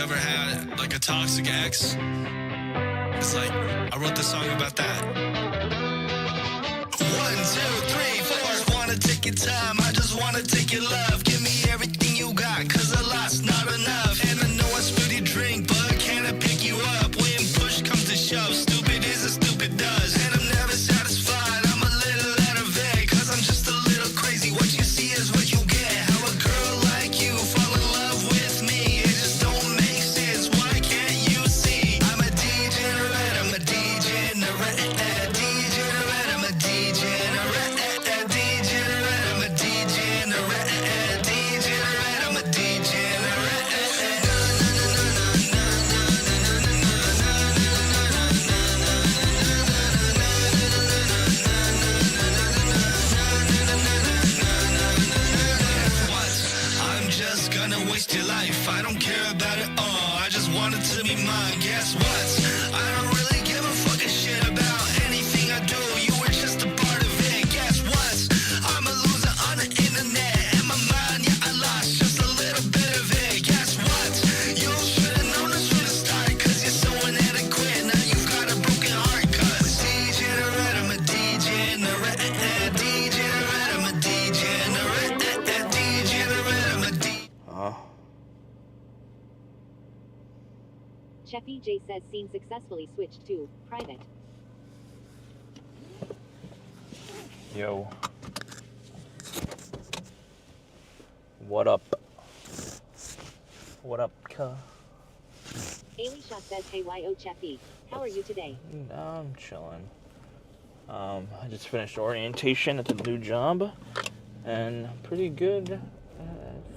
ever had like a toxic ex? It's like, I wrote this song about that. 1, 2, 3, 4. I just wanna take your time, I just wanna take your love. Give me everything you got, cause a lot's not enough. And I know I spilled your drink, but can I pick you up? When push comes to shove, stupid is as stupid does. And I'm never satisfied, I'm a little out of it, cause I'm just a little crazy. What you see is what you get. How a girl like you fall in love with me, it just don't make sense. Why can't you see? I'm a degenerate, I'm a degenerate, degenerate, I'm a degenerate, degenerate, I'm a degenerate, degenerate, I'm a degenerate. I'm just gonna waste your life. I don't care about it all. I just want it to be mine. Guess what? I don't really give a fucking shit about anything I do. You were just a part of it. Guess what? I'm a loser on the internet. And my mind, yeah, I lost just a little bit of it. Guess what? You should've known this from the start, cause you're so inadequate. Now you've got a broken heart, cause degenerate, I'm a degenerate, degenerate, I'm a degenerate, degenerate, I'm a Cheffy J says scene successfully switched to private. Yo. What up? What up, cuh? Ailey Shot says, hey, yo, Cheffy. How are you today? I'm chilling. I just finished orientation at the new job, and pretty good.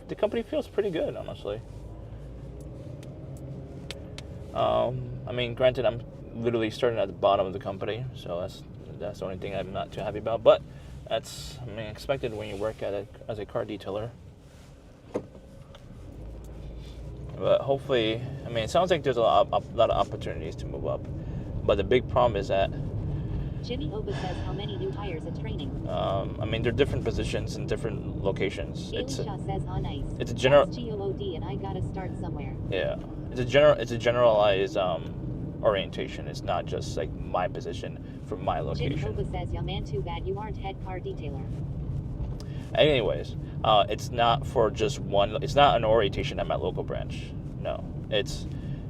The company feels pretty good, honestly. I mean, granted, I'm literally starting at the bottom of the company, so that's the only thing I'm not too happy about. But that's, I mean, expected when you work at as a car detailer. But hopefully, I mean, it sounds like there's a lot of opportunities to move up. But the big problem is that Jimmy Oba says, how many new hires at training? I mean, there are different positions in different locations. Ailey Shaw says, oh, nice. It's a general. That's GOOD, and I gotta start somewhere. Yeah, it's a generalized orientation. It's not just like my position for my location. Jimmy Oba says, yeah, man, too bad you aren't head car detailer. Anyways, it's not for just one. It's not an orientation at my local branch. No, it's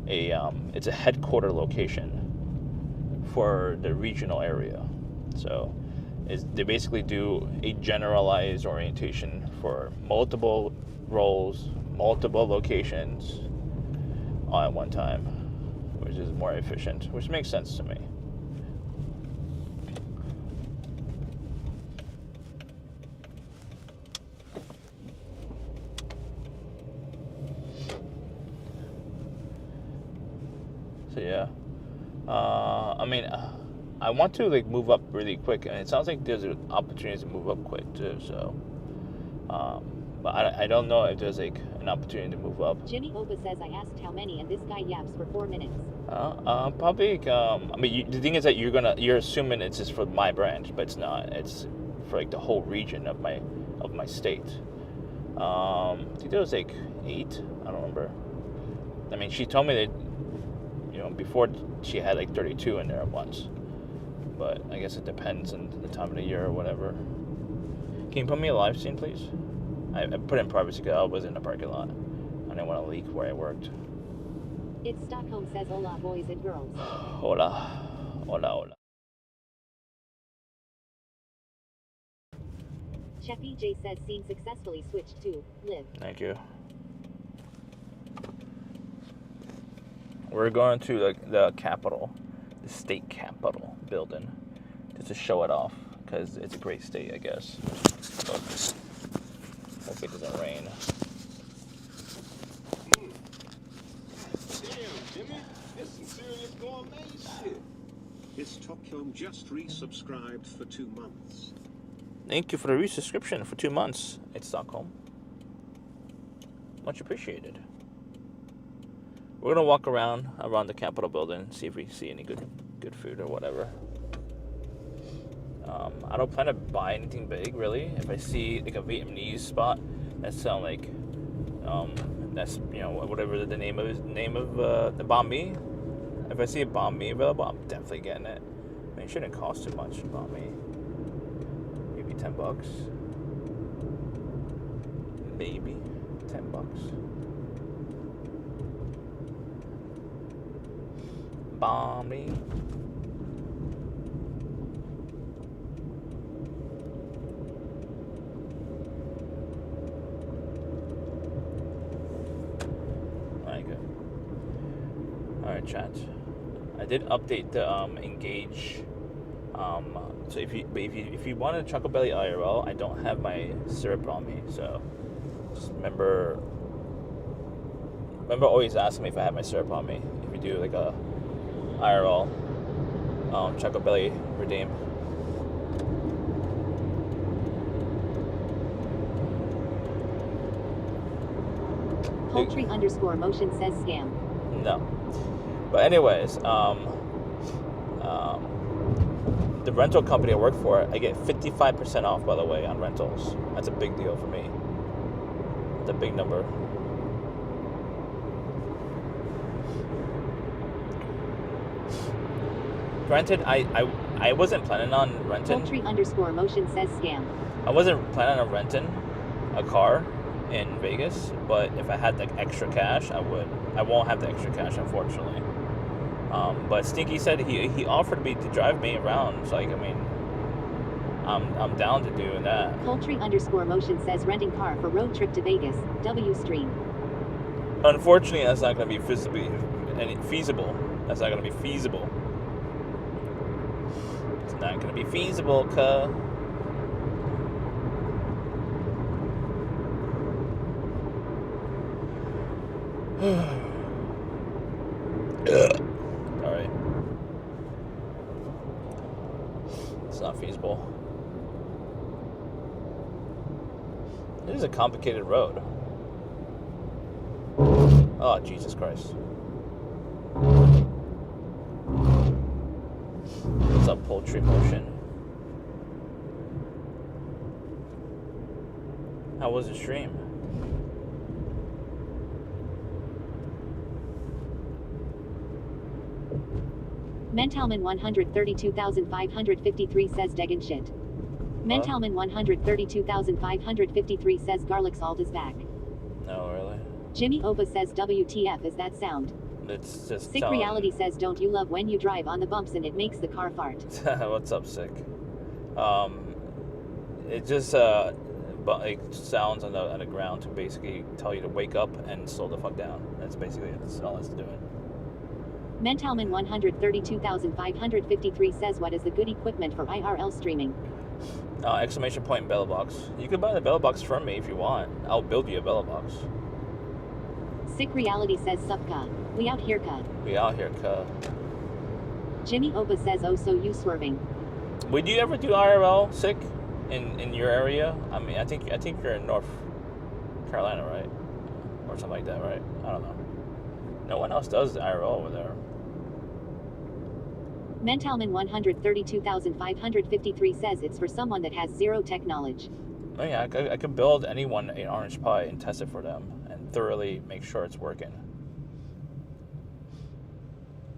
a headquarter location for the regional area. So they basically do a generalized orientation for multiple roles, multiple locations all at one time, which is more efficient, which makes sense to me. So yeah, I mean, I want to like move up really quick, and it sounds like there's opportunities to move up quick too. So, but I don't know if there's like an opportunity to move up. Jimmy Oba says, I asked how many, and this guy yaps for 4 minutes. Probably. I mean, the thing is that you're assuming it's just for my branch, but it's not. It's for like the whole region of my state. I think there was like 8. I don't remember. I mean, she told me that, you know, before she had like 32 in there at once. But I guess it depends on the time of the year or whatever. Can you put me a live scene, please? I put in privacy because I was in the parking lot. I didn't want to leak where I worked. It's Stockholm says, hola, boys and girls. Hola. Hola, hola. Cheffy J says, scene successfully switched to live. Thank you. We're going to the Capitol, the state Capitol building, just to show it off, because it's a great state, I guess. But hope it doesn't rain. Damn, Jimmy, this some serious gourmet shit. This Stockholm just resubscribed for 2 months. Thank you for the resubscription for 2 months. It's Stockholm. Much appreciated. We're gonna walk around the Capitol building, see if we see any good food or whatever. I don't plan to buy anything big, really. If I see like a Vietnamese spot that sound like That's, you know, whatever the name of the Banh Mi. If I see a Banh Mi available, I'm definitely getting it. I mean, it shouldn't cost too much. Banh Mi, maybe $10. Maybe $10. Banh Mi. Alright, chat. I did update the Engage. So if you want a Choco Belly IRL, I don't have my syrup on me. So just remember always ask me if I have my syrup on me. If you do like a IRL Choco Belly redeem. Poultry_motion says scam. No. But anyways, the rental company I work for, I get 55% off, by the way, on rentals. That's a big deal for me. It's a big number. Granted, I wasn't planning on renting. Poultry_motion says scam. I wasn't planning on renting a car in Vegas, but if I had like extra cash, I would. I won't have the extra cash, unfortunately. But Stinky said he offered me to drive me around. So like, I mean, I'm down to doing that. Poultry_motion says renting car for road trip to Vegas. W stream. Unfortunately, that's not going to be feasible. That's not going to be feasible. It's not going to be feasible, cuh. Alright. It's not feasible. It is a complicated road. Oh, Jesus Christ. What's up, Poultry Motion? How was the stream? Mentalman 132,553 says Degan shit. Mentalman 132,553 says garlic salt is back. No, really? Jimmy Oba says WTF is that sound? It's just Sick Reality says don't you love when you drive on the bumps and it makes the car fart? What's up, Sick? It just but it sounds on the ground to basically tell you to wake up and slow the fuck down. That's basically it. That's all it's doing. Mentalman 132,553 says what is the good equipment for IRL streaming? Exclamation point Bella box. You can buy the Bella box from me if you want. I'll build you a Bella box. Sick Reality says Supka. We out here, cuh. We out here, cuh. Jimmy Oba says oh so you swerving. Would you ever do IRL, Sick? In your area? I mean, I think you're in North Carolina, right? Or something like that, right? I don't know. No one else does the IRL over there. Mentalman 132,553 says it's for someone that has zero tech knowledge. Oh yeah, I could build anyone an orange pie and test it for them and thoroughly make sure it's working.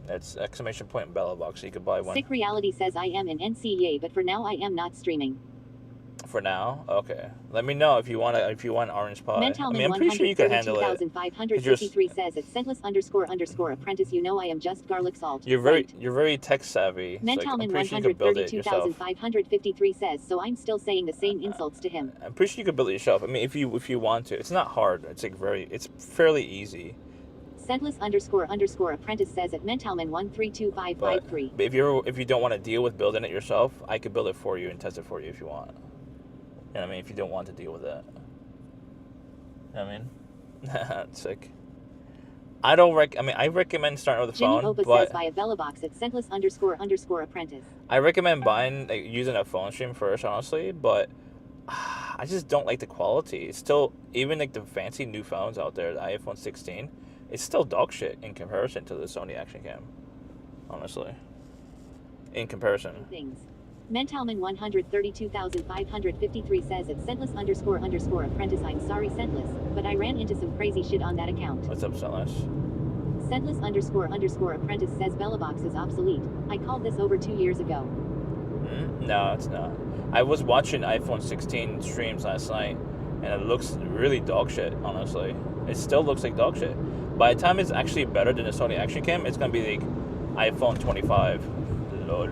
That's exclamation point Bella box, so you could buy one. Sick Reality says I am in NCEA, but for now I am not streaming. For now, okay. Let me know if you want orange pie. Mentalman I mean, I'm pretty sure you can handle it. 132,553 says it's scentless_apprentice. You know I am just garlic salt. You're very tech savvy. Mentalman 132,553 says so. I'm still saying the same insults to him. I'm pretty sure you could build it yourself. I mean, if you want to, it's not hard. It's like it's fairly easy. Scentless_apprentice says at Mentalman 132,553. But if you don't want to deal with building it yourself, I could build it for you and test it for you if you want. You know what I mean? If you don't want to deal with that. You know what I mean? Sick. I recommend starting with a phone, Jimmy Opa but says buy a Bella box at scentless_apprentice. I recommend buying, using a phone stream first, honestly, but I just don't like the quality. It's still, even the fancy new phones out there, the iPhone 16, it's still dog shit in comparison to the Sony Action Cam. Honestly. In comparison. Things. Mentalman 132,553 says it's scentless__apprentice. I'm sorry, Scentless, but I ran into some crazy shit on that account. What's up, Scentless? Scentless__apprentice says Bellabox is obsolete. I called this over 2 years ago. No, it's not. I was watching iPhone 16 streams last night, and it looks really dog shit, honestly. It still looks like dog shit. By the time it's actually better than the Sony Action Cam, it's going to be like iPhone 25. Lol.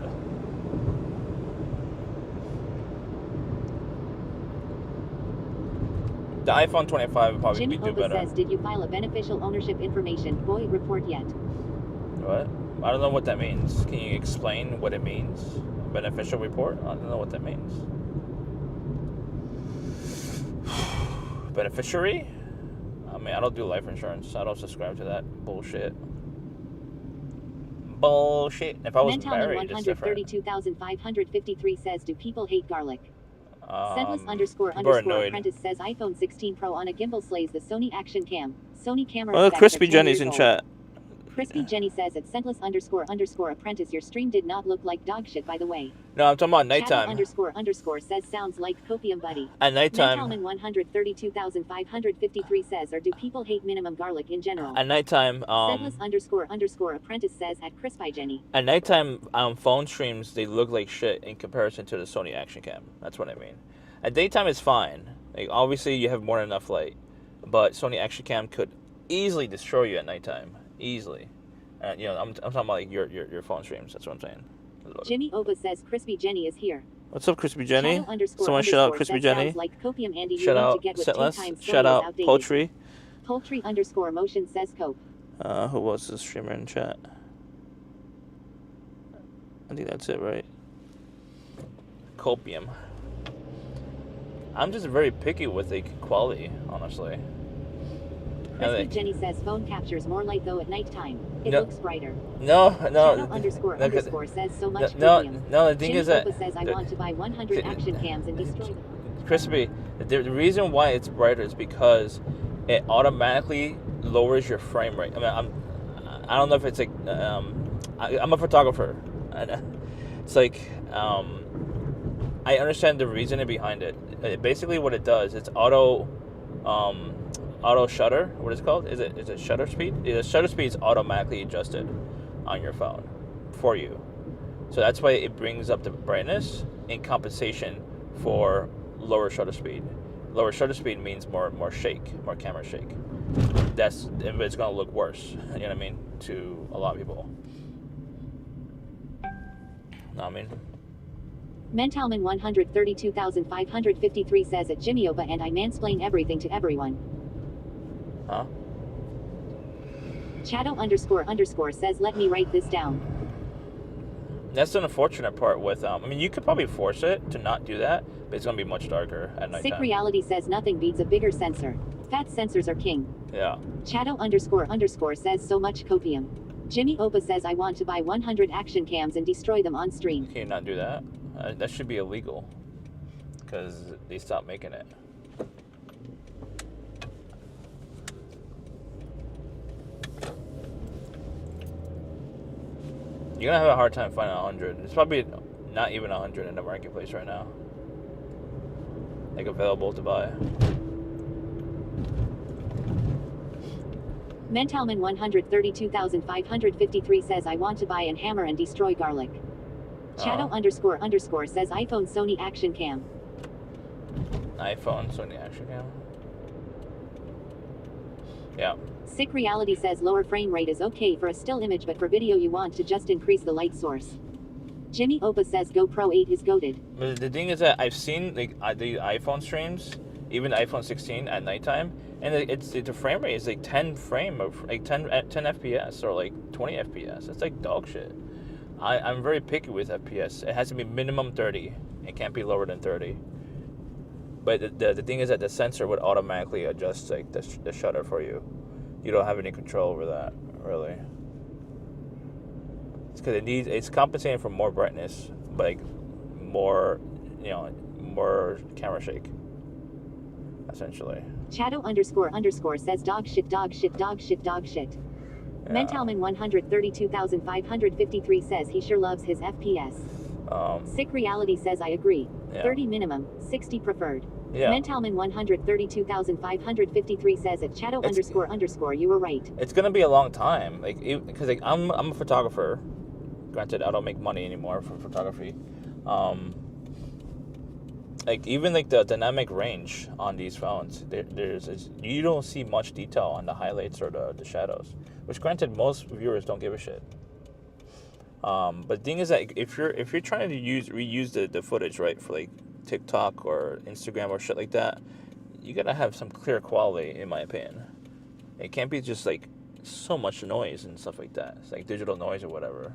The iPhone 25 would probably Jimmy do Oba better. says, did you file a beneficial ownership information boy report yet? What? I don't know what that means. Can you explain what it means? Beneficial report? I don't know what that means. Beneficiary? I mean, I don't do life insurance. I don't subscribe to that bullshit. Bullshit. If I was married, it's different. 132,553 says, do people hate garlic? Scentless People are annoyed. __apprentice says iPhone 16 Pro on a gimbal slays the Sony Action Cam. Sony camera. Oh, specs Crispy are 10 Jenny's years in old. chat. Crispy Jenny says it's scentless__apprentice. Your stream did not look like dog shit, by the way. No, I'm talking about Shadow nighttime. _ says sounds like copium buddy. At nighttime. Mentalman 132,553 says, or do people hate minimum garlic in general? At nighttime. Scentless__apprentice says at Crispy Jenny. At nighttime, phone streams, they look like shit in comparison to the Sony Action Cam. That's what I mean. At daytime, it's fine. Like, obviously, you have more than enough light. But Sony Action Cam could easily destroy you at nighttime. Easily. You know, I'm talking about like your phone streams. That's what I'm saying. Jimmy Oba says Crispy Jenny is here. What's up, Crispy Jenny? Shadow _ Someone shout out Crispy that Jenny. sounds like copium, Andy. You Shout need out to get with Setless. 2 times Shout Sony is out outdated. Poultry. Poultry _ motion says cope. Who was the streamer in chat? I think that's it, right? Copium. I'm just very picky with the quality, honestly. Crispy Jenny says phone captures more light though at nighttime. It No. looks brighter. No. Shadow _ says so much No, copium. the thing Jimmy is that Opa says I want to buy 100 action cams and destroy them. Crispy, the reason why it's brighter is because it automatically lowers your frame rate. I mean, I don't know if it's like I'm a photographer. It's like I understand the reasoning behind it. Basically, what it does, it's auto shutter. What is it called? Is it shutter speed? The shutter speed is automatically adjusted on your phone for you. So that's why it brings up the brightness in compensation for lower shutter speed. Lower shutter speed means more shake, more camera shake. It's gonna look worse. You know what I mean? To a lot of people. Know what I mean? Mentalman 132,553 says at Jimmy Oba and I mansplain everything to everyone. Huh? Shadow _ says let me write this down. That's the unfortunate part with I mean, you could probably force it to not do that, but it's gonna be much darker at nighttime. Sick Reality says nothing beats a bigger sensor. Fat sensors are king. Yeah. Shadow _ says so much copium. Jimmy Opa says I want to buy 100 action cams and destroy them on stream. Can you not do that? That should be illegal because they stopped making it. You're gonna have a hard time finding 100. It's probably not even 100 in the marketplace right now, like available to buy. Mentalman 132,553 says I want to buy and hammer and destroy garlic. Shadow _ says iPhone Sony Action Cam. iPhone Sony Action Cam. Yeah. Sick Reality says lower frame rate is okay for a still image, but for video you want to just increase the light source. Jimmy Opa says GoPro 8 is goated. But the thing is that I've seen the iPhone streams, even the iPhone 16 at nighttime, and the frame rate is like 10 FPS or like 20 FPS. It's like dog shit. I'm very picky with FPS. It has to be minimum 30. It can't be lower than 30. But the thing is that the sensor would automatically adjust like the shutter for you. You don't have any control over that, really. It's because it's compensating for more brightness, but like more camera shake, essentially. Shadow _ says dog shit. Yeah. Mentalman 132,553 says he sure loves his FPS. Sick Reality says I agree. Yeah. 30 minimum, 60 preferred. Yeah. Mentalman 132,553 says at Chato __ you were right. It's gonna be a long time, like, because like I'm a photographer. Granted, I don't make money anymore for photography. Like even like the dynamic range on these phones, you don't see much detail on the highlights or the shadows, which granted most viewers don't give a shit. But the thing is that if you're trying to reuse the footage, right, for like TikTok or Instagram or shit like that, you gotta have some clear quality, in my opinion. It can't be just like so much noise and stuff like that. It's like digital noise or whatever.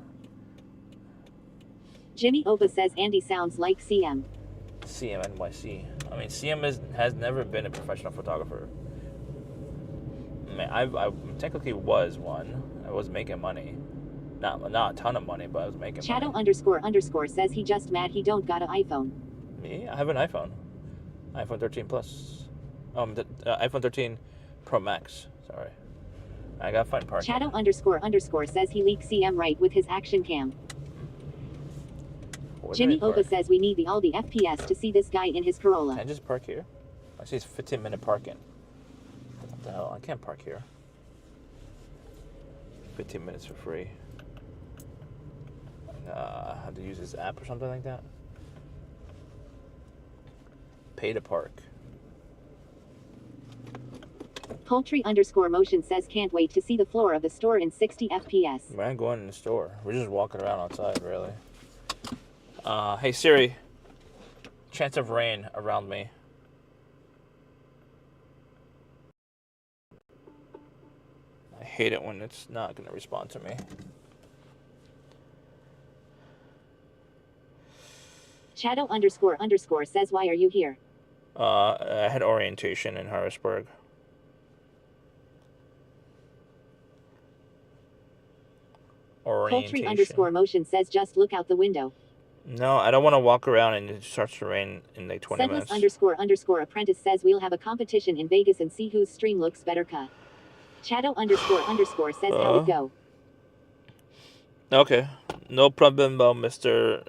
Jimmy Opa says Andy sounds like CM. CMNYC. I mean, CM has never been a professional photographer. I mean, I technically was one. I was making money. Not a ton of money, but I was making Chato money. _ says he just mad he don't got an iPhone. Me? I have an iPhone. iPhone 13 Plus. iPhone 13 Pro Max. Sorry. I gotta find parking. Chato _ says he leaked CM right with his action cam. Jimmy Opa says we need all the FPS to see this guy in his Corolla. Can I just park here? I see it's 15-minute parking. What the hell? I can't park here. 15 minutes for free. I have to use this app or something like that. Pay to park. Poultry _ motion says can't wait to see the floor of the store in 60 FPS. We're not going in the store. We're just walking around outside, really. Hey Siri. Chance of rain around me. I hate it when it's not going to respond to me. Chato _ says why are you here? I had orientation in Harrisburg. Poultry _ motion says just look out the window. No, I don't want to walk around and it starts to rain in like 20 minutes. _ apprentice says we'll have a competition in Vegas and see whose stream looks better. Chato _ says how it go. Okay, no problem, Mr.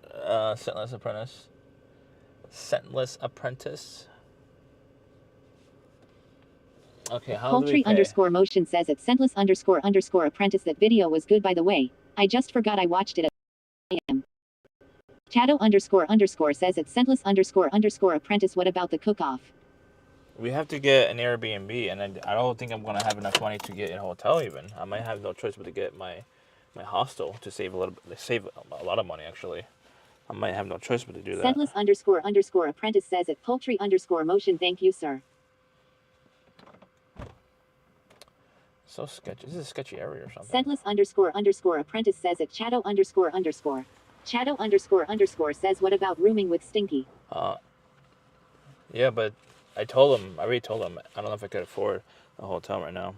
Scentless Apprentice. Scentless Apprentice. Okay, how Poultry do we pay? _ motion says at Scentless _ apprentice that video was good by the way. I just forgot I watched it at AM. Chato _ says at Scentless _ apprentice what about the cook-off? We have to get an Airbnb, and I don't think I'm going to have enough money to get a hotel even. I might have no choice but to get my hostel to save a lot of money, actually. I might have no choice but to do that. Scentless _ apprentice says at Poultry _ motion thank you sir. So sketchy. This is a sketchy area or something. Scentless _ apprentice says at Chato _ Chato _ says what about rooming with Stinky? Yeah, but I already told him, I don't know if I could afford a hotel right now.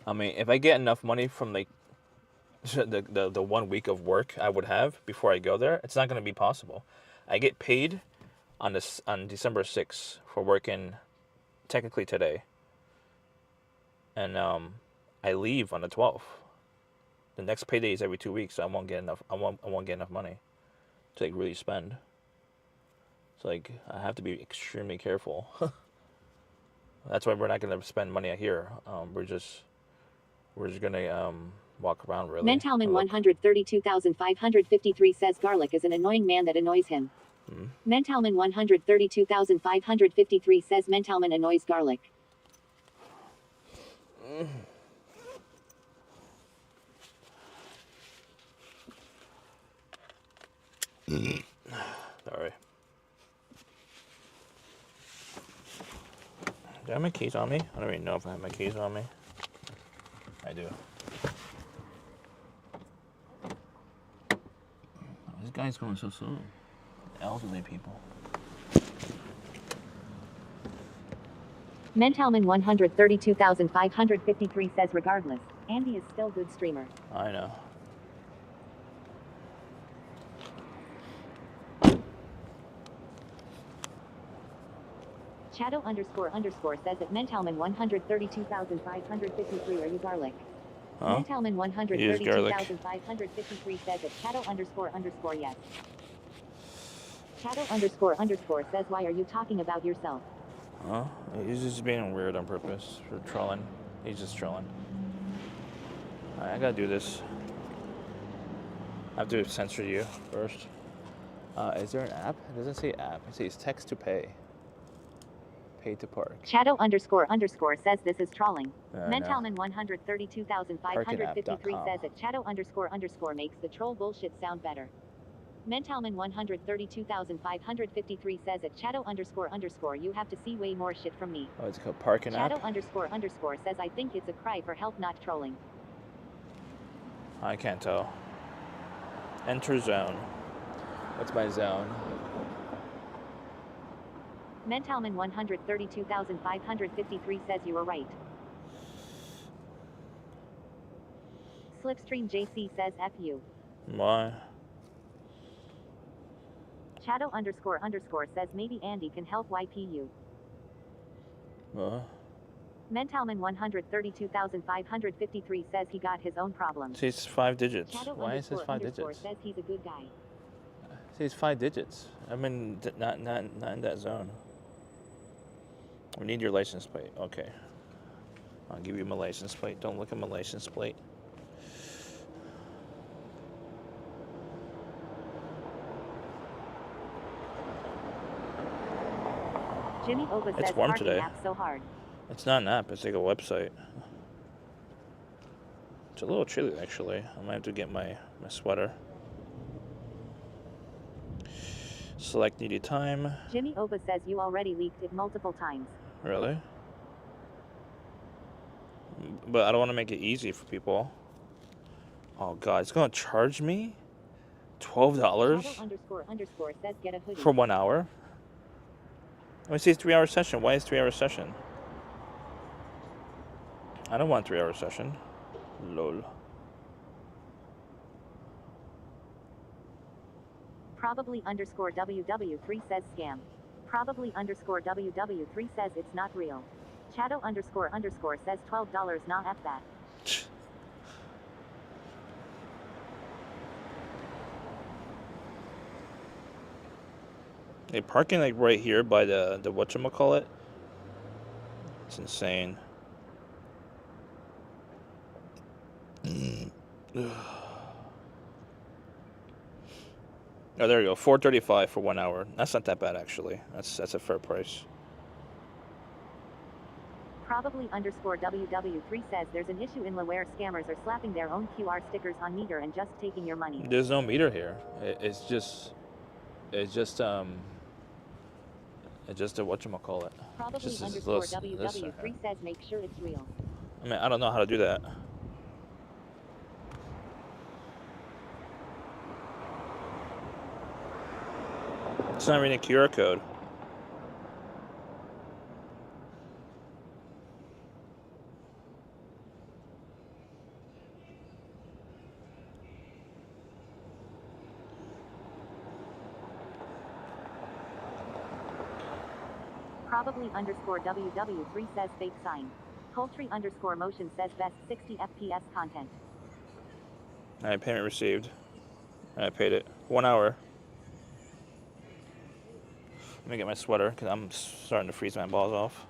I mean, if I get enough money from like the 1 week of work I would have before I go there, it's not going to be possible. I get paid on December 6th for working technically today. And I leave on the 12th. The next payday is every 2 weeks, so I won't get enough. I won't get enough money to like really spend. So like I have to be extremely careful. That's why we're not gonna spend money out here. We're just gonna walk around really. Mentalman 132,553 says garlic is an annoying man that annoys him. Mentalman 132,553 says Mentalman annoys garlic. Sorry. Do I have my keys on me? I don't even know if I have my keys on me. I do. This guy's going so slow. Elderly people. Mentalman 132,553 says regardless, Andy is still good streamer. I know. Chato _ says that Mentalman 132,553 are you garlic? Huh? Mentalman 132,553 says that Chato _ yes. Shadow underscore underscore says, why are you talking about yourself? Oh, he's just being weird on purpose for trolling. He's just trolling. Alright, I gotta do this. I have to censor you first. Is there an app? It doesn't say app. It says text to pay. Pay to park. Shadow underscore underscore says this is trolling. I know. Mentalman 132,553 Parkinapp.com. says that Shadow underscore underscore makes the troll bullshit sound better. Mentalman 132,553 says at Shadow underscore underscore you have to see way more shit from me. Oh, it's called Parking Shadow App? underscore underscore says I think it's a cry for help, not trolling. I can't tell. Enter zone. What's my zone? Mentalman 132,553 says you were right. Slipstream JC says F you. Why? Shadow underscore underscore says maybe Andy can help YPU. What? Mentalman 132,553 says he got his own problems. It says 5 digits. Shadow Why is this underscore 5 underscore digits? says he's a good guy. It says 5 digits. I'm in not in that zone. We need your license plate. Okay. I'll give you my license plate. Don't look at my license plate. Jimmy Oba It's says warm parking today. app so hard. It's not an app. It's like a website. It's a little chilly, actually. I might have to get my sweater. Select needed time. Jimmy Oba says you already leaked it multiple times. Really? But I don't want to make it easy for people. Oh, God. It's going to charge me $12 Shadow underscore underscore says get a hoodie. for 1 hour? It says 3-hour session. Why is 3-hour session? I don't want 3-hour session. Lol. Probably underscore WW3 says scam. Probably underscore WW3 says it's not real. Shadow underscore underscore says $12 not F that. Hey, parking like right here by the whatchamacallit. It's insane. Oh, there you go. $4.35 for 1 hour. That's not that bad, actually. That's a fair price. Probably underscore WW3 says there's an issue in La where scammers are slapping their own QR stickers on meter and just taking your money. There's no meter here. It's just a whatchamacallit. Probably Just this underscore little- this WW3 here. says make sure it's real. I mean, I don't know how to do that. It's not reading a QR code. Probably underscore WW3 says fake sign. Poultry underscore motion says best 60 FPS content. All right, payment received. I paid it. 1 hour. Let me get my sweater because I'm starting to freeze my balls off.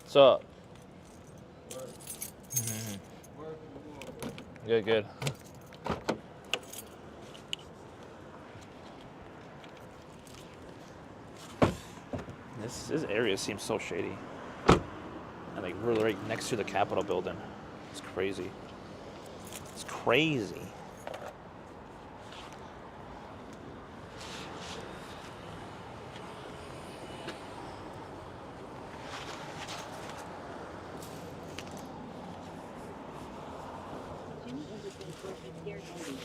What's up? Good, good. This area seems so shady. And like we're right next to the Capitol building. It's crazy. It's crazy. Jimmy Oba says don't be scared, Andy.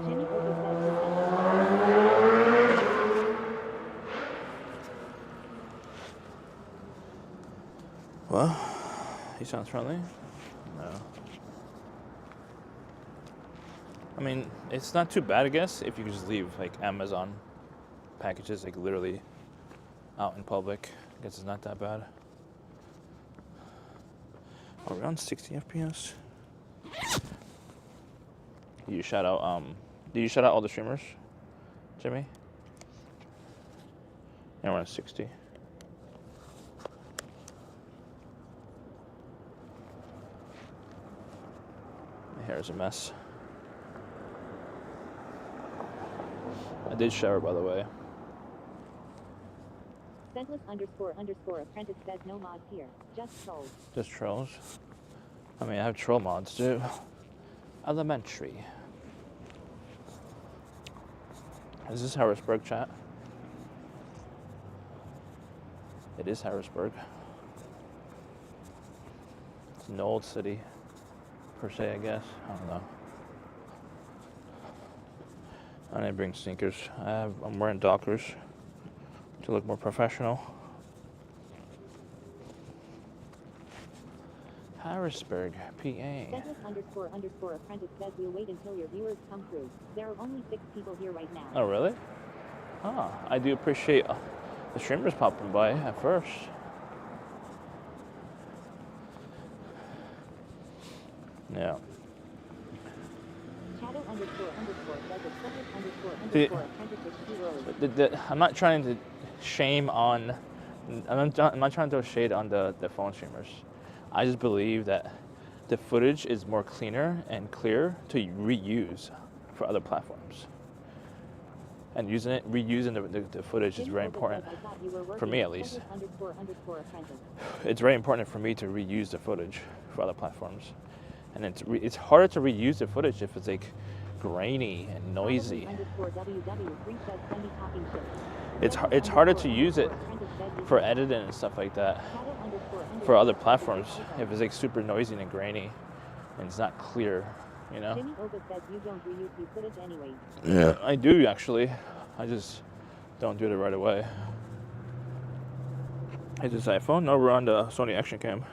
Jimmy Oba What? He sounds friendly? No. I mean, it's not too bad, I guess, if you just leave like Amazon packages like literally out in public. I guess it's not that bad. Are we on 60 FPS? You shout out. Did you shout out all the streamers, Jimmy? Yeah, we're at 60. My hair is a mess. I did shower, by the way. Senseless _ apprentice says no mods here, just trolls. Just trolls. I mean, I have troll mods too. Elementary. Is this Harrisburg, chat? It is Harrisburg. It's an old city, per se, I guess. I don't know. I didn't bring sneakers. I'm wearing Dockers to look more professional. Harrisburg, PA. Senseless _ apprentice says we'll wait until your viewers come through. There are only 6 people here right now. Oh, really? Oh, I do appreciate the streamers popping by at first. Yeah. Shadow _ says it's senseless The- _ apprentice is 2 rows. I'm not trying to shame on. I'm not trying to throw shade on the phone streamers. I just believe that the footage is more cleaner and clear to reuse for other platforms. And reusing the footage is very important for me, at least. It's very important for me to reuse the footage for other platforms, and it's harder to reuse the footage if it's like grainy and noisy. It's harder to use it for editing and stuff like that for other platforms if it's like super noisy and grainy and it's not clear, you know? Jimmy Oba says you don't reuse the footage anyway. Yeah, I do actually. I just don't do it right away. Is this iPhone? No, we're on the Sony Action Cam.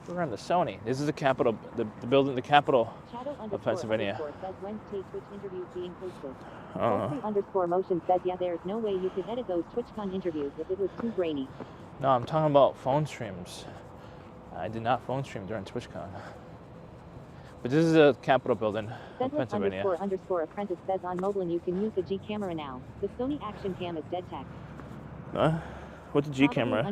We're on the Sony. This is the capital, the building, the capital of Pennsylvania. Says when's Twitch interviews being posted. _motion says yeah, there's no way you could edit those TwitchCon interviews if it was too grainy. No, I'm talking about phone streams. I did not phone stream during TwitchCon. But this is a Capitol building of Pennsylvania. _ apprentice says on Moblin you can use the G camera now. The Sony Action Cam is dead tech. Huh? What's the G camera?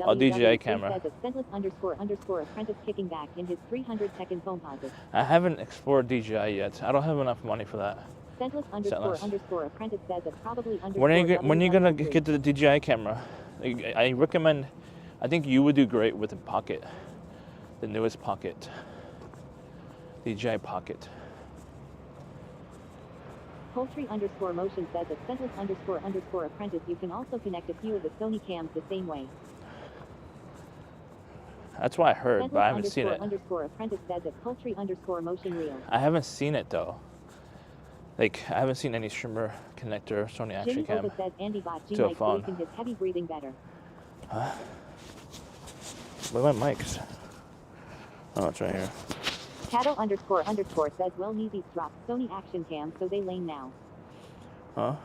Oh, DJI camera. Says it's senseless _ apprentice kicking back in his 300-second phone pauses. I haven't explored DJI yet. I don't have enough money for that. Senseless _ apprentice says it's probably When are you gonna get to the DJI camera? I recommend. I think you would do great with the Pocket, the newest Pocket, DJI Pocket. Poultry _ motion says it's senseless _ apprentice. You can also connect a few of the Sony cams the same way. That's what I heard, but I haven't seen it. _ apprentice says it's poultry _ motion reel. I haven't seen it though. Like I haven't seen any streamer connector Sony Action Cam Jimmy says Andy bought to a phone. his heavy breathing better. Huh? Where are my mics? Oh, it's right here. Shadow _ says well Neezy's dropped Sony Action Cam so they lame now. Huh?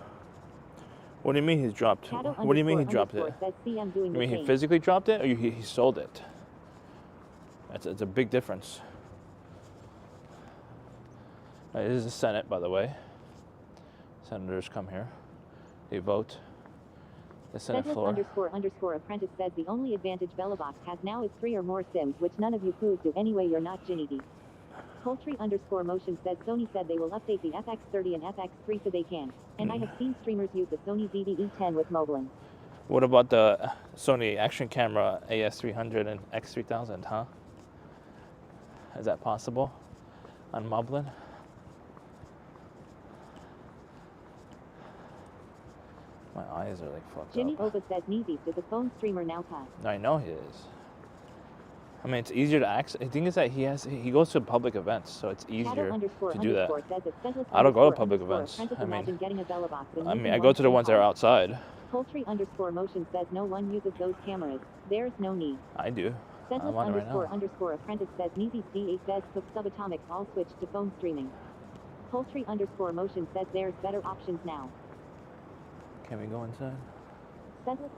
What do you mean he's dropped? Shadow What do you mean he dropped it? Says CM doing You mean the he same. physically dropped it, or he sold it? It's a big difference. This is the Senate, by the way. Senators come here. They vote. The Senate floor. _ apprentice says the only advantage Bellabox has now is 3 or more sims, which none of you fools do anyway. You're not Ginny D. Poultry _ motion says Sony said they will update the FX30 and FX3 so they can. And I have seen streamers use the Sony ZV-E10 with Moblin. What about the Sony Action Camera AS300 and X3000, huh? Is that possible on Moblin? My eyes are like fucked Jimmy up. Oba says Neezy is a phone streamer now cut. I know he is. I mean, it's easier to access. The thing is that he goes to public events, so it's easier to do that. I don't go to public events. I mean, I go to the ones that are outside. Poultry _ motion says no one uses those cameras. There's no need. I do. Senseless I'm on it right now. _ apprentice says Neezy C8 says cook subatomic all switch to phone streaming. Poultry _ motion says there's better options now. Can we go inside? Senseless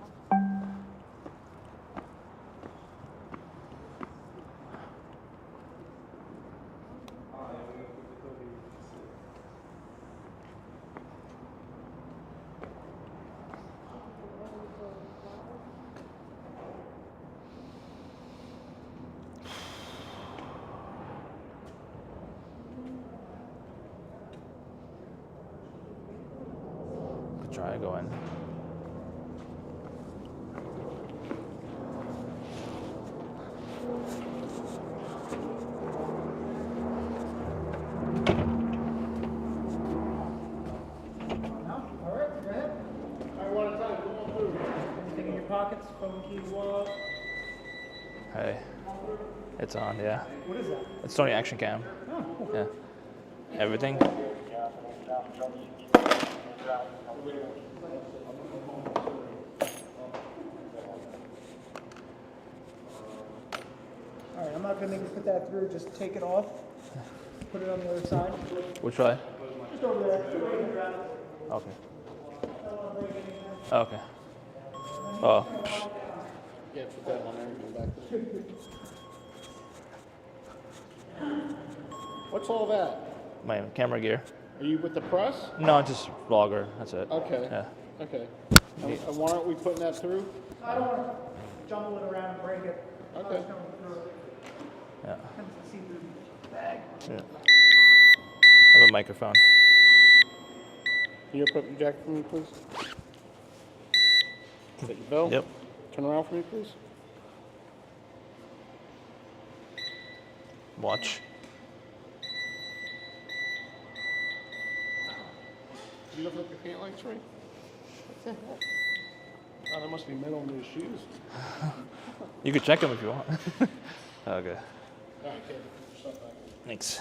Try go in. Pockets, phone key, wallet. Hey, it's on, yeah. What is that? It's Sony Action Cam. Oh, cool. Yeah. Everything. All right, I'm not gonna make you put that through. Just take it off. Put it on the other side. Which way? Just over there. Okay. Okay. Oh. Yeah, put that on there and go back there. What's all that? My camera gear. Are you with the press? No, just vlogger. That's it. Okay. Yeah. Okay. And why aren't we putting that through? I don't want to jumble it around and break it. Okay. Yeah. See through the bag. Yeah. I have a microphone. Can you open up your jacket for me, please? Is that your bell? Yep. Turn around for me, please. Watch. Did you lift up your pant legs, right? What the heck? Oh, there must be metal in these shoes. You could check them if you want. Okay. All right, okay, put your stuff back. Thanks.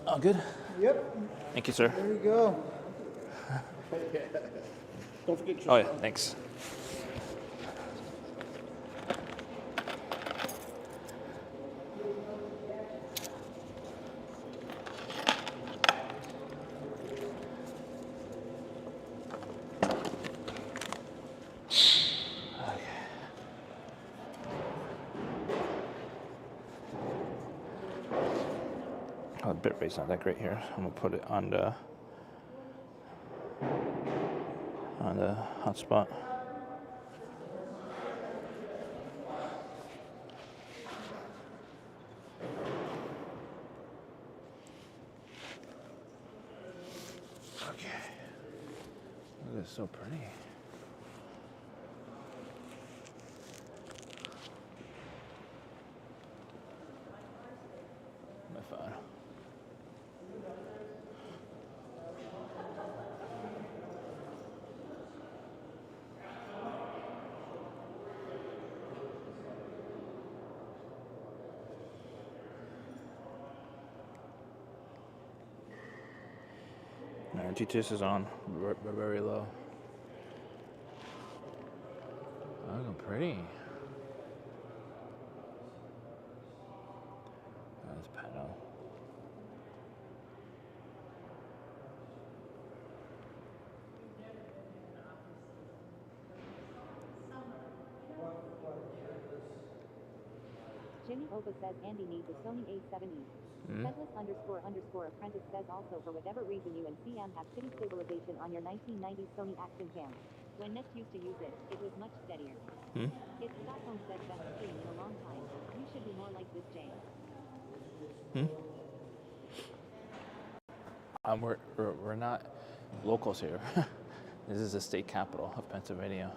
Oh, good. Yep. Thank you, sir. There you go. Don't forget your Oh, yeah. Thanks. Oh, the bit rate's not that great here. I'm gonna put it on the hotspot. Okay. Look, it's so pretty. My phone. GTS is on, very low. Oh, look pretty. That's panel. Jimmy Oba says Andy needs a Sony A7E. Sentless__apprentice says also for whatever reason you and CM have city stabilization on your 1990 Sony Action Cam. When Nest used to use it, it was much steadier. It's Stockholm says best stream in a long time. You should be more like this, James. We're not locals here. This is the state capital of Pennsylvania.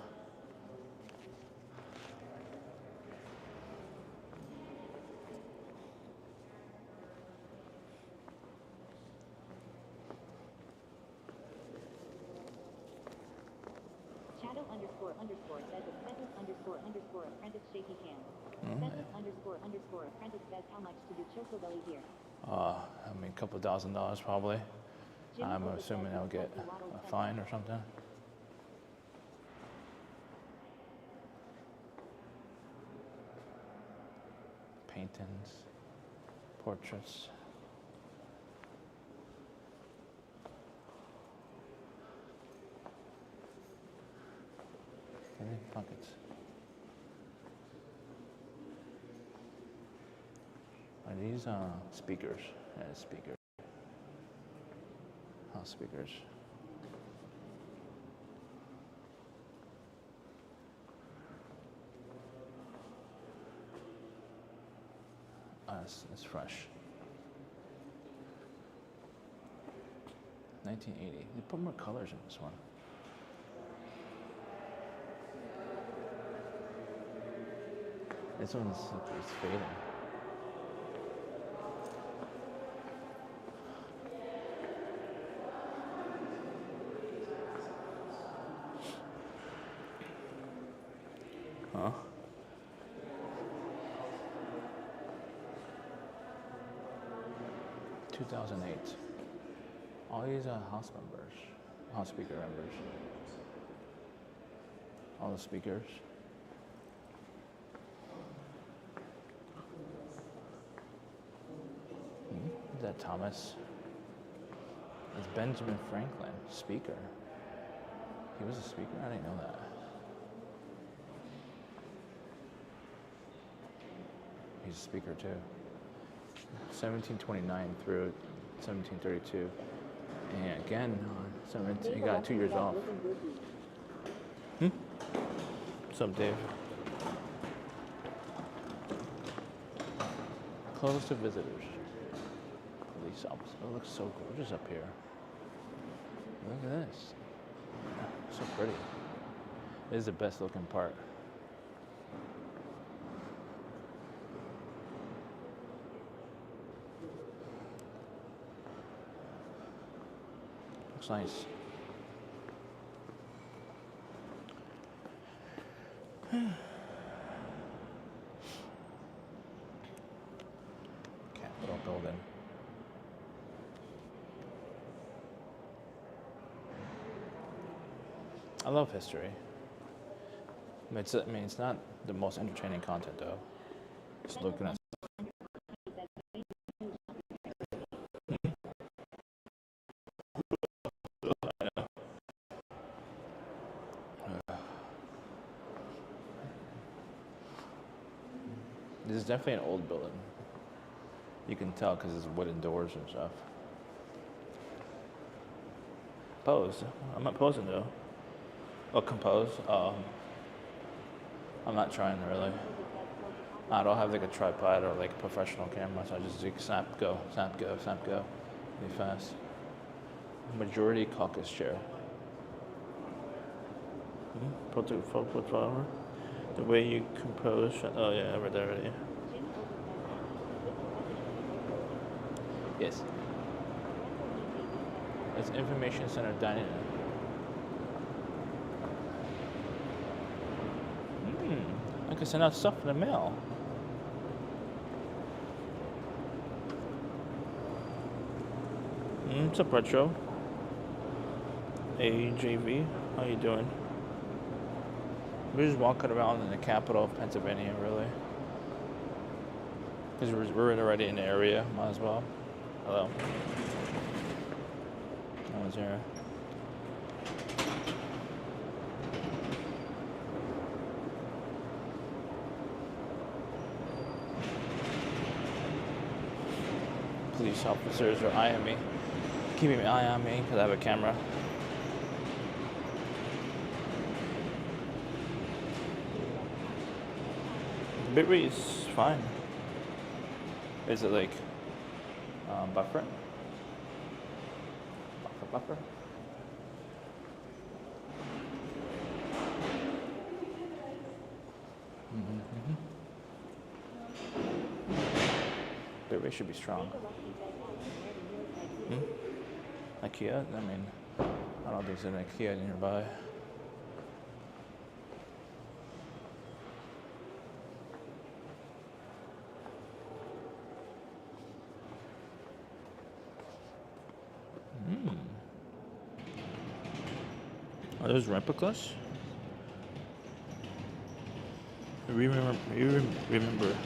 Shadow___ says it's Sentless___ shaky cam. Sentless___ says how much to do Chocobelly here. I mean, a couple $1,000 probably. Jimmy I'm Oba assuming says I'll it's get Sexy Waddle a 10. fine or something. Paintings, portraits. Okay, pockets. Are these speakers? Yeah, speakers. House speakers. It's fresh. 1980. They put more colors in this one. This one's it's fading. Huh? (2008). All these are house speaker members. All the speakers. Is that Thomas? It's Benjamin Franklin, speaker. He was a speaker? I didn't know that. He's a speaker too. 1729 through 1732. And again, he got 2 years off. What's up, Dave? Closed to visitors. Police officer. It looks so gorgeous up here. Look at this. So pretty. This is the best looking part. Looks nice. Capitol building. I love history. It's not the most entertaining content though. Just looking at This is definitely an old building. You can tell because there's wooden doors and stuff. Pose. I'm not posing though. Oh, compose. I'm not trying really. I don't have like a tripod or like a professional camera, so I just like snap, go, snap, go, snap, go. Really fast. Majority caucus chair. Photo flower. The way you compose. Oh yeah, I read that already. Yes. It's information center dining room. I can send out stuff in the mail. What's up, Retro? AJV, how you doing? We're just walking around in the capital of Pennsylvania, really. Because we're already in the area, might as well. Hello. No one's here. Police officers are eyeing me, keeping an eye on me because I have a camera. Bitrate is fine. Is it like buffer? Buffer? Bitrate should be strong. IKEA? I mean, I don't think there's an IKEA nearby. Are those replicas? Remember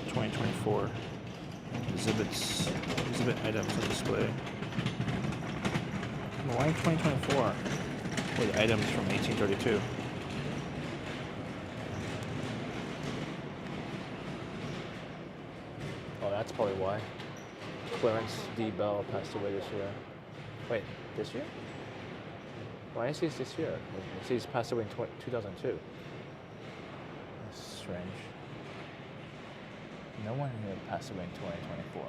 2024. Exhibit items on display. Why 2024 with items from 1832? Oh, that's probably why. Clarence D. Bell passed away this year. Wait, this year? Why is he this year? It says he passed away in 2002. That's strange. No one here passed away in 2024.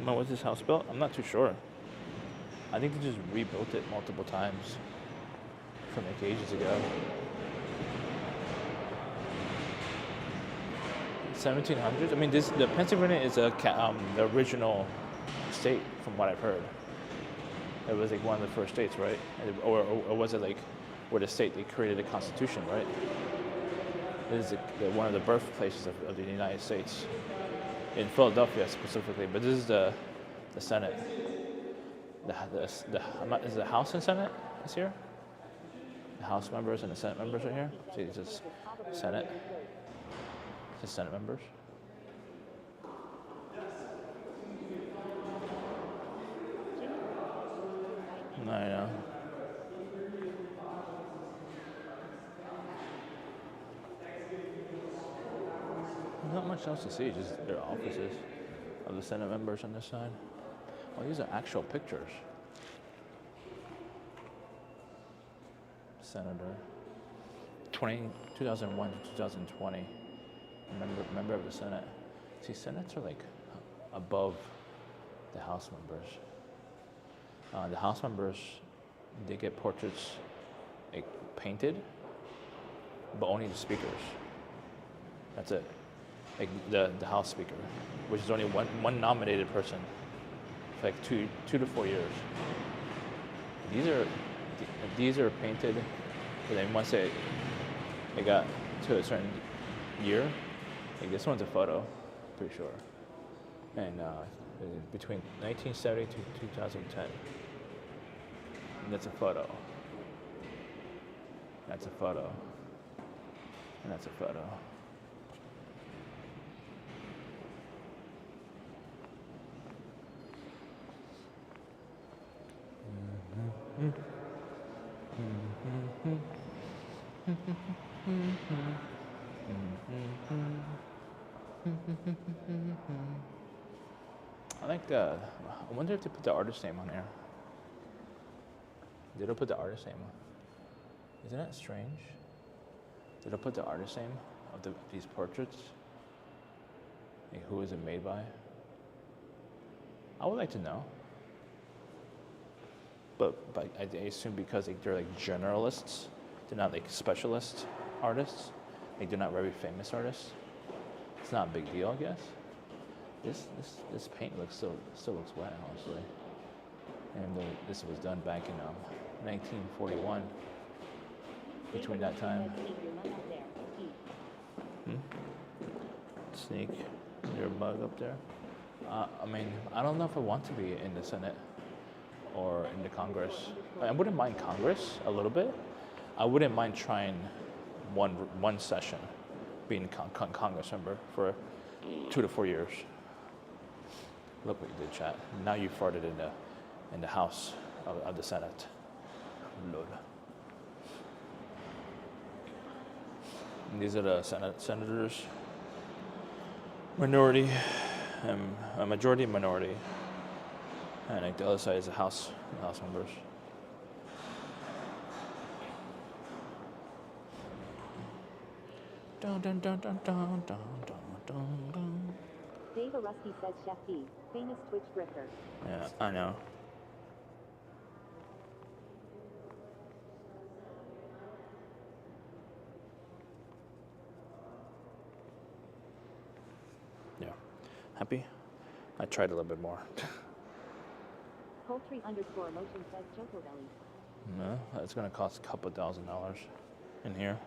When was this house built? I'm not too sure. I think they just rebuilt it multiple times from like ages ago. 1700s. I mean, the Pennsylvania is the original state, from what I've heard. It was like one of the first states, right? Or was it like where the state they created a constitution, right? This is one of the birthplaces of the United States, in Philadelphia specifically. But this is the Senate. Is the House and Senate is here? The House members and the Senate members are here. See, it's just Senate. It's just Senate members. I know. Not much else to see, just their offices of the Senate members on this side. Oh, these are actual pictures. Senator. 2001 to 2020. Member of the Senate. See, Senates are like above the House members. The House members, they get portraits like painted, but only the speakers. That's it. Like the House Speaker, which is only one nominated person for like two to 4 years. These are painted, but then once they got to a certain year, like this one's a photo, pretty sure, and between 1970 to 2010. And that's a photo. That's a photo. And that's a photo. I like I wonder if they put the artist name on there. They don't put the artist name on. Isn't that strange? They don't put the artist name of these portraits. Like, who is it made by? I would like to know. But I assume because they're like generalists, they're not like specialist artists. Like they're not very famous artists. It's not a big deal, I guess. This paint still looks wet, honestly. And this was done back in 1941. Between that time. Sneak your mug up there. I mean, I don't know if I want to be in the Senate or in the Congress. I wouldn't mind Congress a little bit. I wouldn't mind trying one session, being a Congress member for 2 to 4 years. Look what you did, chat. Now you farted in the House of the Senate. Lord. And these are the senators. Minority, a majority and minority. And like the other side is the House members. Dun dun dun dun dun dun dun dun. Dave Rusty says Chef D, famous Twitch grifter. Yeah, I know. Yeah. Happy? I tried a little bit more. Poultry _ motion says Choco Belly. No, that's gonna cost a couple $1,000 in here.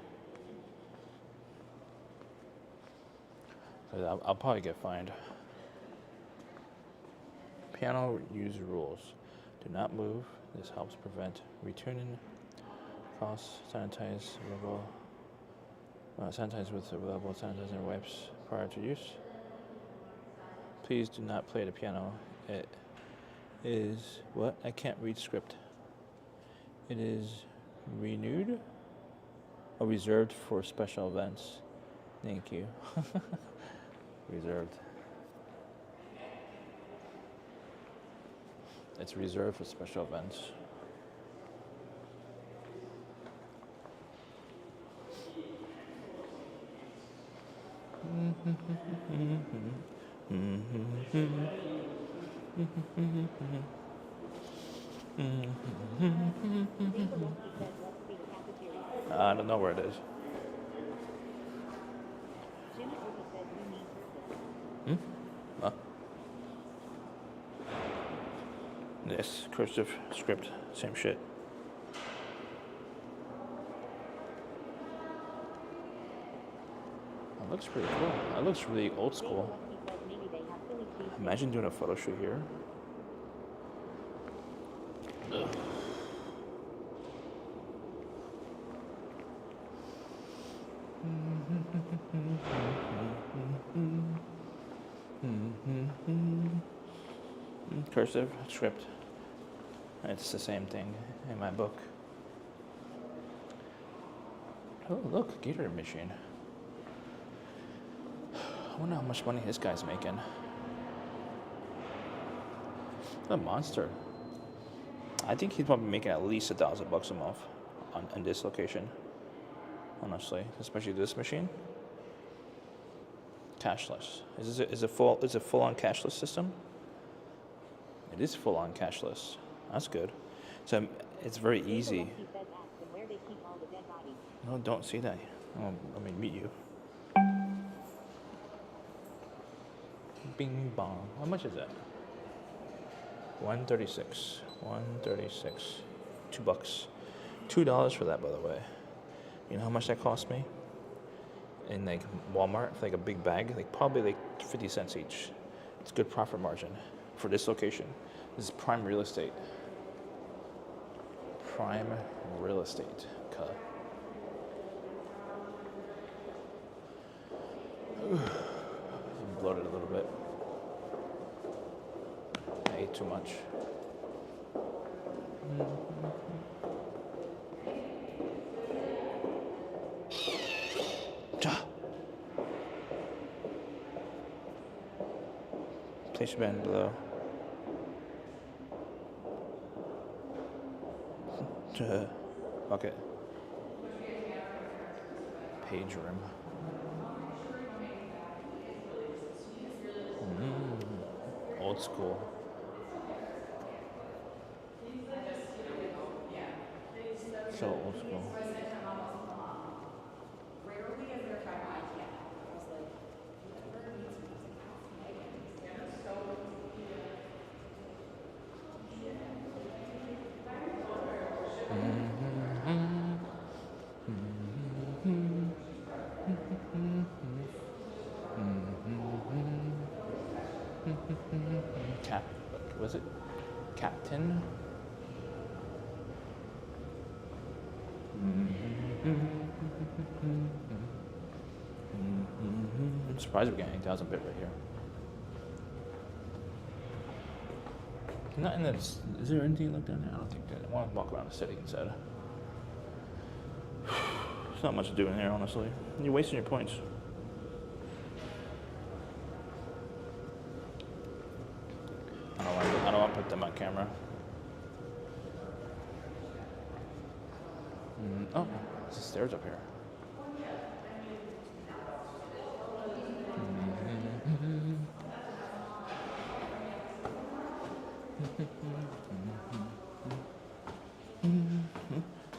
I'll probably get fined. Piano use rules. Do not move. This helps prevent returning costs. Sanitize with available sanitizer wipes prior to use. Please do not play the piano. It is what? I can't read script. It is renewed or reserved for special events. Thank you. Reserved. It's reserved for special events. I don't know where it is. Huh? This cursive script, same shit. That looks pretty cool. That looks really old school. Imagine doing a photo shoot here. Ugh. Cursive script. It's the same thing in my book. Oh, look, Gator machine. I wonder how much money this guy's making. A monster. I think he's probably making at least $1,000 a month on this location. Honestly, especially this machine. Cashless. Is it full on cashless system? It is full on cashless. That's good. So it's very easy. No, don't see that. Oh, let me meet you. Bing bong. How much is that? $136. $136. $2. $2 for that, by the way. You know how much that cost me? In like Walmart, for like a big bag, like probably like 50 cents each. It's good profit margin for this location. This is prime real estate. Prime real estate. Cut. Bloated a little bit. I ate too much. Place your band below. Bucket. Page room. Old school. So old school. Was it Captain? I'm surprised we're getting 8,000 bit right here. Not in the. Is there anything like down there? I don't think that. I want to walk around the city instead. There's not much to do in here, honestly. You're wasting your points. I don't want to put them on camera. Oh, there's stairs up here.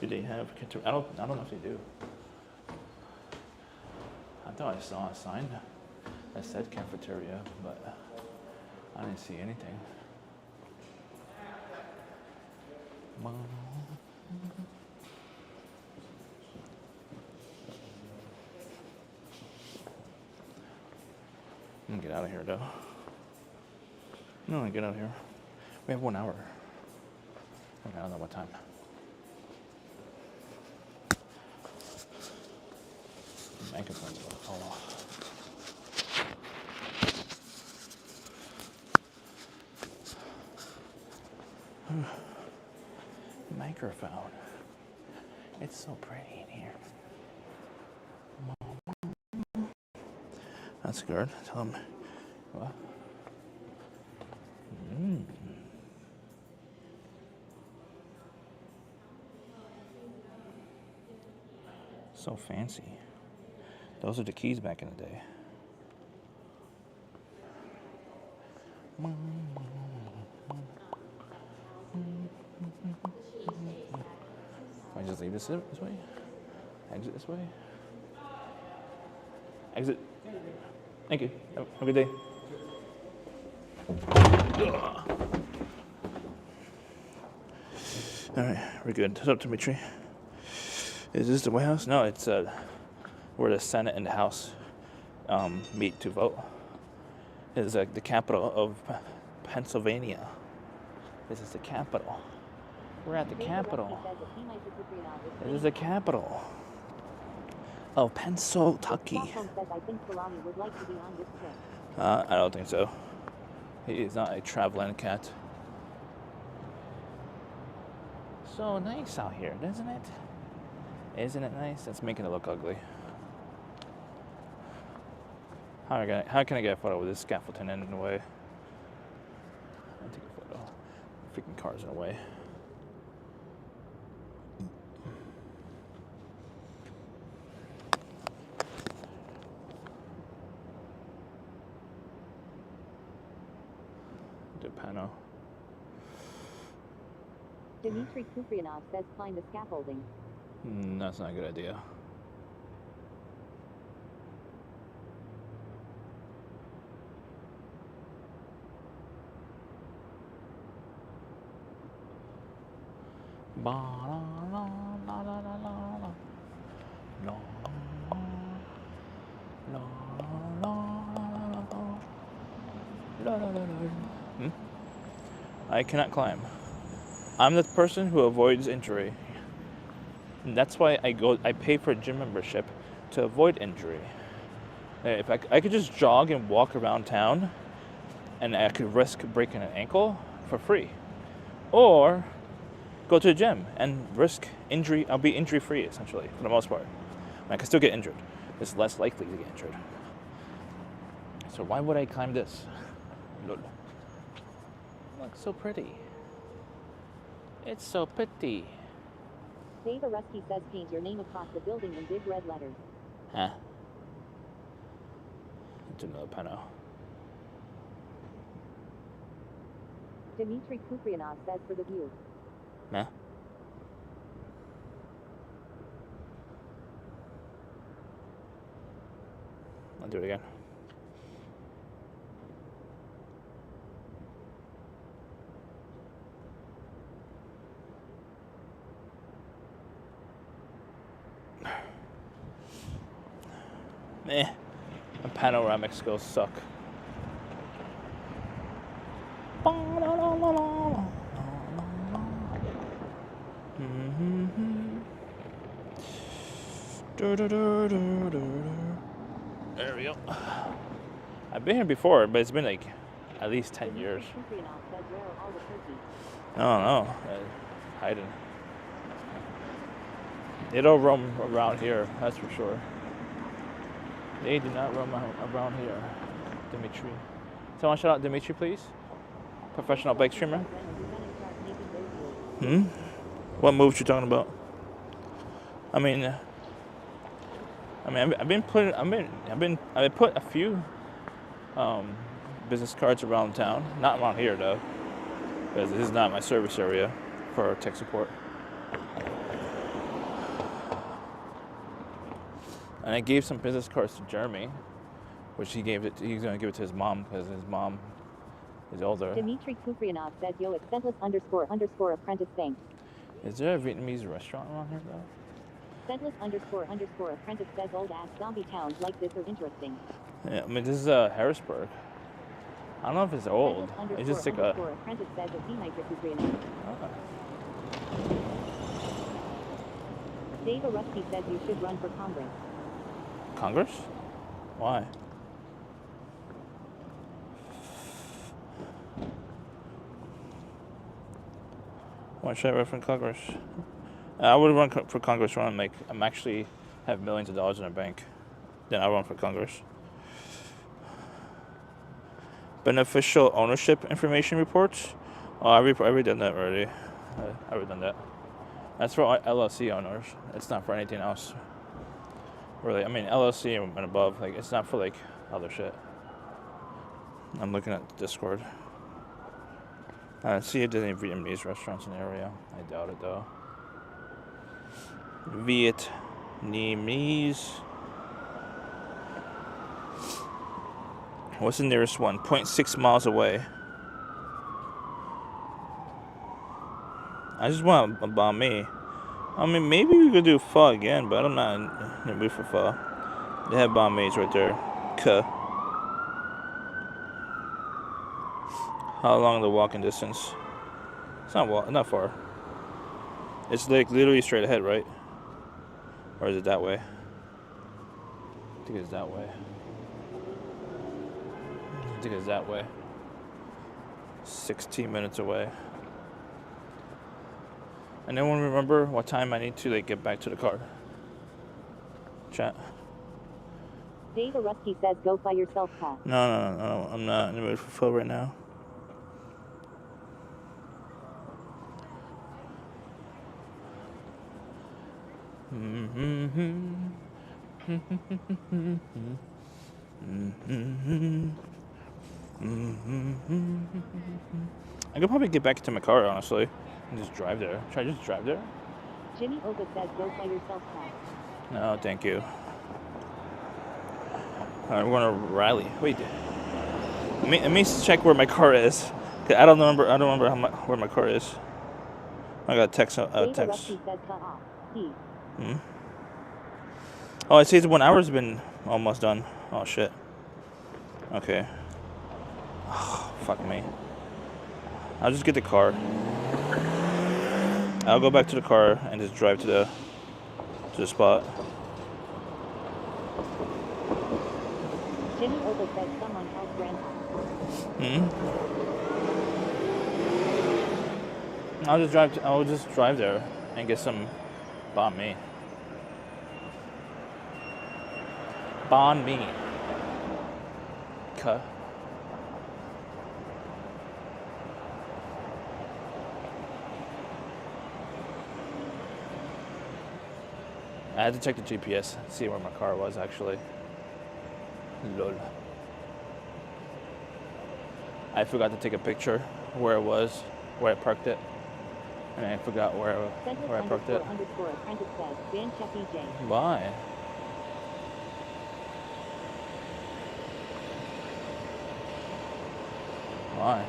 Do they have? I don't know if they do. I thought I saw a sign that said cafeteria, but I didn't see anything. I'm gonna get out of here, though. No, get out of here. We have 1 hour. Okay, I don't know what time. Microphone's gonna fall off. Microphone. It's so pretty in here. That's good. Tell him. What? So fancy. Those are the keys back in the day. just leave this way. Exit this way. Exit. Thank you. Have a good day. All right, we're good. What's up, Dimitri? Is this the White House? No, it's where the Senate and the House meet to vote. It is the capital of Pennsylvania. This is the capital. We're at the capital. This is the capital of Pennsylvania. I don't think so. He is not a traveling cat. So nice out here, isn't it? Isn't it nice? It's making it look ugly. How can I get a photo with this scaffolding in the way? I'll take a photo. Freaking cars in the way. Do panel. Dmitry Kuprianov says climb the scaffolding. That's not a good idea. I cannot climb. I'm the person who avoids injury. And that's why I pay for a gym membership to avoid injury. If I could just jog and walk around town and I could risk breaking an ankle for free. Or go to the gym and risk injury. I'll be injury free essentially for the most part. I can still get injured. It's less likely to get injured. So why would I climb this? Look so pretty. It's so pretty. Dave Arusky says paint your name across the building in big red letters. Huh. It's another panel. Dmitry Kuprianov says for the view. Huh? I'll do it again. My panoramic skills suck. There we go. I've been here before, but it's been like at least 10 years. I don't know. Hiding. They don't roam around here, that's for sure. They do not roam around here. Dimitri. Someone shout out Dimitri, please. Professional bike streamer. What moves you talking about? I put a few business cards around town. Not around here though, because this is not my service area for tech support. And I gave some business cards to Jeremy, which he's gonna give it to his mom because his mom is older. Dmitry Kuprianov says yo it's __apprentice thing. Is there a Vietnamese restaurant around here though? __apprentice says old ass zombie towns like this are interesting. Yeah, I mean this is Harrisburg. I don't know if it's old. It's just like a. Apprentice says it's Dmitry Kuprianov. Okay. Dave Arusky says you should run for Congress. Congress? Why? Why should I run for Congress? I would run for Congress when I'm actually have millions of dollars in a bank. Then I'll run for Congress. Beneficial ownership information reports. Oh, I've already done that already. I've already done that. That's for LLC owners. It's not for anything else. Really, I mean LLC and above. Like it's not for like other shit. I'm looking at Discord. See if there's any Vietnamese restaurants in the area. I doubt it though. Vietnamese. What's the nearest one? 0.6 miles away. I just want a banh mi. I mean, maybe we could do pho again, but I'm not in the mood for pho. They have banh mi's right there. How long the walking distance? It's not far. It's like literally straight ahead, right? Or is it that way? I think it's that way. 16 minutes away. And no one remember what time I need to like get back to the car. Chat. Dave Rusky says go by yourself, Pat. No. I'm not in the mood for pho right now. I could probably get back into my car, honestly, and just drive there. Should I just drive there? Jimmy Oga says go by yourself, Pat. No, thank you. Alright, we're gonna rally. Wait, let me check where my car is. I don't remember where my car is. I got a text. Text. Oh, it says the 1 hour's been almost done. Oh shit. Okay. Oh, fuck me. I'll just get the car. I'll go back to the car and just drive to the spot. Jimmy Oga says someone else grandpa. I'll just drive there and get some banh mi. Banh mi. Cuh. I had to check the GPS, see where my car was actually. Lol. I forgot to take a picture where it was, where I parked it. And I forgot where I parked it. Why? Why?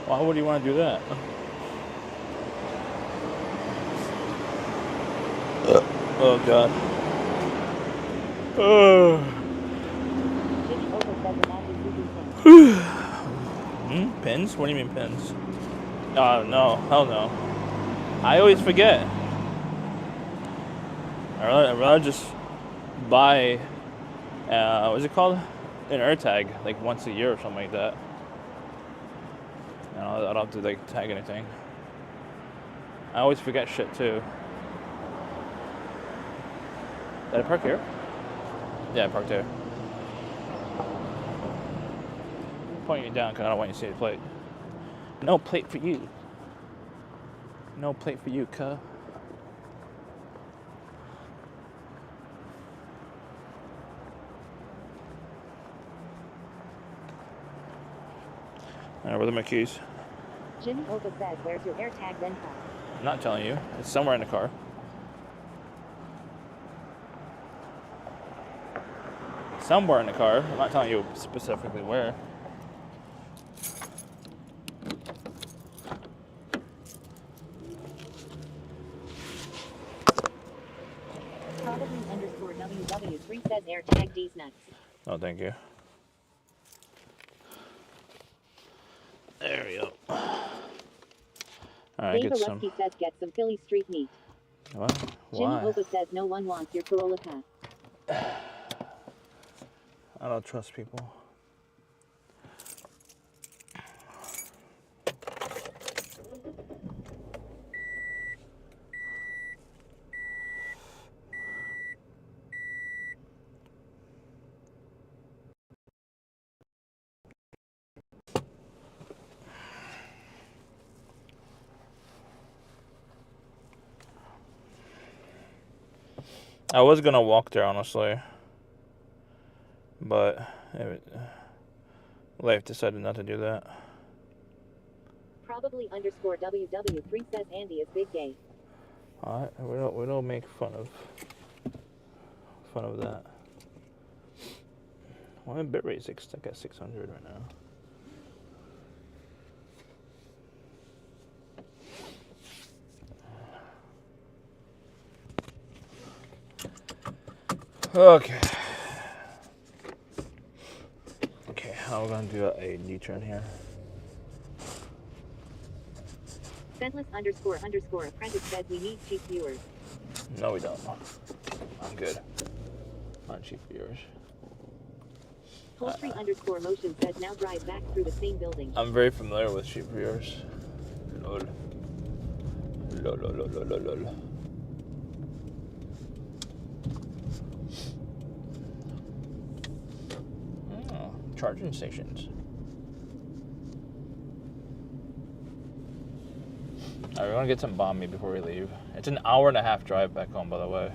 Why would you want to do that? Oh God. Pins? What do you mean pins? No, hell no. I always forget. I'd rather just buy, what's it called? An AirTag, like once a year or something like that. I don't have to like tag anything. I always forget shit too. Did I park here? Yeah, I parked there. I'm pointing you down because I don't want you to see the plate. No plate for you. No plate for you, cuh. Alright, where are my keys? Jimmy Oga says, where's your AirTag then, Pat? I'm not telling you. It's somewhere in the car. Somewhere in the car. I'm not telling you specifically where. Probably _WW3 says AirTag D's nuts. Oh, thank you. There we go. Alright, Dave get some. Rusky says get some Philly street meat. What? Jimmy Why? Oga says no one wants your Corolla, Pat. I don't trust people. I was gonna walk there, honestly, but life decided not to do that. Probably Probably underscore WW3 says Andy is big gay. Alright, we don't make fun of that. Well, my bitrate is stuck at 600 right now. Okay. Okay, how are we gonna do a U-turn here? Scentless underscore apprentice says we need cheap viewers. No, we don't. I'm good. On cheap viewers. Poultry underscore motion says now drive back through the same building. I'm very familiar with cheap viewers. Lol. Lol, lol, lol, lol, lol, lol. Oh, charging stations. Alright, we're gonna get some banh mi before we leave. It's an hour and a half drive back home, by the way.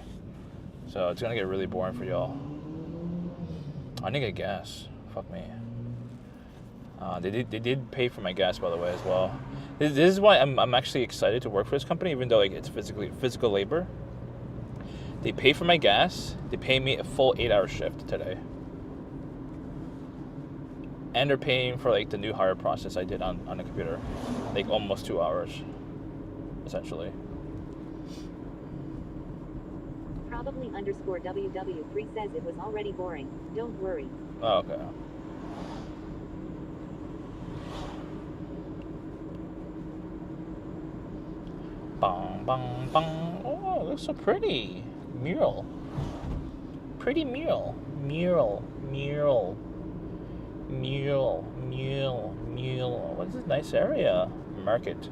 So it's gonna get really boring for y'all. I need to get gas. Fuck me. They did pay for my gas, by the way, as well. This is why I'm actually excited to work for this company, even though like it's physical labor. They pay for my gas. They pay me a full 8-hour shift today. And they're paying for like the new hire process I did on the computer, like almost 2 hours, essentially. Probably underscore WW3 says it was already boring. Don't worry. Oh, okay. Bong, bong, bong. Oh, it looks so pretty. Mural. Pretty mural. Mural. Mural. Mural. Mural. Mural. What's this nice area? Market.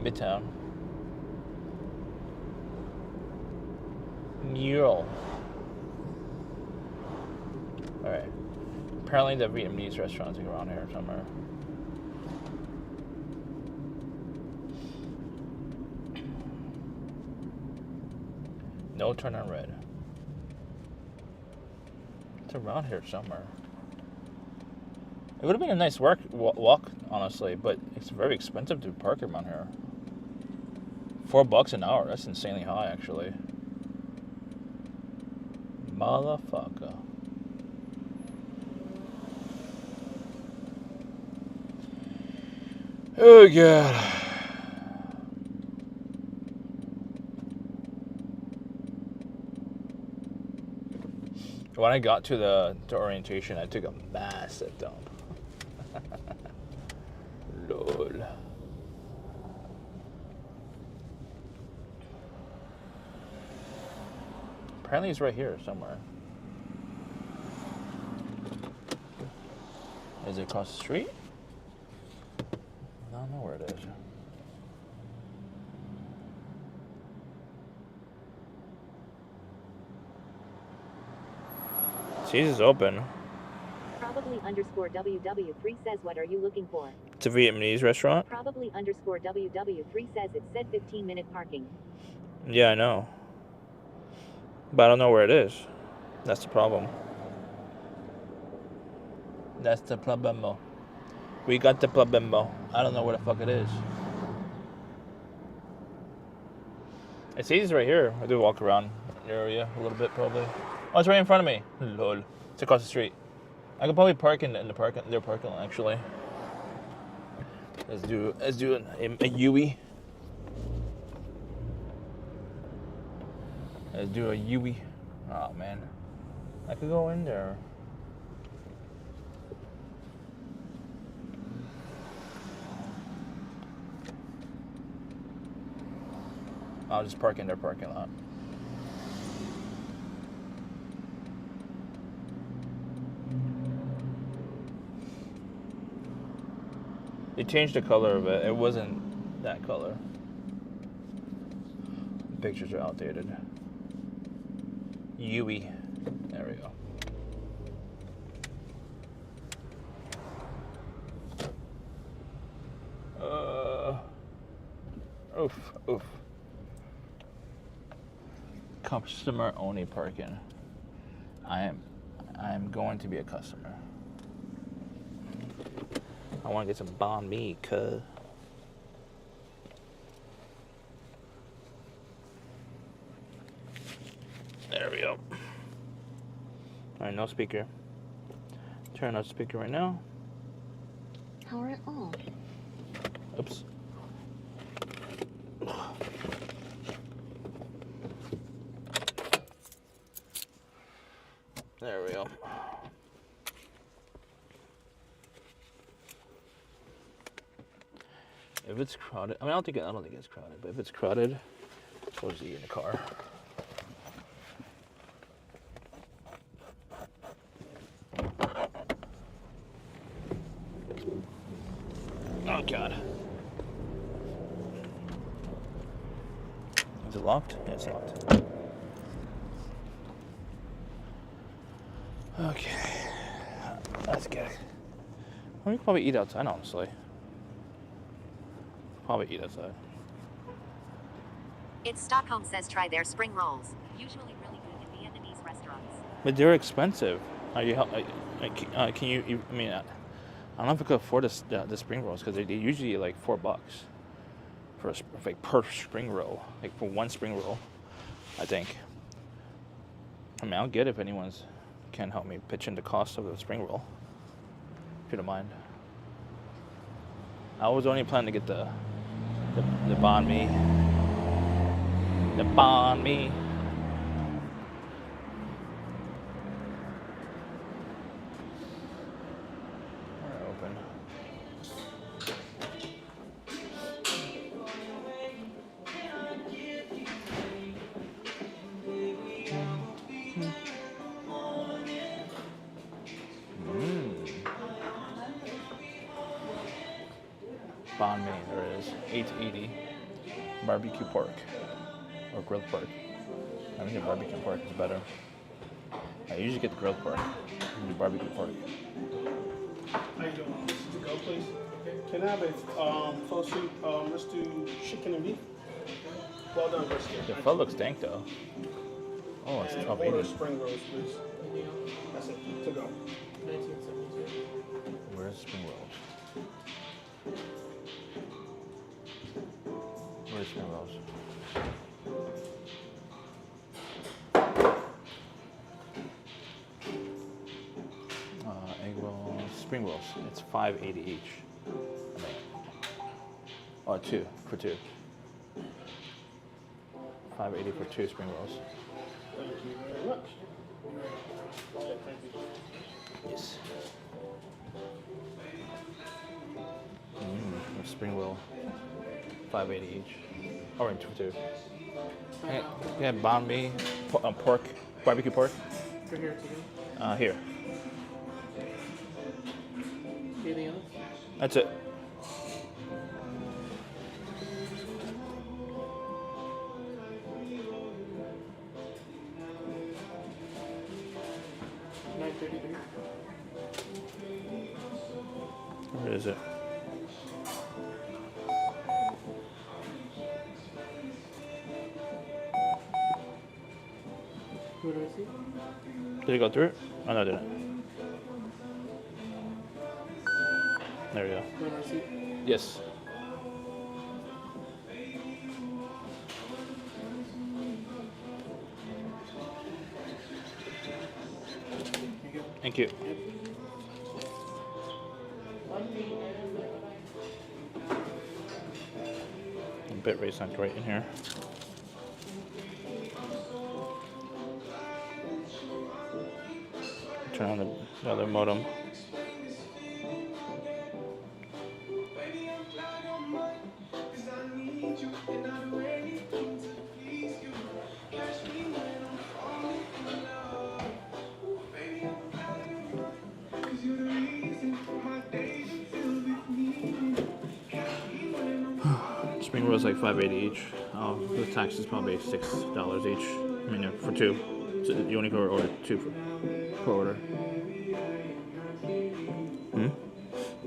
Midtown. Mural. Alright. Apparently the Vietnamese restaurants are around here somewhere. No turn on red. It's around here somewhere. It would have been a nice walk, honestly, but it's very expensive to park around here. $4 an hour. That's insanely high, actually. Motherfucker. Oh, God. When I got to the orientation, I took a massive dump. Lol. Apparently it's right here somewhere. Is it across the street? I don't know where it is. See, it's open. Probably underscore WW3 says what are you looking for? It's a Vietnamese restaurant? Probably underscore WW3 says it said 15-minute parking. Yeah, I know. But I don't know where it is. That's the problem. That's the problemo. We got the problemo. I don't know where the fuck it is. It's easy right here. I do walk around the area a little bit, probably. Oh, it's right in front of me. Lol. It's across the street. I could probably park in their parking lot, actually. Let's do a Yui. Let's do a Yui. Oh man, I could go in there. I'll just park in their parking lot. They changed the color of it. It wasn't that color. Pictures are outdated. Yui. There we go. Oof. Customer only parking. I am going to be a customer. I want to get some banh mi, cuz. There we go. Alright, no speaker. Turn on speaker right now. Power it on. Oops. There we go. If it's crowded, I mean, I don't think it's crowded, but if it's crowded, we'll just eat in the car. Oh God. Is it locked? Yeah, it's locked. Okay. That's good. We could probably eat outside, honestly. Probably eat outside. It's Stockholm says try their spring rolls. Usually really good in Vietnamese restaurants. But they're expensive. Are you? Can you? I mean, I don't know if I could afford the spring rolls because they usually like $4 for like per spring roll, like for one spring roll, I think. I mean, I'll get it if anyone's can help me pitch in the cost of the spring roll, if you don't mind. I was only planning to get the banh mi. The banh mi. We're open. Banh mi, there it is. $8.80. Barbecue pork. Or grilled pork. I think the barbecue pork is better. I usually get the grilled pork. The barbecue pork. How you doing? This is to go, please. Can I have a full soup? Let's do chicken and beef. Well done, brisket. The pho looks dank though. Oh, it's And order $12.80. spring rolls, please. That's it. To go. 1972. Where's spring rolls? Where's spring rolls? Egg rolls, spring rolls. It's $5.80 each. Oh, two for two. $5.80 for two spring rolls. Thank you very much. Yes. Spring roll. $5.80 each. Or in two. Yeah, banh mi, pork, barbecue pork. For here today. Here. Anything else? That's it. Where is it? What do I see? Did it go through? Oh, no, it didn't. There we go. What do I see? Yes. Thank you. Bit rate's not great in here. Turn on the other modem. Spring rolls like $5.80 each. The tax is probably $6 each. I mean, for two. So you only go order two per order.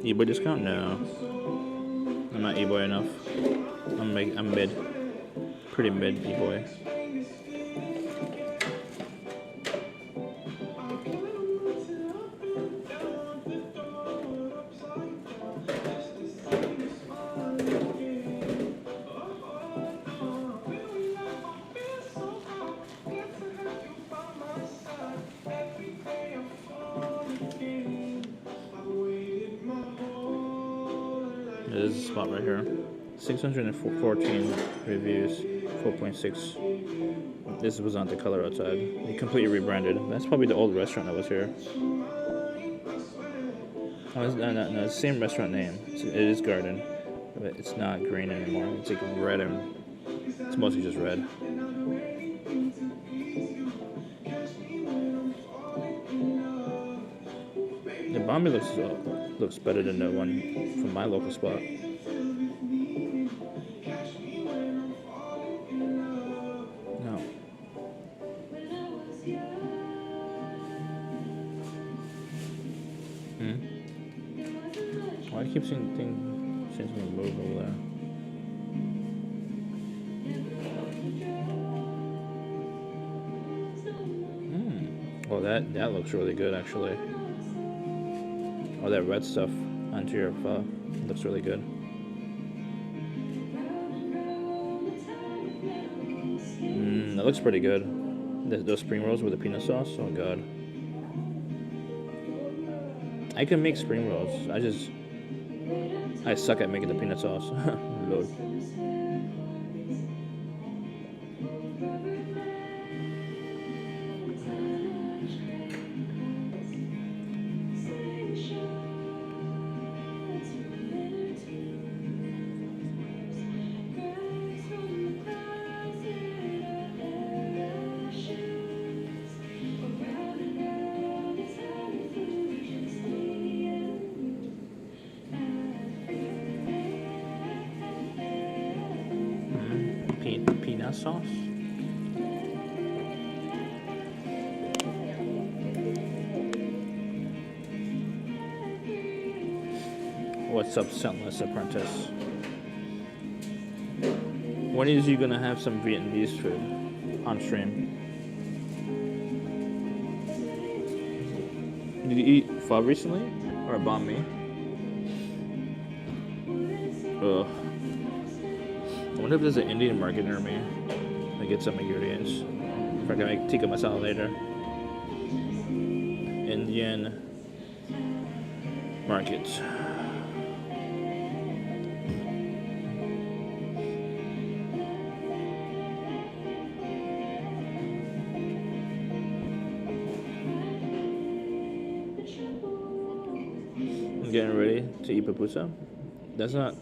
E-boy discount? No. I'm not e-boy enough. I'm mid. Pretty mid e-boy. spot right here. 614 reviews, 4.6. This was on the color outside. They completely rebranded. That's probably the old restaurant that was here. Oh, no, it's the same restaurant name. It is Garden, but it's not green anymore. It's like red, and it's mostly just red. The Bombay looks better than the one from my local spot. No. Why do I keep seeing something move over there? Well, that looks really good, actually. Oh, that red stuff onto your pho looks really good. That looks pretty good. Those spring rolls with the peanut sauce, oh god. I can make spring rolls. I suck at making the peanut sauce. Lord. Peanut sauce. What's up, Scentless Apprentice? When is you gonna have some Vietnamese food on stream? Did you eat pho recently or banh mi? Ugh. I wonder if there's an Indian market near me. I get some ingredients. If I can make tikka masala later. Indian markets. I'm getting ready to eat pupusa. That's not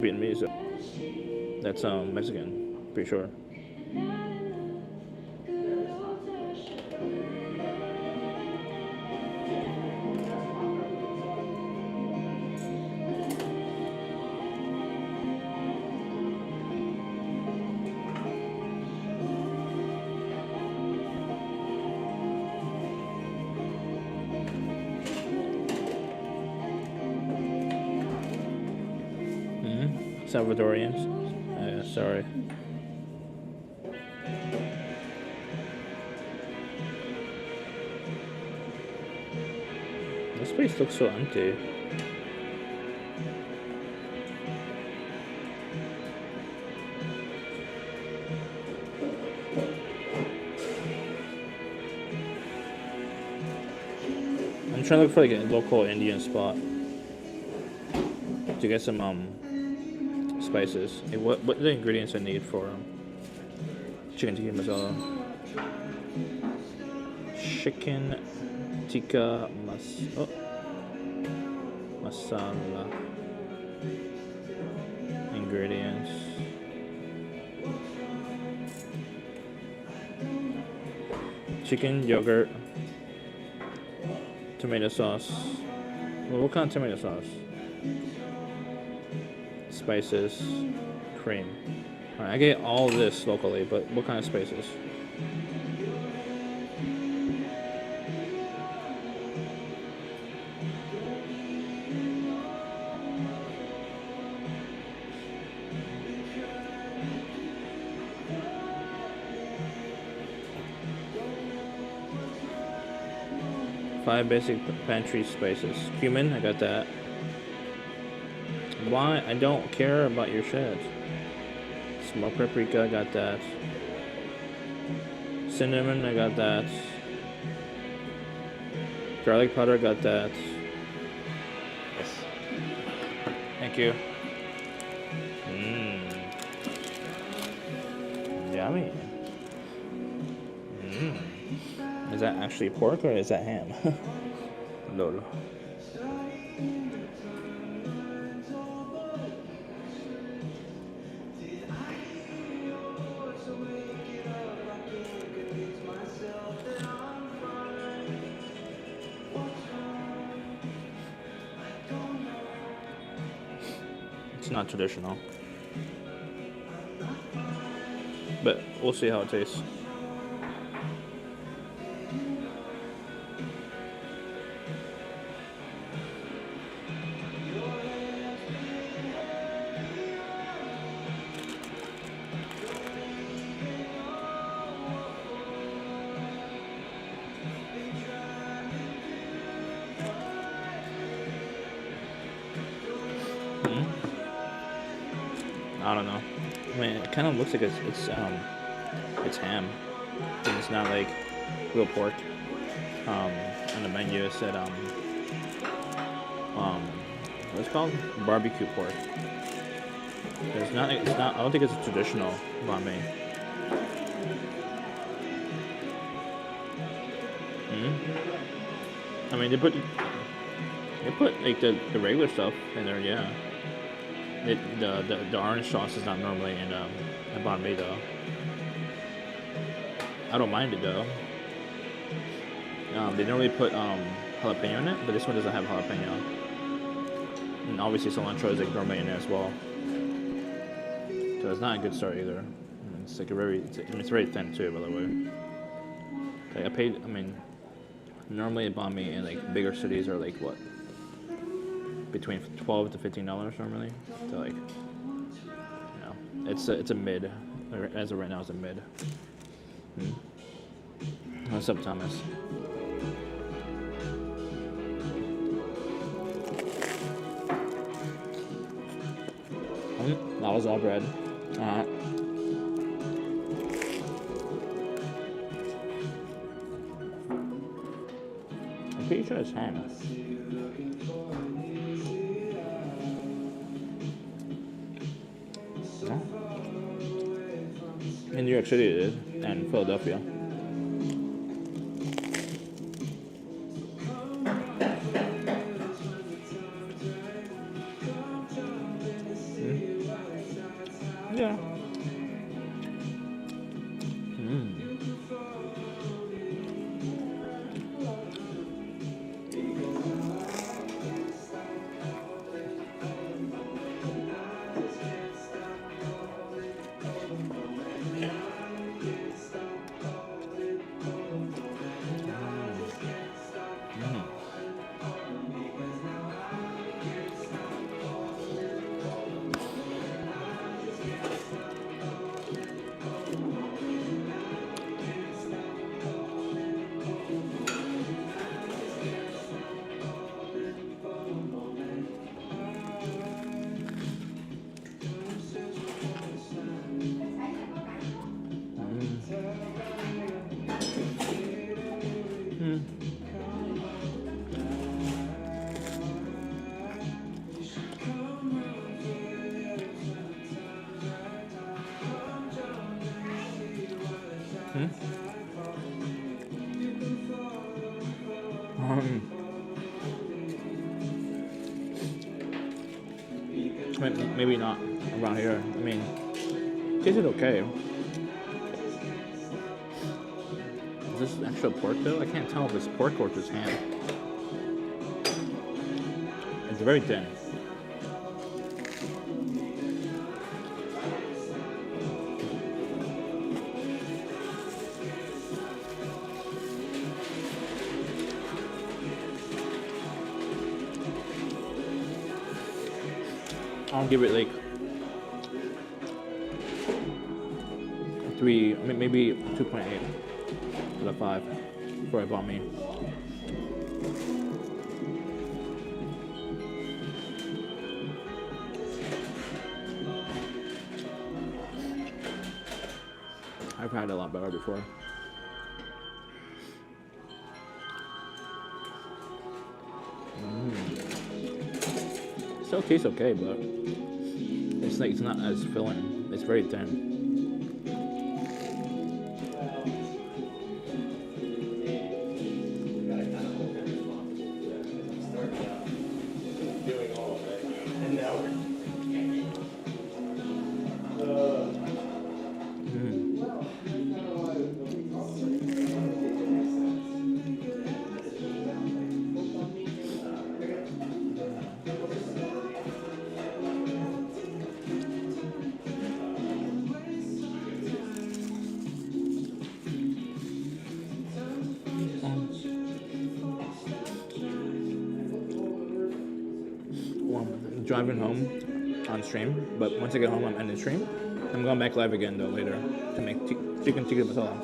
Vietnamese. That's Mexican, pretty sure. Salvadorians. Sorry. This place looks so empty. I'm trying to look for like a local Indian spot to get some spices. Hey, what are the ingredients I need for chicken tikka masala? Chicken tikka masala. Ingredients. Chicken, yogurt, tomato sauce. Well, what kind of tomato sauce? Spices, cream. Alright, I get all this locally, but what kind of spices? Five basic pantry spices. Cumin, I got that. Why? I don't care about your shit. Smoked paprika, I got that. Cinnamon, I got that. Garlic powder, got that. Yes. Thank you. Yummy. Is that actually pork or is that ham? Lol. It's not traditional, but we'll see how it tastes. I don't know. I mean, it kind of looks like it's ham. And it's not like real pork. On the menu it said what's it called? Barbecue pork. It's not. I don't think it's a traditional banh mi. I mean, they put like the regular stuff in there, yeah. The orange sauce is not normally in a banh mi though. I don't mind it though. They normally put jalapeno in it, but this one doesn't have jalapeno. And obviously cilantro is like normally in there as well. So it's not a good start either. It's like it's very thin too, by the way. Like I mean, normally a banh mi in like bigger cities are like what? Between $12 to $15 normally. So like, you know, it's a mid. As of right now, it's a mid. What's up, Thomas? That was all bread. I'm pretty sure it's ham. In New York City it is, and Philadelphia. Yeah. Maybe not around here. I mean, it tasted okay. Is this actual pork though? I can't tell if it's pork or if it's ham. It's very thin. I'll give it like 3, maybe 2.8 out of 5 for a banh mi. I've had it a lot better before. Still tastes okay, but it's not as filling. It's very thin. driving home on stream, but once I get home, I'm ending stream. I'm going back live again though later to make chicken tikka masala.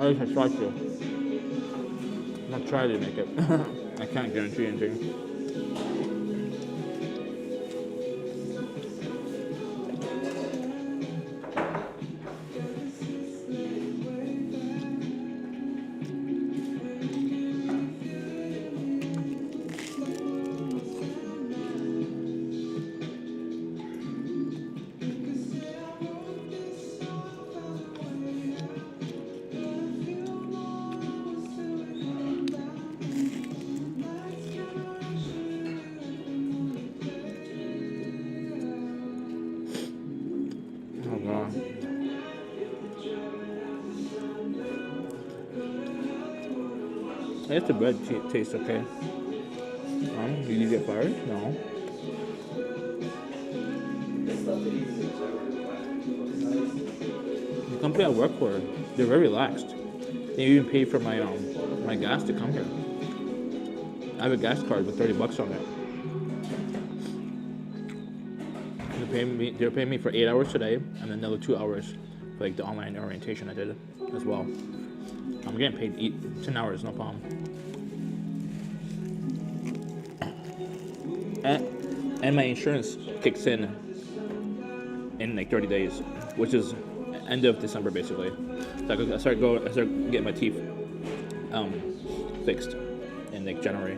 At least I try to. I'm not trying to make it. I can't guarantee anything. Oh god. I guess the bread tastes okay. Did you get fired? No. The company I work for, they're very relaxed. They even pay for my my gas to come here. I have a gas card with $30 on it. They're paying me for 8 hours today, and another 2 hours for like the online orientation I did as well. I'm getting paid 10 hours, no problem. And my insurance kicks in like 30 days, which is end of December basically. So I start getting my teeth fixed in like January.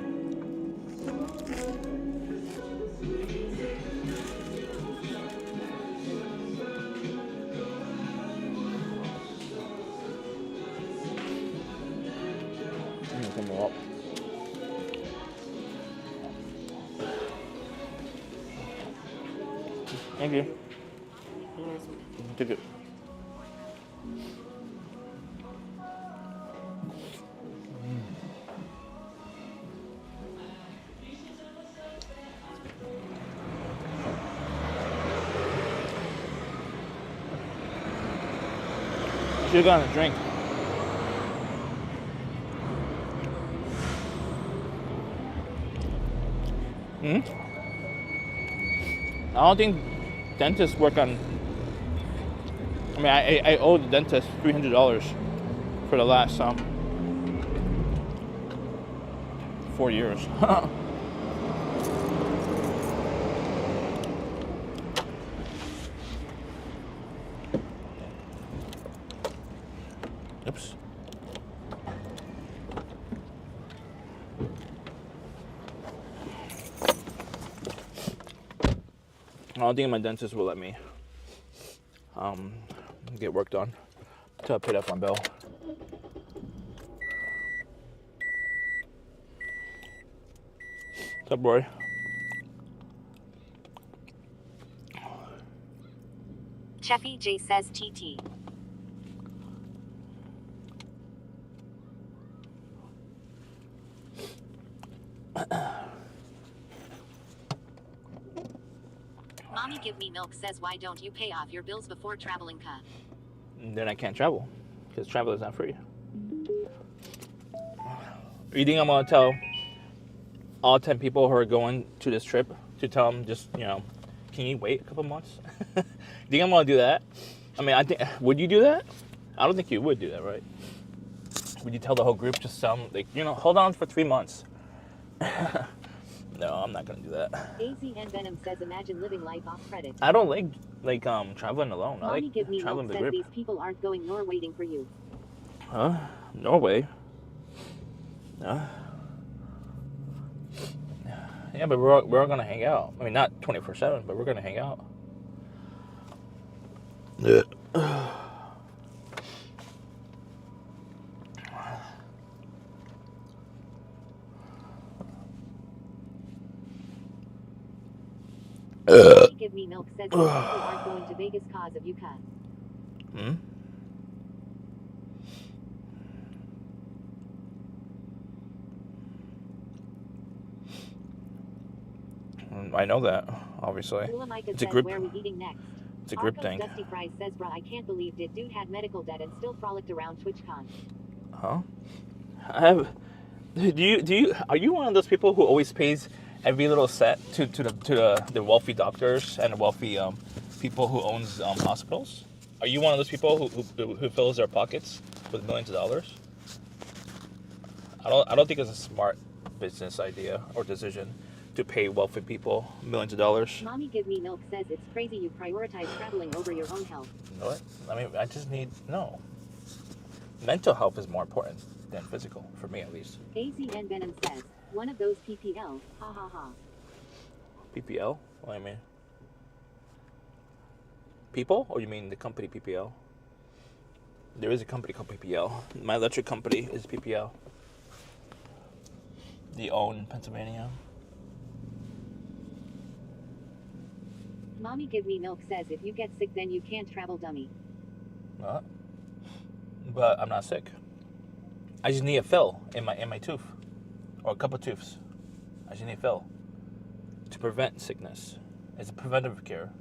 Thank you. Take it. Should have gotten a drink. I don't think dentists work on. I mean, I owe the dentist $300 for the last 4 years. Oops. I don't think my dentist will let me get work done until I paid off my bill. What's up, boy? Cheffy J says TT. Mommy Give Me Milk says, why don't you pay off your bills before traveling, ka? Then I can't travel because travel is not free. You think I'm gonna tell all 10 people who are going to this trip to tell them just, can you wait a couple months? You think I'm gonna do that? I mean, would you do that? I don't think you would do that, right? Would you tell the whole group, just tell them, like, hold on for 3 months? No, I'm not gonna do that. AZN Venom says, imagine living life off credit. I don't like traveling alone. Mommy I like Give Me traveling Milk the says group. these people aren't going nor waiting for you. Huh? Norway? Yeah, but we're all gonna hang out. I mean, not 24/7, but we're gonna hang out. Yeah. Give Me Milk says people aren't going to Vegas cause of you, ka. I know that, obviously. It's a group. Where are we eating next? It's a group thing. Dusty Fries says, bruh, I can't believe dude had medical debt and still frolicked around TwitchCon. Huh? I have. Are you one of those people who always pays every little cent to the wealthy doctors and the wealthy people who owns hospitals? Are you one of those people who fills their pockets with millions of dollars? I don't think it's a smart business idea or decision to pay wealthy people millions of dollars. Mommy Give Me Milk says it's crazy you prioritize traveling over your own health. You know what? I mean, I just need no. Mental health is more important than physical, for me at least. AZN Venom says, one of those PPL, ha ha ha. PPL? What do you mean? People? Or you mean the company PPL? There is a company called PPL. My electric company is PPL. They own Pennsylvania. Mommy Give Me Milk says if you get sick then you can't travel, dummy. What? But I'm not sick. I just need a fill in my tooth. Or a couple tooths. I just need a fill. To prevent sickness. It's a preventative care.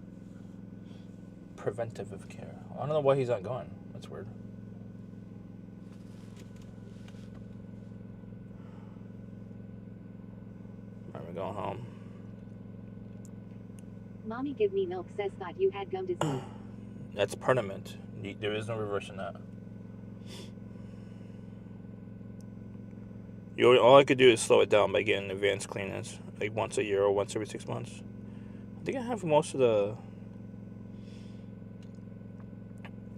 Preventative care. I don't know why he's not going. That's weird. Alright, we're going home. Mommy Give Me Milk says thought you had gum disease. That's permanent. There is no reversing that. All I could do is slow it down by getting advanced cleanings, like once a year or once every 6 months. I think I have most of the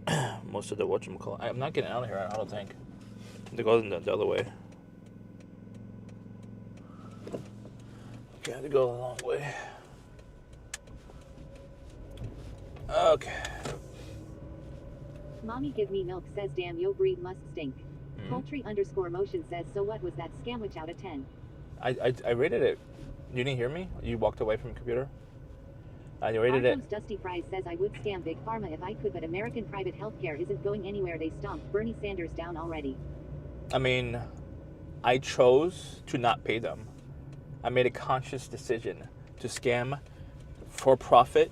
whatchamacallit. I'm not getting out of here, I don't think. They go the other way. Okay, I have to go a long way. Okay. Mommy Give Me Milk says damn yo breed must stink. Poultry _ motion says so what was that scamwich out of 10? I rated it. You didn't hear me? You walked away from the computer? I rated it. Dusty Fries says I would scam Big Pharma if I could, but American private healthcare isn't going anywhere. They stomped Bernie Sanders down already. I mean, I chose to not pay them. I made a conscious decision to scam for-profit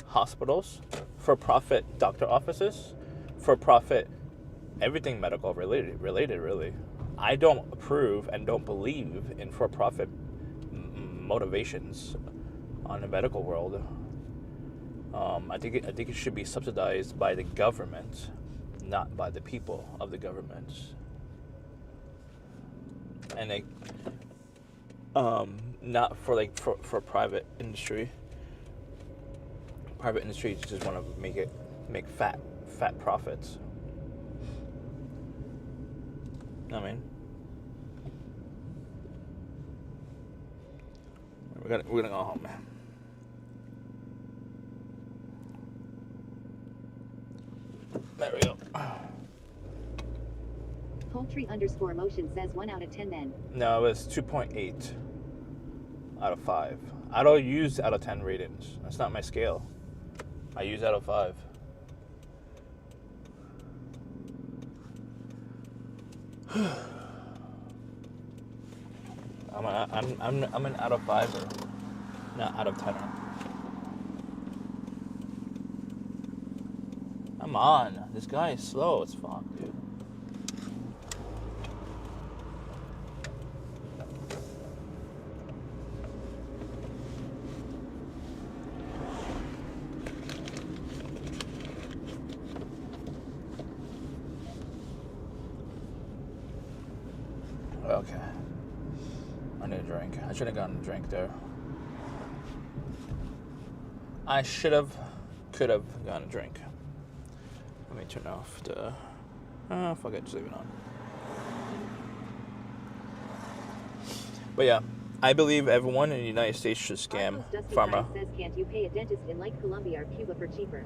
hospitals, for-profit doctor offices, for-profit everything medical related really. I don't approve and don't believe in for-profit motivations on the medical world. I think it should be subsidized by the government, not by the people of the government. And they, not for private industry. Private industry just want to make fat profits. I mean, we're gonna go home. There we go. Poultry _ motion says 1 out of 10 then. No, it was 2.8 out of 5. I don't use out of 10 ratings. That's not my scale. I use out of 5. I'm an out of 5er, not out of 10er. Come on, this guy is slow as fuck, dude. Okay. I need a drink. I should have gotten a drink there. I could have gotten a drink. Let me turn off the... fuck it, just leave it on. But yeah, I believe everyone in the United States should scam pharma. Says, can't you pay a dentist in like Colombia or Cuba for cheaper?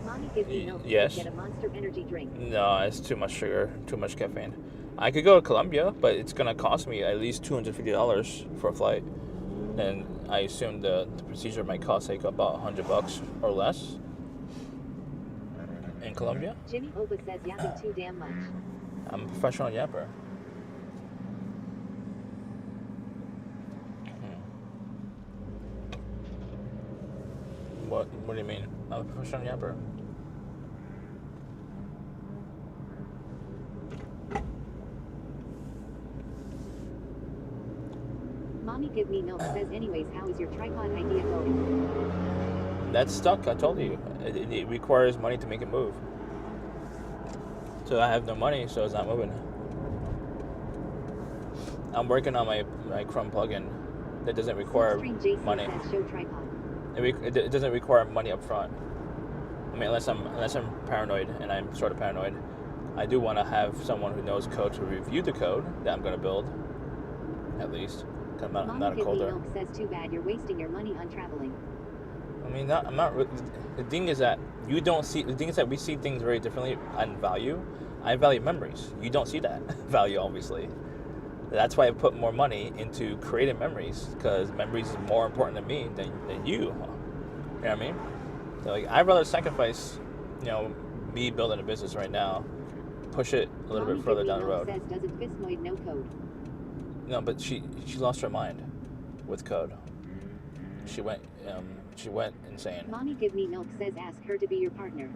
Mommy Give Me Milk yes. Get a Monster Energy drink. No, it's too much sugar, too much caffeine. I could go to Colombia, but it's gonna cost me at least $250 for a flight, and I assume the procedure might cost like about $100 or less. In Colombia? Jimmy Oba says yapping too damn much. I'm a professional yapper. What do you mean? I'm a professional yapper. Mommy give me milk says anyways, how is your tripod idea going? That's stuck. I told you. It requires money to make it move. So I have no money, so it's not moving. I'm working on my Chrome plugin that doesn't require money. Says show tripod. It doesn't require money up front. I mean, unless I'm paranoid, and I'm sort of paranoid. I do want to have someone who knows code to review the code that I'm going to build, at least. Cause I'm not a coder. Milk says too bad you're wasting your money on traveling. I mean, I'm not. The thing is that you don't see. The thing is that we see things very differently on value. I value memories. You don't see that value, obviously. That's why I put more money into creating memories, because memories is more important to me than you. You know what I mean? So, like, I'd rather sacrifice, me building a business right now, push it a little bit further down the road. Says doesn't Fisnoid know code? No, but she lost her mind with code. She went insane. Mommy give me milk says ask her to be your partner.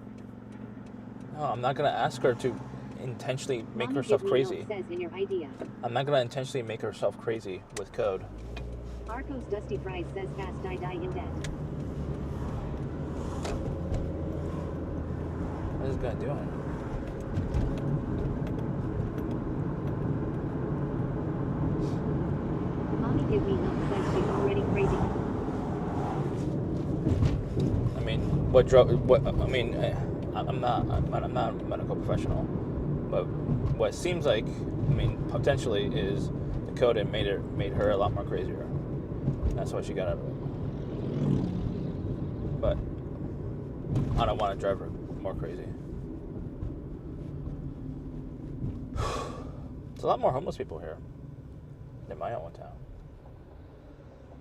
No, I'm not gonna ask her to intentionally make Mommy herself give me crazy. milk says in your idea. I'm not gonna intentionally make herself crazy with code. Arco's Dusty Fries says fast die in debt. What is this guy doing? Mommy give me milk says she's already crazy. I mean, what drove? What I mean, I'm not a medical professional, but what seems like, I mean, potentially is the code that made her a lot more crazier. That's what she got out of it. But I don't want to drive her more crazy. There's a lot more homeless people here than my own town.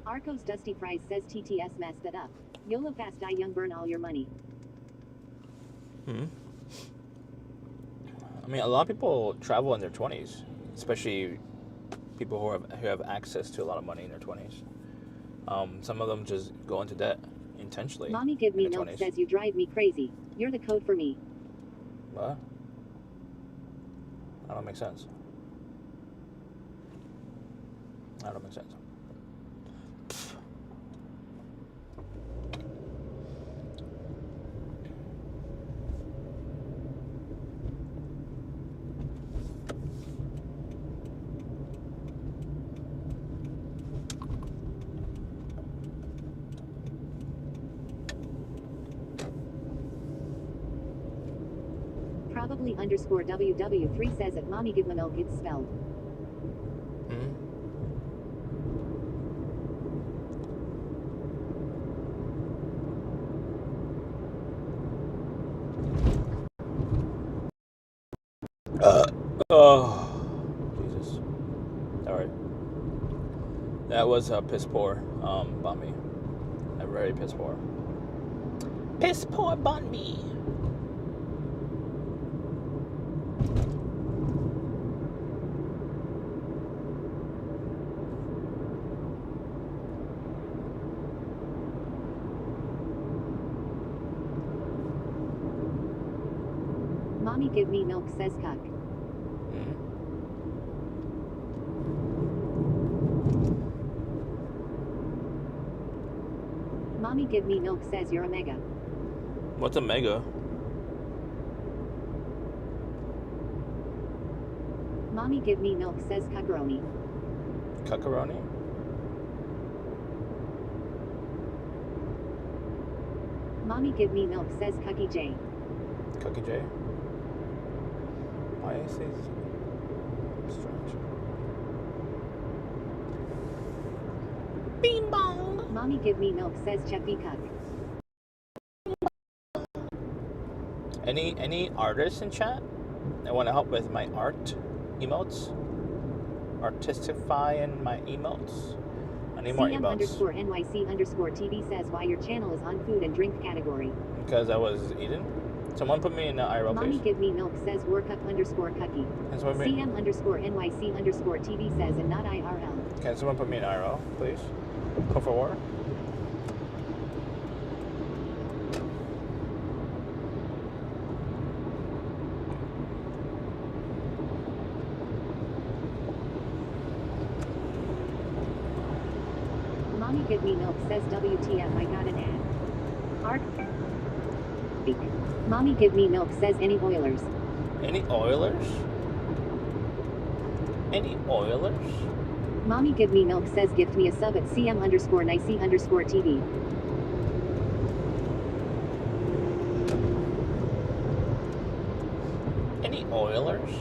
Arco's Dusty Fries says TTS messed that up. YOLO fast die young, burn all your money. I mean, a lot of people travel in their 20s, especially people who have access to a lot of money in their 20s. Some of them just go into debt intentionally. Mommy give me in their milk 20s. says you drive me crazy. You're the code for me. What? That don't make sense. That don't make sense. Probably underscore WW3 says at Mommy give me milk it's spelled. Oh, Jesus. Alright. That was piss poor by me. Very piss poor. Piss poor by me. Mommy give me milk says cuck. Mommy give me milk says you're a mega. What's a mega? Mommy give me milk says cuckaroni. Cuckaroni? Mommy give me milk says Cucky J. Cookie J? Why is this strange? Bing bong! Mommy give me milk says Cheppy Cuck. Any artists in chat that want to help with my art emotes? Artistifying my emotes? I need more CM emotes. underscore NYC underscore TV says why your channel is on food and drink category. Because I was eating? Someone put me in the IRL, Mommy please. give me milk says workup underscore cucky. Can someone, CM underscore NYC underscore TV says and not IRL. can someone put me in IRL, please? Por favor. Mommy give me milk says WTF I got an ad. Arc. Mommy give me milk says any Oilers. Any Oilers? Any Oilers? Mommy give me milk says gift me a sub at CM_NICE_TV. Any Oilers?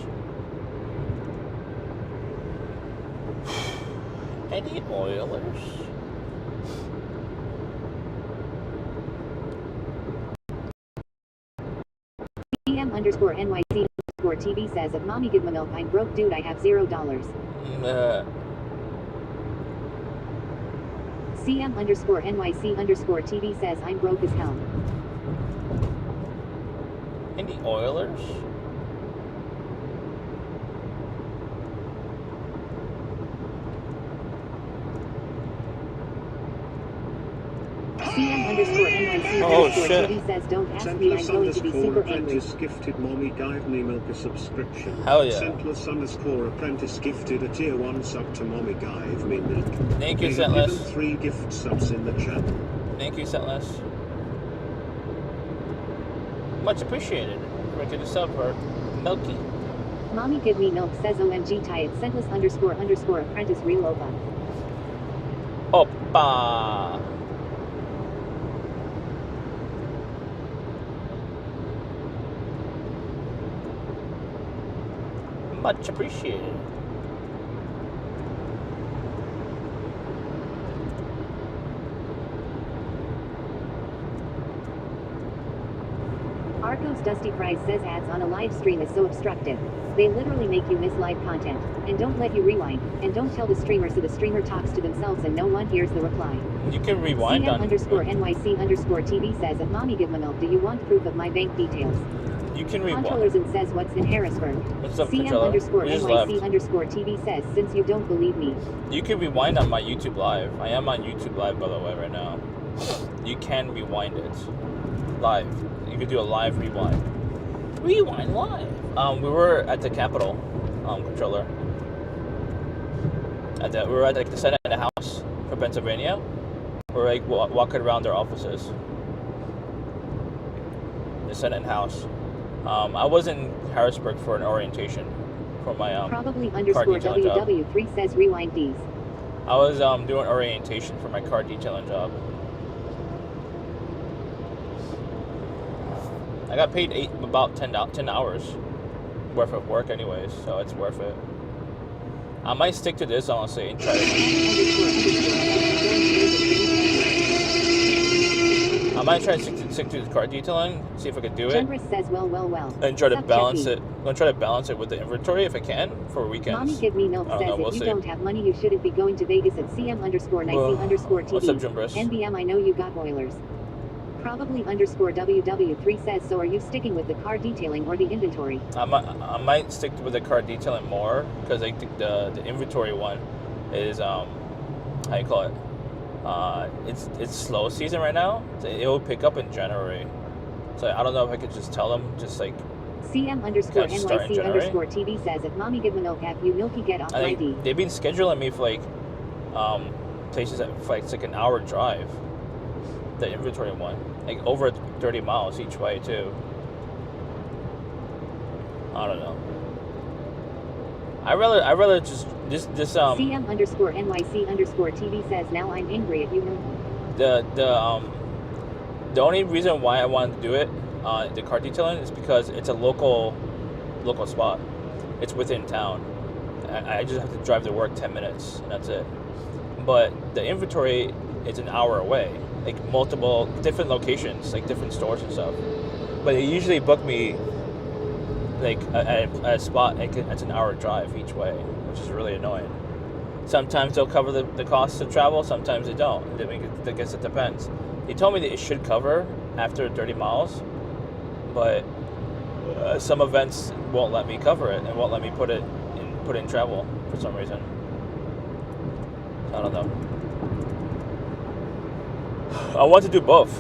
Any Oilers? CM_NYC_TV says if mommy give me milk I'm broke dude I have $0. CM_NYC_TV says I'm broke as hell. Any Oilers? CM_NYC_TV says don't ask me I'm going to be super angry. Apprentice gifted mommy gave me milk a subscription. Hell yeah. Scentless_apprentice gifted a tier 1 sub to mommy gave me milk. Thank you, We have Scentless. given 3 gift subs in the channel. Thank you, Scentless. Much appreciated. Making a sub for Milky. Mommy give me milk says OMG tie it Scentless_apprentice real Opa. Opa! Much appreciated. Arco's Dusty Fries says ads on a live stream is so obstructive. They literally make you miss live content, and don't let you rewind, and don't tell the streamer so the streamer talks to themselves and no one hears the reply. You can rewind on CM_NYC_TV says if mommy give me milk do you want proof of my bank details? You can rewind. Controllers and says what's in Harrisburg. What's up, Controller? We just left. CM_NYC_TV says since you don't believe me. You can rewind on my YouTube Live. I am on YouTube Live, by the way, right now. You can rewind it. Live. You can do a live rewind. Rewind live. We were at the Capitol, Controller. We were at like the Senate House for Pennsylvania. We're like walking around their offices. The Senate House. I was in Harrisburg for an orientation for my Probably car detailing job. WW3 says rewind these. I was doing orientation for my car detailing job. I got paid about 10 hours worth of work anyways, so it's worth it. I might stick to this honestly and try to... I might try to stick to the car detailing, see if I can do it. Generous says well. And try to Sup, balance Jeffy. it. I'm gonna try to balance it with the inventory if I can for weekends. Mommy give me milk I don't says know, if we'll you see. don't have money you shouldn't be going to Vegas at CM_NYC_TV. What's up, Jimbrus? NBM I know you got Oilers. Probably _WW3 says so are you sticking with the car detailing or the inventory? I might stick with the car detailing more because I think the inventory one is how you call it? It's slow season right now. So it will pick up in January. So I don't know if I could just tell them just like CM_NYC_TV says if mommy give me milk have you milky get off my D. They've been scheduling me for like places that for like it's like an hour drive. The inventory one, like over 30 miles each way too. I don't know. I rather just this CM_NYC_TV says now I'm angry at you. The only reason why I wanted to do it, the car detailing, is because it's a local spot. It's within town. I just have to drive to work 10 minutes and that's it. But the inventory is an hour away, like multiple different locations, like different stores and stuff. But they usually book me like at a spot like it's an hour drive each way, which is really annoying. Sometimes they'll cover the costs of travel, sometimes they don't. I guess it depends. They told me that it should cover after 30 miles, but some events won't let me cover it and won't let me put in travel for some reason. I don't know. I want to do both.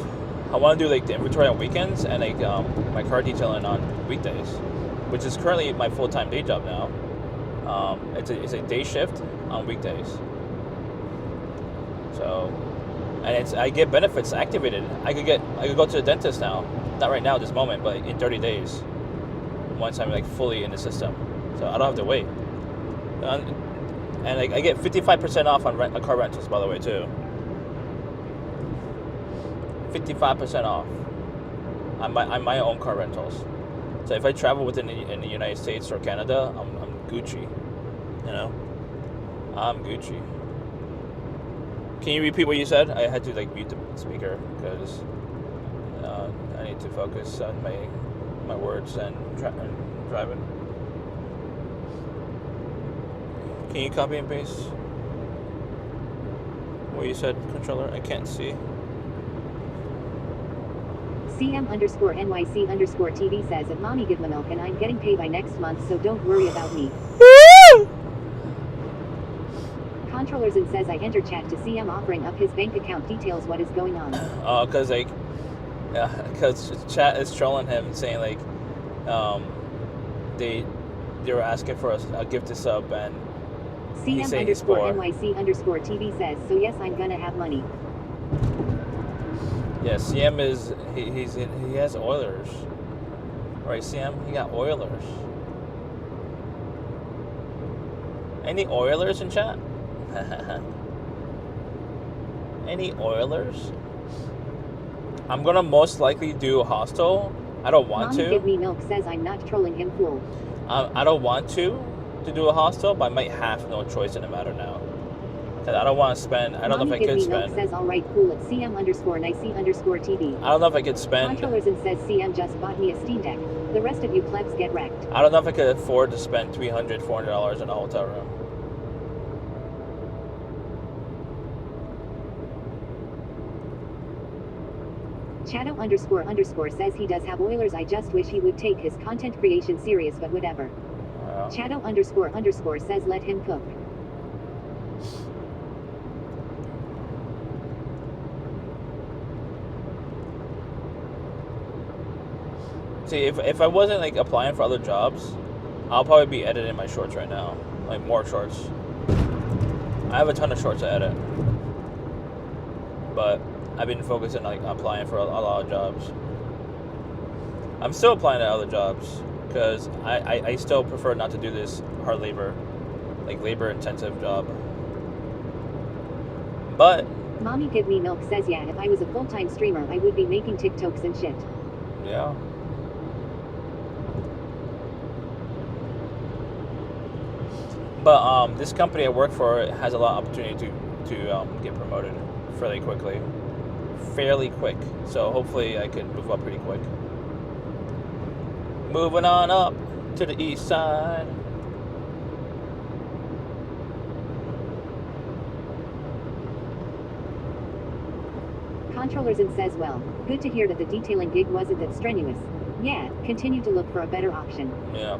I want to do like the inventory on weekends and like my car detailing on weekdays, which is currently my full-time day job now. It's a day shift on weekdays. So, and I get benefits activated. I could go to the dentist now. Not right now, this moment, but in 30 days. Once I'm like fully in the system, so I don't have to wait. And I get 55% off on car rentals, by the way, too. 55% off on my own car rentals. So if I travel within in the United States or Canada, I'm Gucci. You know, I'm Gucci. Can you repeat what you said? I had to like mute the speaker because I need to focus on my words and driving. Can you copy and paste what you said, controller? I can't see. CM_NYC_TV says that mommy give me milk and I'm getting paid by next month, so don't worry about me. Controllers and says I enter chat to CM offering up his bank account details. What is going on? Oh, cause chat is trolling him, saying like, they were asking for a gift to sub, and CM_NYC_TV says, so yes, I'm gonna have money. Yeah, CM is he has Oilers, right? CM, he got Oilers. Any Oilers in chat? Any Oilers? I'm gonna most likely do a hostel. I don't want Mommy to. Give Me Milk says I'm not trolling him, fool. I don't want to do a hostel, but I might have no choice in the matter now. Cause I don't want to spend. I don't know if I could spend. Says alright, cool at CM_NYC_TV. I don't know if I could spend. Controllers and says CM just bought me a Steam Deck. The rest of you plebs get wrecked. I don't know if I could afford to spend $300, $400 in a hotel room. Chato__ says he does have Oilers. I just wish he would take his content creation serious, but whatever. Wow. Chato__ says let him cook. See, if I wasn't like applying for other jobs, I'll probably be editing my shorts right now, like more shorts. I have a ton of shorts to edit, but I've been focusing on like applying for a lot of jobs. I'm still applying to other jobs because I still prefer not to do this hard labor, like labor intensive job. But Mommy Give Me Milk says yeah, if I was a full-time streamer I would be making TikToks and shit. yeah. But this company I work for has a lot of opportunity to get promoted fairly quickly. Fairly quick. So hopefully I can move up pretty quick. Moving on up to the east side. Controllers and says well, good to hear that the detailing gig wasn't that strenuous. Yeah, continue to look for a better option. Yeah.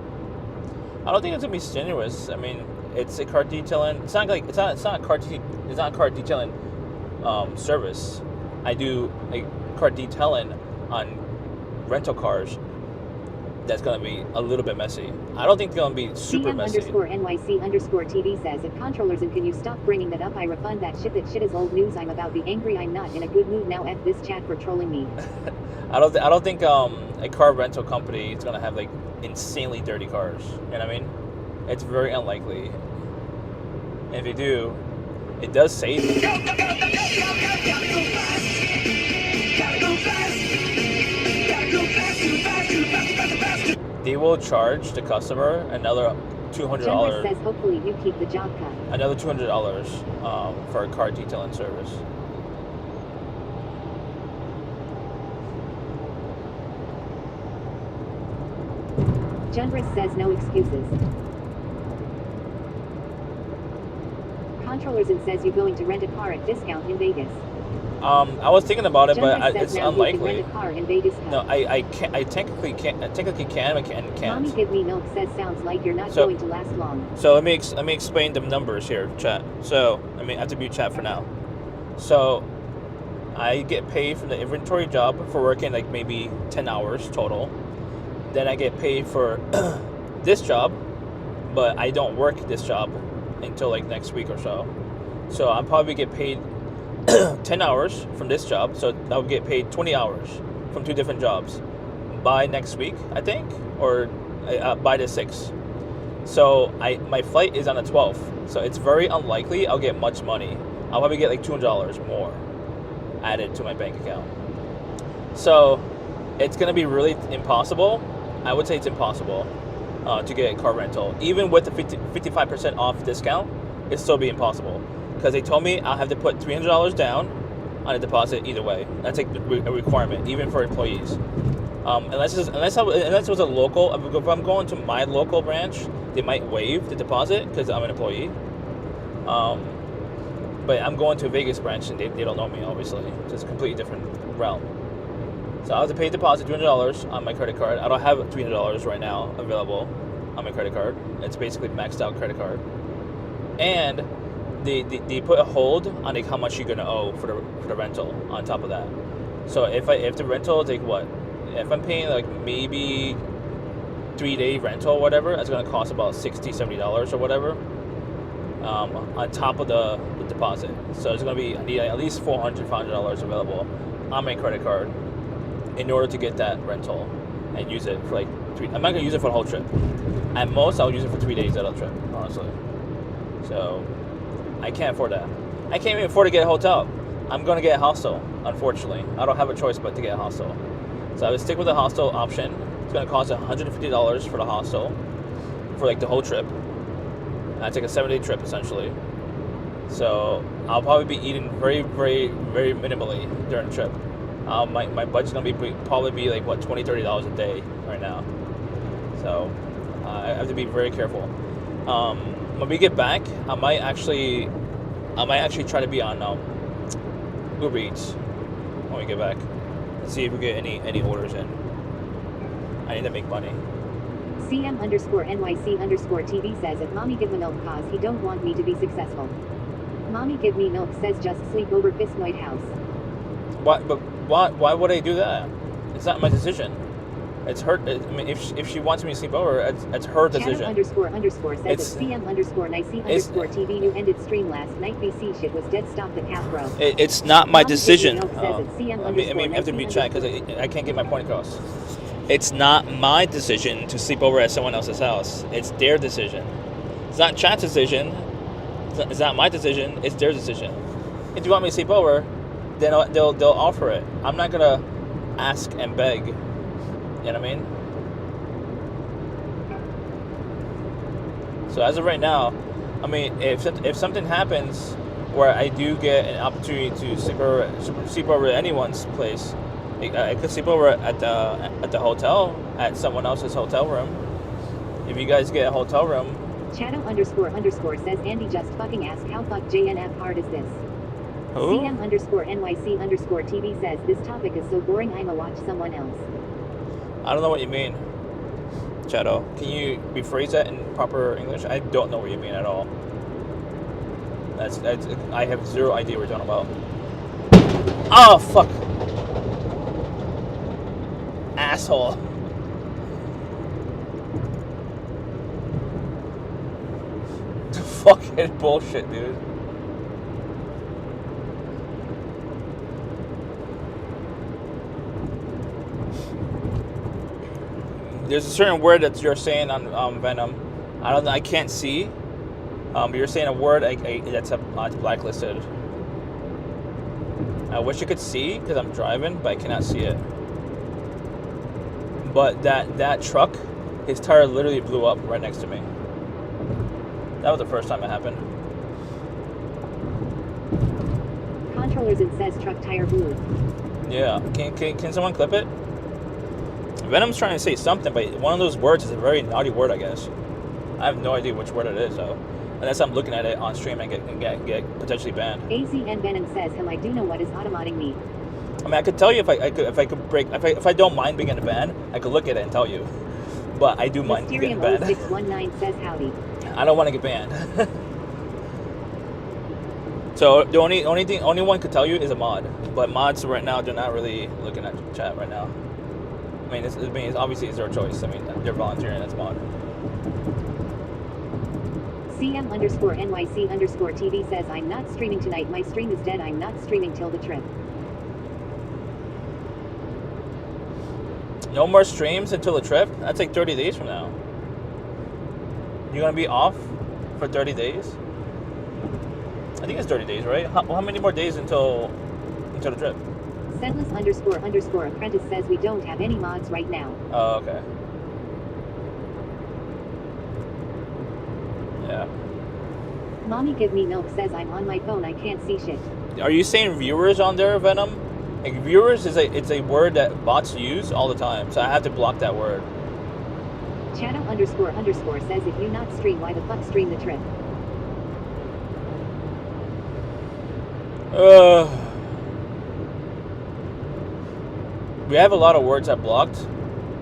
I don't think it's gonna be strenuous. I mean, it's a car detailing. It's not a car detailing service. I do like car detailing on rental cars. That's gonna be a little bit messy. I don't think it's gonna be super messy. CM_NYC_TV says at Controllers and can you stop bringing that up? I refund that shit. That shit is old news. I'm about to be angry. I'm not in a good mood now. F this chat for trolling me. I don't think a car rental company is gonna have like insanely dirty cars. You know what I mean? It's very unlikely. And if they do, it does save them. They will charge the customer another $200. Says hopefully you keep the job cut. Another $200 for a car detailing service. Jundris says no excuses. Controllers and says you're going to rent a car at discount in Vegas. I was thinking about it, but it's unlikely. You can rent a car in Vegas. No, I can't. I technically can, but can't. Mommy Give Me Milk says sounds like you're not going to last long. So let me explain the numbers here, chat. So I have to mute chat for now. So I get paid from the inventory job for working like maybe 10 hours total. Then I get paid for this job, but I don't work this job until like next week or so. So I'll probably get paid 10 hours from this job, so I would get paid 20 hours from 2 different jobs by next week, I think, or by the 6th. So my flight is on the 12th, so it's very unlikely I'll get much money. I'll probably get like $200 more added to my bank account. So it's going to be really impossible. I would say it's impossible to get a car rental. Even with the 55% off discount, it'd still be impossible. Because they told me I'll have to put $300 down on a deposit either way. That's like a requirement, even for employees. Unless it was a local, if I'm going to my local branch, they might waive the deposit because I'm an employee. But I'm going to a Vegas branch and they don't know me, obviously. So it's a completely different realm. So I have to pay deposit $200 on my credit card. I don't have $300 right now available on my credit card. It's basically maxed out credit card. And they put a hold on like how much you're gonna owe for the rental on top of that. So if the rental is like what? If I'm paying like maybe 3-day rental or whatever, it's gonna cost about $60-$70 or whatever. On top of the deposit. So it's gonna be, I need at least $400-$500 available on my credit card in order to get that rental and use it for like 3. I'm not gonna use it for the whole trip. At most, I'll use it for 3 days out of the trip, honestly. So I can't afford that. I can't even afford to get a hotel. I'm gonna get a hostel, unfortunately. I don't have a choice but to get a hostel. So I would stick with the hostel option. It's gonna cost $150 for the hostel for like the whole trip. That's like a 7-day trip essentially. So I'll probably be eating very, very, very minimally during the trip. My budget's gonna probably be like what, $20-$30 a day right now. So I have to be very careful. When we get back, I might actually try to be on Uber Eats when we get back. See if we get any orders in. I need to make money. CM_NYC_TV says if mommy give me milk cause he don't want me to be successful. Mommy give me milk says just sleep over Bisnoid house. Why would I do that? It's not my decision. It's her. I mean, if she wants me to sleep over, it's her decision. Shadow__ says that CM_NYC_TV new ended stream last night. VC shit was dead. Stop the cap, bro. It's not my decision. I mean, I have to be chat because I can't get my point across. It's not my decision to sleep over at someone else's house. It's their decision. It's not chat's decision. It's not my decision. It's their decision. If you want me to sleep over, then they'll offer it. I'm not gonna ask and beg. You know what I mean? So as of right now, I mean, if something happens where I do get an opportunity to sleep over at anyone's place, I could sleep over at the hotel, at someone else's hotel room. If you guys get a hotel room. Shadow__ says Andy just fucking ask how fuck JNF hard is this? Who? CM_NYC_TV says this topic is so boring I'ma watch someone else. I don't know what you mean, Shadow. Can you rephrase that in proper English? I don't know what you mean at all. That's I have zero idea what you're talking about. Oh fuck. Asshole. Fucking bullshit, dude. There's a certain word that you're saying on Venom. I can't see. But you're saying a word that's blacklisted. I wish I could see because I'm driving, but I cannot see it. But that truck, his tire literally blew up right next to me. That was the first time it happened. Controllers it says truck tire blew. Yeah. Can someone clip it? Venom's trying to say something, but one of those words is a very naughty word, I guess. I have no idea which word it is, though. Unless I'm looking at it on stream and get potentially banned. AZN Venom says, "Hell, I do know what is automating me." I mean, I could tell you if I don't mind being in a band, I could look at it and tell you. But I do mind getting banned. Mysterium 0619 says howdy. I don't want to get banned. So the only one could tell you is a mod. But mods right now, they're not really looking at chat right now. I mean, it's obviously it's their choice. I mean, they're volunteering as mod. CM underscore NYC underscore TV says I'm not streaming tonight. My stream is dead. I'm not streaming till the trip. No more streams until the trip? That's like 30 days from now. You're gonna be off for 30 days? I think it's 30 days, right? How many more days until the trip? Sentless underscore underscore apprentice says we don't have any mods right now. Oh, okay. Yeah. Mommy give me milk says I'm on my phone. I can't see shit. Are you saying viewers on there, Venom? Like, viewers is it's a word that bots use all the time, so I have to block that word. Shadow underscore underscore says if you not stream, why the fuck stream the trip? We have a lot of words that blocked.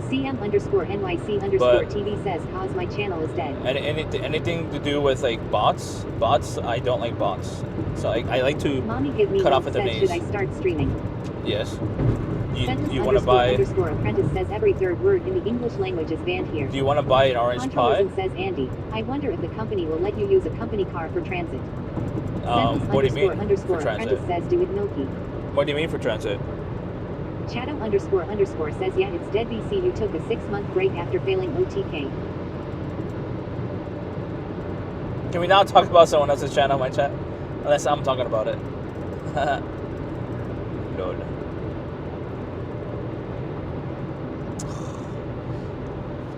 CM underscore NYC underscore TV says cause my channel is dead. And anything to do with like bots, I don't like bots. So I like to Mommy give me cut off milk at the says knees. Should I start streaming? Yes. Sentless You want to buy? underscore apprentice says every third word in the English language is banned here. Do you want to buy an orange pie? Says Andy, I wonder if the company will let you use a company car for transit. What do you mean underscore for transit? apprentice says do it Milky. What do you mean for transit? Shadow underscore underscore says yeah it's dead. BC you took a 6-month break after failing OTK. Can we now talk about someone else's channel, my chat? Unless I'm talking about it. Lord.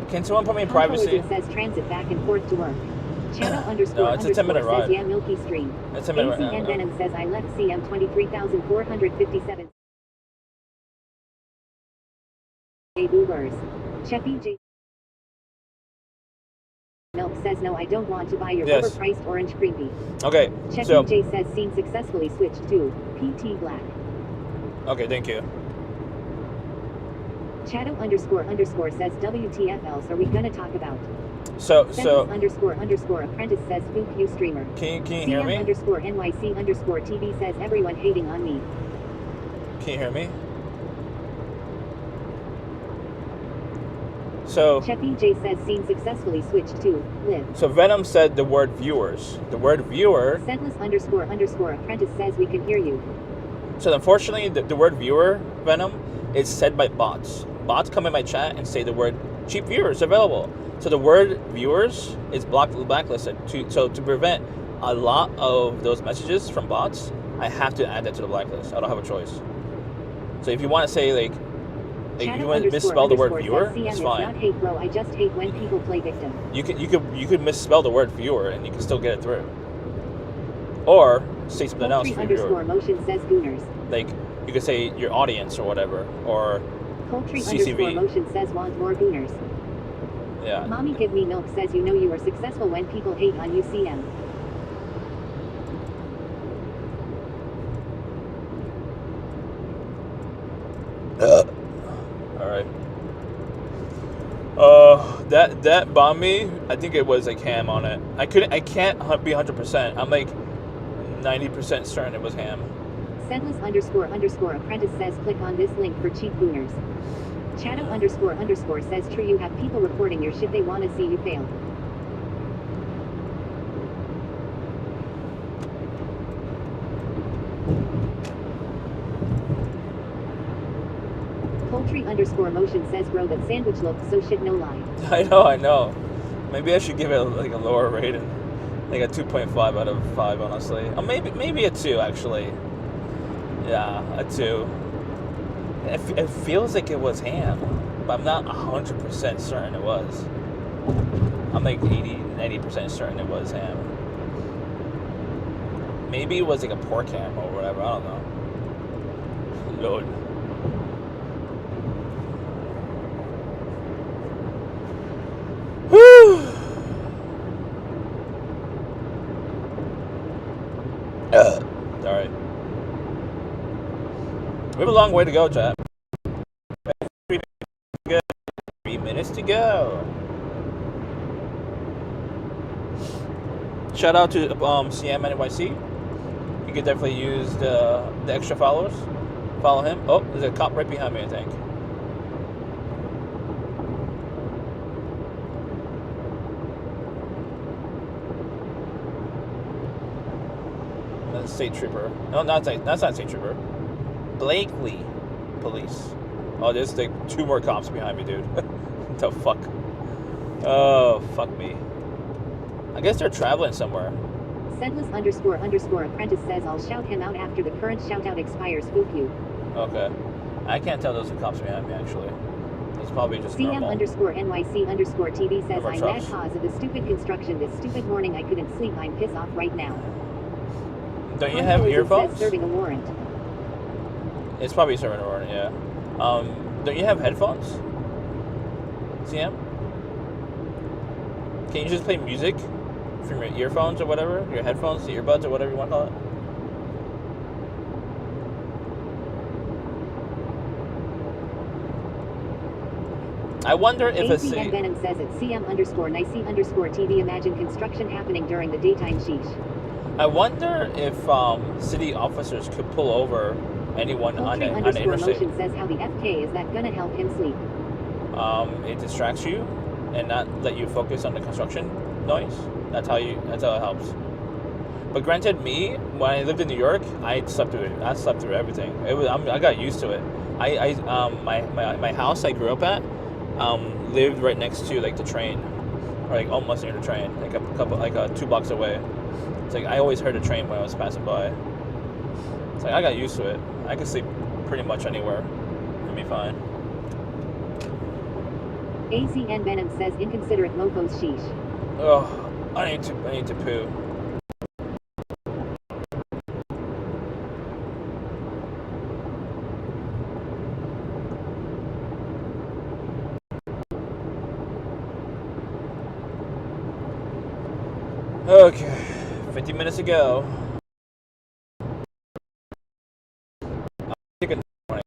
Can someone put me in privacy? It says transit back and forth to work. Shadow underscore No, it's a 10-minute underscore ride. says yeah Milky stream. It's a 10-minute ride. ACN Venom says I left CM 23,457. Boobers. Cheppy J. Milk says no I don't want to buy your Yes. overpriced orange creepy. Okay, Cheppy so J says scene successfully switched to PT Black. okay, thank you. Shadow underscore underscore says WTF else are we gonna talk about? So underscore underscore apprentice says spook you streamer. can you hear CM me? underscore NYC underscore TV says everyone hating on me. Can you hear me? So Cheppy J says scene successfully switched to live. so Venom said the word viewers. The word viewer. Sentless underscore underscore apprentice says we can hear you. So unfortunately, the word viewer, Venom, is said by bots. Bots come in my chat and say the word cheap viewers available. So the word viewers is blacklisted. So to prevent a lot of those messages from bots, I have to add that to the blacklist. I don't have a choice. So if you want to say like if you want to misspell the word viewer, it's fine. Not hate, bro. I just hate when people play victim. You could misspell the word viewer and you can still get it through. Or say something else for underscore viewer. motion says gooners. Like you could say your audience or whatever, or Poultry CCV. underscore motion says want more gooners. Yeah. Mommy give me milk says you know you are successful when people hate on UCM. All right. That bombed me. I think it was like ham on it. I can't be 100%. I'm like 90% certain it was ham. Sentless underscore underscore apprentice says click on this link for cheap gooners. Shadow underscore underscore says true you have people reporting your shit they want to see you fail. Poultry underscore motion says bro that sandwich looked so shit no lie. I know. Maybe I should give it like a lower rating, like a 2.5 out of 5, honestly. Or maybe a 2 actually. Yeah, a 2. It feels like it was ham, but I'm not 100% certain it was. I'm like 90% certain it was ham. Maybe it was like a pork ham or whatever. I don't know. Lord. Whew. All right. We have a long way to go, chat. 3 minutes to go. Shout out to CM NYC. You could definitely use the extra followers. Follow him. Oh, there's a cop right behind me, I think. state trooper. No, that's not state trooper. Blakely police. Oh, there's like 2 more cops behind me, dude. What the fuck? Oh, fuck me. I guess they're traveling somewhere. Sendless __ apprentice says I'll shout him out after the current shout out expires. Spook you. Okay. I can't tell those are cops behind me, actually. It's probably just CM normal. _NYC_TV says Normal I'm trucks. mad cause of the stupid construction this stupid morning. I couldn't sleep. I'm pissed off right now. Don't you have earphones? Says serving a warrant. It's probably serving a warrant, yeah. Don't you have headphones? CM? Can you just play music from your earphones or whatever? Your headphones, the earbuds, or whatever you want to call it? I wonder if a city... Venom says it's CM_NYC_TV. Imagine construction happening during the daytime. Sheesh. I wonder if city officers could pull over anyone on the interstate. Motion says how the FK is that gonna help him sleep? It distracts you and not let you focus on the construction noise. That's how it helps. But granted, me, when I lived in New York, I slept through everything. I got used to it. My house I grew up at lived right next to like the train, or like almost near the train, like a couple 2 blocks away. It's like I always heard a train when I was passing by. It's like I got used to it. I could sleep pretty much anywhere and be fine. AZN Venom says inconsiderate mofos. Sheesh. Oh, I need to poo. Okay, 50 minutes ago. I'll take a morning,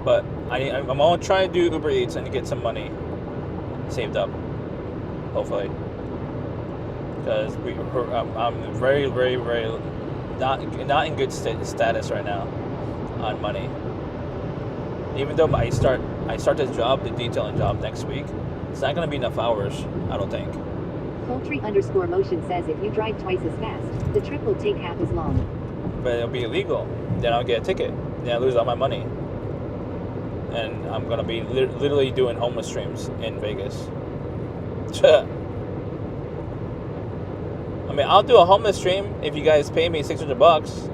but I'm gonna try to do Uber Eats and get some money saved up, hopefully. Because I'm very, very, very not in good status right now on money. Even though I start this job, the detailing job, next week, it's not gonna be enough hours, I don't think. Poultry _motion says if you drive twice as fast, the trip will take half as long. But it'll be illegal. Then I'll get a ticket. Then I lose all my money. And I'm gonna be literally doing homeless streams in Vegas. I mean, I'll do a homeless stream if you guys pay me $600.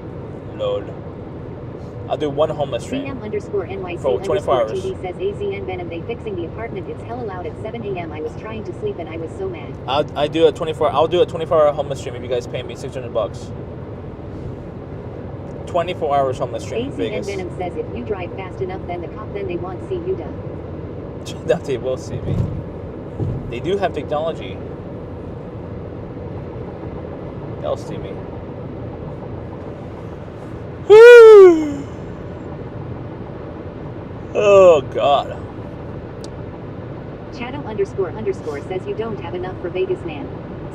Lord. I'll do one homeless stream. CM_NYC for 24 hours. TV says AZN Venom they fixing the apartment. It's hella loud at 7 a.m. I was trying to sleep and I was so mad. I'll do a 24-hour homeless stream if you guys pay me $600. 24 hours homeless stream in Vegas. AZN Venom says if you drive fast enough, then they won't see you done. That they will see me. They do have technology. They'll see me. Woo! Oh God. Shadow__ says you don't have enough for Vegas, man.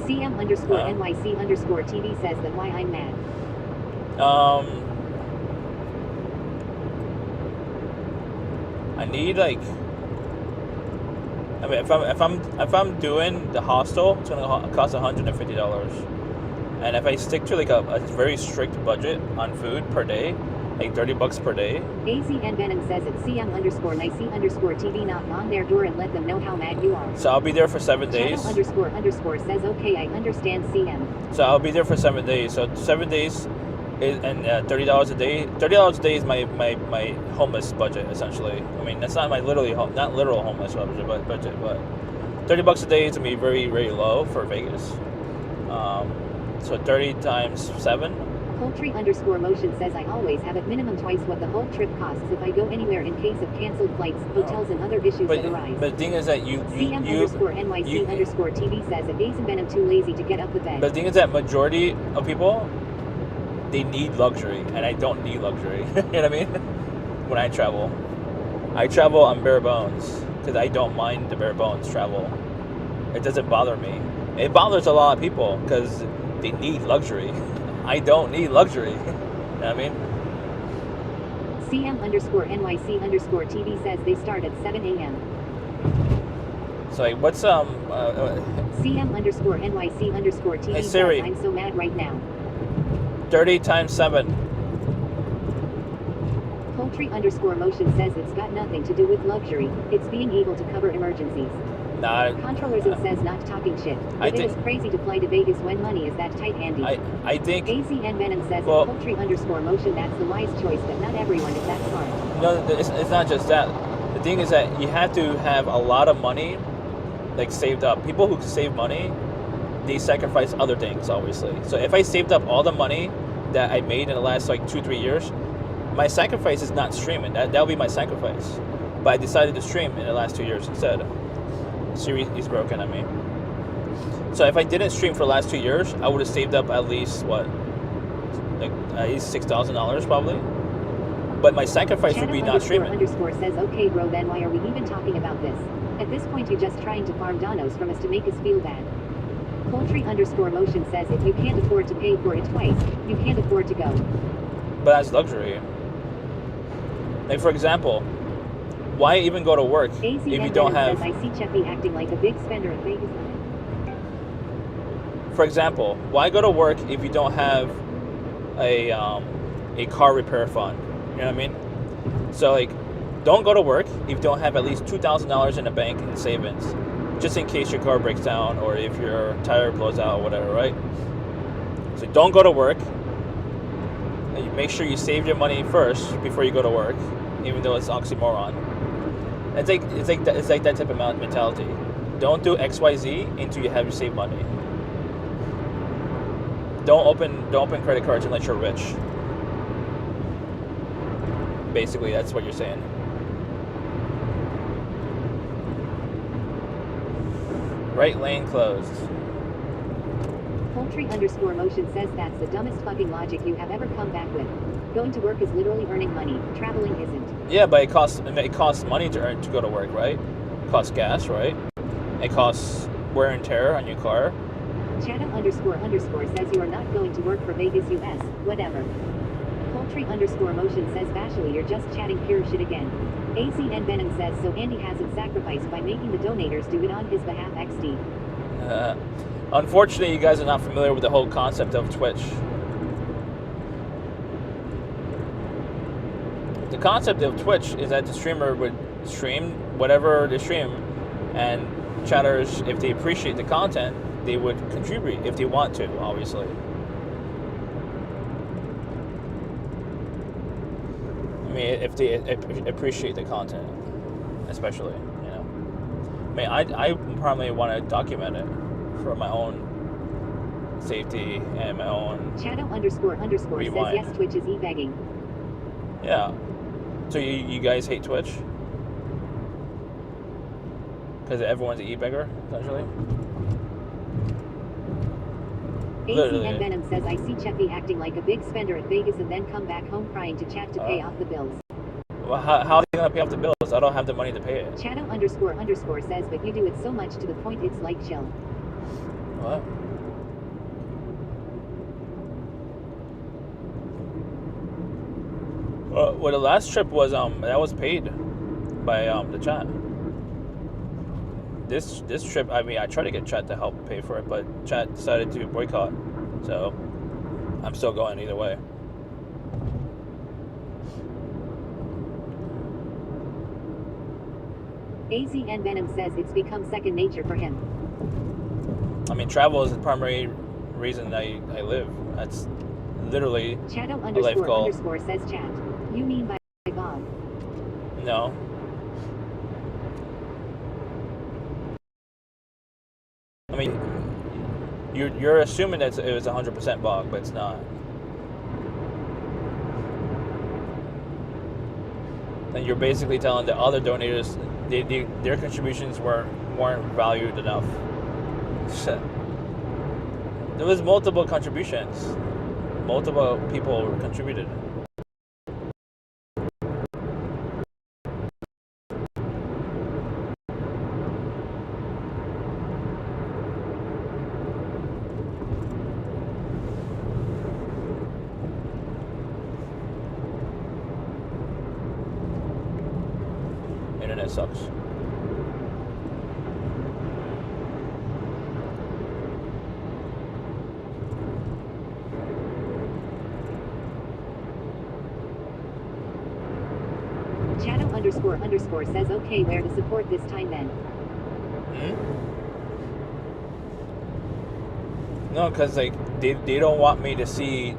CM_NYC_TV says that why I'm mad. I need like. I mean, if I'm doing the hostel, it's gonna cost $150. And if I stick to like a very strict budget on food per day, like $30 per day. AZN Venom says it's CM_NYC_TV knock on their door and let them know how mad you are. So I'll be there for 7 days. Shadow__ says okay, I understand CM. So I'll be there for 7 days. So 7 days is, and $30 a day. $30 a day is my homeless budget essentially. I mean that's not my not literal homeless budget, but $30 a day is gonna be very, very low for Vegas. So 30 times 7. Poultry_motion says I always have at minimum twice what the whole trip costs if I go anywhere in case of canceled flights, hotels, and other issues that arise. But the thing is that CM_NYC_TV says that AZN Venom too lazy to get up the bed. But the thing is that majority of people, they need luxury, and I don't need luxury. You know what I mean? When I travel on bare bones because I don't mind the bare bones travel. It doesn't bother me. It bothers a lot of people because they need luxury. I don't need luxury. You know what I mean? CM_NYC_TV says they start at 7 a.m. So like, what's CM_NYC_TV Hey, Siri. says I'm so mad right now. 30 times 7. Poultry_motion says it's got nothing to do with luxury. It's being able to cover emergencies. Nah, Controllers says not talking shit. I But it think- is crazy to fly to Vegas when money is that tight, Andy. I think ACN Venom says Well- poultry_motion, that's the wise choice, but not everyone is that smart. no, it's not just that. The thing is that you have to have a lot of money, like saved up. People who save money, they sacrifice other things, obviously. So if I saved up all the money that I made in the last like 2-3 years, my sacrifice is not streaming. That'll be my sacrifice. But I decided to stream in the last 2 years instead. Siri is broken on me. So if I didn't stream for the last 2 years, I would have saved up at least like at least $6,000 probably. But my sacrifice would be not streaming. Shadow__ says, okay bro, then why are we even talking about this? At this point you're just trying to farm donos from us to make us feel bad. Poultry_motion says if you can't afford to pay for it twice, you can't afford to go. But that's luxury. Like for example, why even go to work if you don't have? Says, I see Cheffy acting like a big spender in Vegas. For example, why go to work if you don't have a car repair fund? You know what I mean? So like, don't go to work if you don't have at least $2,000 in the bank in savings, just in case your car breaks down or if your tire blows out or whatever, right? So don't go to work. And you make sure you save your money first before you go to work, even though it's oxymoron. It's like that type of mentality. Don't do XYZ until you have your saved money. Don't open credit cards unless you're rich. Basically, that's what you're saying. Right lane closed. Poultry_motion says that's the dumbest fucking logic you have ever come back with. Going to work is literally earning money. Traveling isn't. Yeah, but it costs money to go to work, right? It costs gas, right? It costs wear and tear on your car. Shadow__ says you are not going to work for Vegas, US. Whatever. Poultry_motion says Bashley, you're just chatting pure shit again. ACN Venom says so Andy hasn't sacrificed by making the donators do it on his behalf. XD. Unfortunately, you guys are not familiar with the whole concept of Twitch. The concept of Twitch is that the streamer would stream whatever they stream, and chatters, if they appreciate the content, they would contribute if they want to, obviously. I mean, if they appreciate the content, especially, you know. I mean, I probably want to document it for my own safety and my own Shadow__ rewind. says yes, Twitch is e-begging. Yeah. So you guys hate Twitch? Because everyone's an e-beggar, essentially? ACN Venom says I see Cheffy acting like a big spender at Vegas and then come back home crying to chat to pay off the bills. Well, how are they going to pay off the bills? I don't have the money to pay it. Shadow__ says but you do it so much to the point it's like chill. What? Well, the last trip was that was paid by the chat. This trip, I mean, I tried to get chat to help pay for it, but chat decided to boycott. So I'm still going either way. AZN Venom says it's become second nature for him. I mean, travel is the primary reason I live. That's literally a life goal. Shadow__ says chat. You mean by Bob? No. I mean, you're assuming that it was 100% bog, but it's not. And you're basically telling the other donators their contributions weren't valued enough. Shit. There was multiple contributions. Multiple people contributed. Internet sucks. Shadow___ says okay, where to support this time then? No, because like they don't want me to see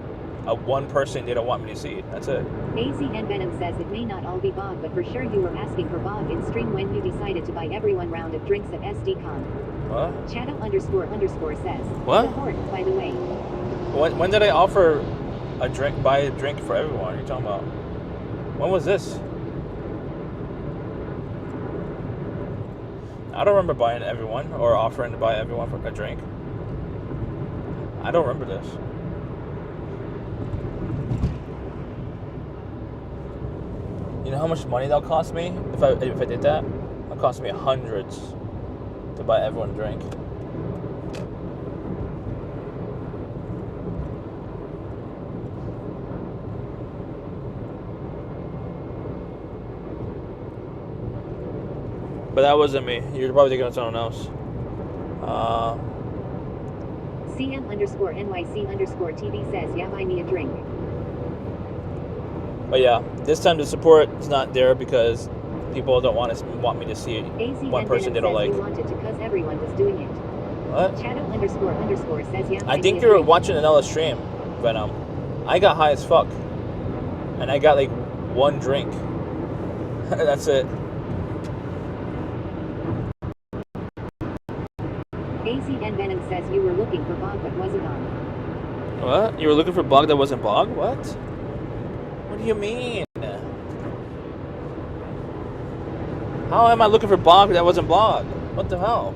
one person. They don't want me to see. That's it. AZN Venom says it may not all be Bog, but for sure you were asking for Bog in stream when you decided to buy everyone round of drinks at SDCon. What? Shadow___ says. What? The Horde, by the way. When did I offer buy a drink for everyone? What are you talking about? When was this? I don't remember buying everyone or offering to buy everyone for a drink. I don't remember this. You know how much money that'll cost me if I did that? It'll cost me hundreds to buy everyone a drink. But that wasn't me. You're probably thinking of someone else. CM_NYC_TV says, yeah, buy me a drink. But yeah, this time the support is not there because people don't want me to see one person they don't like. You wanted to cause everyone was doing it. What? Shadow___ says, yeah, I think you're watching another stream, Venom. I got high as fuck. And I got like one drink. That's it. AZN Venom says you were looking for Bog but wasn't on. What? You were looking for Bog that wasn't Bog? What? What do you mean? How am I looking for Bog that wasn't Bog? What the hell?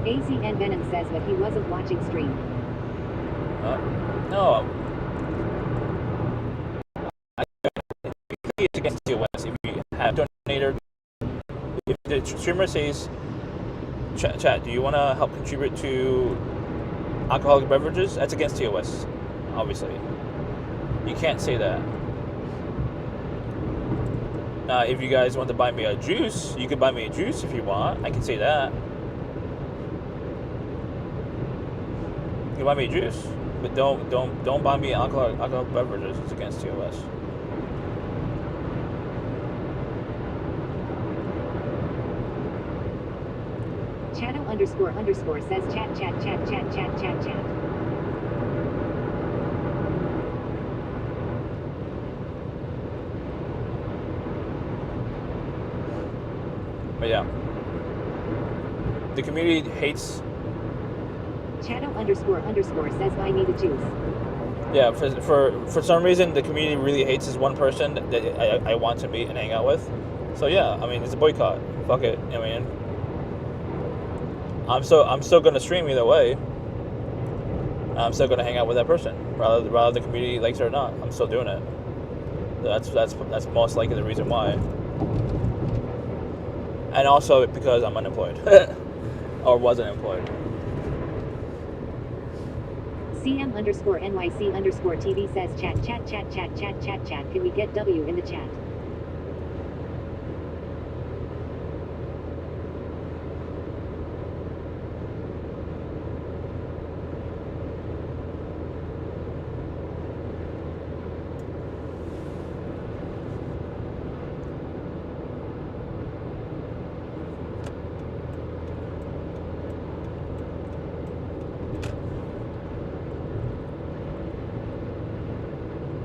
AZN Venom says that he wasn't watching stream. No. It's against TOS. If you have donator, if the streamer says, chat, do you want to help contribute to alcoholic beverages? That's against TOS, obviously. You can't say that. Now, if you guys want to buy me a juice, you can buy me a juice if you want. I can say that. You can buy me a juice. But don't buy me alcohol beverages. It's against TOS. Shadow___ says chat. But yeah, the community hates. Shadow___ says buy me the juice. Yeah, for some reason the community really hates this one person that I want to meet and hang out with. So yeah, I mean it's a boycott. Fuck it. I mean, I'm still gonna stream either way. I'm still gonna hang out with that person, rather the community likes it or not. I'm still doing it. That's most likely the reason why. And also because I'm unemployed or wasn't employed. CM_NYC_TV says chat. Can we get W in the chat?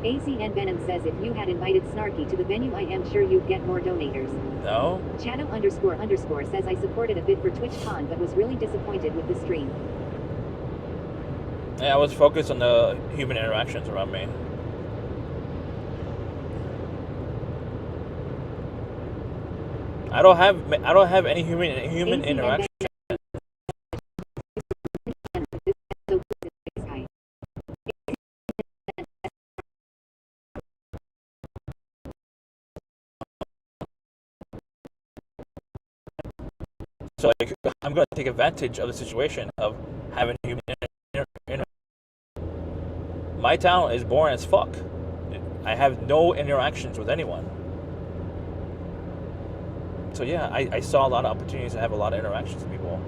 AZN Venom says if you had invited Snarky to the venue, I am sure you'd get more donators. No? Shadow___ says I supported a bid for TwitchCon but was really disappointed with the stream. Yeah, I was focused on the human interactions around me. I don't have any human interaction. So I'm going to take advantage of the situation of having human interaction. My town is boring as fuck. I have no interactions with anyone. So yeah, I saw a lot of opportunities to have a lot of interactions with people.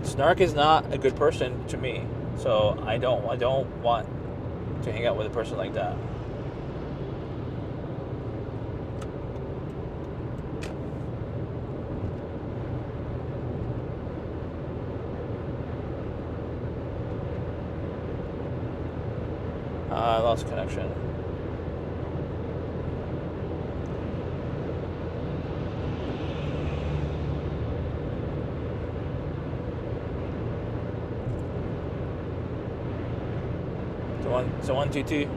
Snark is not a good person to me, so I don't want to hang out with a person like that. I lost connection. So 1, 2, 2.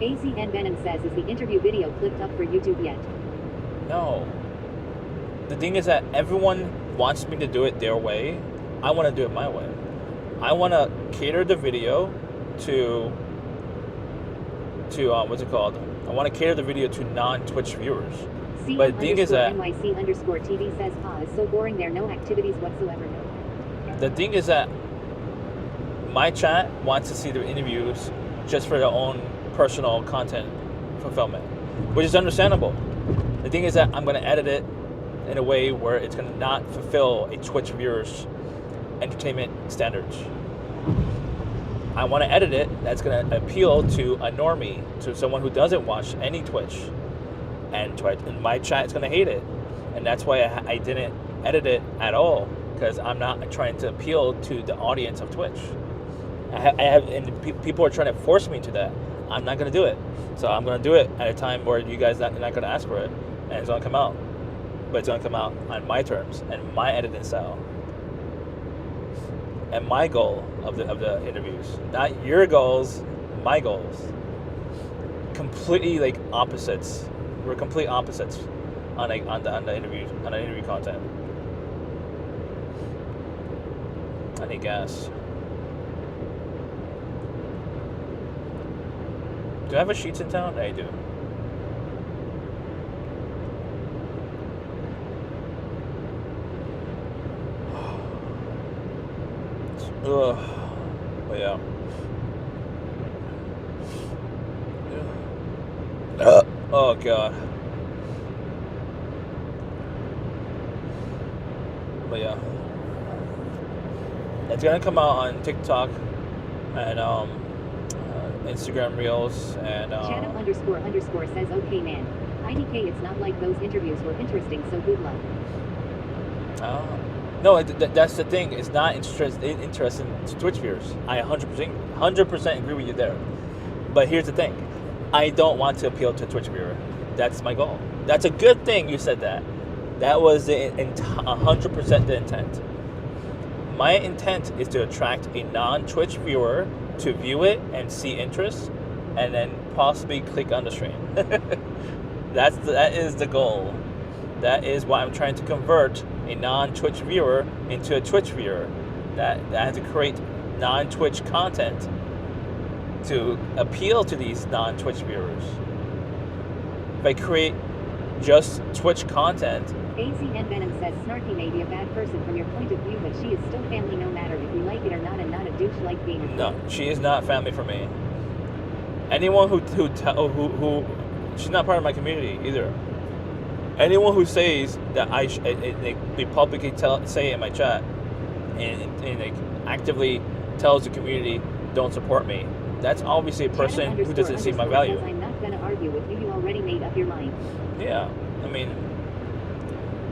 ACN Venom says, is the interview video clipped up for YouTube yet? No. The thing is that everyone wants me to do it their way. I want to do it my way. I want to cater the video to what's it called? I want to cater the video to non-Twitch viewers. But the thing is that NYC_TV says, it's so boring, there are no activities whatsoever. The thing is that my chat wants to see the interviews just for their own personal content fulfillment, which is understandable. The thing is that I'm going to edit it in a way where it's going to not fulfill a Twitch viewer's entertainment standards. I want to edit it that's going to appeal to a normie, to someone who doesn't watch any Twitch, and my chat is going to hate it. And that's why I didn't edit it at all, because I'm not trying to appeal to the audience of Twitch. And people are trying to force me to that. I'm not going to do it. So I'm going to do it at a time where you guys are not going to ask for it, and it's going to come out. But it's going to come out on my terms and my editing style and my goal of the interviews, not your goals, my goals. Completely like opposites. We're complete opposites on the interview content. I need gas. Do I have a Sheets in town? I do. Ugh. But yeah. Oh god. But yeah. It's gonna come out on TikTok and Instagram Reels and Shadow__ says, okay man. IDK, it's not like those interviews were interesting, so good luck. No, that's the thing. It's not interesting to Twitch viewers. I 100% agree with you there. But here's the thing. I don't want to appeal to a Twitch viewer. That's my goal. That's a good thing you said that. That was 100% the intent. My intent is to attract a non-Twitch viewer to view it and see interest, and then possibly click on the stream. That is the goal. That is why I'm trying to convert a non-Twitch viewer into a Twitch viewer. That I have to create non-Twitch content to appeal to these non-Twitch viewers. If I create just Twitch content. ACN Venom says, Snarky may be a bad person from your point of view, but she is still family no matter if you like it or not, and not a douche like being a No, she is not family for me. Anyone who she's not part of my community either. Anyone who says that they publicly say in my chat and like actively tells the community don't support me, that's obviously a person who doesn't see my value. I'm not gonna argue with you. You already made up your mind. Yeah, I mean,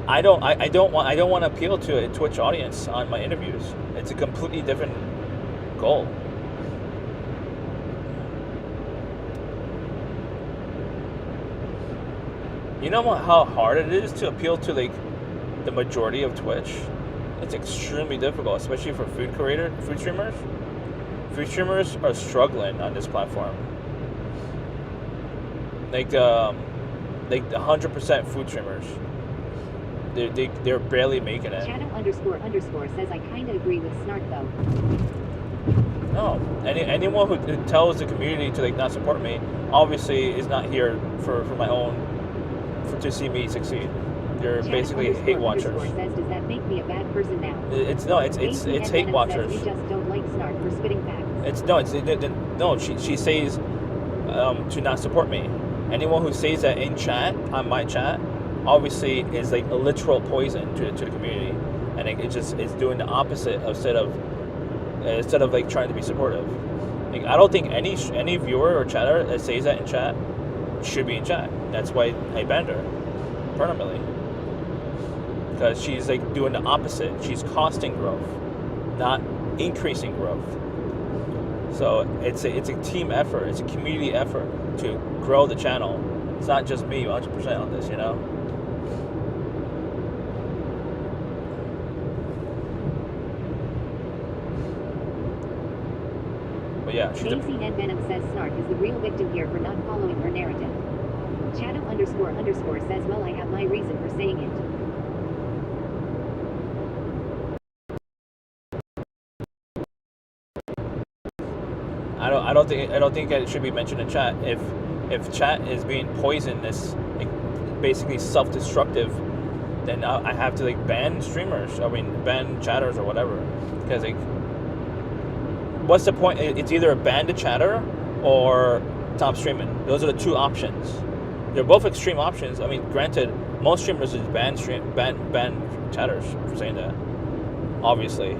I don't want to appeal to a Twitch audience on my interviews. It's a completely different goal. You know how hard it is to appeal to like the majority of Twitch? It's extremely difficult, especially for food streamers. Food streamers are struggling on this platform. Like 100% food streamers. They're barely making it. Shadow__ says, I kinda agree with Snark though. No, anyone who tells the community to like not support me, obviously is not here for my own, to see me succeed. They're basically hate watchers. Says, does that make me a bad person now? It's hate watchers. We just don't like Snark for spitting facts. She says to not support me. Anyone who says that in chat, on my chat, obviously is like a literal poison to the community, and it's doing the opposite instead of like trying to be supportive. Like, I don't think any viewer or chatter that says that in chat should be in chat. That's why I banned her permanently, because she's like doing the opposite. She's costing growth, not increasing growth. So it's a team effort. It's a community effort to grow the channel. It's not just me 100% on this, you know. But yeah, she's AC and Venom says Snark is the real victim here for not following her narrative. Shadow __ says, well, I have my reason for saying it. I don't think it should be mentioned in chat. If chat is being poisonous, like, basically self-destructive, then I have to like ban streamers. I mean, ban chatters or whatever. Because like, what's the point? It's either ban the chatter or stop streaming. Those are the two options. They're both extreme options. I mean, granted, most streamers just ban chatters for saying that, obviously.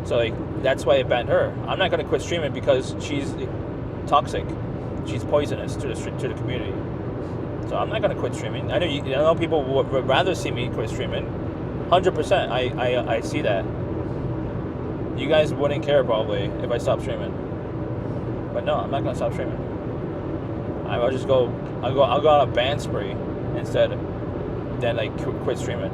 So like, that's why I banned her. I'm not gonna quit streaming because she's toxic. She's poisonous to the community. So I'm not gonna quit streaming. I know people would rather see me quit streaming. 100%. I see that. You guys wouldn't care probably if I stopped streaming. But no, I'm not gonna stop streaming. I'll go on a ban spree instead than like quit streaming.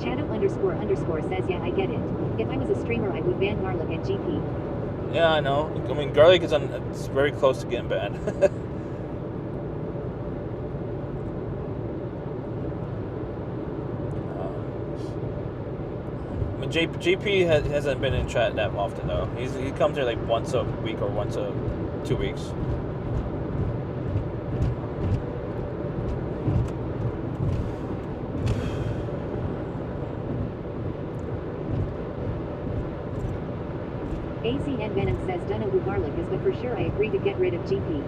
Shadow __ says, yeah, I get it. If I was a streamer, I would ban Garlic and GP. Yeah, I know. I mean, Garlic it's very close to getting banned. I mean, JP hasn't been in chat that often though. He comes here like once a week or once a 2 weeks. AC and Venom says, don't know who Garlic is, but for sure I agree to get rid of GP.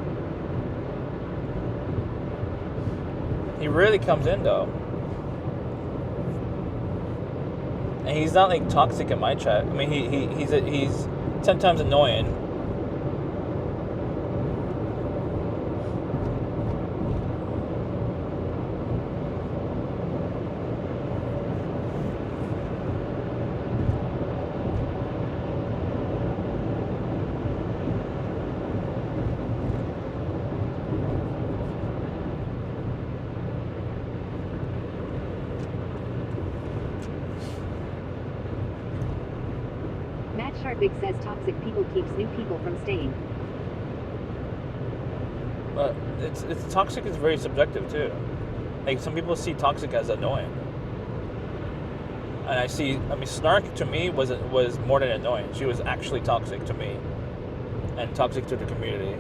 He rarely comes in though. And he's not like toxic in my chat. I mean, he's sometimes annoying. Big says toxic people keeps new people from staying. But it's toxic is very subjective too. Like, some people see toxic as annoying, and I mean, Snark to me was more than annoying. She was actually toxic to me, and toxic to the community.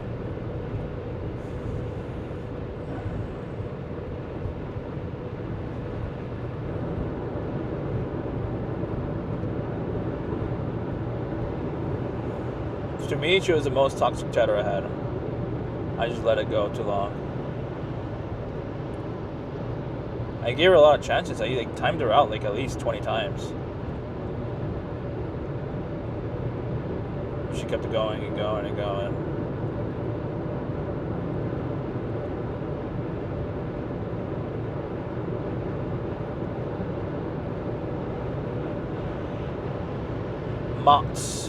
To me, she was the most toxic chatter I had. I just let it go too long. I gave her a lot of chances. I like timed her out like at least 20 times. She kept going and going and going. Mots.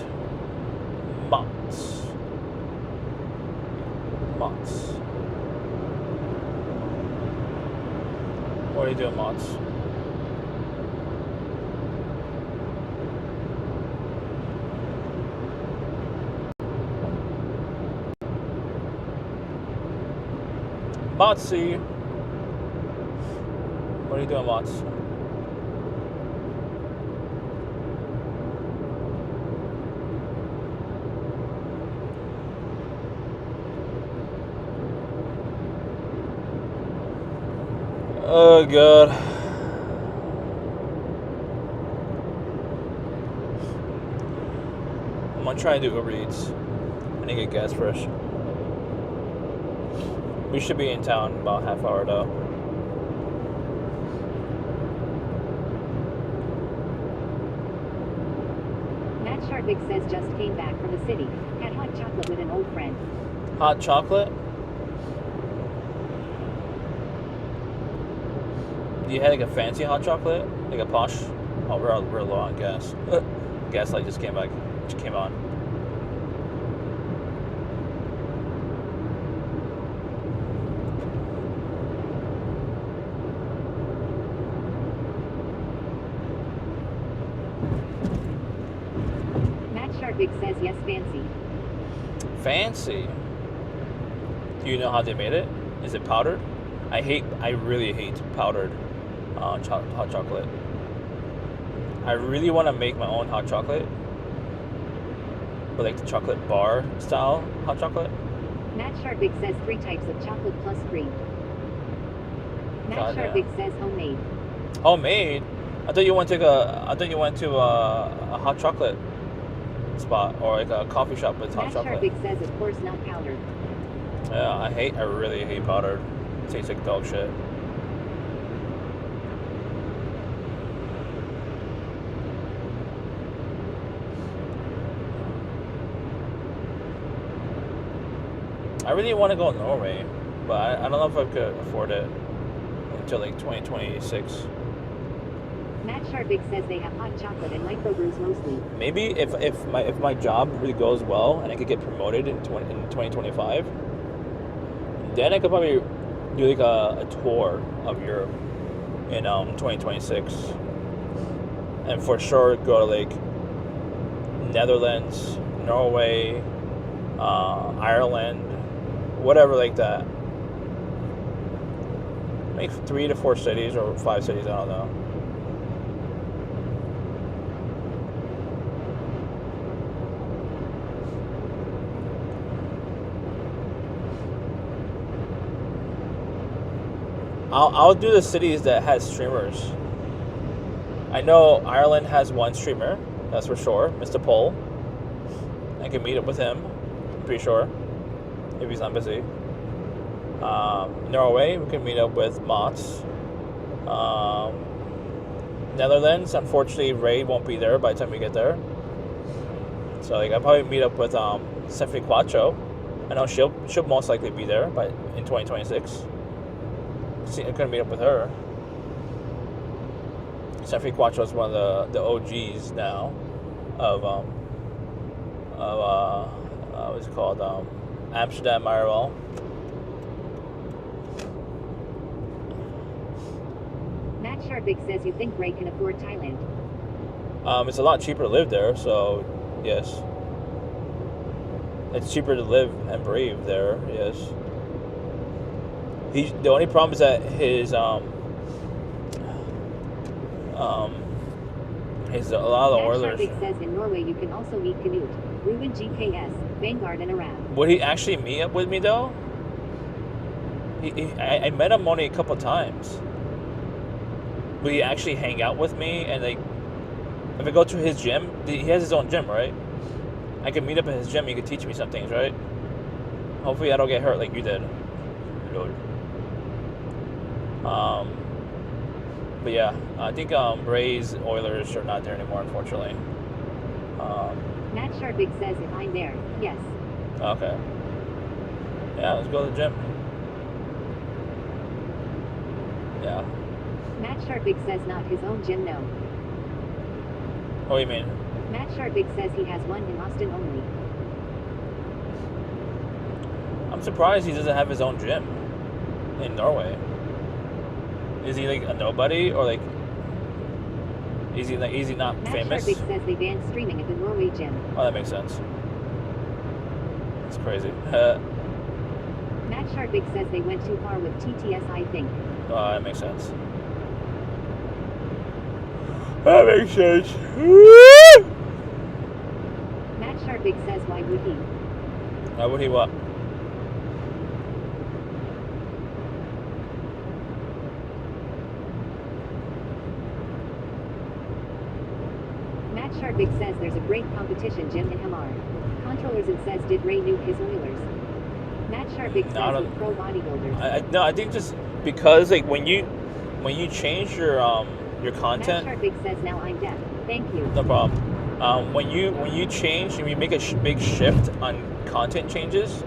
What are you doing, Mots? Motsy. What are you doing, Mots? Oh god. I'm gonna try and do Uber Eats. I need to get gas first. We should be in town in about half hour though. Matt Sharpik says just came back from the city. Had hot chocolate with an old friend. Hot chocolate? You had like a fancy hot chocolate? Like a posh? Oh, we're low on gas. Gas light just came on. Matt Sharpik says yes, fancy. Fancy? Do you know how they made it? Is it powdered? I really hate powdered hot chocolate. I really want to make my own hot chocolate, but like the chocolate bar style hot chocolate. Matt Sharpik says 3 types of chocolate plus cream. Matt Goddamn. Sharpik says homemade. Homemade? I thought you went to a hot chocolate spot or like a coffee shop with hot Matt chocolate. Sharpik says of course not powdered. Yeah, I really hate powdered. It tastes like dog shit. I really want to go to Norway, but I don't know if I could afford it until like 2026. Matt Sharpik says they have hot chocolate and microbrews mostly. Maybe if my job really goes well and I could get promoted in 2025, then I could probably do like a tour of Europe in 2026, and for sure go to like Netherlands, Norway, Ireland, whatever like that. Like 3 to 4 cities or 5 cities, I don't know. I'll do the cities that has streamers. I know Ireland has one streamer, that's for sure, Mr. Poll. I can meet up with him, I'm pretty sure, if he's not busy. Norway, we can meet up with Mots. Netherlands, unfortunately, Ray won't be there by the time we get there. So like, I'll probably meet up with Stephanie Quattro. I know she'll most likely be there in 2026. I'm gonna meet up with her. Stephanie Quattro is one of the OGs now of what's it called, Amsterdam IRL. Matt Sharpik says you think Ray can afford Thailand. It's a lot cheaper to live there, so yes. It's cheaper to live and breathe there, yes. The only problem is that his a lot of the Oilers. Matt Sharpik says in Norway you can also meet Canute, Ruben GKS, Vanguard and Arab. Would he actually meet up with me though? I met him only a couple times. Would he actually hang out with me and like, if I go to his gym, he has his own gym, right? I could meet up at his gym. He could teach me some things, right? Hopefully I don't get hurt like you did. Lord. But yeah, I think Ray's Oilers are not there anymore, unfortunately. Matt Sharpik says if I'm there, yes. Okay. Yeah, let's go to the gym. Yeah. Matt Sharpik says not his own gym, no. What do you mean? Matt Sharpik says he has one in Austin only. I'm surprised he doesn't have his own gym in Norway. Is he like a nobody, or like is he not Matt famous? Sharpik says they banned streaming at the Norway gym. Oh, that makes sense. It's crazy. Matt Sharpik says they went too far with TTS, I think. Oh, that makes sense. That makes sense. Matt Sharpig says, why would he? Why would he what? Matt Sharpig says there's a great competition, Jim and Hamar. Controllers and says, did Ray nuke his Oilers? Matt Sharpig says with pro bodybuilders. No, I think just because like when you change your content. Matt Sharpig says, now I'm deaf. Thank you. No problem. When you change and you make a big shift on content changes,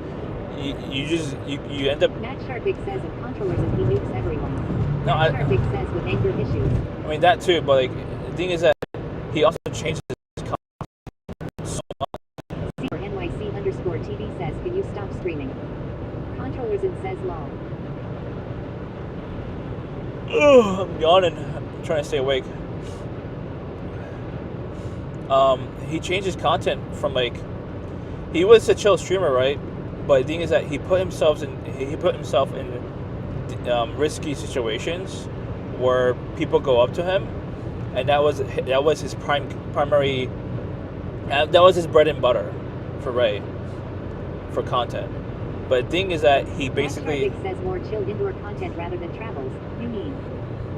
you end up. Matt Sharpig says of controllers and he nukes everyone. No, Matt Sharpig says with anger issues. I mean that too, but like the thing is that he also changes his content so much. NYC_TV says, can you stop screaming? Controllers and says lol. Ugh, I'm yawning. I'm trying to stay awake. He changed his content from like he was a chill streamer, right? But the thing is that he put himself in risky situations where people go up to him, and that was his primary. That was his bread and butter for Ray, for content. But the thing is that he basically says more chill indoor content rather than travels. You mean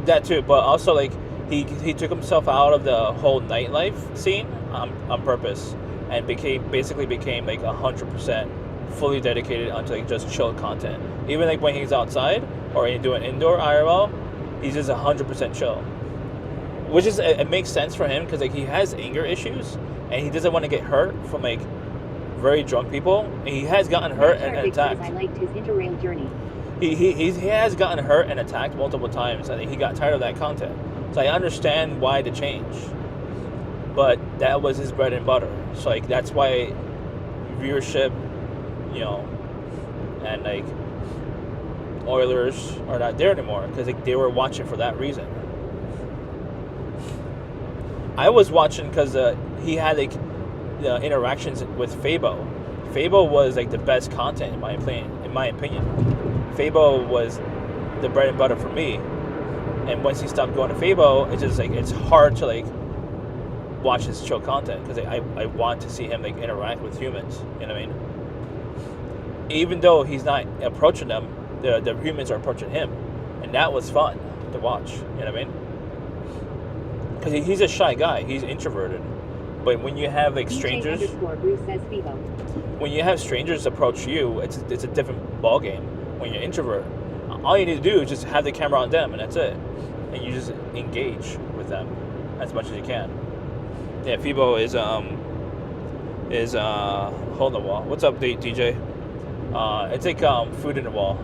that too? But also like he took himself out of the whole nightlife scene on purpose, and became like 100% fully dedicated onto like just chill content. Even like when he's outside or doing indoor IRL, he's just 100% chill. Which is it makes sense for him because like he has anger issues and he doesn't want to get hurt from like very drunk people. And he has gotten hurt and attacked. I liked his interrail journey. He has gotten hurt and attacked multiple times. I think he got tired of that content. So I understand why the change. But that was his bread and butter. So like that's why viewership, and like Oilers are not there anymore because like, they were watching for that reason. I was watching because he had like the interactions with Fabo. Fabo was like the best content in my opinion. Fabo was the bread and butter for me. And once he stopped going to Fabo, it's just like it's hard to like watch his chill content because I want to see him like interact with humans. You know what I mean? Even though he's not approaching them, the humans are approaching him, and that was fun to watch. You know what I mean? Because he's a shy guy. He's introverted. But when you have like strangers, Bruce says Fibo. When you have strangers approach you, it's a different ball game. When you're introvert, all you need to do is just have the camera on them, and that's it. And you just engage with them as much as you can. Yeah, Fibo is hole in the wall. What's up, DJ? It's like food in the wall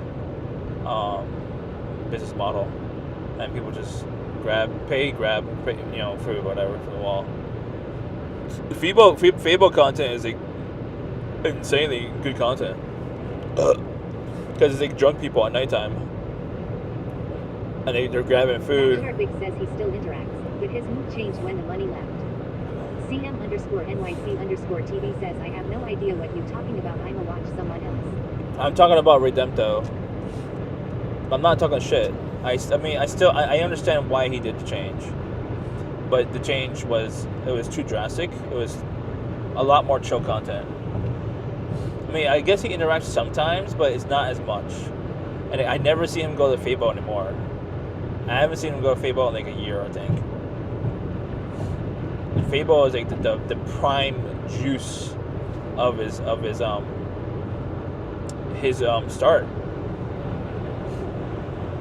business model, and people just grab food, whatever, from the wall. Fabo content is like insanely good content because it's like drunk people at nighttime, and they're grabbing food. Sharpig says he still interacts, but his mood changed when the money left. CM_NYC_TV says, I have no idea what you're talking about. I'ma watch someone else. I'm talking about Redempto. I'm not talking shit. I understand why he did the change, but the change was too drastic. It was a lot more chill content. I mean, I guess he interacts sometimes, but it's not as much. And I never see him go to Fabo anymore. I haven't seen him go to Fabo in like a year, I think. And Fabo is like the prime juice of his start.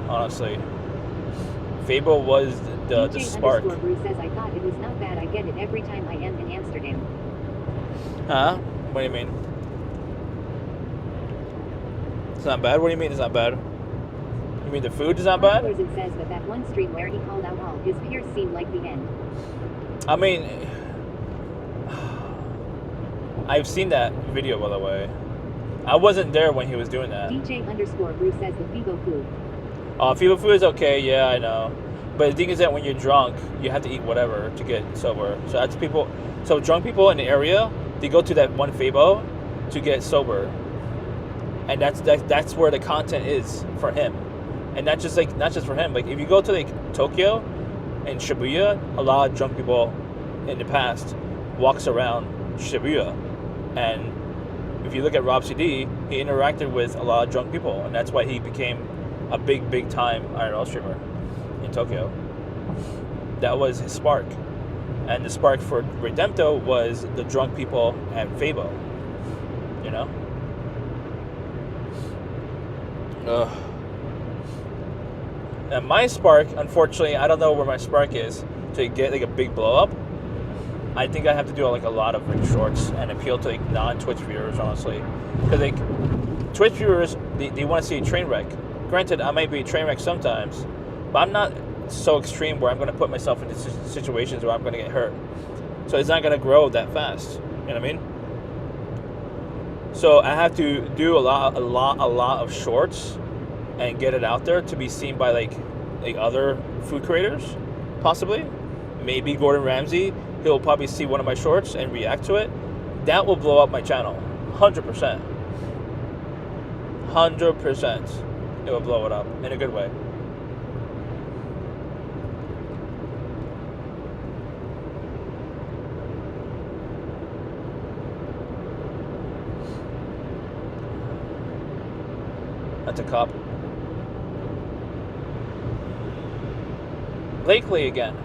Honestly, Fabo was the spark. Bruce says, I thought it was not bad. I get it every time I am in Amsterdam. Huh? What do you mean? It's not bad? What do you mean it's not bad? You mean the food is not bad? It says that one stream where he called out all his peers seemed like the end. I mean, I've seen that video, by the way. I wasn't there when he was doing that. DJ_Bruce says the Fibo food. Fibo food is okay, yeah, I know. But the thing is that when you're drunk, you have to eat whatever to get sober. So that's people. So drunk people in the area, they go to that one Fabo to get sober, and that's where the content is for him. And not just for him. Like if you go to like Tokyo, in Shibuya, a lot of drunk people in the past walks around Shibuya, and if you look at Rob CD, he interacted with a lot of drunk people, and that's why he became a big time IRL streamer in Tokyo. That was his spark, and the spark for Redempto was the drunk people at Fabo, you know. And my spark, unfortunately, I don't know where my spark is to get like a big blow up. I think I have to do like a lot of like shorts and appeal to like non-Twitch viewers, honestly, because like Twitch viewers, they want to see a train wreck. Granted, I might be a train wreck sometimes, but I'm not so extreme where I'm going to put myself into situations where I'm going to get hurt. So it's not going to grow that fast. You know what I mean? So I have to do a lot of shorts and get it out there to be seen by like other food creators, possibly. Maybe Gordon Ramsay, he'll probably see one of my shorts and react to it. That will blow up my channel, 100%. 100%. It will blow it up in a good way. That's a cop. Lakely again.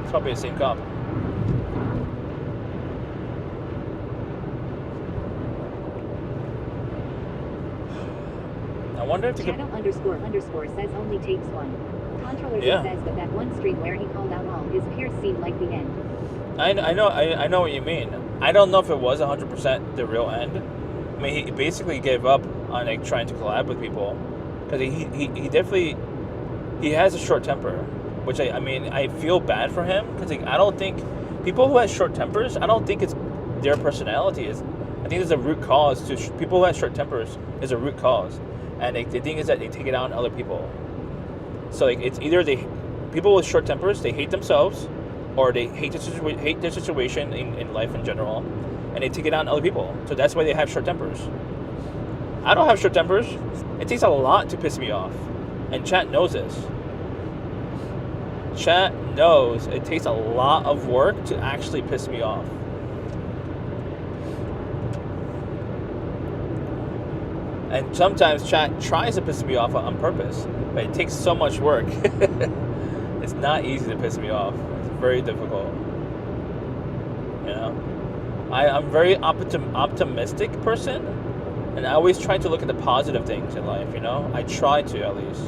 It's probably the same cop. I wonder if you could... Shadow __ says only takes one. Controller says, but that one stream where he called out all his peers seemed like the end. I know what you mean. I don't know if it was 100% the real end. I mean, he basically gave up on like trying to collab with people because he definitely has a short temper, which I mean I feel bad for him because like, I don't think people who have short tempers, I don't think it's their personality. I think there's a root cause to people who have short tempers. Is a root cause, and like, the thing is that they take it out on other people. So like it's either people with short tempers, they hate themselves, or they hate their situation in life in general, and they take it out on other people. So that's why they have short tempers. I don't have short tempers. It takes a lot to piss me off, and chat knows this. Chat knows it takes a lot of work to actually piss me off. And sometimes chat tries to piss me off on purpose, but it takes so much work. It's not easy to piss me off. It's very difficult. You know, I'm very optimistic person, and I always try to look at the positive things in life. You know, I try to at least.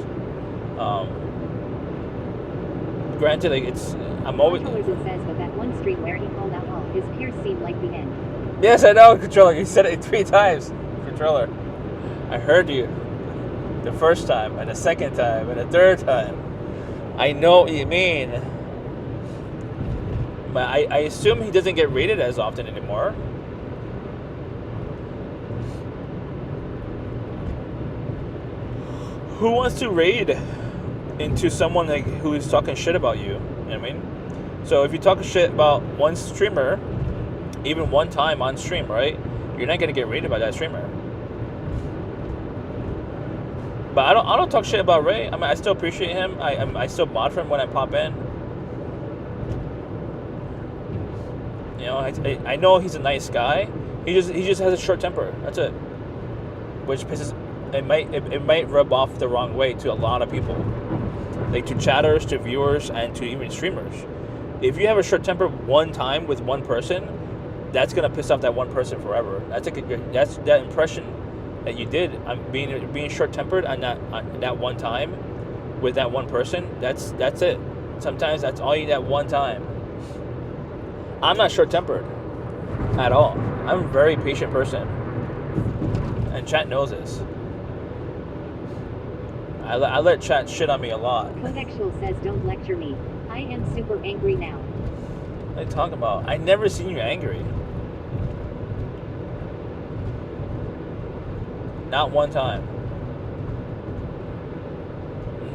Granted, like I'm always. Controller says, but that one stream where he called out all his peers seemed like the end. Yes, I know, Controller. You said it 3 times, Controller. I heard you the first time, and the second time, and the third time. I know what you mean. But I assume he doesn't get raided as often anymore. Who wants to raid into someone like who is talking shit about you? You know what I mean? So if you talk shit about one streamer, even one time on stream, right? You're not gonna get raided by that streamer. But I don't talk shit about Ray. I mean, I still appreciate him. I still mod for him when I pop in. You know, I know he's a nice guy. He just has a short temper. That's it. Which pisses it might rub off the wrong way to a lot of people, like to chatters, to viewers, and to even streamers. If you have a short temper one time with one person, that's gonna piss off that one person forever. That's that impression that you did on being short-tempered on that one time with that one person. That's it. Sometimes that's all you need that one time. I'm not short-tempered at all. I'm a very patient person, and chat knows this. I let chat shit on me a lot. Codexual says, don't lecture me. I am super angry now. What are you talking about? I never seen you angry. Not one time.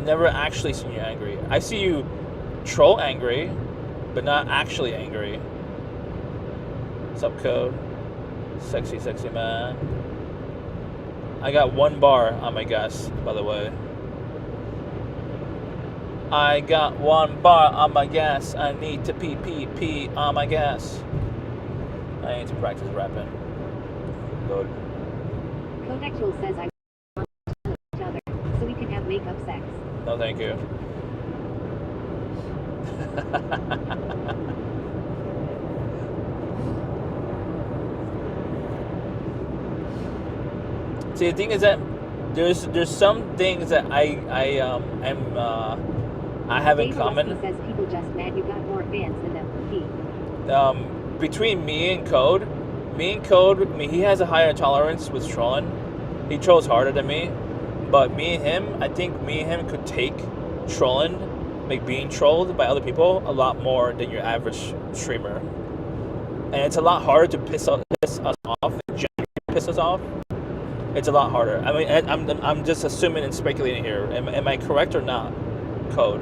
Never actually seen you angry. I see you troll angry, but not actually angry. What's up, Code? Sexy man. I got 1 bar on my gas, by the way. I got 1 bar on my gas. I need to pee on my gas. I need to practice rapping. Lord. Codexual says I want each other, so we can have make-up sex. No, thank you. See, the thing is that there's some things that I have in Dave common. Rusty says people just mad you got more fans than them. Between me and Code, I mean, he has a higher tolerance with trolling. He trolls harder than me, but me and him, I think me and him could take trolling, like being trolled by other people, a lot more than your average streamer. And it's a lot harder to piss us off, genuinely piss us off. It's a lot harder. I mean, I'm just assuming and speculating here. Am I correct or not, Code?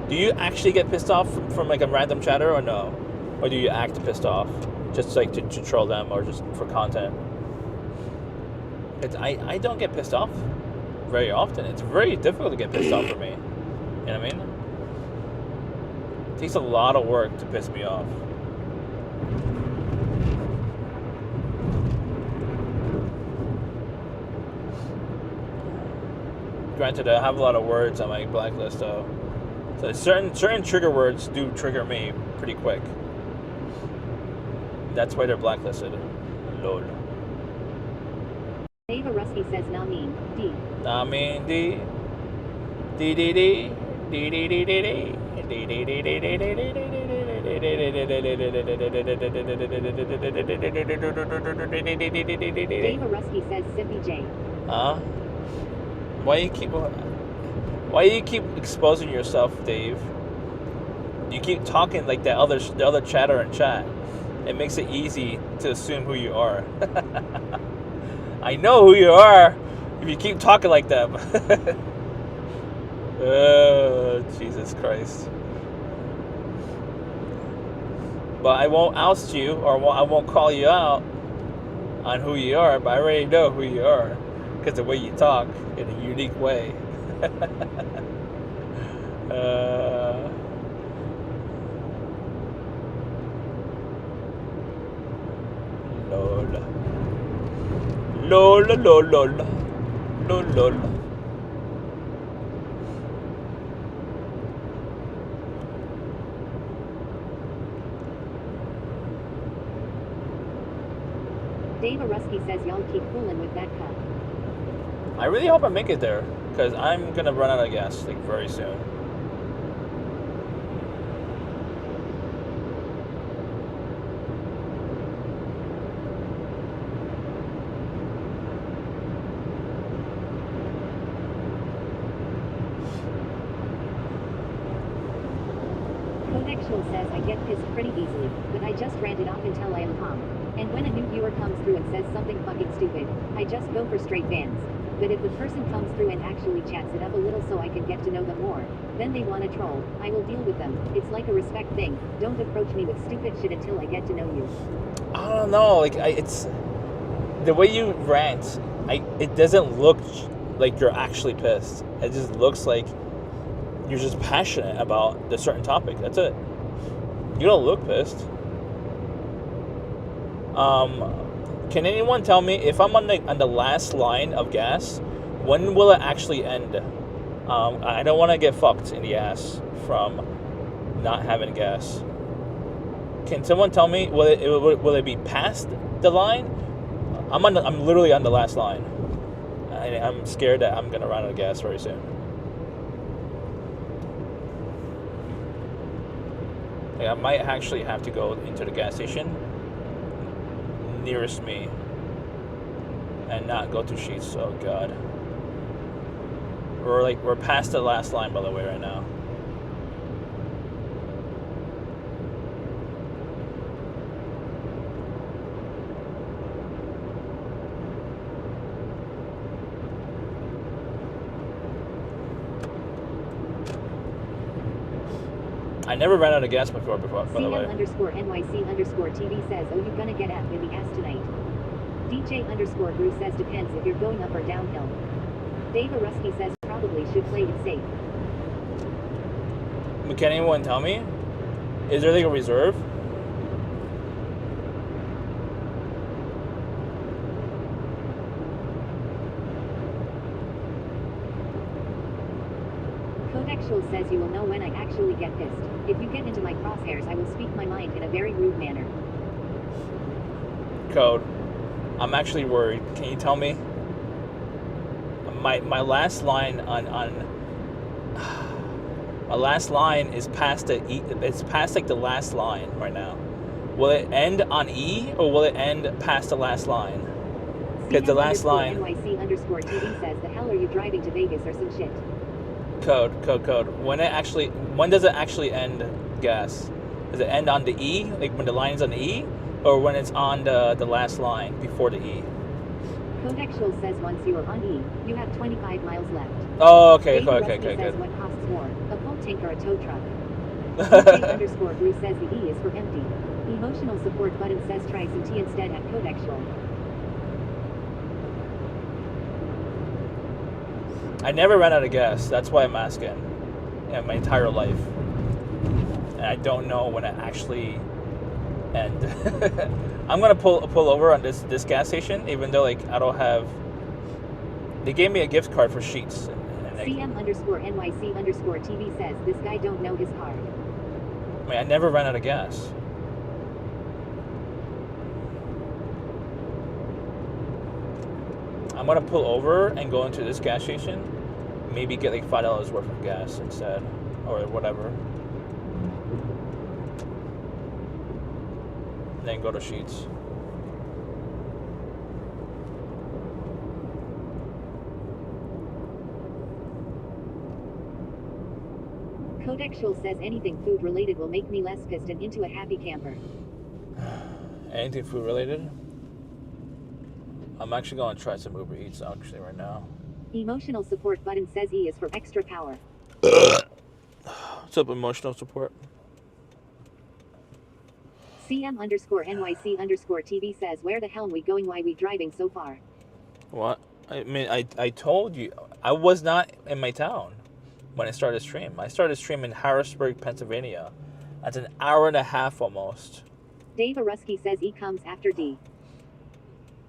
Do you actually get pissed off from like a random chatter or no? Or do you act pissed off? Just like to troll them or just for content? I don't get pissed off very often. It's very difficult to get pissed off for me. You know what I mean? It takes a lot of work to piss me off. Granted, I have a lot of words on my blacklist though. So certain trigger words do trigger me pretty quick. That's why they're blacklisted. Lord. Dave Rusty says nah mean D. Nah mean D. D D D. D D D D D. D D D D D D D. Dave Rusty says Sippy J. Huh? Why you keep exposing yourself, Dave? You keep talking like the other chatter in chat. It makes it easy to assume who you are. I know who you are if you keep talking like that. Oh, Jesus Christ. But I won't oust you, or I won't call you out on who you are, but I already know who you are because the way you talk in a unique way. Lol. Lol. Dave Rusty says y'all keep fooling with that cup. I really hope I make it there, because I'm gonna run out of gas like very soon. Codexual says I get pissed pretty easily, but I just rant it off until I am calm. And when a new viewer comes through and says something fucking stupid, I just go for straight bans. But if the person comes through and actually chats it up a little so I can get to know them more, then they wanna troll, I will deal with them. It's like a respect thing. Don't approach me with stupid shit until I get to know you. I don't know, like it's the way you rant. It doesn't look like you're actually pissed. It just looks like you're just passionate about the certain topic. That's it. You don't look pissed. Can anyone tell me if I'm on the last line of gas, when will it actually end? I don't want to get fucked in the ass from not having gas. Can someone tell me will it be past the line? I'm literally on the last line. I'm scared that I'm gonna run out of gas very soon. Like, I might actually have to go into the gas station nearest me and not go to Sheets. Oh god. We're past the last line, by the way, right now. I never ran out of gas before, by the way. CM_NYC_TV says, oh, you gonna get up in the ass tonight. DJ_Brew says, depends if you're going up or downhill. Dave Rusty says, probably should play it safe. But can anyone tell me? Is there like a reserve? Codexual says you will know when I actually get pissed. If you get into my crosshairs, I will speak my mind in a very rude manner. Code. I'm actually worried. Can you tell me? My last line on my last line is past the E. It's past like the last line right now. Will it end on E or will it end past the last line? Because the last line. NYC_TV says, the hell are you driving to Vegas or some shit? Code. When does it actually end gas? Does it end on the E, like when the line is on the E, or when it's on the last line before the E? Codexual says once you are on E, you have 25 miles left. Oh, okay, Dave okay. says what costs more, a full tank or a tow truck? DJ_Blue says the E is for empty. Emotional support button says try some tea instead at Codexual. I never ran out of gas. That's why I'm asking. Yeah, my entire life, and I don't know when it actually end. I'm gonna pull over on this gas station, even though like I don't have. They gave me a gift card for sheets. CM_NYC_TV says this guy don't know his card. I mean, I never ran out of gas. I'm gonna pull over and go into this gas station. Maybe get like $5 worth of gas instead, or whatever. And then go to Sheets. Codexual says anything food related will make me less pissed and into a happy camper. Anything food related? I'm actually going to try some Uber Eats actually right now. Emotional support button says E is for extra power. What's up, emotional support? CM_NYC_TV says where the hell we going? Why we driving so far? What? I mean, I told you I was not in my town when I started stream. I started streaming in Harrisburg, Pennsylvania. That's an hour and a half almost. Dave Aruski says E comes after D.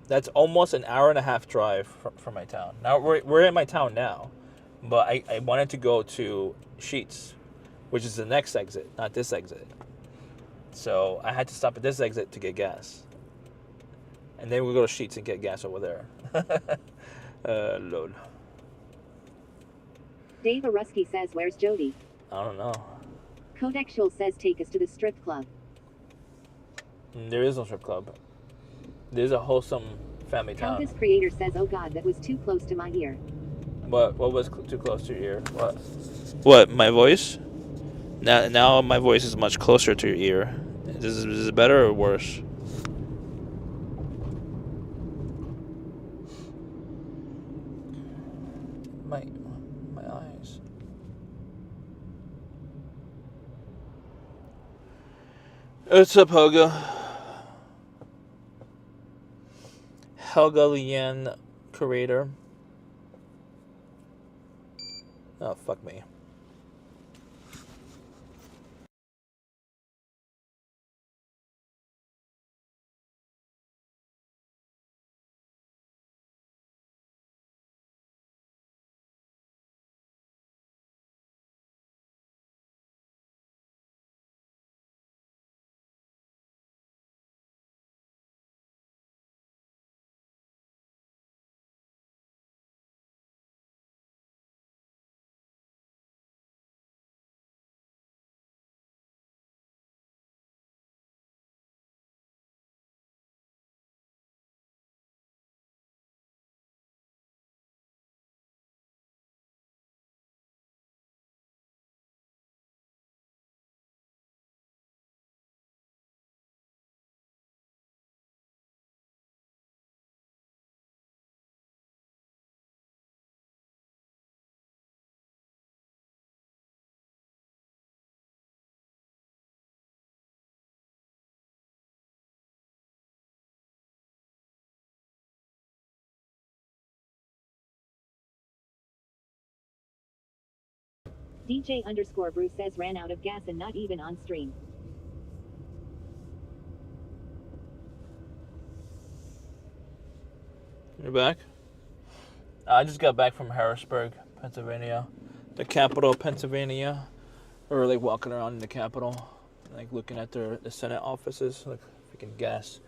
That's almost an hour and a half drive from my town. Now we're in my town now, but I wanted to go to Sheets, which is the next exit, not this exit. So I had to stop at this exit to get gas, and then we go to Sheets and get gas over there. Lord. Dave Aruski says where's Jody? I don't know. Codexual says take us to the strip club. There is no strip club. There's a wholesome family town. Countess Creator says oh god that was too close to my ear. What was too close to your ear? What, my voice? Now my voice is much closer to your ear. Is it better or worse? My eyes. What's up, Helga? Helga Leanne Creator. Oh, fuck me. DJ_Bruce says ran out of gas and not even on stream. You're back? I just got back from Harrisburg, Pennsylvania, the capital of Pennsylvania. We were like walking around in the capital, like looking at the Senate offices, like freaking gas.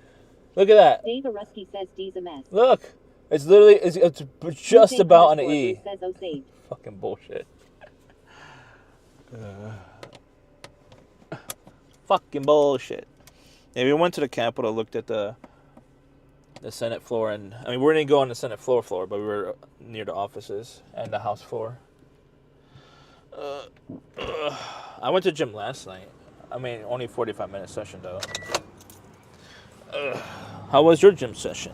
Look at that. Dave Arusky says D's a mess. Look, it's literally it's just about on the E. Says, oh, saved. Fucking bullshit. Fucking bullshit. Yeah, we went to the Capitol, looked at the Senate floor, and I mean we didn't go on the Senate floor, but we were near the offices and the House floor. I went to gym last night. I mean, only 45-minute session though. How was your gym session?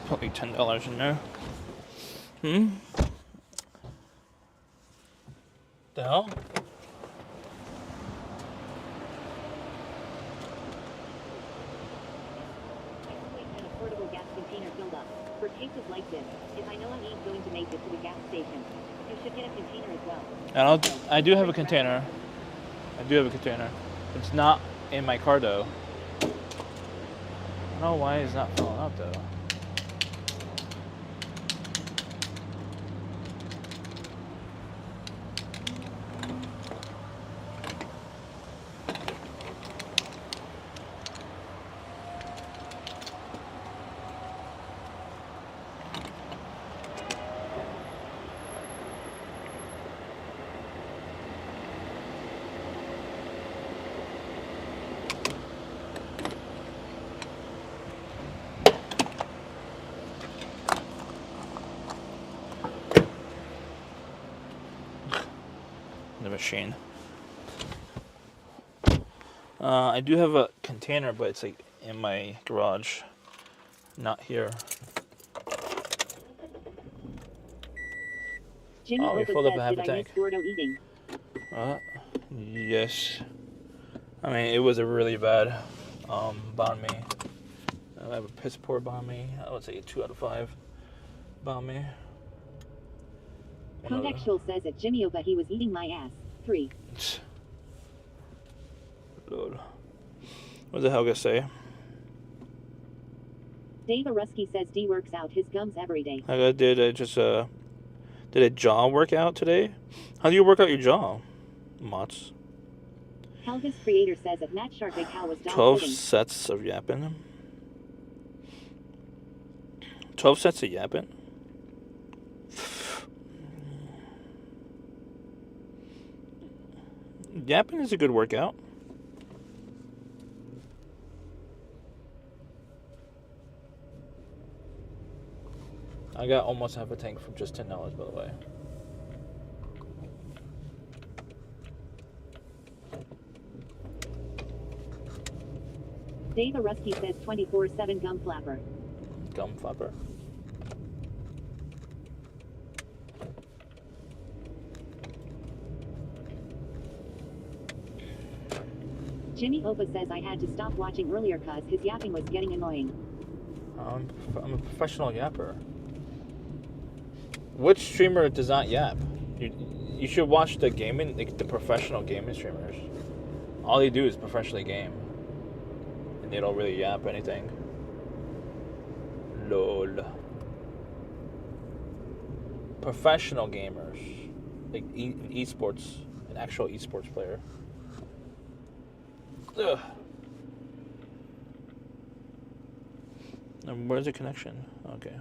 Probably $10 in there. The hell? An affordable gas container filled up. For cases like this, if I know I ain't going to make it to the gas station, you should get a container as well. I do have a container. It's not in my car though. I don't know why it's not filling up though. The machine. I do have a container, but it's like in my garage, not here. Jimmy we filled up a half a tank. Eating? Yes. I mean, it was a really bad banh mi. I have a piss poor banh mi. I would say a 2 out of 5 banh mi. Kodak Schul says at Jimmy Oba he was eating my ass. 3. Lord. What the hell gonna say? Dave Arusky says D works out his gums every day. Did a jaw workout today? How do you work out your jaw, Mots? Helga's creator says at Matt Shark how was dog 12 sitting. sets of yapping. 12 sets of yapping? Yapping is a good workout. I got almost half a tank for just $10, by the way. Dave Arusky says 24/7 gum flapper. Gum flapper. Jimmy Opa says I had to stop watching earlier cause his yapping was getting annoying. I'm a professional yapper. Which streamer does not yap? You should watch the gaming, like the professional gaming streamers. All they do is professionally game, and they don't really yap anything. Lol. Professional gamers, like esports, an actual esports player. Ugh. And where's the connection? Okay.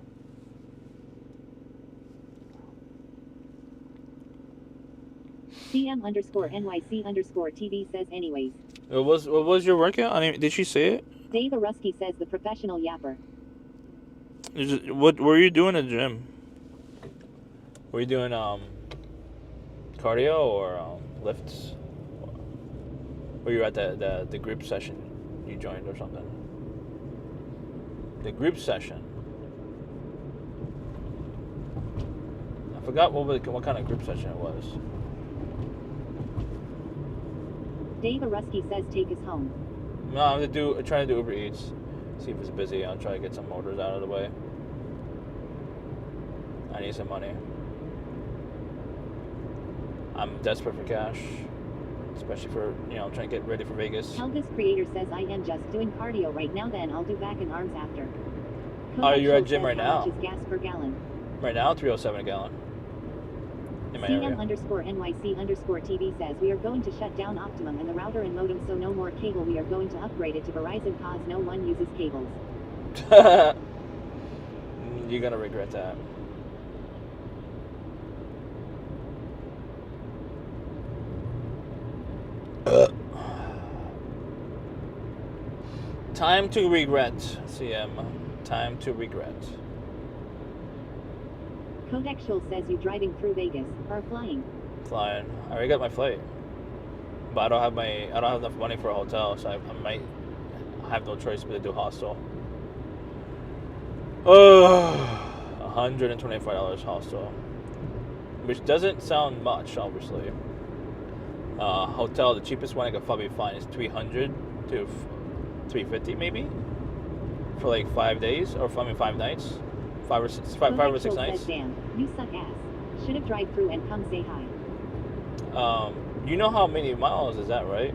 CM_NYC_TV says anyways. What was your workout? I mean, did she say it? Dave Arusky says the professional yapper. What were you doing at the gym? Were you doing cardio or lifts? Or you were at the group session you joined or something? The group session. I forgot what kind of group session it was. Dave Arusky says take us home. No, I'm trying to do Uber Eats. See if it's busy. I'll try to get some orders out of the way. I need some money. I'm desperate for cash, especially for trying to get ready for Vegas. Helga's creator says I am just doing cardio right now. Then I'll do back and arms after. Oh, you're at gym right now? How much is gas per gallon? Right now, $3.07 a gallon. In my area. CM_NYC_TV says we are going to shut down Optimum and the router and modem, so no more cable. We are going to upgrade it to Verizon cause no one uses cables. You're gonna regret that. Time to regret, CM. Time to regret. Kodak Schultz says you driving through Vegas or flying. Flying. I already got my flight, but I don't have enough money for a hotel, so I might have no choice but to do hostel. $125 hostel, which doesn't sound much, obviously. Hotel, the cheapest one I could probably find is $300 to $350 maybe for like 5 days, or 5 nights. 5 or 6 nights. Says, damn, you suck ass. Should have drive through and come say hi. You know how many miles is that, right?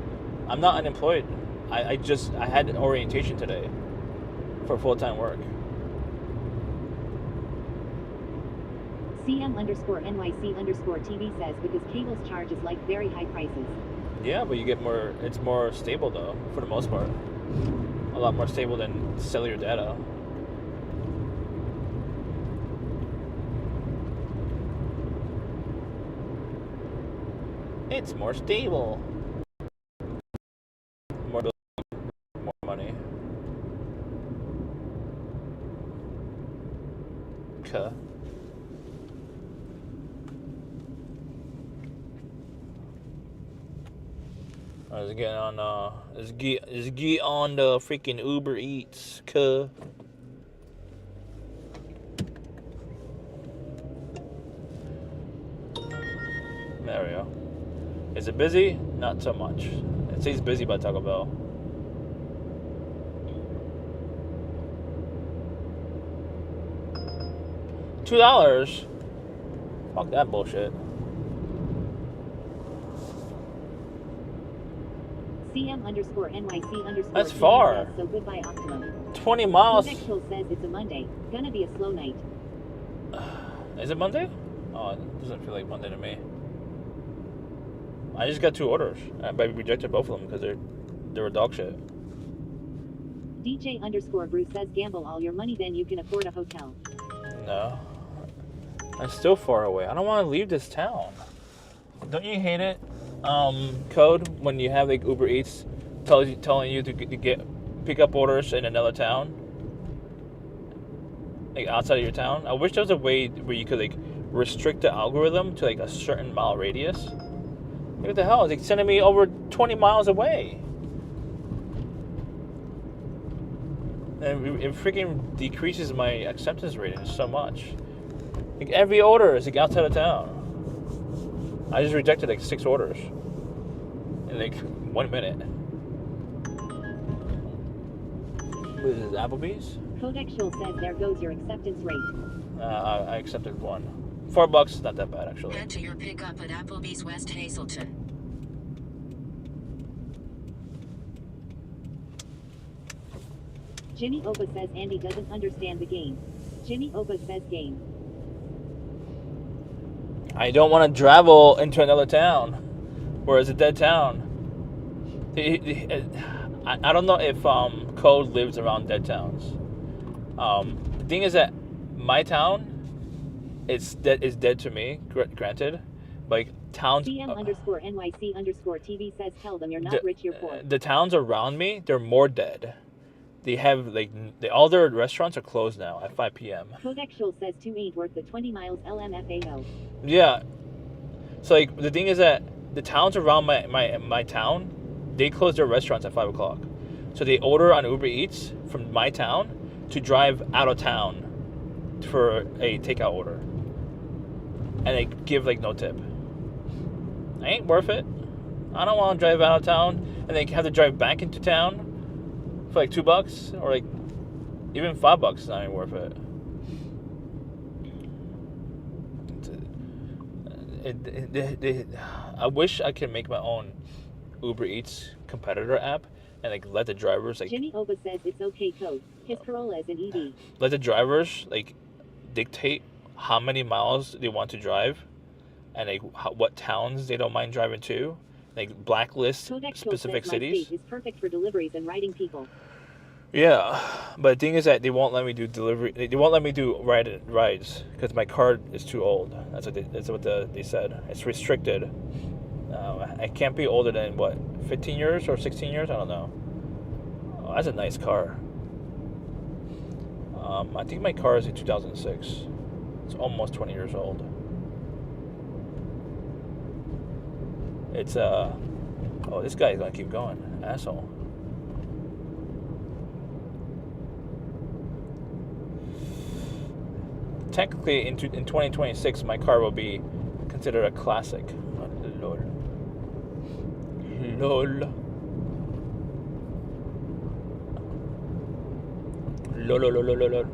I'm not unemployed. I had an orientation today for full-time work. CM_NYC_TV says because cables charges like very high prices. Yeah, but you get more. It's more stable though, for the most part. A lot more stable than cellular data. It's more stable. More money. Okay. Let's get on. Let's get on the freaking Uber Eats. Cuh. There we go. Is it busy? Not so much. It says busy by Taco Bell. $2? Fuck that bullshit. CM_NYC_. That's far. So goodbye, Optimum. 20 miles. Kodak Schultz says it's a Monday. Gonna be a slow night. Is it Monday? Oh, it doesn't feel like Monday to me. I just got 2 orders, but I rejected both of them because they were dog shit. DJ_Bruce says gamble all your money, then you can afford a hotel. No. I'm still far away. I don't want to leave this town. Don't you hate it? Code when you have like Uber Eats telling you to pick up orders in another town, like outside of your town. I wish there was a way where you could like restrict the algorithm to like a certain mile radius. What the hell? It's like sending me over 20 miles away. And it freaking decreases my acceptance rating so much. Like every order is like outside of town. I just rejected like 6 orders in like 1 minute. What is this, Applebee's? Kodak Schultz says there goes your acceptance rate. I accepted 1. $4 is not that bad actually. Head to your pickup at Applebee's West Hazleton. Jimmy Opa says Andy doesn't understand the game. Jimmy Opa says game. I don't want to travel into another town, where it's a dead town. I don't know if Code lives around dead towns. The thing is that my town is dead to me. Granted, like towns. CM_NYC_TV says tell them you're not rich, you're poor. The towns around me, they're more dead. They have like all their restaurants are closed now at 5 p.m. Kodak Schultz says 2 ain't worth the 20 miles LMFAO. Yeah. So like the thing is that the towns around my town, they close their restaurants at 5 o'clock. So they order on Uber Eats from my town to drive out of town for a takeout order. And they give like no tip. Ain't worth it. I don't want to drive out of town and they have to drive back into town for like $2 or like even $5 is not even worth it. I wish I could make my own Uber Eats competitor app and like let the drivers like. Jimmy Oba says it's okay, Code. His Corolla is an EV. Let the drivers like dictate how many miles they want to drive, and like what towns they don't mind driving to. Like blacklist Kodak specific says cities. My state is perfect for deliveries and riding people. Yeah, but the thing is that they won't let me do delivery. They won't let me do rides because my card is too old. That's what they said. It's restricted. I can't be older than what, 15 years or 16 years? I don't know. Oh, that's a nice car. I think my car is in 2006. It's almost 20 years old. It's oh, this guy is gonna keep going, asshole. Technically, in 2026, my car will be considered a classic. Lol. Lol. Lol.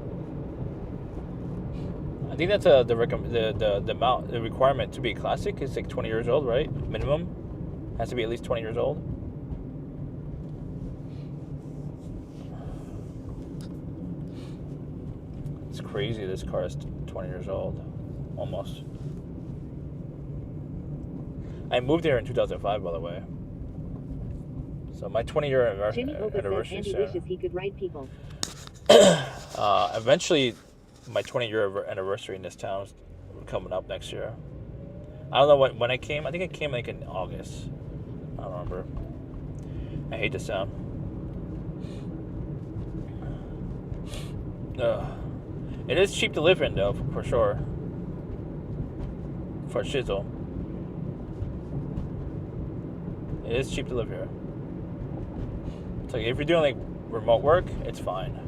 I think that's the requirement to be classic is like 20 years old, right? Minimum has to be at least 20 years old. It's crazy. This car is 20 years old, almost. I moved here in 2005, by the way. So my 20-year anniversary Andy wishes he could ride people. Eventually, my 20-year anniversary in this town is coming up next year. I don't know when I came. I think I came like in August. I don't remember. I hate the sound. It is cheap to live in, though, for sure. For shizzle. It is cheap to live here. So if you're doing like remote work, it's fine.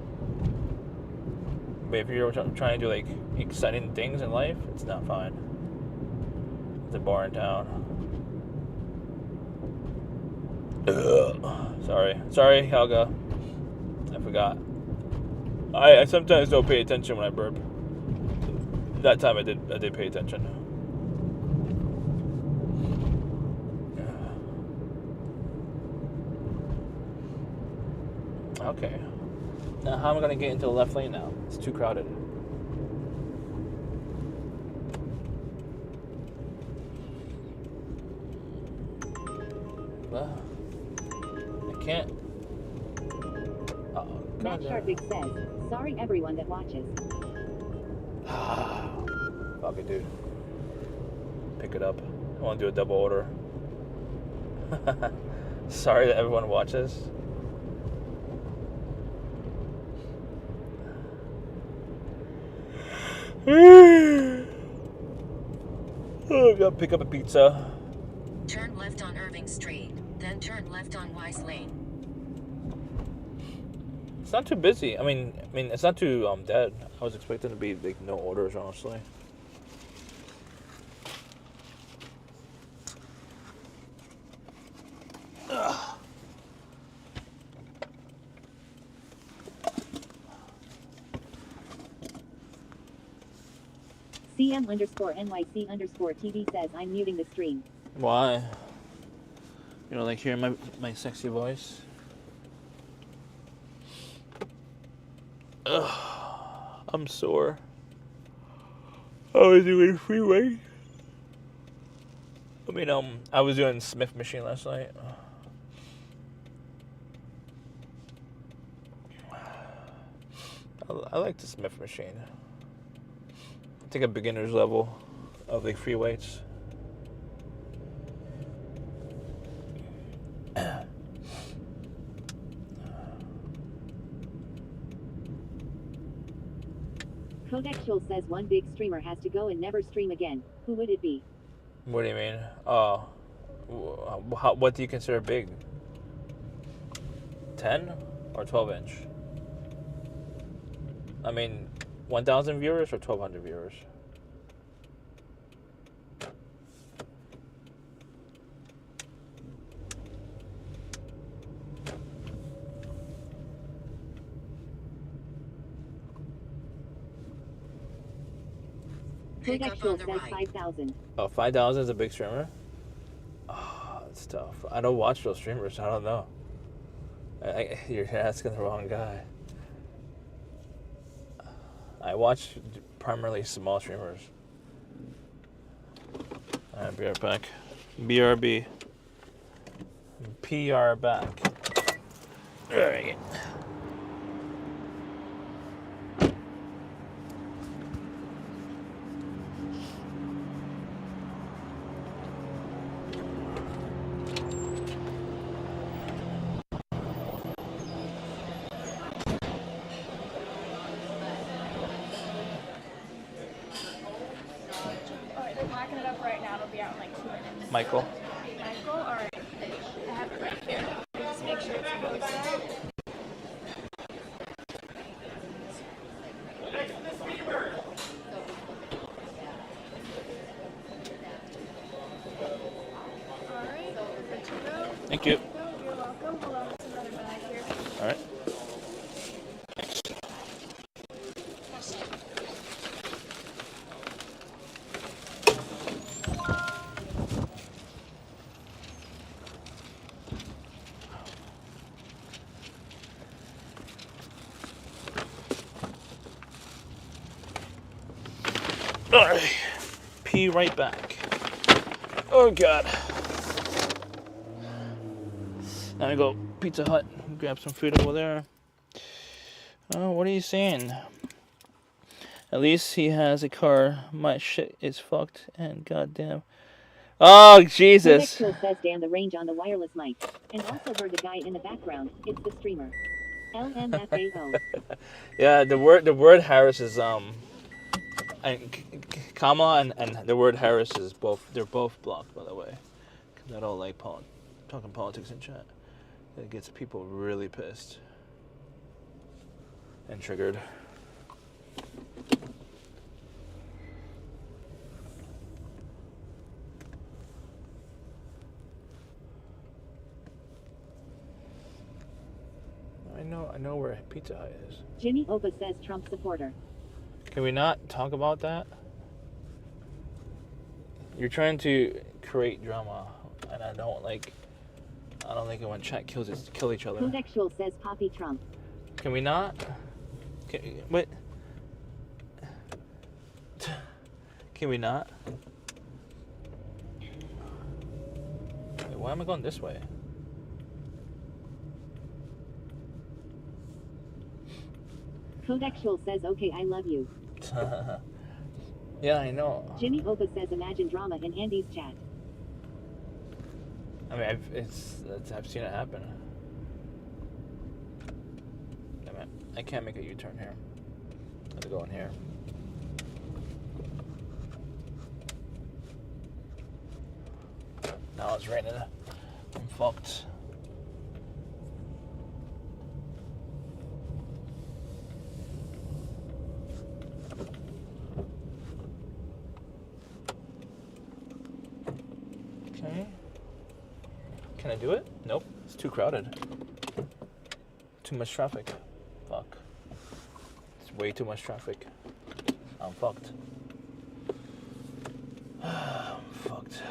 But if you're trying to do like exciting things in life, it's not fine. It's a boring town. Ugh. Sorry, Helga. I forgot. I sometimes don't pay attention when I burp. That time I did pay attention. Okay. Now how am I gonna get into the left lane now? It's too crowded. Well, I can't. Oh, Matt Sharpig says, sorry everyone that watches. Fuck it, dude. Pick it up. I want to do a double order. Sorry that everyone watches. Oh, gotta pick up a pizza. Turn left on Irving Street, then turn left on Wise Lane. It's not too busy. I mean, it's not too dead. I was expecting to be like no orders, honestly. Ugh. CM_NYC_TV says I'm muting the stream. Why? You don't like hearing my sexy voice? Ugh, I'm sore. I was doing free weight. I was doing Smith machine last night. I like the Smith machine. I think a beginner's level of like free weights. Kodak Schul says one big streamer has to go and never stream again. Who would it be? What do you mean? What do you consider big? 10 or 12 inch? 1,000 viewers or 1,200 viewers? Pick Kodak up Schul on the says right. 5,000. Oh, 5,000 is a big streamer? Oh, it's tough. I don't watch those streamers. I don't know. You're asking the wrong guy. I watch primarily small streamers. Alright, be right back. BRB. PR back. Alright. Alright, they're packing it up right now. It'll be out in like 2 minutes. Michael. Michael, alright. I have it right here. Just make sure it's closed out. Alright, we're good to go. Thank you. You're welcome. Hold on, there's another bag here. Alright. Alright. Pee right back. Oh god. Now I go Pizza Hut, grab some food over there. Oh, what are you saying? At least he has a car. My shit is fucked and goddamn. Oh Jesus. Kodak Schul says damn the range on the wireless mic. And also heard the guy in the background. It's the streamer. LMFAO. Yeah, the word Harris is and Kamala and the word Harris is they're both blocked, by the way, because I don't like talking politics in chat. It gets people really pissed and triggered. I know where Pizza Hut is. Jimmy Oba says Trump supporter. Can we not talk about that? You're trying to create drama, and I don't like it when chat kill each other. Kodak Schul says Poppy Trump. Can we not? What? Can we not? Wait, why am I going this way? Kodak Schul says okay I love you. Yeah, I know. Jimmy Oba says imagine drama in Andy's chat. I mean, I've seen it happen. Damn it. I can't make a U-turn here. I have to go in here. Now it's raining. I'm fucked. Okay. Can I do it? Nope. It's too crowded. Too much traffic. Fuck. It's way too much traffic. I'm fucked. I'm fucked.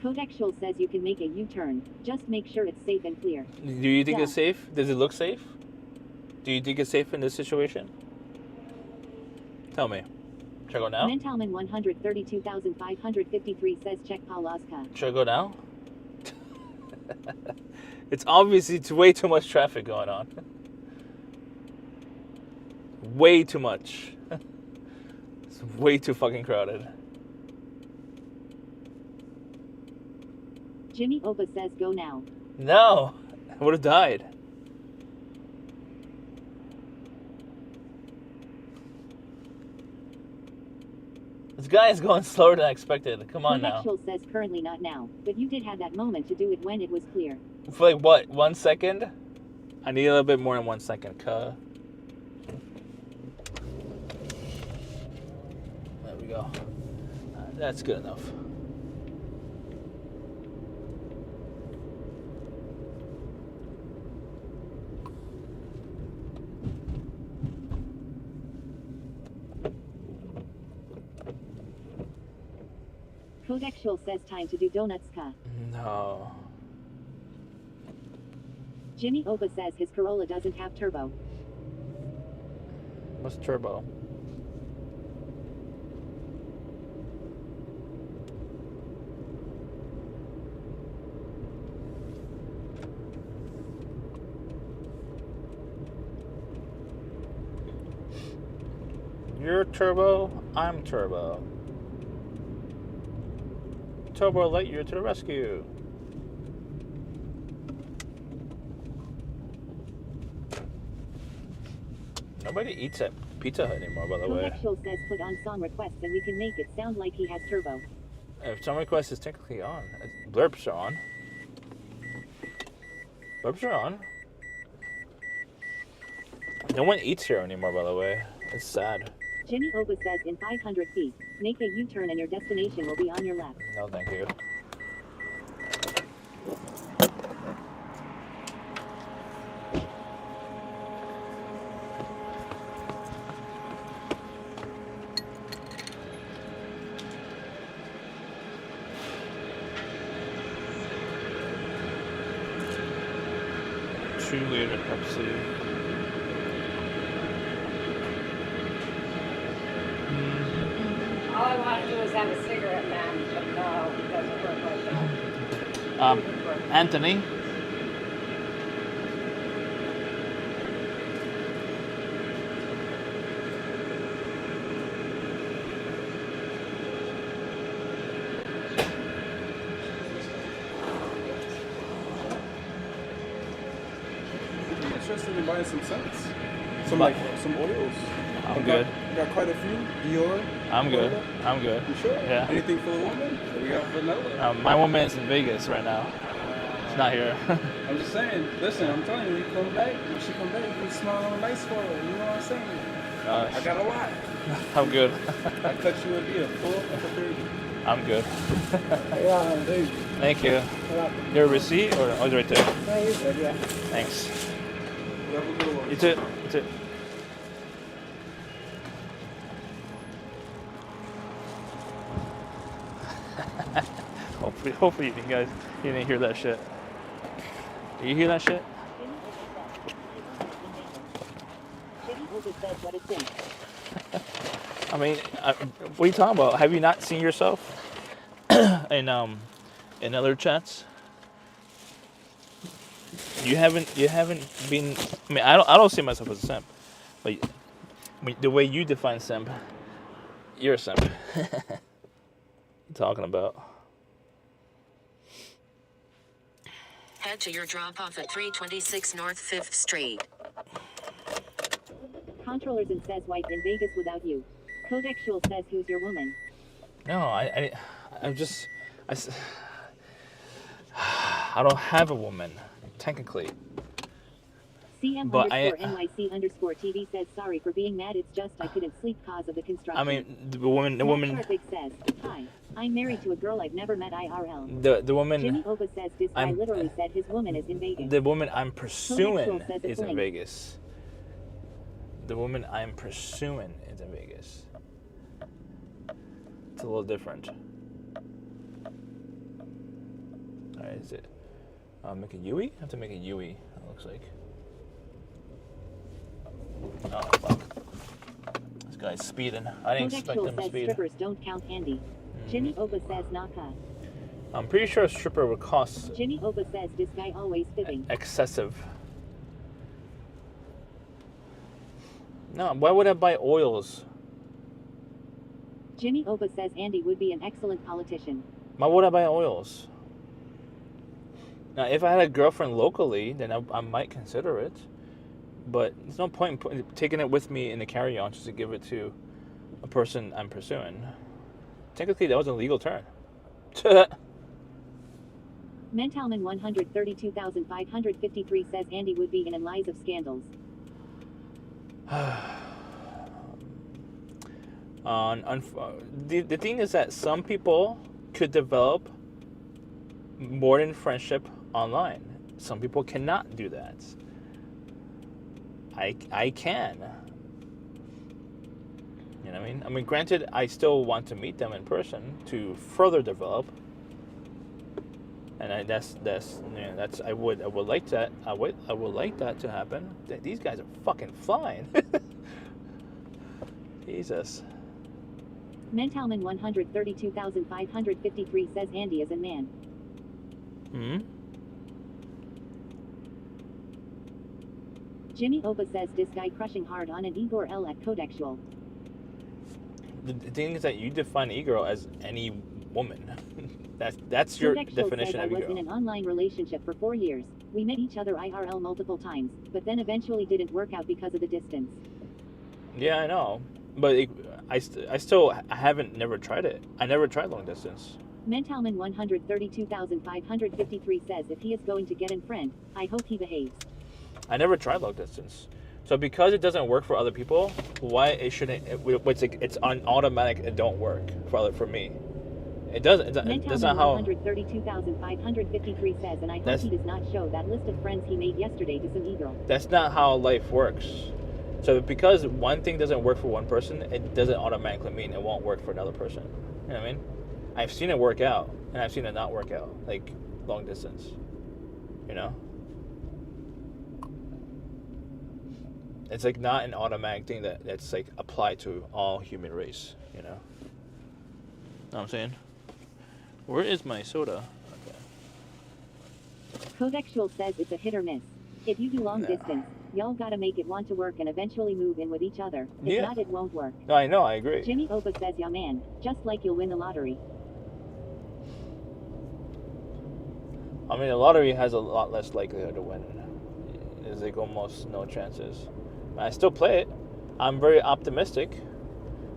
Codexial says you can make a U-turn. Just make sure it's safe and clear. Do you think Yeah. it's safe? Does it look safe? Do you think it's safe in this situation? Tell me. Should I go now? Mentalman 132,553 says check Palaska. Should I go now? It's obviously way too much traffic going on. Way too much. It's way too fucking crowded. Jimmy Opa says go now. No, I would have died. This guy is going slower than I expected. Come on now. Codexial says currently not now, but you did have that moment to do it when it was clear. For like what, 1 second? I need a little bit more than 1 second, There we go. That's good enough. Codexial says time to do donuts ka. No. Jimmy Opa says his Corolla doesn't have turbo. What's turbo? You're turbo, I'm turbo. Turbo Lightyear to the rescue. Nobody eats at Pizza Hut anymore, by the way. Codexial says put on song requests and we can make it sound like he has turbo. If song request is technically on, blurps are on. Blurps are on. No one eats here anymore, by the way. It's sad. Jimmy Opa says in 500 feet, make a U-turn and your destination will be on your left. No, thank you. Two-liter Pepsi. All I want to do is have a cigarette, man, but no, it doesn't work like that. Anthony. I'm interested in buying some scents. Some oils. I'm good. Got quite a few. Dior. I'm good. I'm good. You sure? Yeah. Anything for the woman? What we got for another? My woman is in Vegas right now. She's not here. I'm just saying. Listen, I'm telling you, when you come back, when she come back, you can smile on nice for her. You know what I'm saying? I got a lot. I'm good. I cut you a deal. Full for 30. I'm good. Yeah, there you go. Thank you. Your receipt or it's right there? No, you're good, yeah. Thanks. You have a good one. You too. You too. Hopefully you guys you didn't hear that shit. Do you hear that shit? Jimmy Opa says what it's in. I mean, what are you talking about? Have you not seen yourself in other chats? You haven't been. I mean, I don't see myself as a simp, but the way you define simp, you're a simp. What you talking about? Head to your drop-off at 326 North 5th Street. Controllers and says wife in Vegas without you. Codexial says who's your woman. No, I don't have a woman, technically. CM But NYC _TV says sorry for being mad. It's just I couldn't sleep cause of the construction. I mean, the woman. Sharpig says, hi, I'm married to a girl I've never met IRL. The woman. Jimmy Opa says this guy literally said his woman is in Vegas. The woman I'm pursuing says is in blank. Vegas. The woman I'm pursuing is in Vegas. It's a little different. Alright, is it? Make a Yui? I have to make a Yui, it looks like. Oh, fuck. This guy's speeding. I didn't expect him to says speed. strippers don't count Andy. Jimmy Oba says Naka. I'm pretty sure a stripper would cost Jimmy Oba says this guy always fibbing. excessive. No, why would I buy oils? Jimmy Oba says Andy would be an excellent politician. Why would I buy oils? Now, if I had a girlfriend locally, then I might consider it. But there's no point in taking it with me in the carry-on just to give it to a person I'm pursuing. Technically, that was a legal term. Mentalman 132,553 says Andy would be in lies of scandals. The thing is that some people could develop more than friendship online. Some people cannot do that. I can. You know what I mean? I mean, granted, I still want to meet them in person to further develop. And that's I would like that. I would like that to happen. These guys are fucking flying. Jesus. Mentalman 132,553 says Andy is a man. Jimmy Oba says this guy crushing hard on an Igor L at Codexual. The thing is that you define e-girl as any woman. That's your definition of e-girl. I was in an online relationship for 4 years. We met each other IRL multiple times, but then eventually didn't work out because of the distance. Yeah, I know. But I still haven't never tried it. I never tried long distance. Mentalman 132,553 says if he is going to get in friend, I hope he behaves. I never tried long distance. So because it doesn't work for other people, why it shouldn't? It's on automatic. It don't work for me. It doesn't. That's not how. 132,553 says, and I hope he does not show that list of friends he made yesterday to some e-girl. That's not how life works. So because one thing doesn't work for one person, it doesn't automatically mean it won't work for another person. You know what I mean? I've seen it work out, and I've seen it not work out, like long distance. You know? It's like not an automatic thing that's like applied to all human race, you know? Know what I'm saying? Where is my soda? Okay. Codexual says it's a hit or miss. If you do long distance, y'all gotta make it want to work and eventually move in with each other. If not, it won't work. No, I know, I agree. Jimmy Oba says, yeah man, just like you'll win the lottery. I mean, the lottery has a lot less likelihood to win. There's like almost no chances. I still play it. I'm very optimistic.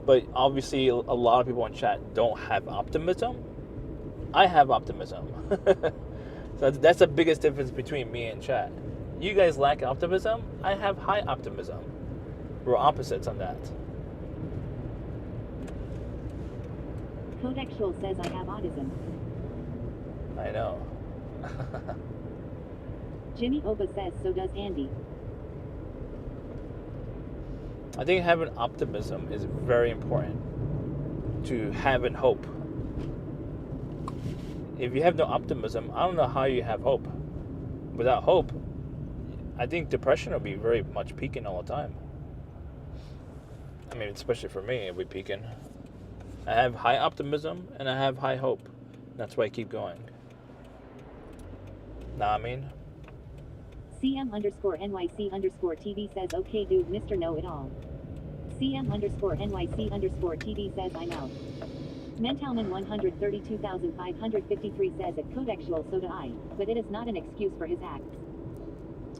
But obviously, a lot of people in chat don't have optimism. I have optimism. So that's the biggest difference between me and chat. You guys lack optimism. I have high optimism. We're opposites on that. Codexual says I have autism. I know. Jimmy Oba says so does Andy. I think having optimism is very important to having hope. If you have no optimism, I don't know how you have hope. Without hope, I think depression will be very much peaking all the time. I mean, especially for me, it'll be peaking. I have high optimism and I have high hope. That's why I keep going. Know what I mean? CM_NYC_TV says, okay dude, Mr. Know-It-All. CM_NYC_TV says, I'm out. Mentalman 132,553 says at Codexual, so do I, but it is not an excuse for his acts.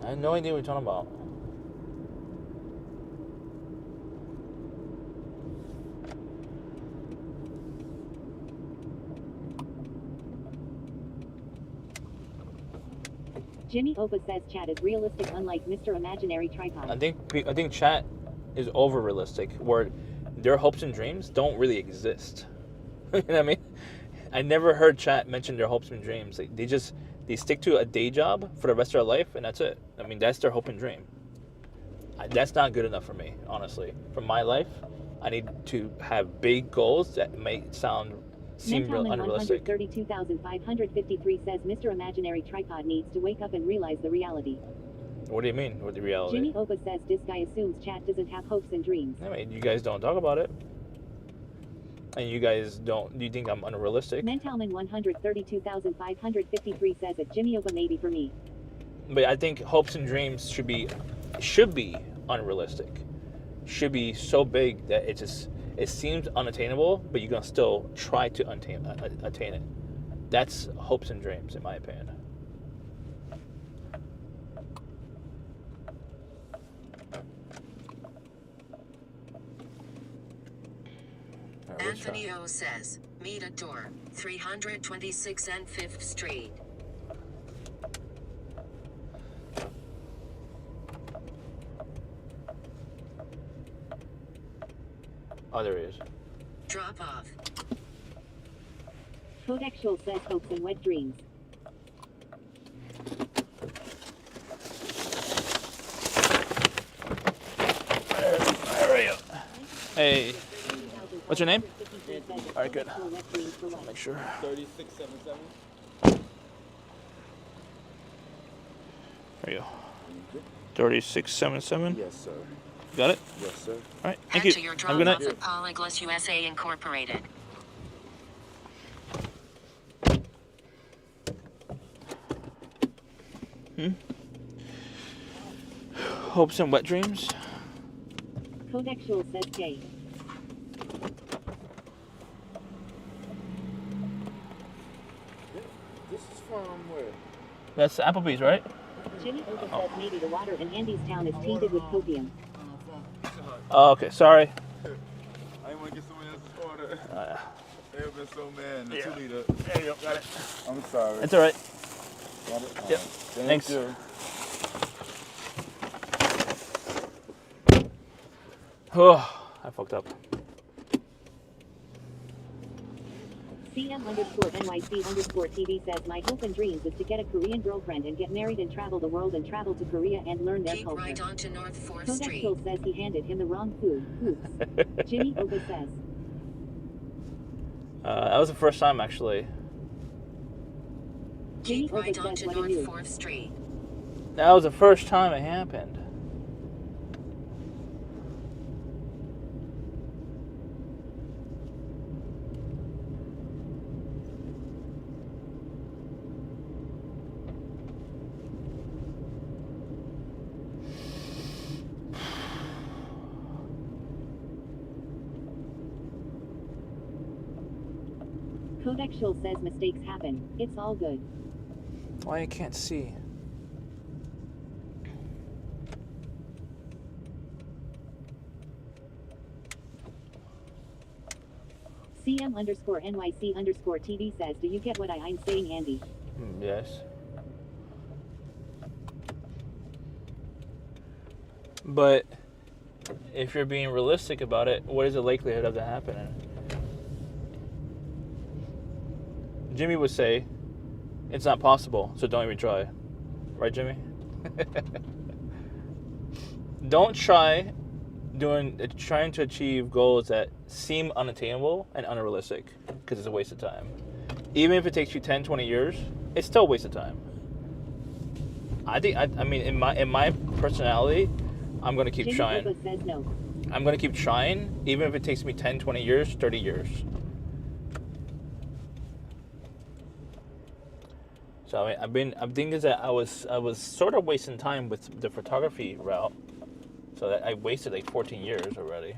I have no idea what you're talking about. Jimmy Oba says chat is realistic unlike Mr. Imaginary Tripod. I think chat is over realistic, where their hopes and dreams don't really exist. You know what I mean? I never heard chat mention their hopes and dreams. Like, they stick to a day job for the rest of their life, and that's it. I mean, that's their hope and dream. That's not good enough for me, honestly. For my life, I need to have big goals that may seem real unrealistic. 132,553 says Mr. Imaginary Tripod needs to wake up and realize the reality. What do you mean with the reality? Jimmy Opa says this guy assumes chat doesn't have hopes and dreams. I mean, you guys don't talk about it. And you guys don't. Do you think I'm unrealistic? Mentalman 132,553 says it. Jimmy Opa maybe for me. But I think hopes and dreams should be unrealistic. Should be so big that it seems unattainable, but you're gonna still try to attain it. That's hopes and dreams, in my opinion. Anthony O says, meet at door 326 and 5th Street. Oh, there he is. Drop off. Kodak Schul says hopes and wet dreams. There we go. Hey. What's your name? All right, good. Make sure. 3677. There you go. 3677. Yes, sir. Got it? Yes, sir. All right. Thank Enter you. your Have a good drop night. off at Polyglass USA Incorporated. Hopes and wet dreams. Kodak Schul says K. This is from where? That's Applebee's, right? Jimmy Opa says maybe the water in Andy's town is tainted with copium. Oh, okay. Sorry. I didn't want to get someone else's order. They have been so mad. The 2 liter. There you go. Got it. I'm sorry. It's all right. Got it? Yep. Thanks. Thanks. Oh, I fucked up. CM_NYC_TV says my hope and dreams is to get a Korean girlfriend and get married and travel the world and travel to Korea and learn their Keep culture. right onto North 4th Kodak Street. Schul says he handed him the wrong food. Oops. Jimmy Opa says. That was the first time, actually. Jimmy Keep right Opa onto says what North a noob. 4th Street. That was the first time it happened. Kodak Schul says mistakes happen. It's all good. Why I can't see? CM_NYC_TV says, do you get what I'm saying, Andy? Yes. But if you're being realistic about it, what is the likelihood of that happening? Jimmy would say, it's not possible, so don't even try. Right, Jimmy? Don't try trying to achieve goals that seem unattainable and unrealistic, because it's a waste of time. Even if it takes you 10, 20 years, it's still a waste of time. I mean, in my personality, I'm going to keep trying. Jimmy Opa says no. I'm going to keep trying, even if it takes me 10, 20 years, 30 years. So I mean, I'm thinking that I was sort of wasting time with the photography route, so that I wasted like 14 years already.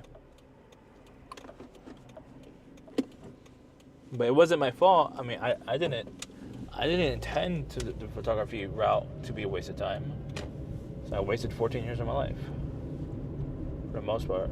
But it wasn't my fault. I mean, I didn't intend to the photography route to be a waste of time. So I wasted 14 years of my life, for the most part.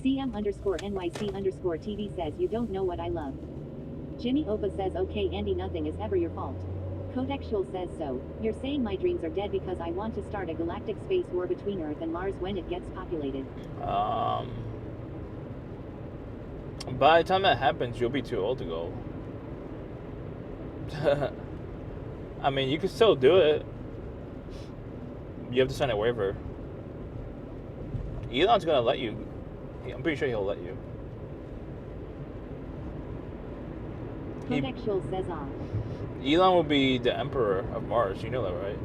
CM_NYC_TV says you don't know what I love. Jimmy Opa says okay Andy nothing is ever your fault. Kodak Schul says so. You're saying my dreams are dead because I want to start a galactic space war between Earth and Mars when it gets populated. By the time that happens, you'll be too old to go. I mean, you can still do it. You have to sign a waiver. Elon's gonna let you. I'm pretty sure he'll let you. Kodak Schul says Elon will be the emperor of Mars. You know that, right?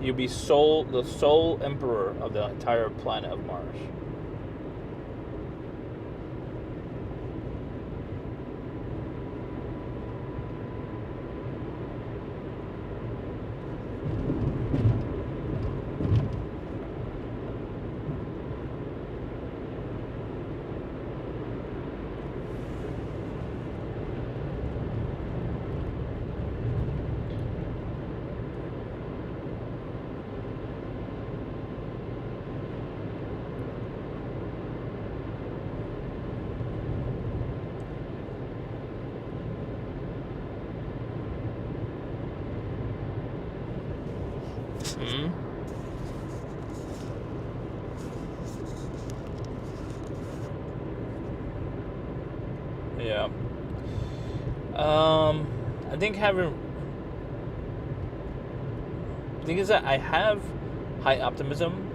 You'll be the sole emperor of the entire planet of Mars. Yeah. I think the thing is that I have high optimism,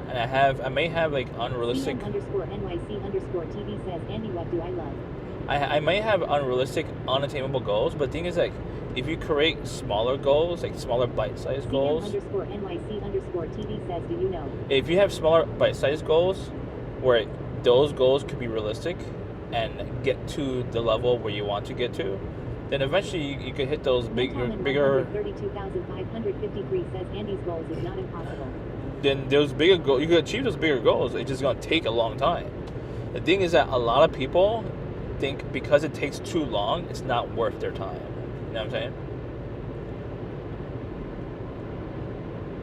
and I may have like unrealistic. CM_NYC_TV says, Andy, what do I love? I may have unrealistic, unattainable goals, but the thing is, like, if you create smaller goals, like smaller bite-sized goals. CM_NYC_TV says, do you know? If you have smaller bite-sized goals, where those goals could be realistic and get to the level where you want to get to, then eventually you could hit those bigger. 32,553 says Andy's goals is not impossible. Then those bigger goals, you could achieve those bigger goals. It's just gonna take a long time. The thing is that a lot of people think because it takes too long, it's not worth their time. You know what I'm saying?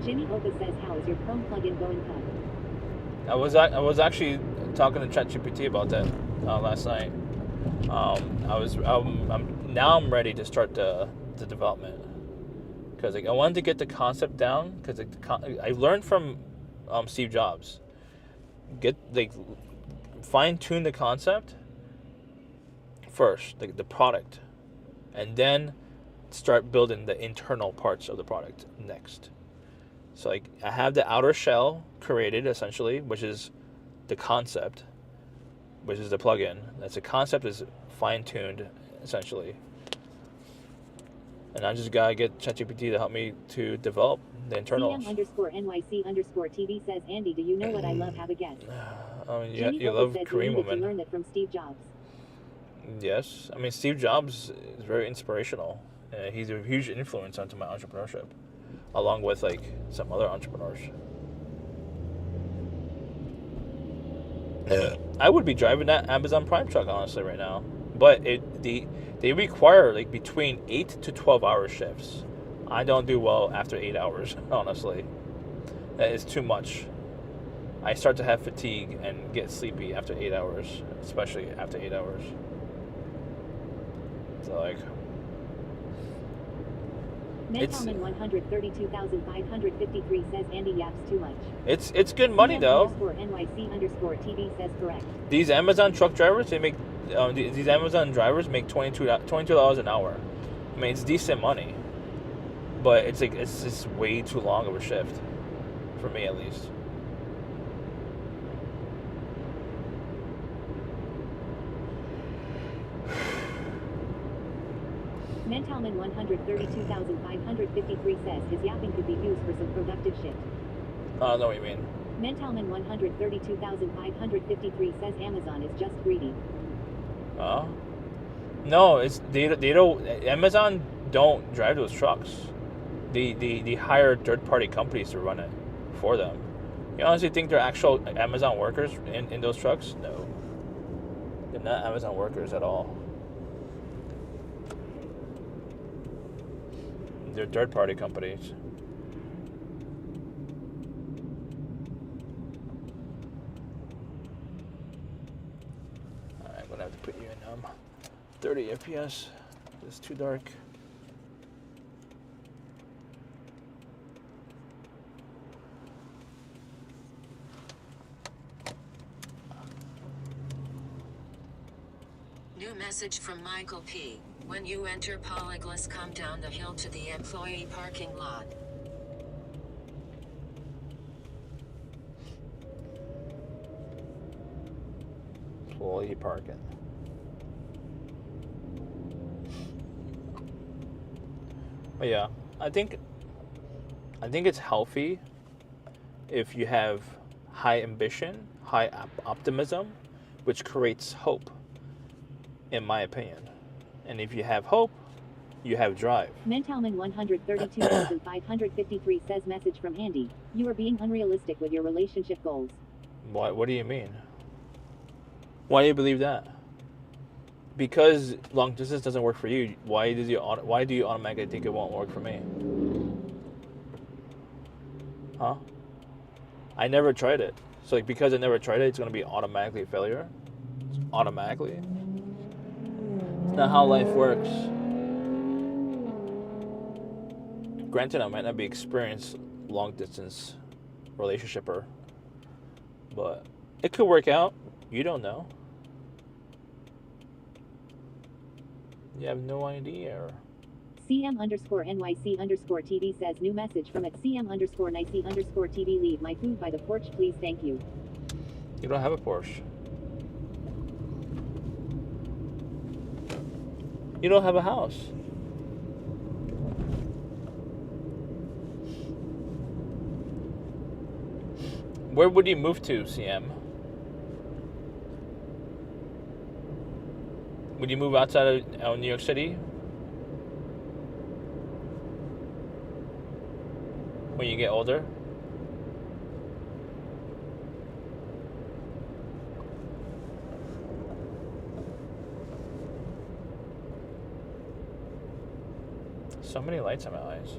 Jimmy Opa says, how is your Chrome plugin going, Cut? I was actually talking to ChatGPT about that last night. I'm ready to start the development, because like I wanted to get the concept down, because I learned from Steve Jobs. Fine tune the concept first, like the product, and then start building the internal parts of the product next. So like I have the outer shell created essentially, which is the concept, which is the plugin. That's the concept is fine-tuned essentially. And I just gotta get ChatGPT to help me to develop the internals. CM_NYC_TV says, Andy, do you know what I love? Have a guess. You love Korean women. You learned that from Steve Jobs. Yes, I mean Steve Jobs is very inspirational. He's a huge influence onto my entrepreneurship, along with like some other entrepreneurs. I would be driving that Amazon Prime truck honestly right now, but they require like between 8 to 12 hour shifts. I don't do well after 8 hours, honestly. That is too much. I start to have fatigue and get sleepy after 8 hours, especially after 8 hours. So like, Mentalman 132,553 says Andy yaps too much. It's good money though. CM_NYC_TV says correct. These Amazon truck drivers, they make these Amazon drivers make $22 an hour. I mean, it's decent money, but it's just way too long of a shift for me at least. Mentalman 132,553 says his yapping could be used for some productive shit. I don't know what you mean. Mentalman 132,553 says Amazon is just greedy. No, they don't. Amazon don't drive those trucks. They hire third-party companies to run it for them. You honestly think they're actual Amazon workers in those trucks? No, they're not Amazon workers at all. They're third-party companies. Alright, I'm gonna have to put you in 30 FPS. It's too dark. New message from Michael P. When you enter Polyglass, come down the hill to the employee parking lot. Employee parking. But yeah, I think it's healthy if you have high ambition, high optimism, which creates hope, in my opinion. And if you have hope, you have drive. Mentalman 132,553 says message from Andy. You are being unrealistic with your relationship goals. What do you mean? Why do you believe that? Because long distance doesn't work for you. Why do you automatically think it won't work for me? Huh? I never tried it. So like because I never tried it, it's gonna be automatically a failure. Automatically. It's not how life works. Granted, I might not be experienced long distance relationshiper, but it could work out. You don't know. You have no idea. CM_NYC_TV says new message from at CM_NYC_TV. Leave my food by the porch, please. Thank you. You don't have a Porsche. You don't have a house. Where would you move to, CM? Would you move outside of New York City? When you get older? So many lights in my eyes.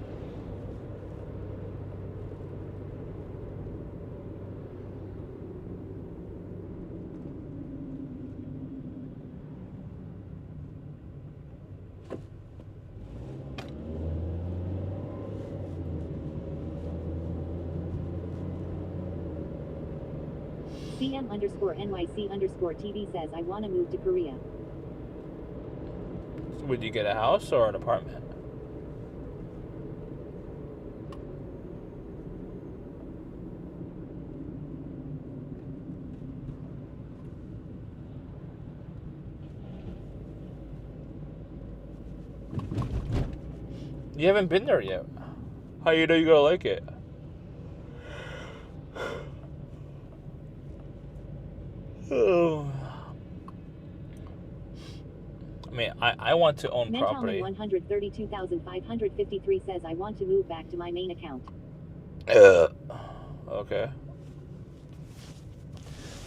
CM_NYC_TV says I want to move to Korea. Would you get a house or an apartment? You haven't been there yet. How you know you're gonna like it? Oh. I mean, I want to own property. 132,553 says I want to move back to my main account. Okay.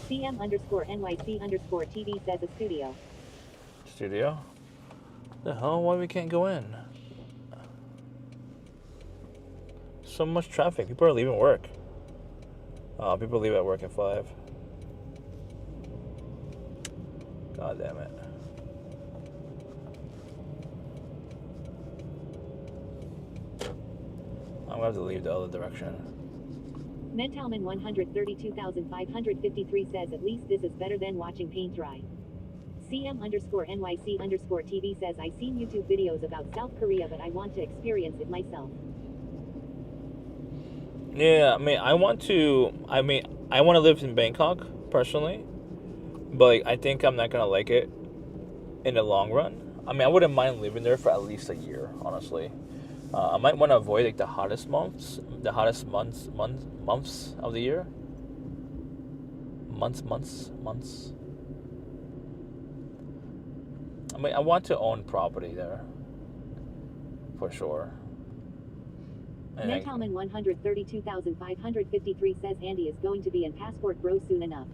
CM_NYC_TV says a studio. Studio? The hell? Why we can't go in? So much traffic. People are leaving work. People leave at work at 5. God damn it. I'm gonna have to leave the other direction. Mentalman 132,553 says at least this is better than watching paint dry. CM_NYC_TV says I seen YouTube videos about South Korea but I want to experience it myself. Yeah, I mean, I want to live in Bangkok, personally. But like, I think I'm not going to like it in the long run. I mean, I wouldn't mind living there for at least a year, honestly. I might want to avoid like the hottest months of the year. Months. I mean, I want to own property there, for sure. Mentalman 132,553 says Andy is going to be in Passport Bro soon enough.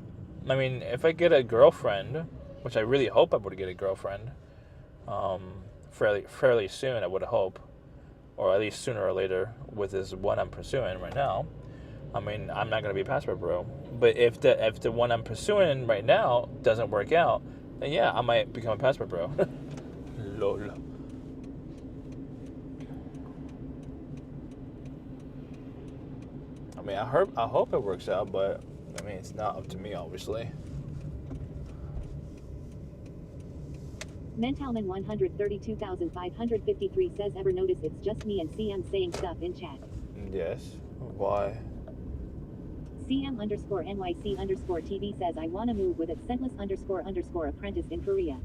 I mean, if I get a girlfriend, which I really hope I would get a girlfriend, fairly soon, I would hope, or at least sooner or later, with this one I'm pursuing right now. I mean, I'm not gonna be a Passport Bro, but if the one I'm pursuing right now doesn't work out, then yeah, I might become a Passport Bro. Lol. I mean, I hope it works out, but I mean, it's not up to me, obviously. Mentalman 132,553 says, ever notice it's just me and CM saying stuff in chat? Yes. Why? CM_NYC_TV says, I wanna move with it scentless_ apprentice in Korea.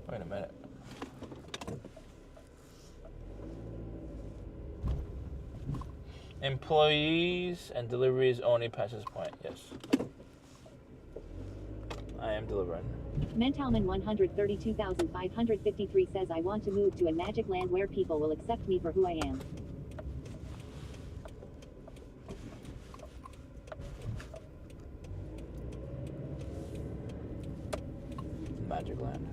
Wait a minute. Employees and deliveries only passes point. Yes. I am delivering. Mentalman 132,553 says, I want to move to a magic land where people will accept me for who I am. Magic land.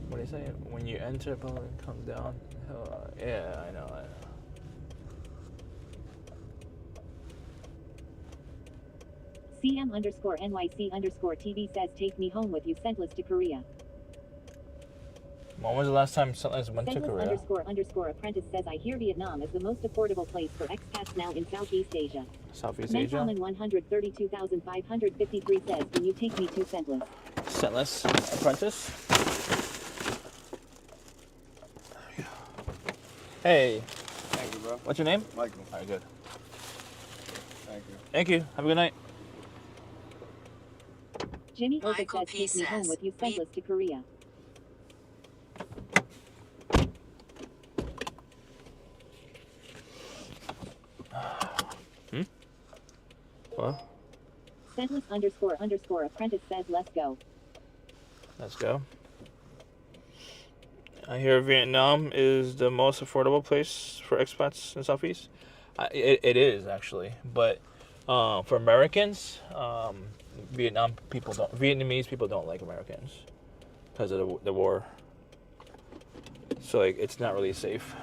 What do you say? When you enter, probably come down. Yeah, I know. CM_NYC_TV says, take me home with you scentless to Korea. When was the last time Scentless went to Korea? Scentless _apprentice says, I hear Vietnam is the most affordable place for expats now in Southeast Asia. Southeast Asia? Mentalman 132,553 says, can you take me to Scentless? Scentless apprentice? Hey. Thank you, bro. What's your name? Michael. Alright, good. Thank you. Thank you. Have a good night. Jimmy Oka Michael says, P. take me home says, with you scentless to Korea. What? Scentless _apprentice says, let's go. Let's go. I hear Vietnam is the most affordable place for expats in Southeast. It is actually, but for Americans, Vietnamese people don't like Americans because of the war. So like, it's not really safe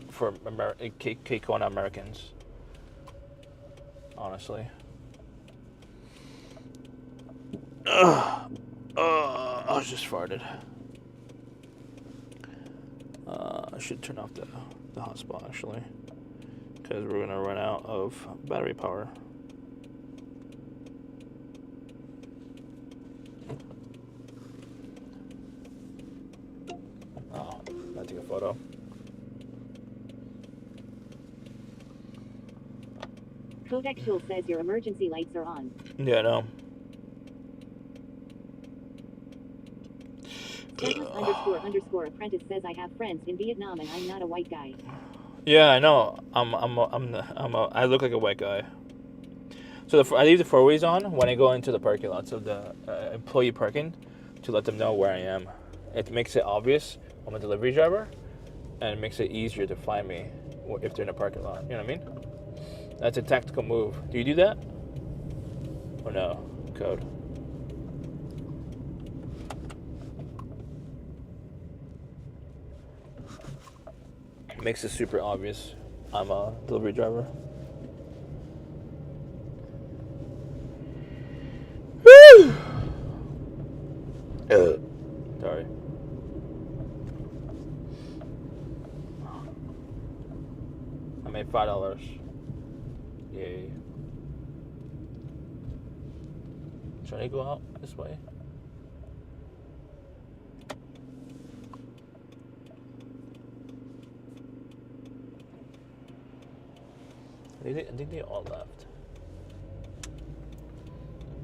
for Kona Americans. Honestly. I just farted. I should turn off the hotspot actually, because we're gonna run out of battery power. Oh, gotta take a photo. Codexual says your emergency lights are on. Yeah, I know. Scentless _apprentice says, I have friends in Vietnam and I'm not a white guy. Yeah, I know. I look like a white guy. So I leave the four-ways on when I go into the parking lots of the employee parking to let them know where I am. It makes it obvious I'm a delivery driver, and it makes it easier to find me if they're in a parking lot. You know what I mean? That's a tactical move. Do you do that? Or no? Code. Makes it super obvious I'm a delivery driver. Woo! Sorry. I made $5. Yay. Should I go out this way? I think they all left.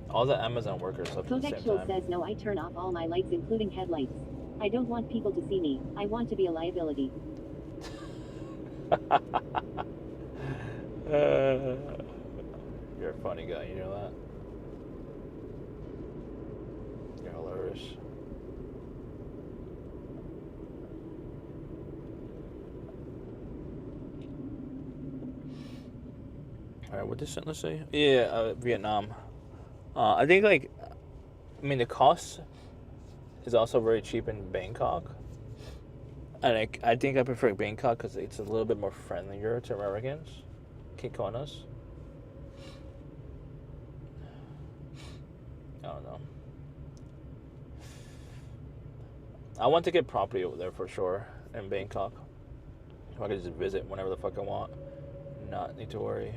All the Amazon workers left at the same Codexual time. says, no, I turn off all my lights including headlights. I don't want people to see me. I want to be a liability. You're a funny guy, you know that? You're hilarious. Alright, what did Scentless say? Yeah, Vietnam. I think, like, I mean, the cost is also very cheap in Bangkok. And I think I prefer Bangkok because it's a little bit more friendlier to Americans. Kikonas. I don't know. I want to get property over there for sure in Bangkok. If I could just visit whenever the fuck I want, not need to worry.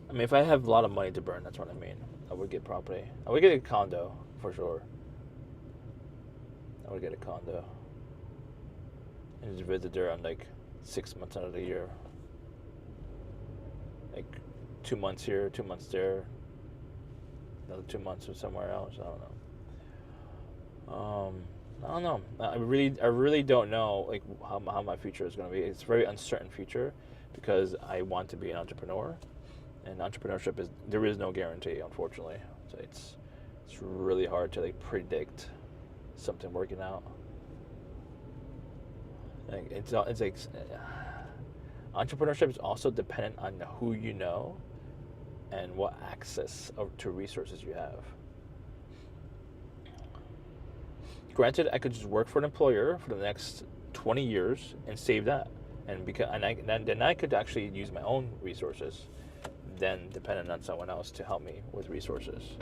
I mean, if I have a lot of money to burn, that's what I mean. I would get property. I would get a condo for sure. I would get a condo and just visit there on like 6 months out of the year. Like 2 months here, 2 months there, another 2 months or somewhere else. I don't know. I don't know. I really don't know like how my future is going to be. It's a very uncertain future because I want to be an entrepreneur, and entrepreneurship there is no guarantee, unfortunately. So it's really hard to like predict something working out. Like it's like entrepreneurship is also dependent on who you know and what access to resources you have. Granted, I could just work for an employer for the next 20 years and save that, and then I could actually use my own resources, then dependent on someone else to help me with resources.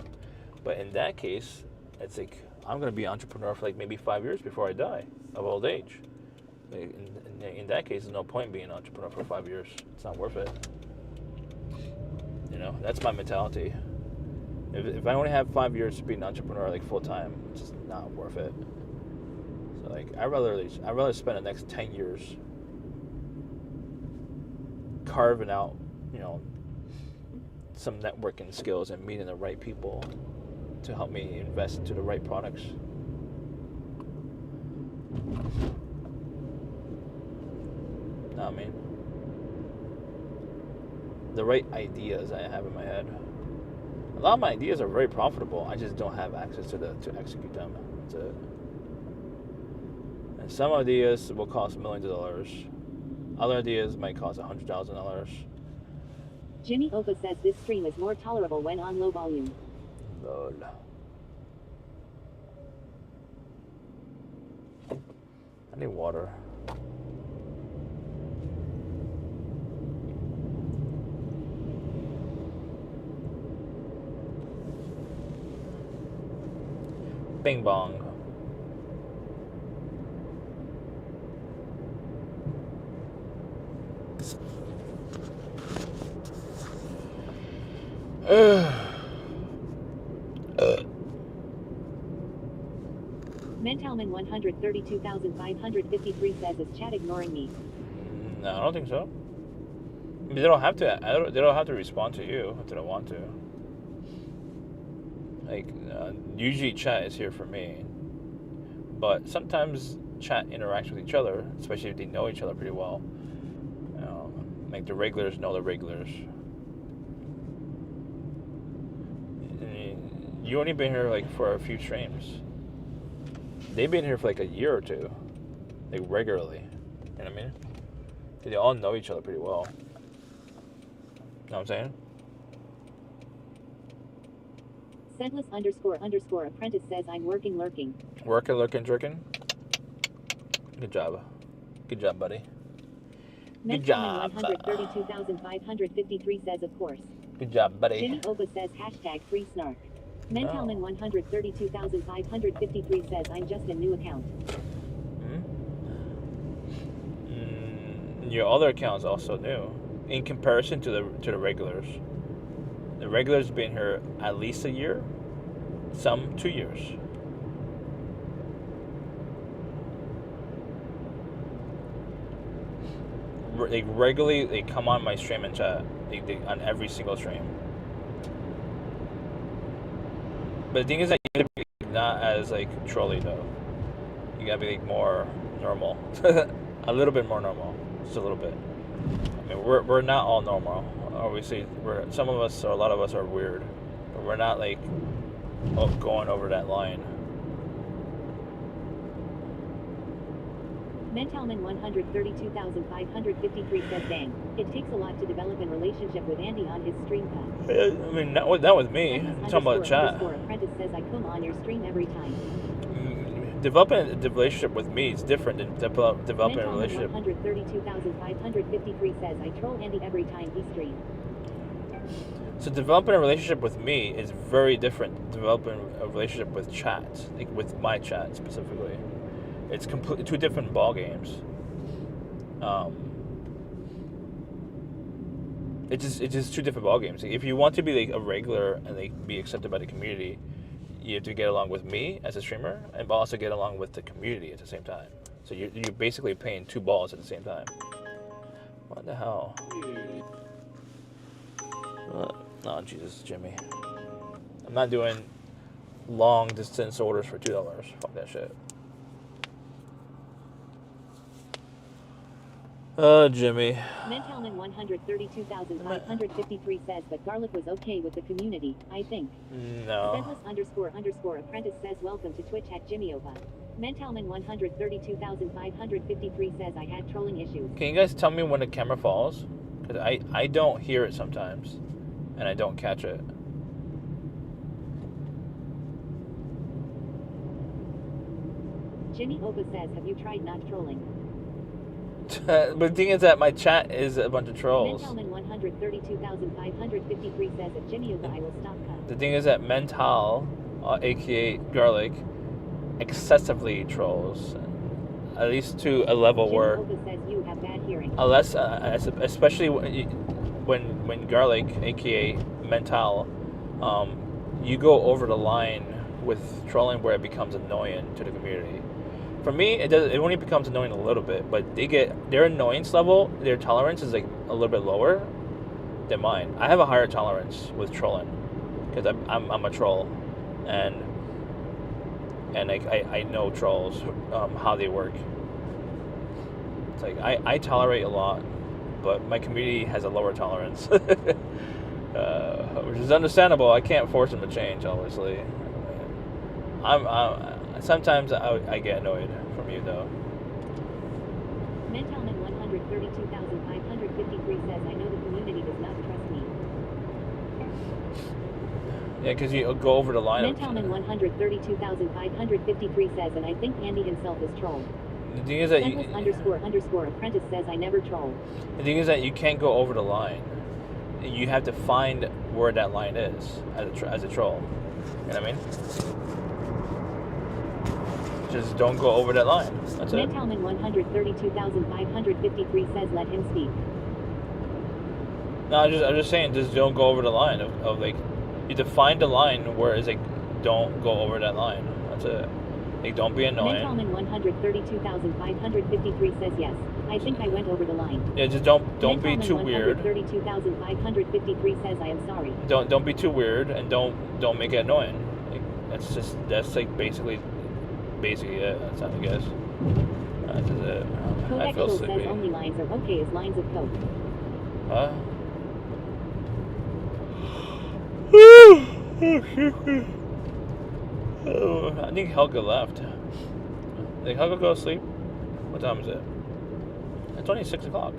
But in that case, it's like I'm gonna be an entrepreneur for like maybe 5 years before I die of old age. In that case, there's no point in being an entrepreneur for 5 years. It's not worth it. You know, that's my mentality. If I only have 5 years to be an entrepreneur like full time, it's just not worth it. So like I'd rather spend the next 10 years carving out, you know, some networking skills and meeting the right people to help me invest into the right products. Know what I mean? The right ideas I have in my head. A lot of my ideas are very profitable. I just don't have access to execute them. That's it. And some ideas will cost millions of dollars. Other ideas might cost $100,000. Jimmy Opa says this stream is more tolerable when on low volume. Lol. I need water. Bing bong. Mentalman 132,553 says, is chat ignoring me? No, I don't think so. I mean, they don't have to. They don't have to respond to you if they don't want to. Like, usually chat is here for me, but sometimes chat interacts with each other, especially if they know each other pretty well. Like the regulars know the regulars. You only been here like for a few streams. They've been here for like a year or two, like regularly. You know what I mean? They all know each other pretty well. You know what I'm saying? Sedless__apprentice says, I'm working lurking. Working, lurking, jerking. Good job. Good job, buddy. Good job. 132,553 says, of course. Good job, buddy. Jimmy Oba says, #free snark. Mentalman 132,553 says, I'm just a new account. Your other account is also new in comparison to the regulars. The regulars been here at least a year, some 2 years. They regularly come on my stream and chat. They on every single stream. But the thing is that you gotta be not as like trolly though. You gotta be like more normal, a little bit more normal, just a little bit. I mean, we're not all normal. Obviously, some of us or a lot of us are weird, but we're not like going over that line. Mentalman 132,553 says, dang, it takes a lot to develop a relationship with Andy on his stream path. I mean, not with me. I'm talking about chat. Apprentice says, I come on your stream every time. developing the relationship with me is different than developing a relationship. 132,553 says I troll Andy every time he streams. So developing a relationship with me is very different than developing a relationship with chat, like with my chat specifically. It's completely two different ball games. It's just two different ball games. If you want to be like a regular and like be accepted by the community, you have to get along with me as a streamer, and also get along with the community at the same time. So you're basically playing two balls at the same time. What the hell? Oh, Jesus, Jimmy. I'm not doing long distance orders for $2. Fuck that shit. Oh, Jimmy. Mentalman 132,553 says that garlic was okay with the community, I think. No. Sentless__apprentice says welcome to Twitch at JimmyOva. Mentalman 132,553 says I had trolling issues. Can you guys tell me when the camera falls? Because I don't hear it sometimes. And I don't catch it. Jimmy Ova says, have you tried not trolling? But the thing is that my chat is a bunch of trolls. Mentalman 132,553 says at Jimmy Ova I will stop cut. The thing is that Mental, aka Garlic, excessively trolls. At least to a level Jimmy where... Ova says you have bad hearing. Unless, especially when Garlic, aka Mental, you go over the line with trolling where it becomes annoying to the community. For me, it only becomes annoying a little bit, but their annoyance level, their tolerance is like a little bit lower than mine. I have a higher tolerance with trolling because I'm a troll, and I know trolls, how they work. It's like I tolerate a lot, but my community has a lower tolerance, which is understandable. I can't force them to change, obviously. Sometimes I get annoyed from you, though. Mentalman 132,553 says, I know the community does not trust me. Yeah, because you go over the line. Mentalman 132,553 says, and I think Andy himself is troll. The thing is that __apprentice says, I never troll. The thing is that you can't go over the line. You have to find where that line is as a troll. You know what I mean? Just don't go over that line. That's it. Mentalman 132,553 says, let him speak. No, I'm just saying, just don't go over the line of like, you have to find the line where it's like, don't go over that line. That's it. Like, don't be annoying. Mentalman 132,553 says, yes, I think I went over the line. Yeah, just don't be too weird. 132,553 says, I am sorry. Don't be too weird, and don't make it annoying. Like, that's like basically it. That's how I guess. That's it. I feel Codex sleepy. says only lines are okay as lines of coke. Huh? Oh, I think Helga left. Did Helga go to sleep? What time is it? It's only 6 o'clock.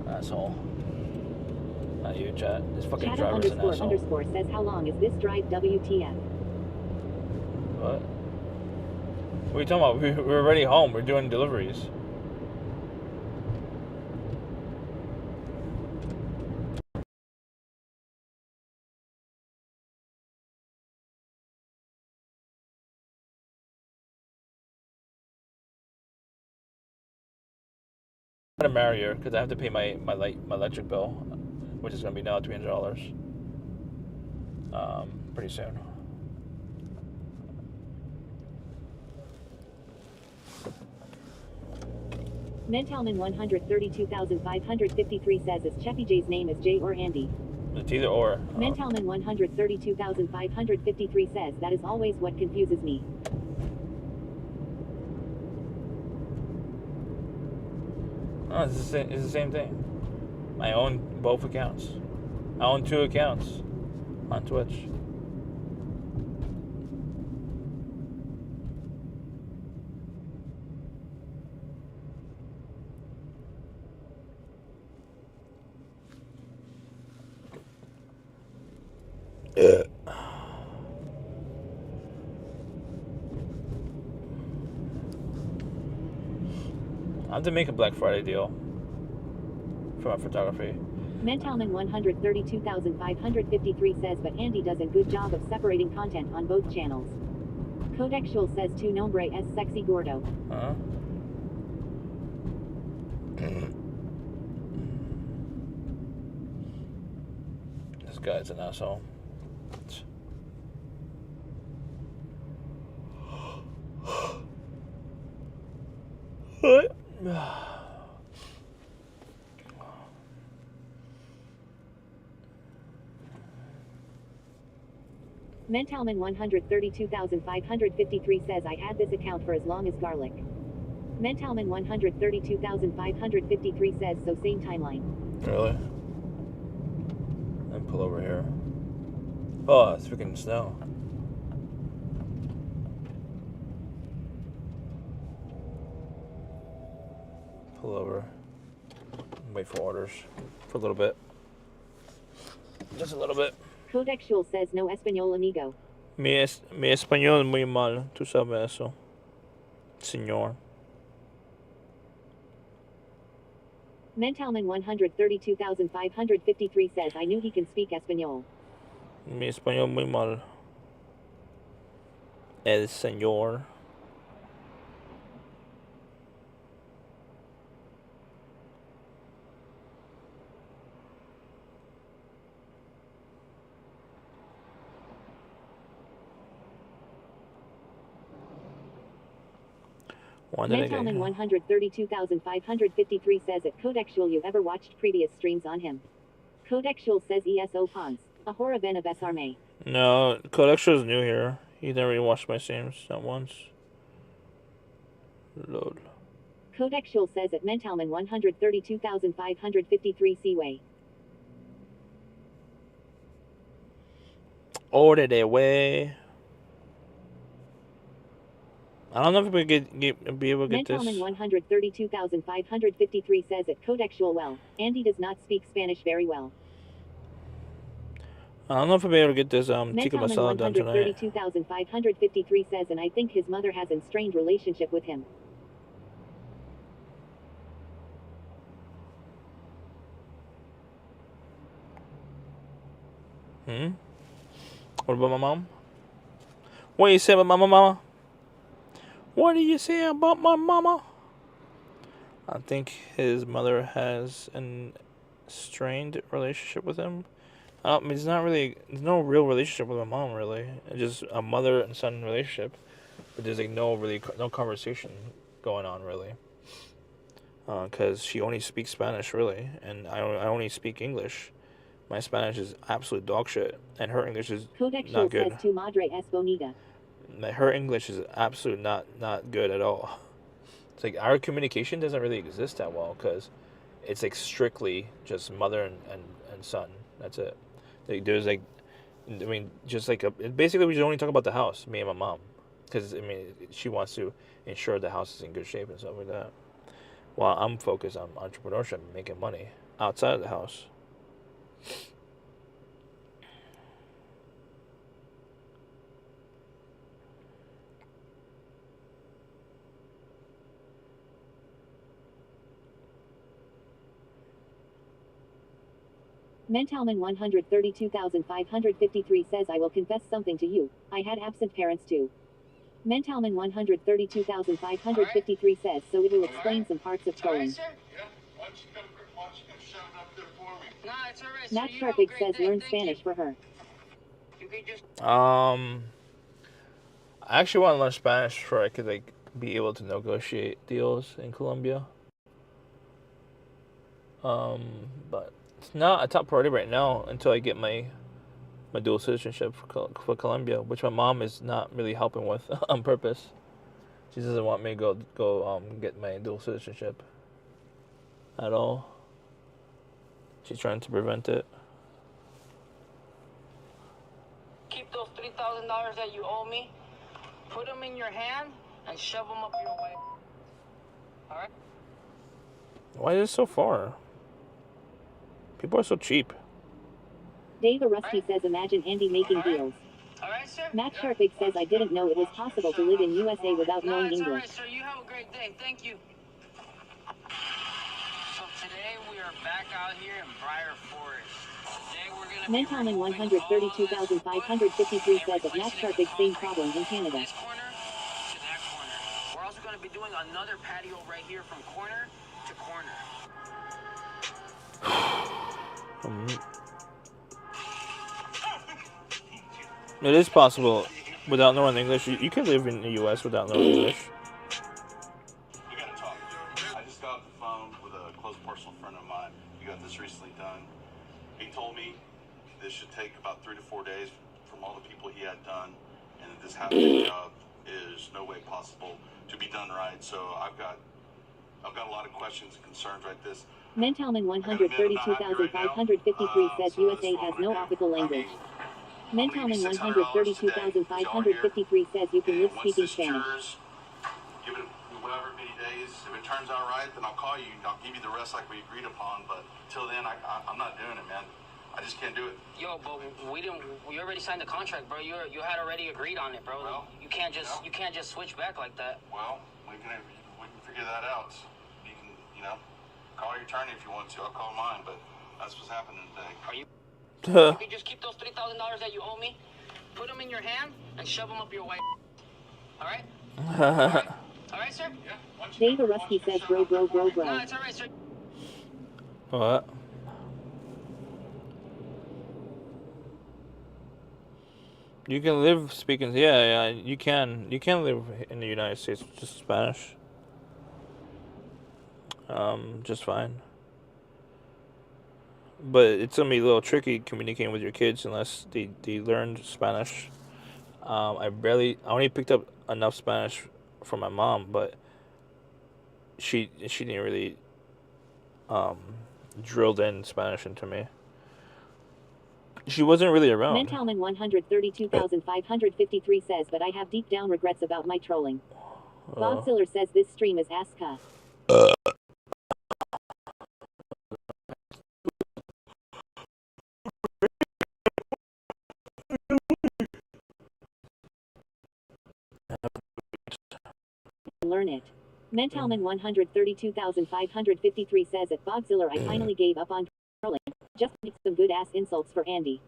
Asshole. Not you, chat. This fucking driver's an asshole. ___ says, how long is this drive WTF? What? What are you talking about? We're already home. We're doing deliveries. I'm gonna marry her because I have to pay my electric bill, which is gonna be now $300. Pretty soon. Mentalman 132,553 says, is Cheffy J's name is Jay or Andy? It's either or. Mentalman 132,553 says, that is always what confuses me. Oh, it's the same thing. I own both accounts. I own 2 accounts on Twitch. have to make a Black Friday deal for my photography. Mentalman 132,553 says, but Andy does a good job of separating content on both channels. Codexual says, tu nombre es sexy gordo. Huh? This guy's an asshole. What? Mentalman 132,553 says, I had this account for as long as garlic. Mentalman 132,553 says, so same timeline. Really? And pull over here. Oh, it's freaking snow. Pull over. Wait for orders for a little bit. Just a little bit. Codexual says, no español amigo. Mi español muy mal. Tú sabes eso. Señor. Mentalman 132,553 says, I knew he can speak español. Mi español muy mal. El señor. Mentalman 132,553 says, at Codexual, you ever watched previous streams on him? Codexual says, ESO Pons. Ahora ven a besarme. No, Codexual is new here. He never really watched my streams, not once. Load. Codexual says, at Mentalman 132,553 Seaway. Order their way. I don't know if we could be able to get this. Mentalman 132,553 says, at Codexual, well, Andy does not speak Spanish very well. I don't know if I'll be able to get this tikka masala done tonight. 132,553 says, and I think his mother has a strained relationship with him. What about my mom? What do you say about my mama? What do you say about my mama? I think his mother has a strained relationship with him. I mean, there's no real relationship with my mom, really. It's just a mother and son relationship. But there's like no conversation going on, really. Because she only speaks Spanish, really. And I only speak English. My Spanish is absolute dog shit. And her English is not good. Says, tu madre es bonita. Her English is absolute not good at all. It's like our communication doesn't really exist that well because it's like strictly just mother and son. That's it. Like, there's like, I mean, just like basically we just only talk about the house, me and my mom, because I mean she wants to ensure the house is in good shape and stuff like that. While I'm focused on entrepreneurship and making money outside of the house. Mentalman 132,553 says, I will confess something to you. I had absent parents too. Mentalman 132,553 says, so it will explain some parts of trolling. Matt Sharpig says, learn Spanish for her. I actually want to learn Spanish so I could like be able to negotiate deals in Colombia. But it's not a top priority right now until I get my dual citizenship for Colombia, which my mom is not really helping with on purpose. She doesn't want me to go get my dual citizenship at all. She's trying to prevent it. Keep those $3,000 that you owe me, put them in your hand, and shove them up your way. All right? Why is it so far? People are so cheap. Dave Rusty says, imagine Andy making deals. All right, sir. Matt Sharpig says, I didn't know it was possible to live in USA without knowing English. All right, sir. You have a great day. Thank you. So today we are back out here in Briar Forest. Today we're gonna Mentalman 132,553 says at NASCAR big same problem in Canada. this corner to that corner. We're also gonna be doing another patio right here from corner to corner. It is possible without knowing English. You can live in the U.S. without knowing English. We gotta talk. I just got off the phone with a close personal friend of mine. He got this recently done. He told me this should take about 3 to 4 days from all the people he had done, and that this half-day job is no way possible to be done right. So I've got a lot of questions and concerns right this. Mentalman 132,553 says USA has no official language. Mentalman 132,553 says you can live speaking Spanish. Give it whatever many days. If it turns out right, then I'll call you and I'll give you the rest like we agreed upon. But till then, I'm not doing it, man. I just can't do it. Yo, but we already signed the contract, bro. You had already agreed on it, bro. Well, you can't just switch back like that. Well, we can figure that out. You can, call your attorney if you want to. I'll call mine, but that's what's happening today. Are you? You can just keep those $3,000 that you owe me, put them in your hand, and shove them up your way. All right? All right, sir? Yeah. Dave Arusky says bro. No, it's all right, sir. What? You can live speaking. Yeah. You can live in the United States with just Spanish. Just fine. But it's gonna be a little tricky communicating with your kids unless they learned Spanish. I only picked up enough Spanish from my mom, but she didn't really drilled in Spanish into me. She wasn't really around. Mentalman 132,553 says, but I have deep down regrets about my trolling. Bob Ziller says this stream is Aska. Learn it. Mentalman 132,553 says at Bogziller I finally gave up on trolling. Just make some good ass insults for Andy.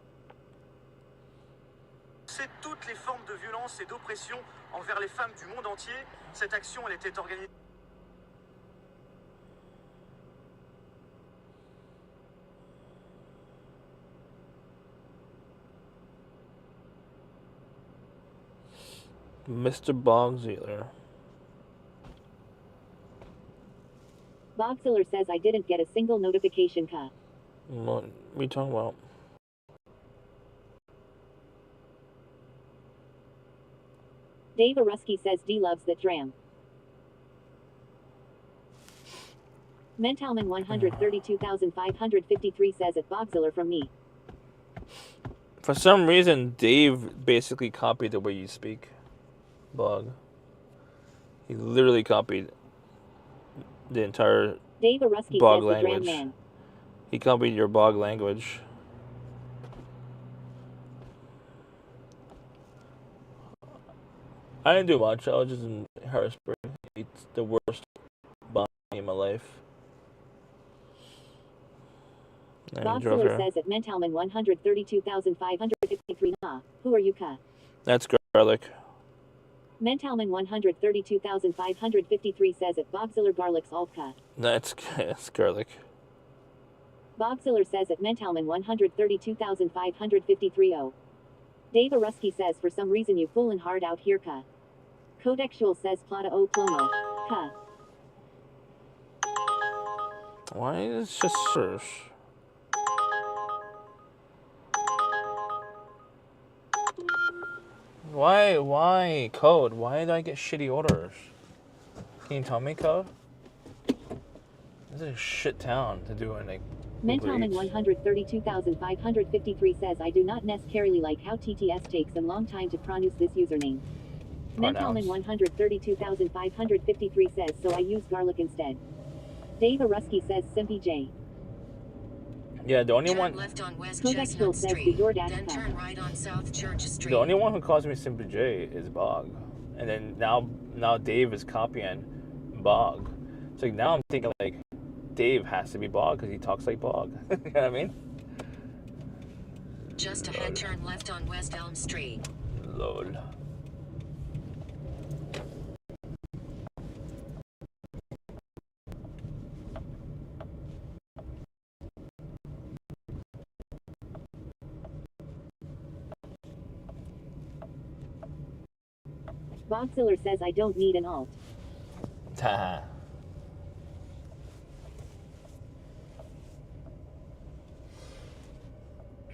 C'est toutes les formes de violence et d'oppression envers les femmes du monde entier. Cette action, elle était organisée. Mr. Bogziller. Bogziller says I didn't get a single notification. What are you talking about? Dave Arusky says D loves that dram. Mentalman 132,553 says at Bogziller from me. For some reason, Dave basically copied the way you speak, Bog. He literally copied the entire Dave Arusky Bog says language. the dram man. He copied your Bog language. I didn't do much. I was just in Harrisburg. It's the worst bomb in my life. Bogziller says at Mentalman 132,553. Who are you, That's garlic. Mentalman 132,553 says at Bogziller garlic's Altka. That's garlic. Bogziller says at Mentalman 132,553. Dave Arusky says for some reason you foolin' hard out here, Codexual says plata o plomo. Why is it just search? Why code? Why did I get shitty orders? Can you tell me, code? This is a shit town to do anything. Mentalman 132,553 says I do not necessarily like how TTS takes a long time to pronounce this username. Mentalman 132,553 says so I use garlic instead. Dave Arusky says Simpy J. Yeah, the only Turn one. left on West Codexual Chestnut says the Street, DoorDash then turn right on South Church Street. The only one who calls me Simply J is Bog, and then now Dave is copying Bog. So now I'm thinking like Dave has to be Bog because he talks like Bog. You know what I mean? Just a head turn left on West Elm Street. Lol. Bogziller says I don't need an alt. Ta.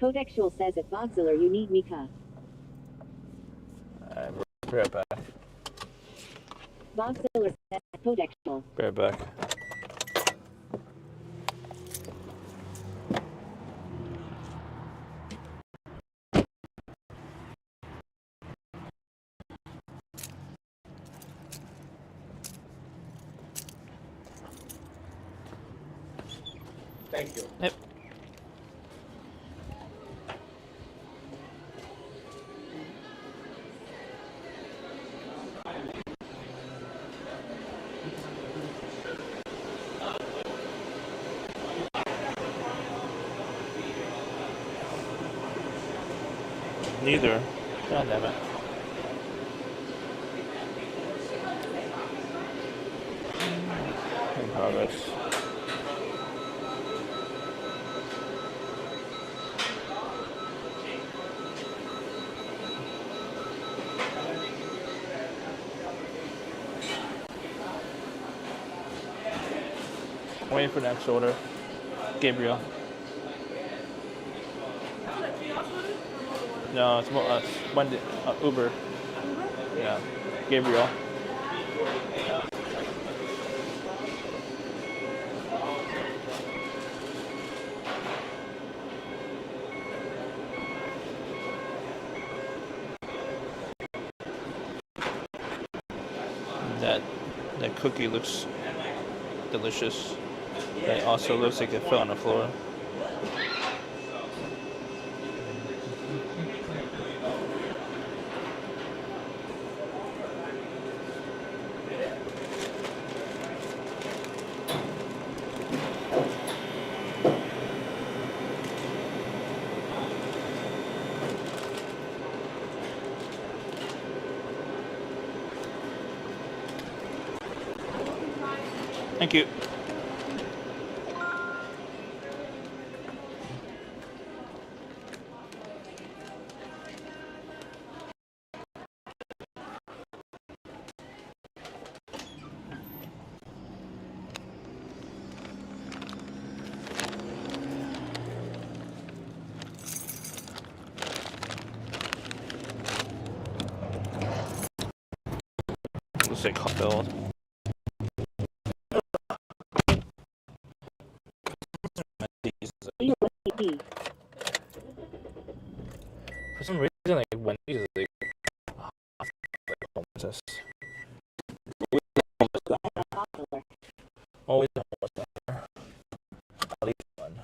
Codexual says at Bogziller you need Mika. Alright, be right back. Bogziller says at Codexual. Be right back. Thank you. Yep. Neither. God damn it. In progress. Waiting for the next order. Gabriel. No, it's Monday. Uber. Yeah. Gabriel. That cookie looks delicious. It also looks like it fell on the floor. Thank you. Looks like hot build. For some reason, like Wendy's is like homeless. Always a homeless there. At least one.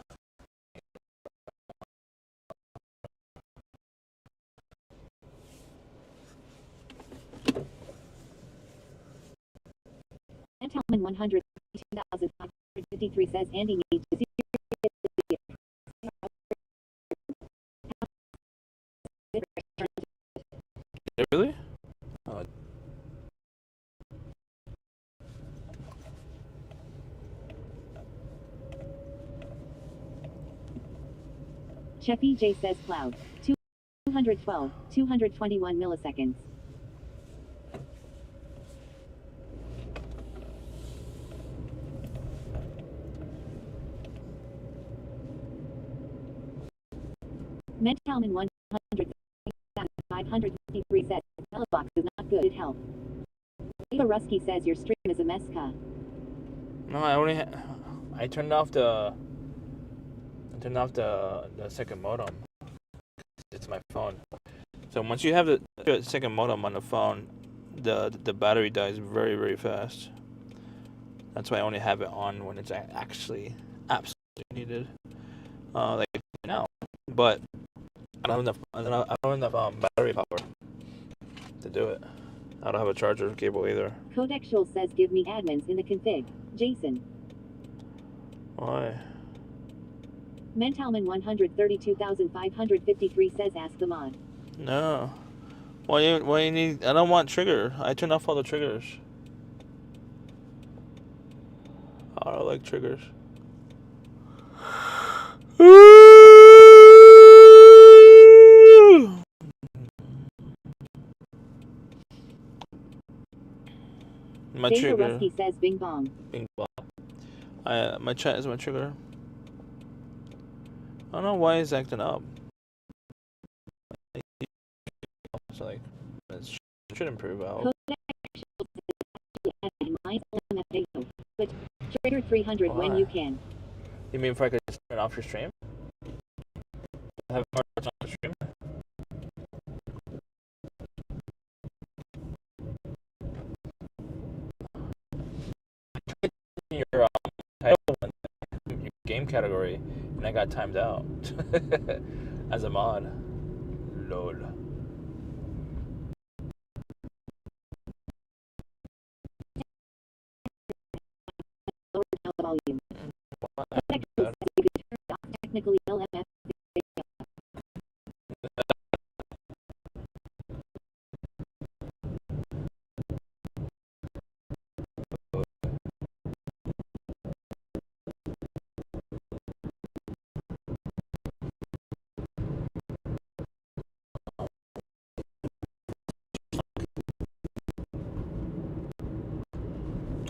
Antelman 152,553 says Andy needs to see. Really? Oh. Chef EJ says cloud. 212, 221 milliseconds. Mentalman 100,553 says Telebox is not good at help. Eva Rusky says your stream is a mess, ka. No, I turned off the second modem. It's my phone. So once you have the second modem on the phone, the battery dies very, very fast. That's why I only have it on when it's actually absolutely needed. Like now, but I don't have enough battery power to do it. I don't have a charger cable either. Codec Schultz says give me admins in the config. Jason. Why? Mentalman 132,553 says ask the mod. No. Why you need... I don't want trigger. I turned off all the triggers. I don't like triggers. My Dave trigger. Rusky says bing bong. Bing bong. My chat is my trigger. I don't know why it's acting up. So like, it should improve out. But trigger 300 when you can. You mean if I could just turn off your stream? Have more on the stream? Your title your game category, and I got timed out as a mod. Lol. Volume. Technically LMF.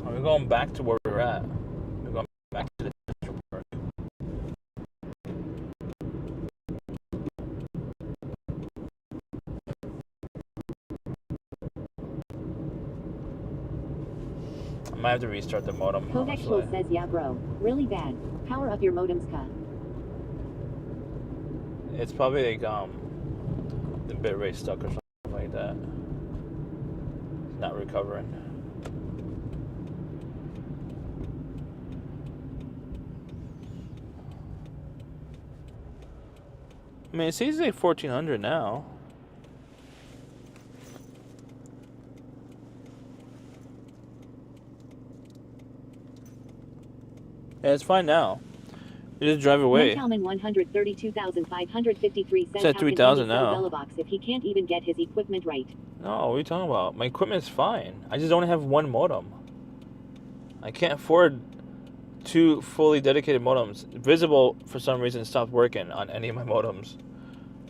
We're going back to where we were at. We're going back to the district park. I might have to restart the modem. Codec Schultz says yeah bro. Really bad. Power up your modems ka. It's probably like the bitrate stuck or something like that. It's not recovering. I mean, it says like 1400 now. Yeah, it's fine now. You just drive away. Mentalman 132,553 says It's at 3,000 now. Box if he can't even get his equipment right. No, what are you talking about? My equipment's fine. I just only have one modem. I can't afford 2 fully dedicated modems. Visible, for some reason, stopped working on any of my modems.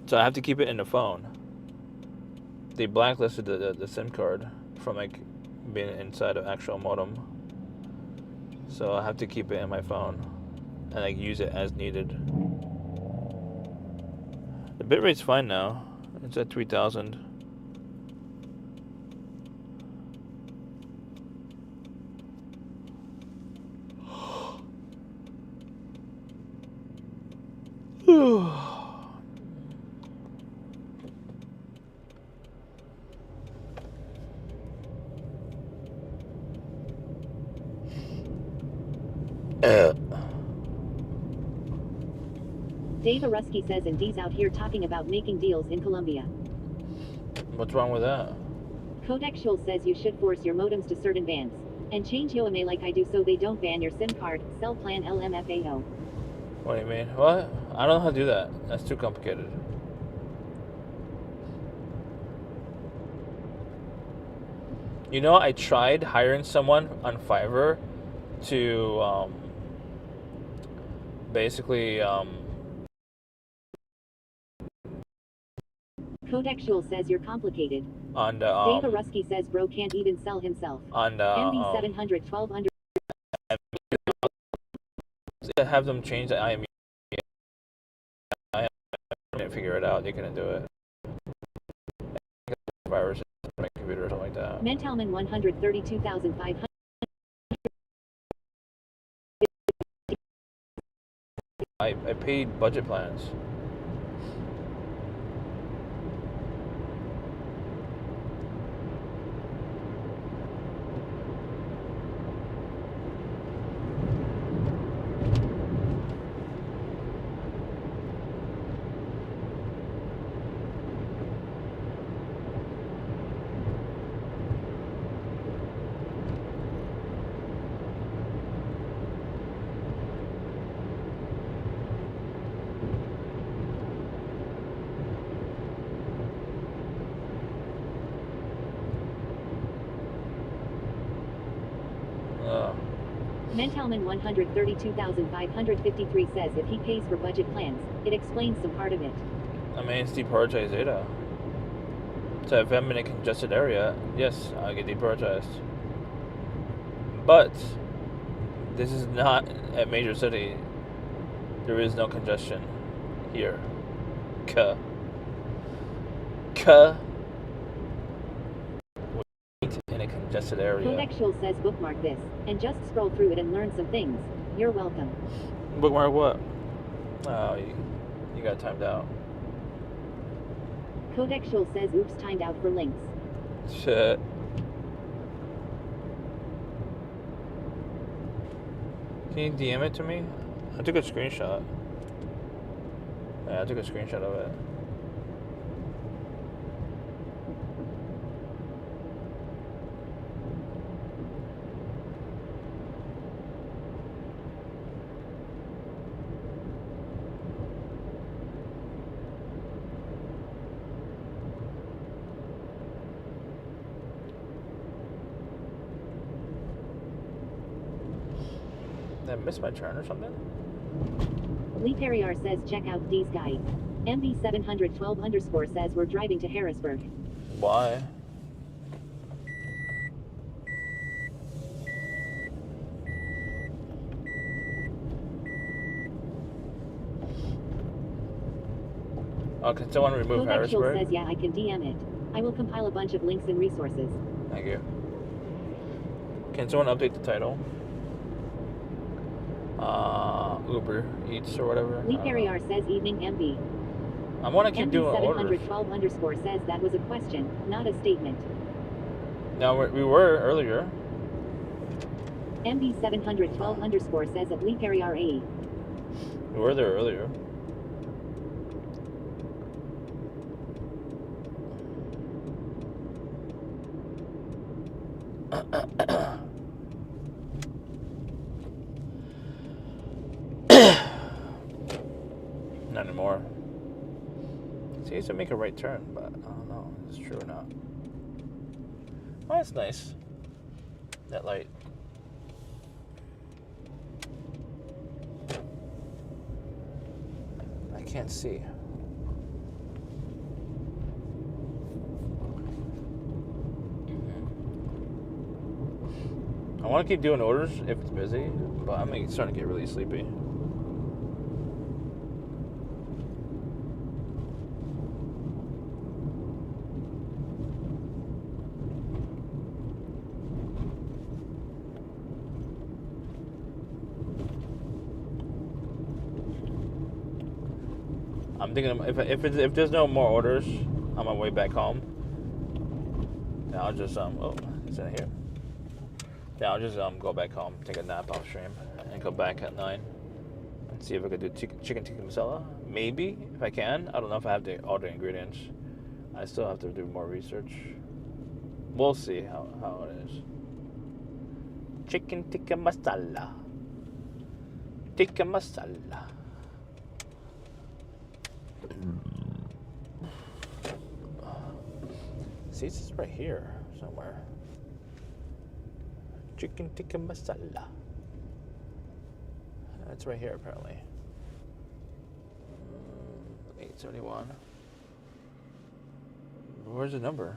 So I have to keep it in the phone. They blacklisted the SIM card from like being inside of actual modem. So I have to keep it in my phone and like use it as needed. The bitrate's fine now. It's at 3,000. Dave Arusky says and D's out here talking about making deals in Colombia. What's wrong with that? Codec Schultz says you should force your modems to certain bands. And change YOMA like I do so they don't ban your SIM card, cell plan LMFAO. What do you mean? What? I don't know how to do that. That's too complicated. You know, I tried hiring someone on Fiverr to basically Codec Schultz says you're complicated. on the Dave Arusky says bro can't even sell himself. on the MB 700 1200. have them change the IMU. I didn't figure it out. They couldn't do it. Virus on my computer or something like that. Mentalman 132,500. I paid budget plans. Mentalman 132,553 says if he pays for budget plans, it explains some part of it. I mean, it's deprioritized data. So if I'm in a congested area, yes, I'll get deprioritized. But this is not a major city. There is no congestion here. In a congested area. Codexual says bookmark this, and just scroll through it and learn some things. You're welcome. Bookmark what? Oh, you got timed out. Codexual says oops, timed out for links. Shit. Can you DM it to me? I took a screenshot. Yeah, I took a screenshot of it. Did I miss my turn or something? Lee Perrier says check out these guys. MB712 _ says we're driving to Harrisburg. Why? Oh, can someone remove Harrisburg? Says yeah, I can DM it. I will compile a bunch of links and resources. Thank you. Can someone update the title? Uber Eats or whatever. Lee Perrier says evening MB. I want to keep doing orders. MB712 _ says that was a question, not a statement. No, we were earlier. MB712 _ says at Lee Perrier A. We were there earlier. Not anymore. See, used to make a right turn, but I don't know if it's true or not. Oh, that's nice. That light. I can't see. I want to keep doing orders if it's busy, but I'm starting to get really sleepy. I'm thinking if there's no more orders on my way back home, then I'll just oh, it's in here. Yeah, I'll just go back home, take a nap off stream, and go back at 9 and see if I could do chicken tikka masala. Maybe if I can. I don't know if I have all the ingredients. I still have to do more research. We'll see how it is. Chicken tikka masala. Tikka masala. See, it's right here somewhere. Chicken tikka masala. It's right here apparently. 871. Where's the number?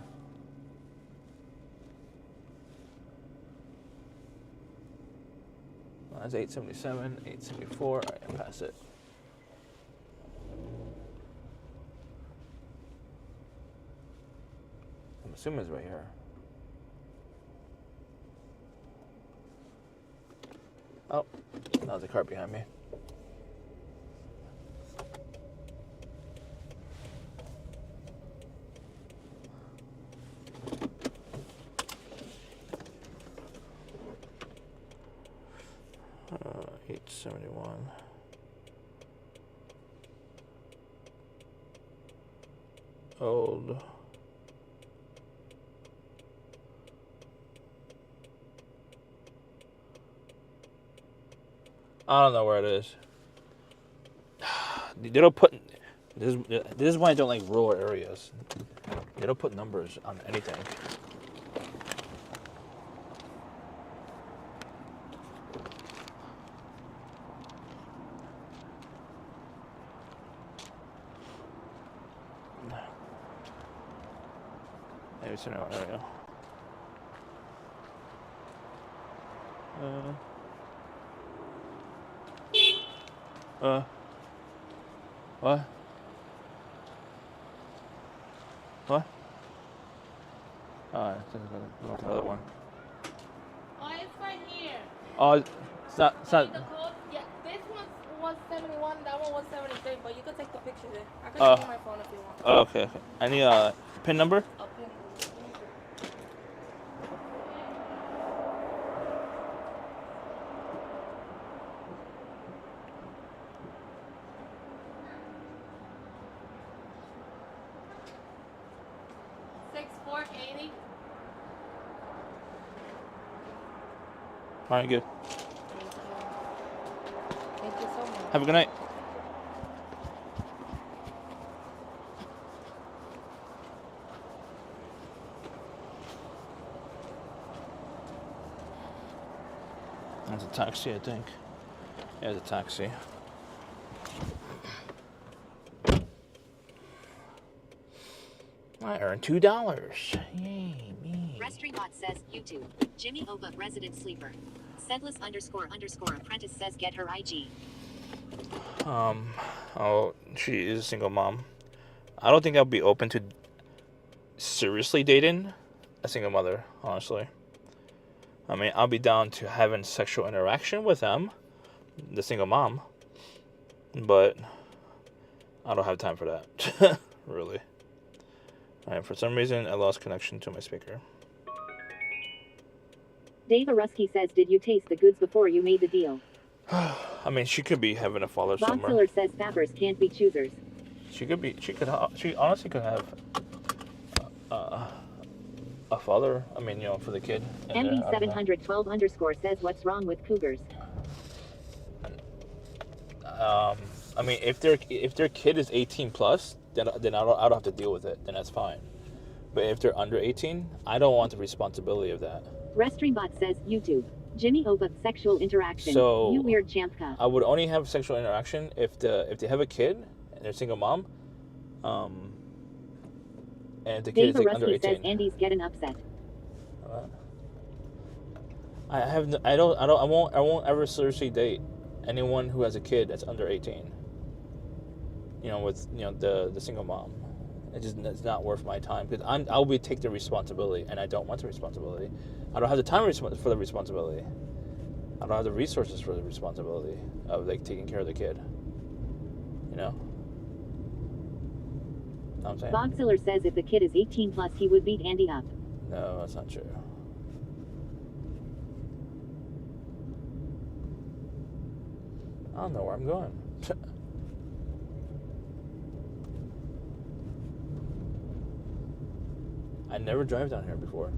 Well, that's 877, 874. All right, I'll pass it. I'm assuming it's right here. Oh, that was a car behind me. Uh, 871. Old. I don't know where it is. They don't put this is why I don't like rural areas. They don't put numbers on anything. Maybe it's in our area. What? What? Oh, it's the other one. Oh, it's right here. Oh, it's not. The code? Yeah, this one was 71, that one was 73, but you can take the picture there. I can show you my phone if you want. Oh, okay. I need a PIN number. A pin. 6480. All right, good. Thank you so much. Have a good night. That's a taxi, I think. Yeah, it's a taxi. I earned $2. Yay, me. Restreamot says, YouTube. Jimmy Oba, resident sleeper. Sedless _ apprentice says get her IG. Oh, she is a single mom. I don't think I'll be open to seriously dating a single mother, honestly. I mean, I'll be down to having sexual interaction with them, the single mom, but I don't have time for that, really. Alright, for some reason, I lost connection to my speaker. Dave Aruski says, did you taste the goods before you made the deal? I mean, she could be having a father somewhere. Voxiller says fappers can't be choosers. She honestly could have a father. I mean, you know, for the kid. MB712 says, what's wrong with cougars? I mean, if their kid is 18 plus, then I don't have to deal with it. Then that's fine. But if they're under 18, I don't want the responsibility of that. Restreambot says, YouTube. Jimmy Oba, sexual interaction. So you weird champka. I would only have sexual interaction if they have a kid and they're a single mom. And the kid is like under 18. Says Andy's getting upset. I won't ever seriously date anyone who has a kid that's under 18. You know, with the single mom. It's not worth my time because I'll take the responsibility, and I don't want the responsibility. I don't have the time for the responsibility. I don't have the resources for the responsibility of like taking care of the kid. You know. Know what I'm saying? Voxiller says if the kid is 18 plus, he would beat Andy up. No, that's not true. I don't know where I'm going. I never drive down here before.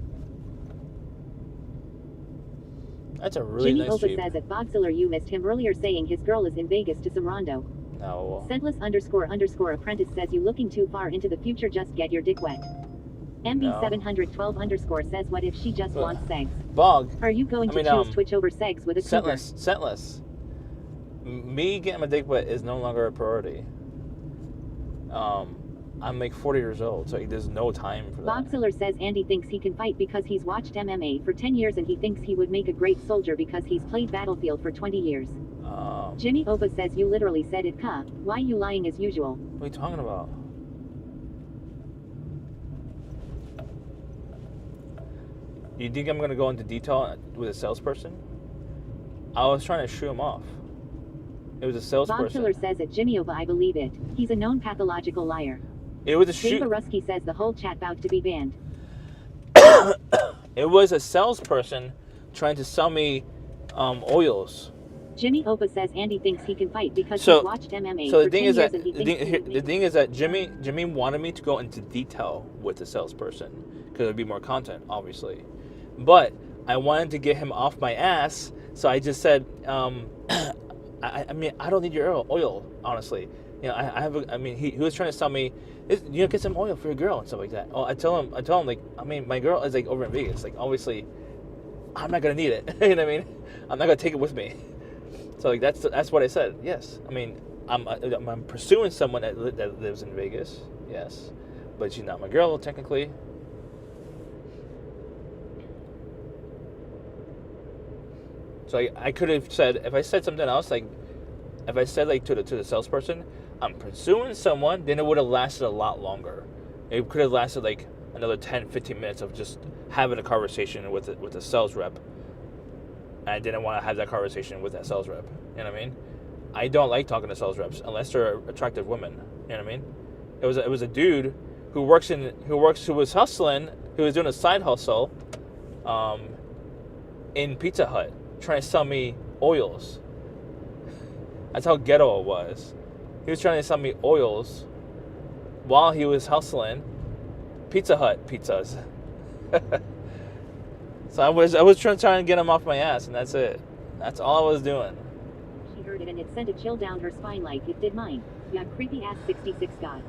That's a really Jimmy nice Oba Jeep. says at Voxiller you missed him earlier saying his girl is in Vegas to some rondo. No. Sedless _ apprentice says you looking too far into the future, just get your dick wet. MB712 says what if she just wants segs? Bog. Are you going to choose Twitch over segs with a cougar? Scentless. Me getting my dick wet is no longer a priority. I'm like 40 years old, so there's no time for that. Voxiller says Andy thinks he can fight because he's watched MMA for 10 years and he thinks he would make a great soldier because he's played Battlefield for 20 years. Jimmy Oba says you literally said it, cuh. Why you lying as usual? What are you talking about? You think I'm going to go into detail with a salesperson? I was trying to shoo him off. It was a salesperson. Voxiller says at Jimmy Oba I believe it. He's a known pathological liar. It was a shoot. Dave Aruski says the whole chat about to be banned. It was a salesperson trying to sell me oils. Jimmy Oba says Andy thinks he can fight because So- he's watched MMA So for 10 years and he thinks he would the thing is that Jimmy wanted me to go into detail with the salesperson because there'd be more content, obviously. But I wanted to get him off my ass, so I just said, I mean, I don't need your oil, honestly. You know, he was trying to sell me, get some oil for your girl and stuff like that. Oh, I tell him, like, I mean, my girl is like over in Vegas. Like, obviously, I'm not gonna need it. You know what I mean? I'm not gonna take it with me. So like that's what I said. Yes, I mean, I'm pursuing someone that lives in Vegas. yes. But she's not my girl, technically. So I could have said, if I said something else, like, if I said, like, to the salesperson, I'm pursuing someone, then it would have lasted a lot longer. It could have lasted, like, another 10, 15 minutes of just having a conversation with the sales rep. And I didn't want to have that conversation with that sales rep. You know what I mean? I don't like talking to sales reps unless they're attractive women. You know what I mean? It was a dude who was hustling, who was doing a side hustle, in Pizza Hut, trying to sell me oils. That's how ghetto it was. He was trying to sell me oils while he was hustling Pizza Hut pizzas. So I was trying to get him off my ass, and that's it. That's all I was doing. She heard it and it sent a chill down her spine like it did mine. Yeah, creepy ass 66 god.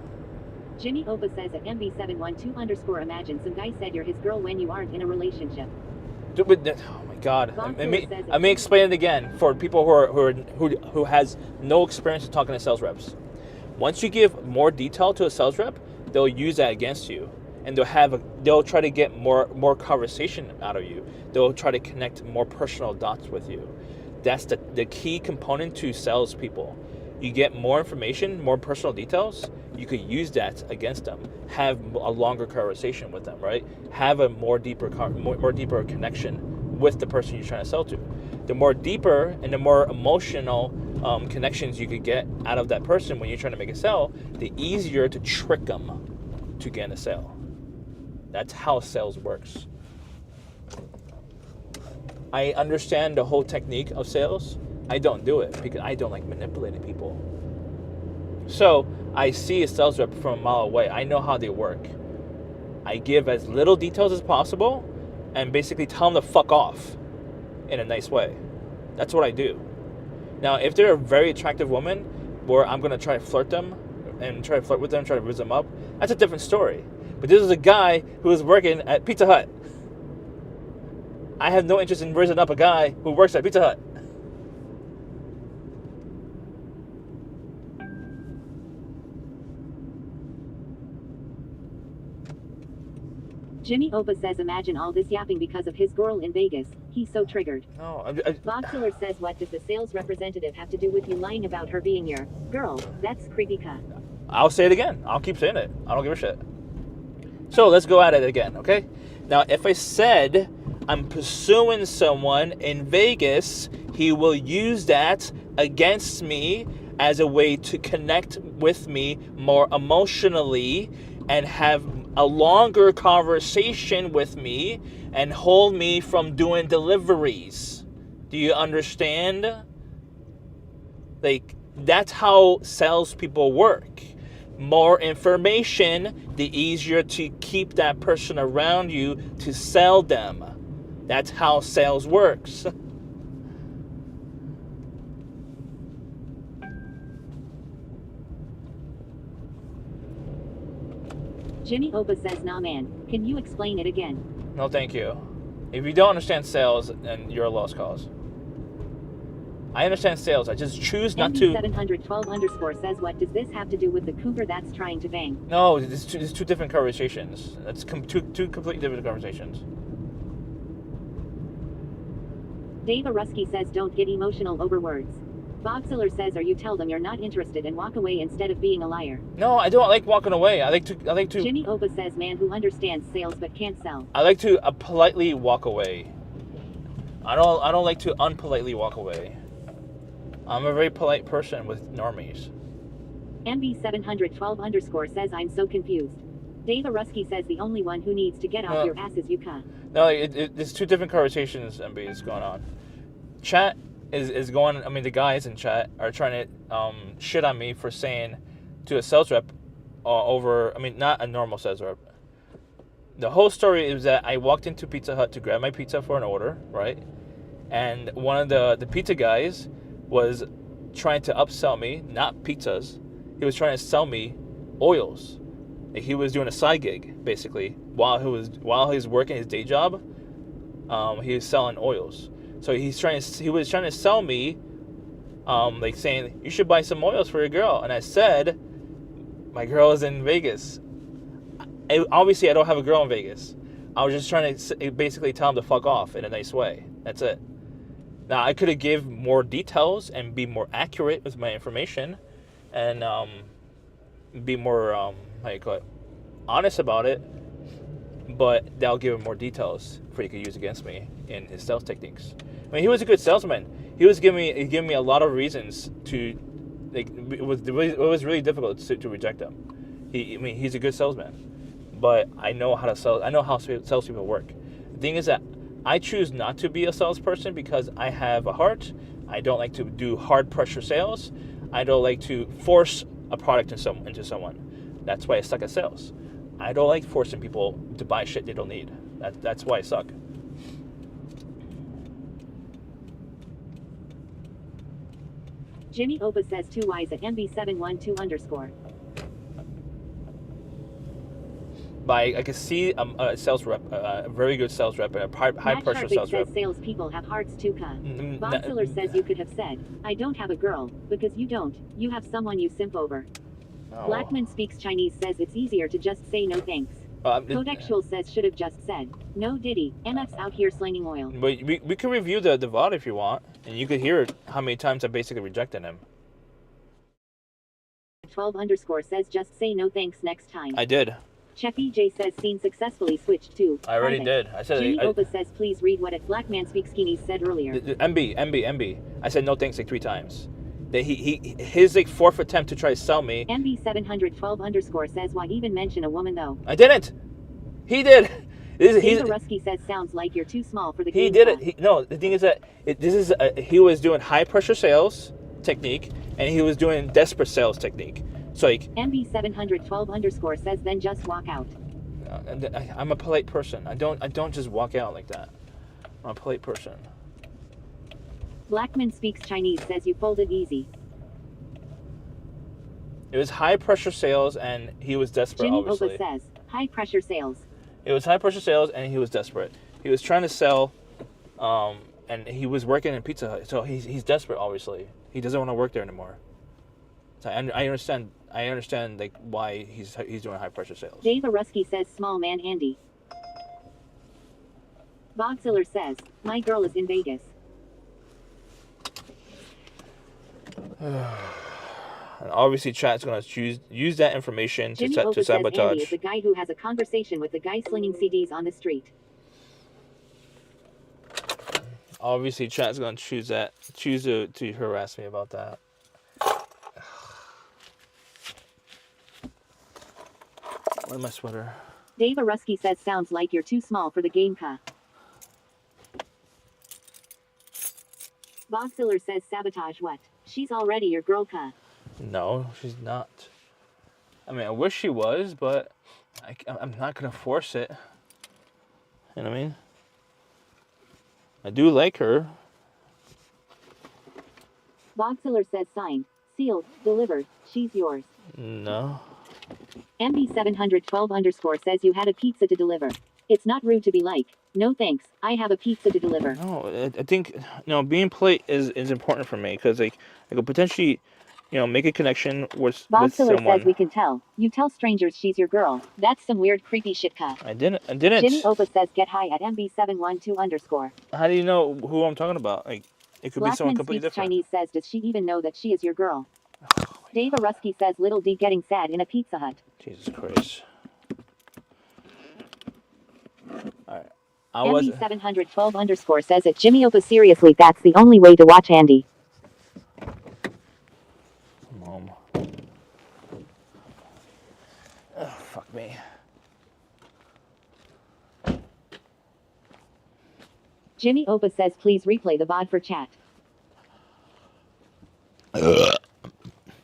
Jimmy Opa says at MB712_ imagine some guy said you're his girl when you aren't in a relationship. Oh my God! Let me explain it again for people who has no experience in talking to sales reps. Once you give more detail to a sales rep, they'll use that against you, and they'll try to get more conversation out of you. They'll try to connect more personal dots with you. That's the key component to salespeople. You get more information, more personal details, you could use that against them. Have a longer conversation with them, right? Have a more deeper connection with the person you're trying to sell to. The more deeper and the more emotional connections you could get out of that person when you're trying to make a sale, the easier to trick them to get a sale. That's how sales works. I understand the whole technique of sales. I don't do it because I don't like manipulating people. So I see a sales rep from a mile away. I know how they work. I give as little details as possible and basically tell them to fuck off in a nice way. That's what I do. Now, if they're a very attractive woman where I'm going to try to flirt them and try to flirt with them, try to raise them up, that's a different story. But this is a guy who is working at Pizza Hut. I have no interest in raising up a guy who works at Pizza Hut. Jimmy Opa says imagine all this yapping because of his girl in Vegas. He's so triggered. No, Bob Killer says what does the sales representative have to do with you lying about her being your girl? That's creepy cut. I'll say it again. I'll keep saying it. I don't give a shit. So let's go at it again, okay? Now, if I said I'm pursuing someone in Vegas, he will use that against me as a way to connect with me more emotionally and have a longer conversation with me and hold me from doing deliveries. Do you understand? Like, that's how salespeople work. More information, the easier to keep that person around you to sell them. That's how sales works. Jimmy Opa says nah man, can you explain it again? No, thank you. If you don't understand sales, then you're a lost cause. I understand sales. I just choose not to. 712_ says what does this have to do with the cougar that's trying to bang? No, it's two different conversations. That's two completely different conversations. Dave Arusky says don't get emotional over words. Bob Siller says or you tell them you're not interested and walk away instead of being a liar. No, I don't like walking away. I like to. Jimmy Opa says man who understands sales but can't sell. I like to politely walk away. I don't like to unpolitely walk away. I'm a very polite person with normies. MB712_ says I'm so confused. Dave Arusky says the only one who needs to get off your ass is you cuh. No, it's two different conversations, MB, is going on. Chat is going, I mean, the guys in chat are trying to shit on me for saying to a sales rep over, I mean, not a normal sales rep. The whole story is that I walked into Pizza Hut to grab my pizza for an order, right? And one of the pizza guys was trying to upsell me, not pizzas. He was trying to sell me oils. He was doing a side gig, basically, while he was working his day job. He was selling oils. So he was trying to sell me, like saying you should buy some oils for your girl. And I said, My girl is in Vegas. Obviously, I don't have a girl in Vegas. I was just trying to basically tell him to fuck off in a nice way. That's it. Now, I could have give more details and be more accurate with my information and be more, how you call it, honest about it. But that'll give him more details for he could use against me in his sales techniques. I mean, he was a good salesman. He was giving me a lot of reasons to, like, it was really difficult to reject him. He's a good salesman. But I know how to sell. I know how salespeople work. The thing is that I choose not to be a salesperson because I have a heart. I don't like to do hard pressure sales. I don't like to force a product into someone. That's why I suck at sales. I don't like forcing people to buy shit they don't need. That's why I suck. Jimmy Opa says 2 Y's at MB712_. But I can see a sales rep, a very good sales rep, and a high pressure sales rep. Says salespeople have hearts too, Bob Siller says you could have said, I don't have a girl, because you don't. You have someone you simp over. Oh. Blackman speaks Chinese says it's easier to just say no thanks. Codexual says should have just said, no Diddy, MF's out here slinging oil. But we can review the VOD if you want, and you could hear how many times I basically rejected him. 12_ says just say no thanks next time. I did. Chef EJ says scene successfully switched to. I already did. I said Jimmy Opa says please read what Blackman Speaks Keeney said earlier. MB. I said no thanks like 3 times. That his like 4th attempt to try to sell me. MB712_ says why even mention a woman though? I didn't. He did. Rusky says sounds like you're too small for the game. He did it. No, the thing is that he was doing high pressure sales technique and he was doing desperate sales technique. So like MB712_ says then just walk out. I'm a polite person. I don't just walk out like that. I'm a polite person. Blackman Speaks Chinese says you folded easy. It was high pressure sales and he was desperate. Jimmy obviously. Opa says high pressure sales. It was high pressure sales and he was desperate. He was trying to sell, and he was working in Pizza Hut, so he's desperate. Obviously, he doesn't want to work there anymore. So I understand like why he's doing high pressure sales. Dave Arusky says small man Andy. Bob Siller says my girl is in Vegas. And obviously, chat's gonna use that information to sabotage. Andy is the guy who has a conversation with the guy slinging CDs on the street. Obviously, chat's gonna choose to harass me about that. Where's my sweater? Dave Arusky says sounds like you're too small for the game, Bob Siller says sabotage what? She's already your girl, No, she's not. I mean, I wish she was, but I'm not gonna force it. You know what I mean? I do like her. Bob Siller says signed, sealed, delivered, she's yours. No. MB712_ says you had a pizza to deliver. It's not rude to be like, no thanks, I have a pizza to deliver. No, I think, being polite is important for me, because like, I could potentially, make a connection with Bob Siller someone. says we can tell. You tell strangers she's your girl. That's some weird creepy shit, I didn't. Jimmy Opa says get high at MB712_. How do you know who I'm talking about? Like, it could be someone completely different. Chinese says does she even know that she is your girl? Dave Arusky says little D getting sad in a Pizza Hut. Jesus Christ. Alright. MB712_ says it. Jimmy Opa seriously that's the only way to watch Andy. Mom. Oh, fuck me. Jimmy Opa says please replay the VOD for chat.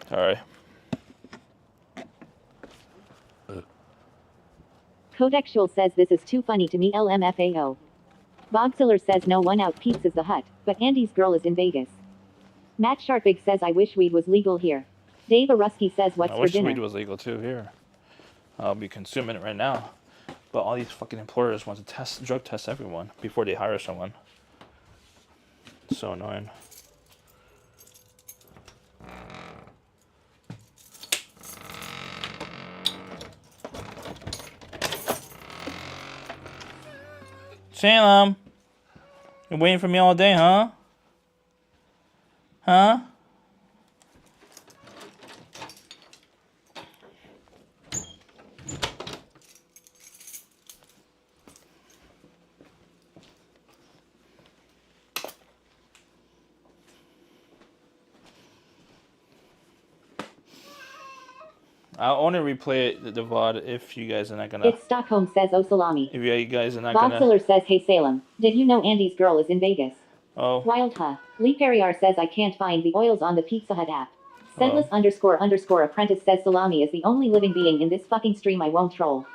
Sorry. Codexual says this is too funny to me LMFAO. Bob Siller says no one out Pizza's the Hut, but Andy's girl is in Vegas. Matt Sharpig says I wish weed was legal here. Dave Arusky says what's for dinner? I wish weed was legal too here. I'll be consuming it right now. But all these fucking employers want to drug test everyone before they hire someone. It's so annoying. Salem, you're waiting for me all day, huh? Huh? I'll only replay the VOD if you guys are not gonna. It's Stockholm says oh salami. If you guys are not gonna. Boxiller says hey Salem. Did you know Andy's girl is in Vegas? Oh. Wild huh. Lee Perrier says I can't find the oils on the Pizza Hut app. Scentless _ apprentice says salami is the only living being in this fucking stream I won't troll.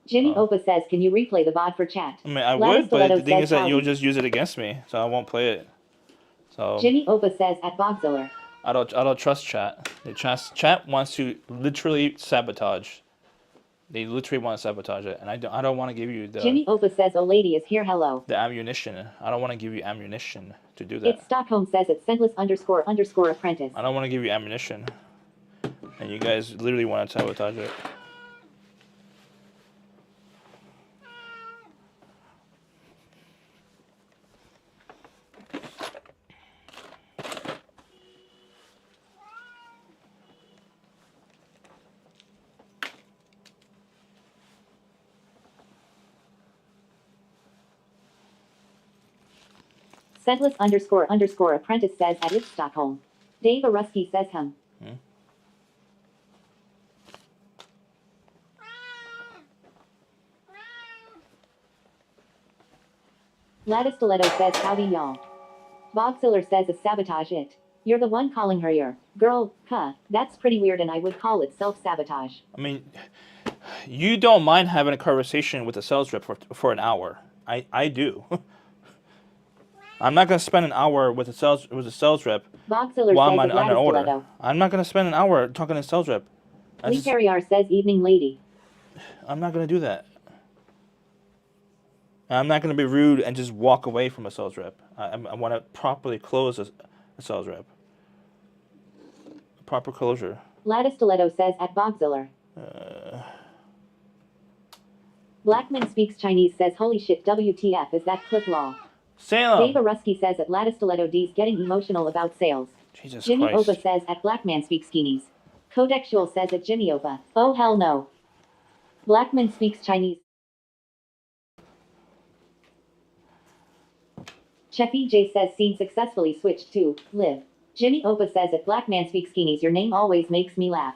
Jimmy Opa says can you replay the VOD for chat? I mean I would, but the thing is that you'll just use it against me, so I won't play it. So. Jimmy Opa says at Boxiller. I don't trust chat. Chat wants to literally sabotage. They literally want to sabotage it, and I don't want to give you the. Jimmy Opa says "Oh lady is here, hello." The ammunition. I don't want to give you ammunition to do that. It's Stockholm says it's scentless _ apprentice. I don't want to give you ammunition, and you guys literally want to sabotage it. Scentless _ apprentice says at it's Stockholm. Dave Arusky says hum. Lattice Stiletto says howdy y'all. Boxiller says a sabotage it. You're the one calling her your girl, huh? That's pretty weird and I would call it self-sabotage. I mean, you don't mind having a conversation with a sales rep for an hour. I do. I'm not gonna spend an hour with a sales rep Boxiller while says I'm on an order. Stiletto. I'm not gonna spend an hour talking to a sales rep. Lee Perrier says evening lady. I'm not gonna do that. I'm not gonna be rude and just walk away from a sales rep. I want to properly close a sales rep. Proper closure. Lattice Stiletto says at Boxiller. Blackman speaks Chinese says holy shit WTF is that clip law. Salem. Dave Arusky says at Lattice Stiletto D's getting emotional about sales. Jesus Jimmy Christ. Opa says at Blackman speaks Guineas. Codexual says at Jimmy Opa. Oh hell no. Blackman speaks Chinese. Chef EJ says scene successfully switched to live. Jimmy Opa says at Blackman speaks Guineas your name always makes me laugh.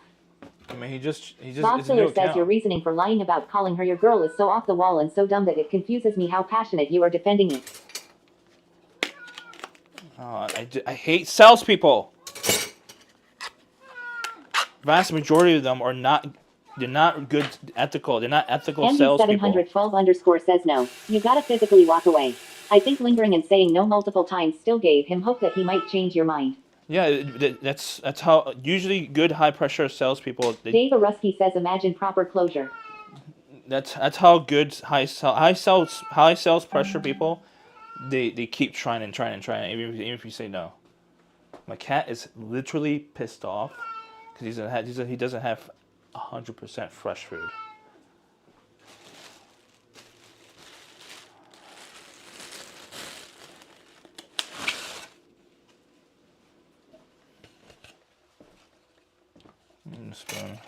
I mean, he just. Boxiller says your reasoning for lying about calling her your girl is so off the wall and so dumb that it confuses me how passionate you are defending it. Oh, I hate salespeople. Vast majority of them are not. They're not good, ethical. They're not ethical salespeople. MB712 _ says no. You gotta physically walk away. I think lingering and saying no multiple times still gave him hope that he might change your mind. Yeah, that's how usually good high pressure salespeople. Dave Arusky says imagine proper closure. That's how good high sales pressure people. They keep trying even if you say no. My cat is literally pissed off because he doesn't have 100% fresh food. Spoon.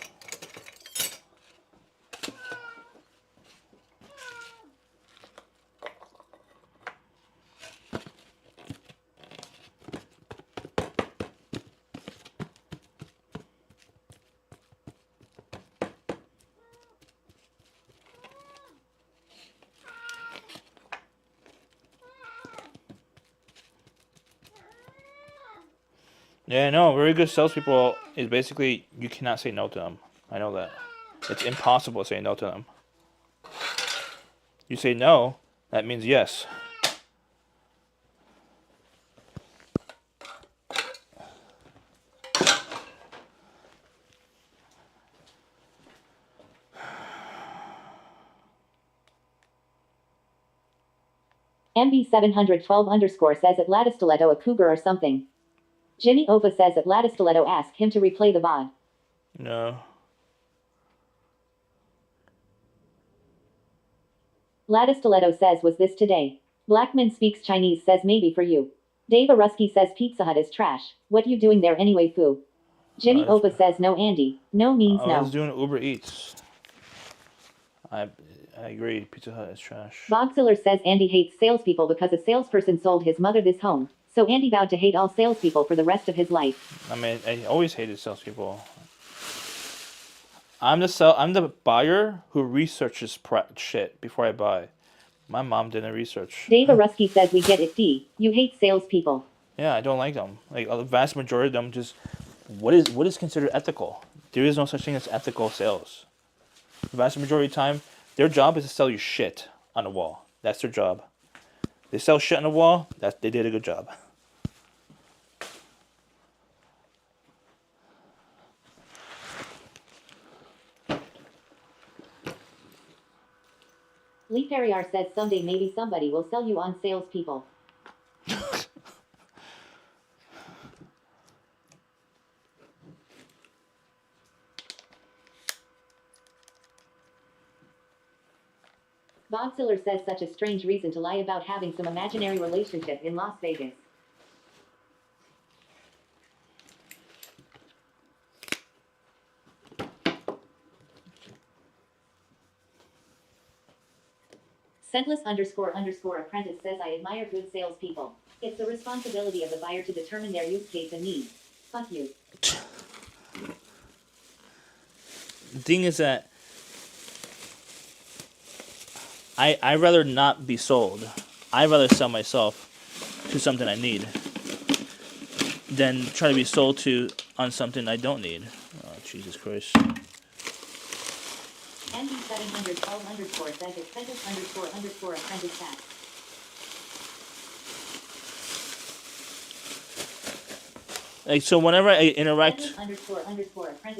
Yeah, no, very good salespeople is basically you cannot say no to them. I know that. It's impossible to say no to them. You say no, that means yes. MB712 _ says at Lattice Stiletto a cougar or something. Jimmy Opa says at Lattice Stiletto ask him to replay the VOD. No. Lattice Stiletto says, was this today? Blackman Speaks Chinese says, maybe for you. Dave Arusky says, Pizza Hut is trash. What you doing there anyway, foo? Jimmy Opa says, no, Andy. No means no. I was doing Uber Eats. I agree. Pizza Hut is trash. Boxiller says Andy hates salespeople because a salesperson sold his mother this home. So Andy vowed to hate all salespeople for the rest of his life. I mean, I always hated salespeople. I'm the buyer who researches shit before I buy. My mom didn't research. Dave Arusky says, we get it, D. You hate salespeople. Yeah, I don't like them. Like the vast majority of them, just what is considered ethical? There is no such thing as ethical sales. The vast majority of the time, their job is to sell you shit on the wall. That's their job. They sell shit on the wall. They did a good job. Lee Perrier says, someday maybe somebody will sell you on salespeople. Boxiller says, such a strange reason to lie about having some imaginary relationship in Las Vegas. Scentless __ apprentice says, I admire good salespeople. It's the responsibility of the buyer to determine their use case and needs. Fuck you. The thing is that I'd rather not be sold. I'd rather sell myself to something I need than try to be sold to on something I don't need. Oh, Jesus Christ. NB712 says it's __ apprentice tax. Like, so whenever I interact... __ apprentice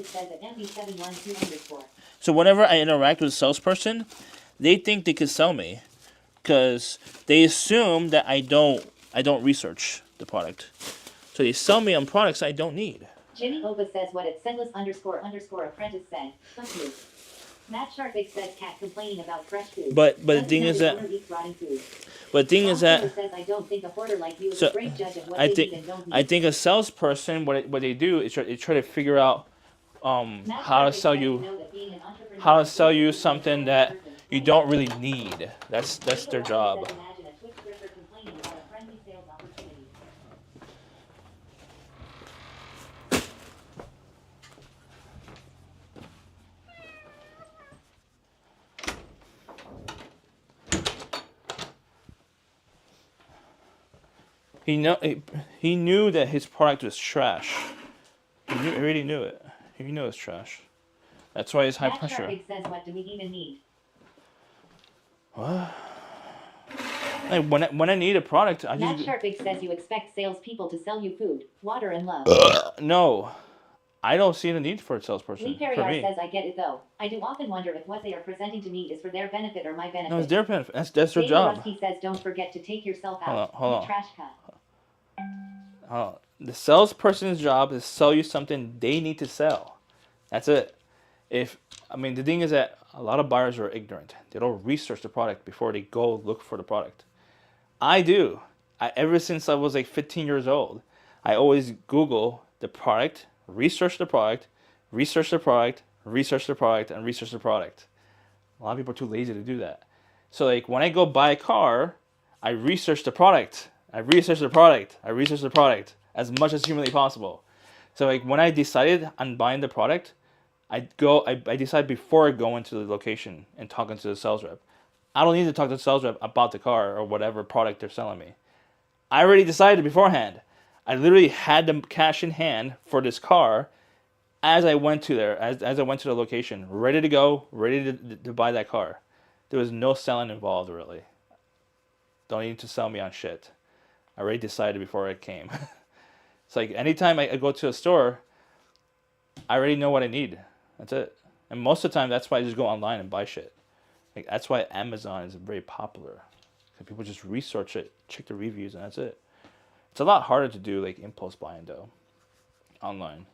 says at NB712 _. So whenever I interact with a salesperson, they think they could sell me because they assume that I don't research the product. So they sell me on products I don't need. Jimmy Oba says what at Scentless __ apprentice said. Fuck you. Matt Sharpig says cat complaining about fresh food. But the thing is that says, I don't think a hoarder like you is a great judge of what they need and don't need. I think a salesperson what they do is try to figure out how to sell you something that you don't really need. That's their job. He knew that his product was trash. He already knew it. He knew it was trash. That's why it's high pressure. Says, what do we even need? What? Like when I need a product, I Matt Sharpig says you expect salespeople to sell you food, water, and love. No, I don't see the need for a salesperson. Lee Perrier says, I get it though. I do often wonder if what they are presenting to me is for their benefit or my benefit. No, it's their benefit. That's their job. He says, don't forget to take yourself out. Hold on. Trash cut. The salesperson's job is to sell you something they need to sell. That's it. The thing is that a lot of buyers are ignorant. They don't research the product before they go look for the product. I do. Ever since I was like 15 years old, I always Google the product, research the product, research the product, research the product, and research the product. A lot of people are too lazy to do that. So like when I go buy a car, I research the product. I research the product as much as humanly possible. So like when I decided on buying the product, I decide before I go into the location and talking to the sales rep. I don't need to talk to the sales rep about the car or whatever product they're selling me. I already decided beforehand. I literally had the cash in hand for this car as I went to there, as I went to the location, ready to go, ready to buy that car. There was no selling involved really. Don't need to sell me on shit. I already decided before I came. It's like anytime I go to a store, I already know what I need. That's it. And most of the time, that's why I just go online and buy shit. Like that's why Amazon is very popular. People just research it, check the reviews, and that's it. It's a lot harder to do like impulse buying though, online,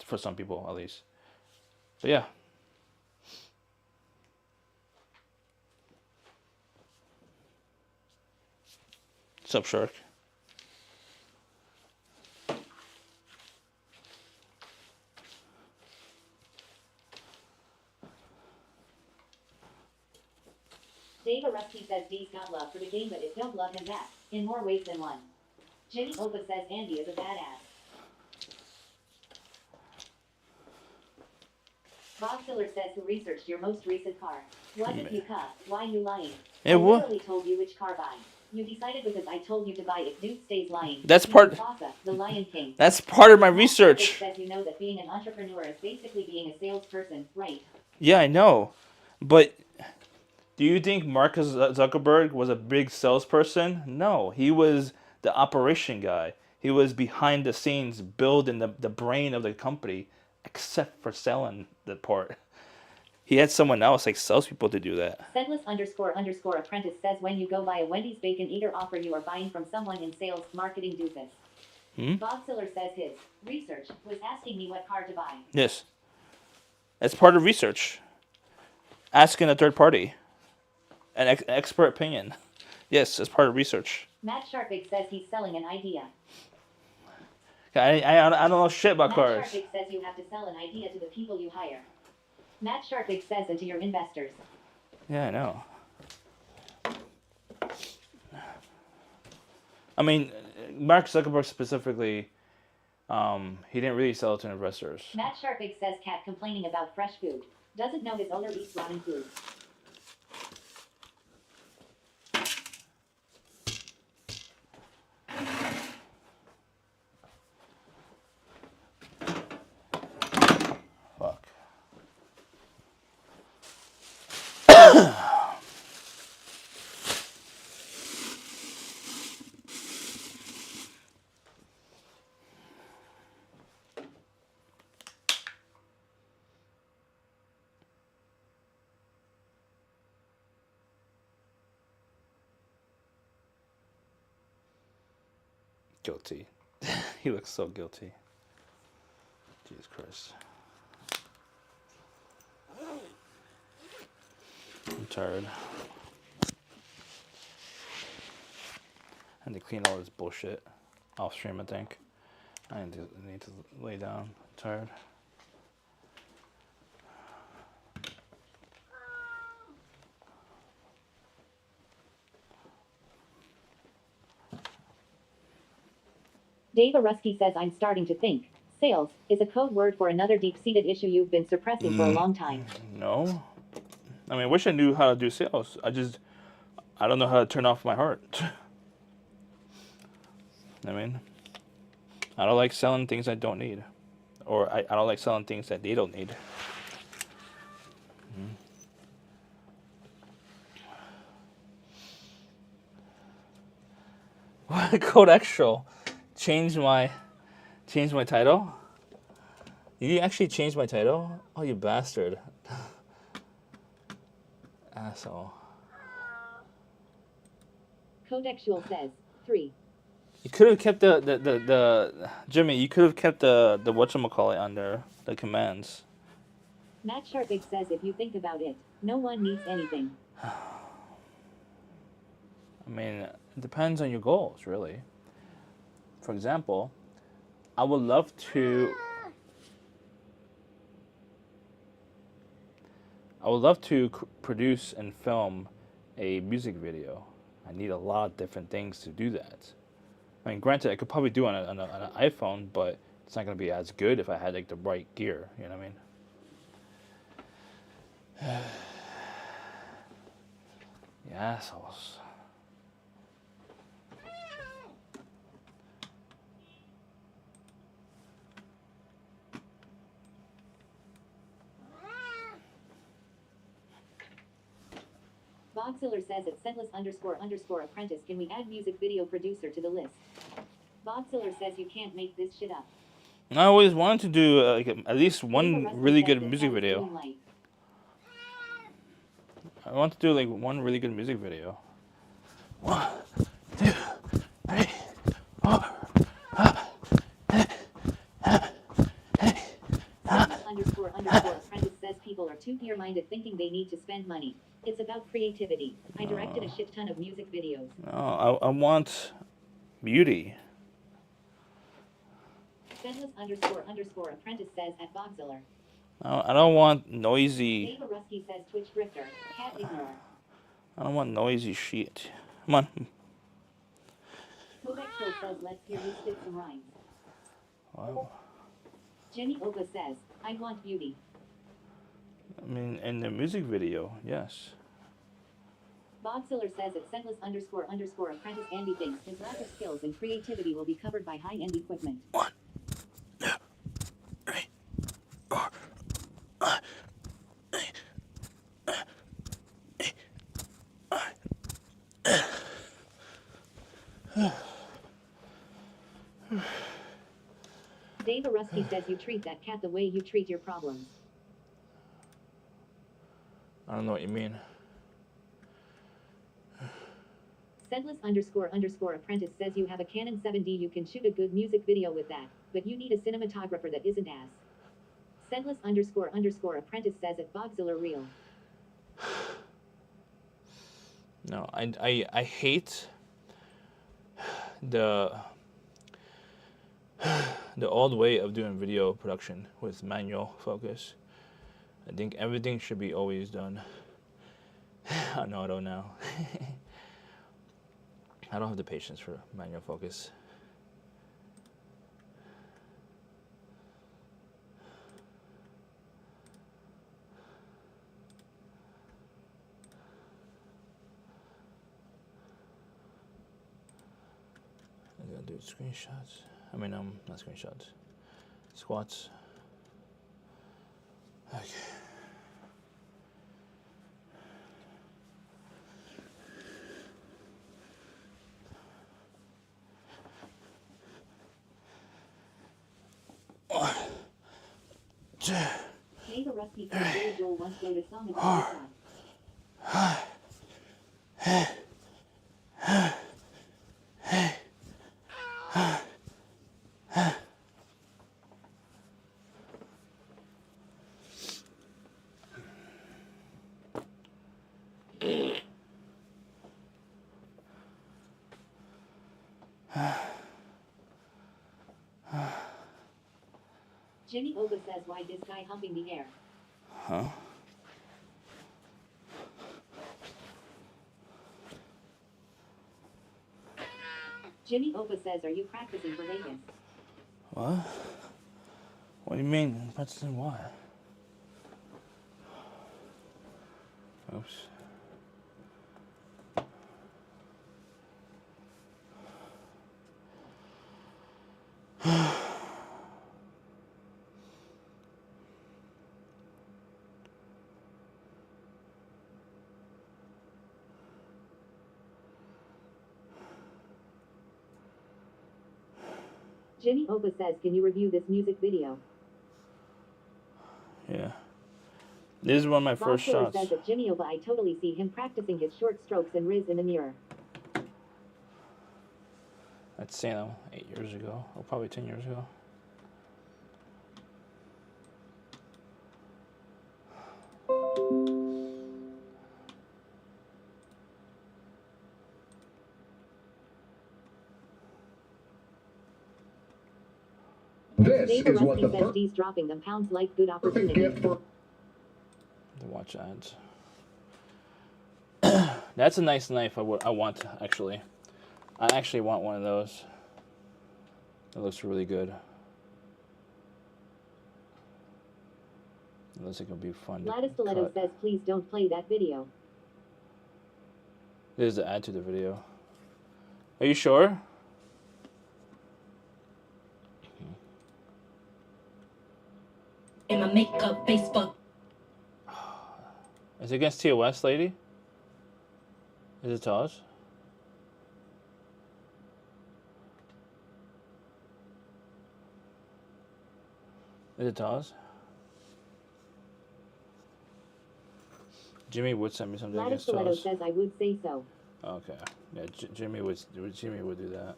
for some people at least. But yeah. What's up, Shark? Dave Arusky says D's got love for the game, but it don't love him back, in more ways than one. Jimmy Opa says Andy is a badass. Bob Filler says who researched your most recent car. What if you cuss? Why you lying? Yeah, I what? literally told you which car buy. You decided because I told you to buy if dude stays lying. That's part. Mufasa, the Lion King. That's part of my research. It says you know that being an entrepreneur is basically being a salesperson, right? Yeah, I know, but do you think Mark Zuckerberg was a big salesperson? No, he was the operation guy. He was behind the scenes building the brain of the company, except for selling the part. He had someone else, like salespeople, to do that. Sendless__apprentice says when you go buy a Wendy's bacon eater offer you are buying from someone in sales, marketing doofus. Bob Siller says his research was asking me what car to buy. Yes. That's part of research. Asking a third party. An expert opinion. Yes, that's part of research. Matt Sharpig says he's selling an idea. I don't know shit about cars. Matt Sharpig says you have to sell an idea to the people you hire. Matt Sharpig says and to your investors. Yeah, I know. I mean, Mark Zuckerberg specifically, he didn't really sell it to investors. Matt Sharpig says cat complaining about fresh food. Doesn't know his owner eats rotten food. Guilty. He looks so guilty. Jesus Christ. I'm tired. I need to clean all this bullshit off stream, I think. I need to lay down. I'm tired. Dave Arusky says I'm starting to think sales is a code word for another deep-seated issue you've been suppressing for a long time. No. I mean, I wish I knew how to do sales. I don't know how to turn off my heart. I mean, I don't like selling things I don't need. Or I don't like selling things that they don't need. What? Code Extra. Change my title? You actually changed my title? Oh, you bastard. Asshole. Codexual says 3. You could have kept the Jimmy, you could have kept the whatchamacallit on there, the commands. Matt Sharpig says if you think about it, no one needs anything. I mean, it depends on your goals, really. For example, I would love to produce and film a music video. I need a lot of different things to do that. I mean, granted, I could probably do it on an iPhone, but it's not going to be as good if I had like the right gear. You know what I mean? You assholes. Bob Siller says at Sendless__apprentice can we add music video producer to the list? Bob Siller says you can't make this shit up. I always wanted to do at least one really good music video. I want to do like one really good music video. 1, 2, 3, 4. Sendless__apprentice says people are too near my behind it thinking they need to spend money. It's about creativity. I directed a shit ton of music videos. No, I want beauty. Sendless__apprentice says at Bogziller. I don't want noisy. Dave Rusky says Twitch drifter. Cat ignore. I don't want noisy shit. Come on. Kovac Troll says let's hear you spit some rhymes. Wow. Jimmy Opa says, I want beauty. I mean, in the music video, yes. Bogziller says at Sendless__apprentice Andy thinks his lack of skills and creativity will be covered by high-end equipment. 1, 2, 3, 4, 5, 6, 7, 8. Dave Rusky says you treat that cat the way you treat your problems. I don't know what you mean. Sendless__apprentice says you have a Canon 7D, you can shoot a good music video with that, but you need a cinematographer that isn't ass. Sendless__apprentice says at Bogzilla real. No, I hate the old way of doing video production with manual focus. I think everything should be always done on auto now. I don't have the patience for manual focus. I'm gonna do screenshots. I mean, not screenshots. Squats. Okay. Neighbor Rusty says Dave Joel once wrote a song about Jimmy Oba says why this guy humping the air. Huh? Jimmy Oba says are you practicing for Vegas? What? What do you mean? Practicing what? Oops. Jimmy Oba says can you review this music video? Yeah. This is one of my first shots. Says that Jimmy Oba I totally see him practicing his short strokes and riz in the mirror. That's, 8 years ago, or probably 10 years ago. This is what the says D's dropping them pounds like good opportunity. To watch ads. That's a nice knife. I want actually. I actually want one of those. It looks really good. It looks like it'll be fun. Gladys Stiletto says please don't play that video. There's the ad to the video. Are you sure? In my makeup, Facebook. Is it against TOS, lady? Is it TOS? Is it TOS? Jimmy would send me something Gladys against Stiletto TOS. says I would say so. Okay. Yeah, Jimmy would do that.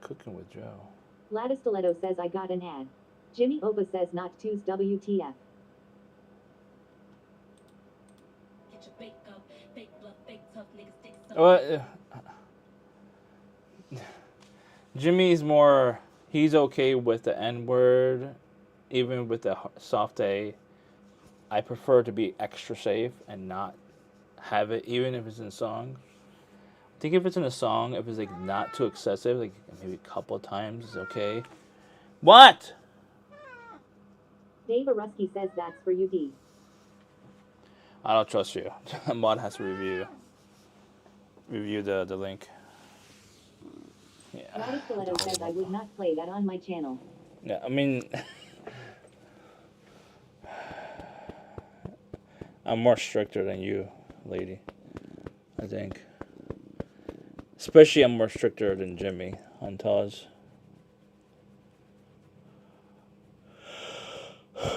Cooking with Joe. Gladys Stiletto says I got an ad. Jimmy Oba says not two's WTF. What? Jimmy's more. He's okay with the N-word, even with the soft A. I prefer to be extra safe and not have it, even if it's in a song. I think if it's in a song, if it's like not too excessive, like maybe a couple of times is okay. What? Dave Arusky says that's for you, D. I don't trust you. Mod has to review the link. Yeah. Gladys Stiletto says I would not play that on my channel. Yeah, I mean, I'm more stricter than you, lady. I think. Especially I'm more stricter than Jimmy on Taz.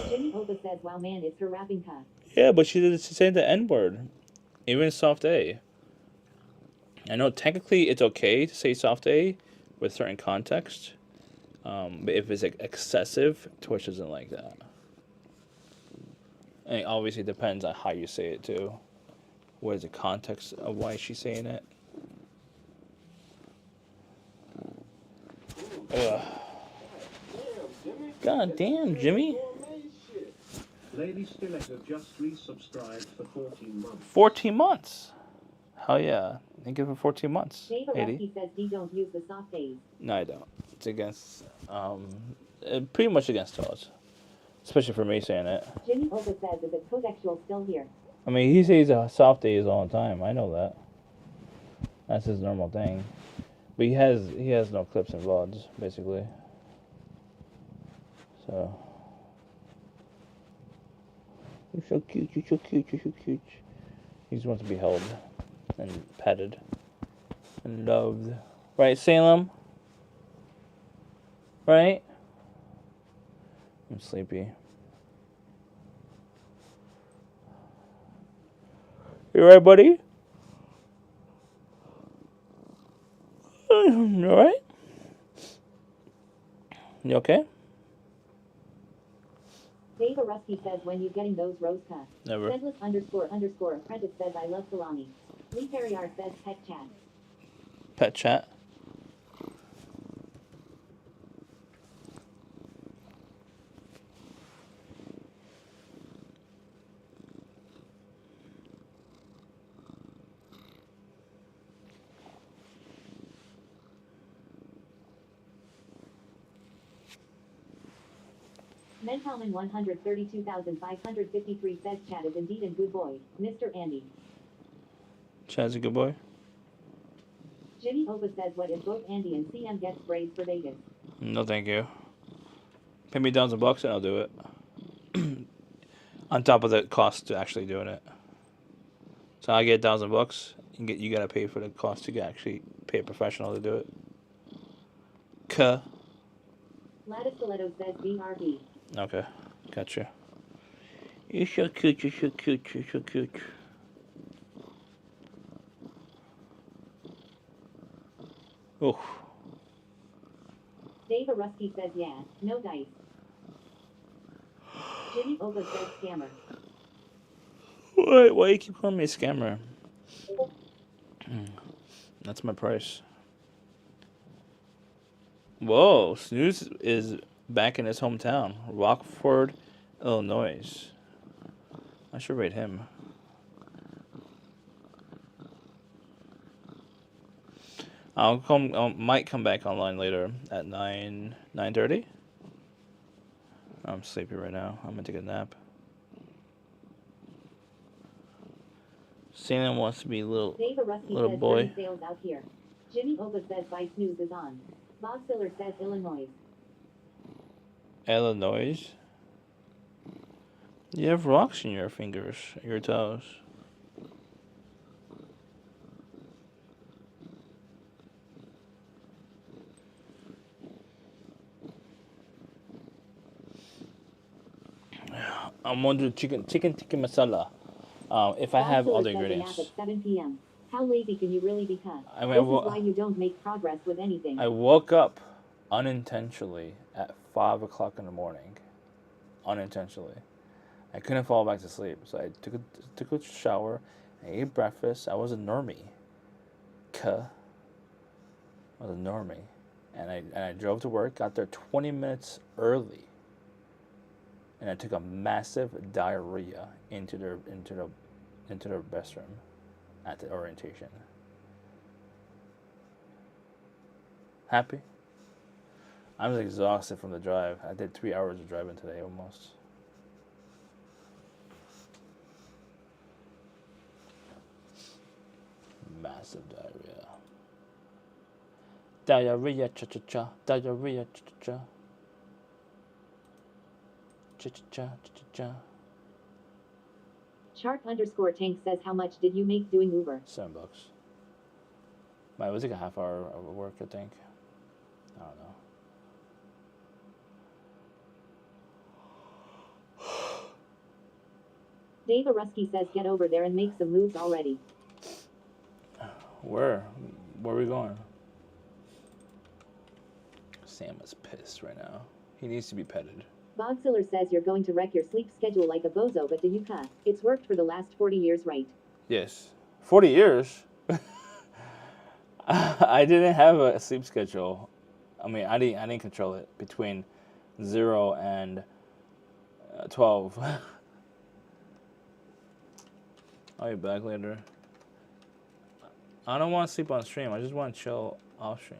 Jimmy Oba says, wow man, it's her rapping cut. Yeah, but she said the N-word. Even soft A. I know technically it's okay to say soft A with certain context. But if it's like excessive, Twitch isn't like that. And it obviously depends on how you say it too. What is the context of why she's saying it? Ugh. God damn, Jimmy. Lady Stiletto just resubscribed for 14 months. 14 months. Hell yeah. Thank you for 14 months. Dave Arusky says D don't use the soft A's. No, I don't. It's against, pretty much against us. Especially for me saying it. Jimmy Oba says, is it codexual still here? I mean, he says soft A's all the time. I know that. That's his normal thing. But he has no clips and VODs, basically. So. You're so cute, you're so cute, you're so cute. He just wants to be held and petted and loved. Right, Salem? Right? I'm sleepy. You alright, buddy? You alright? You okay? Dave Arusky says, when you getting those rose cuts? Never. Sedless _ apprentice says, I love salami. Lee Perrier says, pet chat. Pet chat. Mentalman 132,553 says Chad is indeed a good boy, Mr. Andy. Chad's a good boy. Jimmy Oba says, what if both Andy and CM get sprayed for Vegas? No, thank you. Pay me $1,000 and I'll do it. On top of the cost to actually doing it. So I get $1,000. You gotta pay for the cost to actually pay a professional to do it. Gladys Stiletto says BRB. Okay, gotcha. You're so cute, you're so cute, you're so cute. Oh. Dave Arusky says, yeah, no dice. Jimmy Oba says scammer. Why you keep calling me a scammer? That's my price. Whoa, Snooze is back in his hometown, Rockford, Illinois. I should rate him. Might come back online later at 9:30. I'm sleepy right now. I'm gonna take a nap. Salem wants to be little boy. Says sales out here. Jimmy Oba says by Snooze is on. Bob Siller says Illinois. Illinois? You have rocks in your fingers, your toes. I'm gonna do chicken tikka masala. If I have all the ingredients. At 7 p.m. How lazy can you really become? I mean, This is why you don't make progress with anything. I woke up unintentionally at 5 o'clock in the morning. Unintentionally. I couldn't fall back to sleep, so I took a shower, I ate breakfast. I was a normie. I was a normie. And I drove to work, got there 20 minutes early. And I took a massive diarrhea into their restroom at the orientation. Happy? I was exhausted from the drive. I did 3 hours of driving today almost. Massive diarrhea. Diarrhea, cha-cha-cha. Diarrhea, cha-cha-cha. Cha-cha-cha, cha-cha-cha. Shark_tank says, how much did you make doing Uber? $7. It was like a half hour of work, I think. I don't know. Dave Arusky says, get over there and make some moves already. Where are we going? Sam is pissed right now. He needs to be petted. Bogziller says you're going to wreck your sleep schedule like a bozo, but do you cuss? It's worked for the last 40 years, right? Yes. 40 years? I didn't have a sleep schedule. I mean, I didn't control it between 0 and 12. I'll be back later. I don't want to sleep on stream. I just want to chill off stream.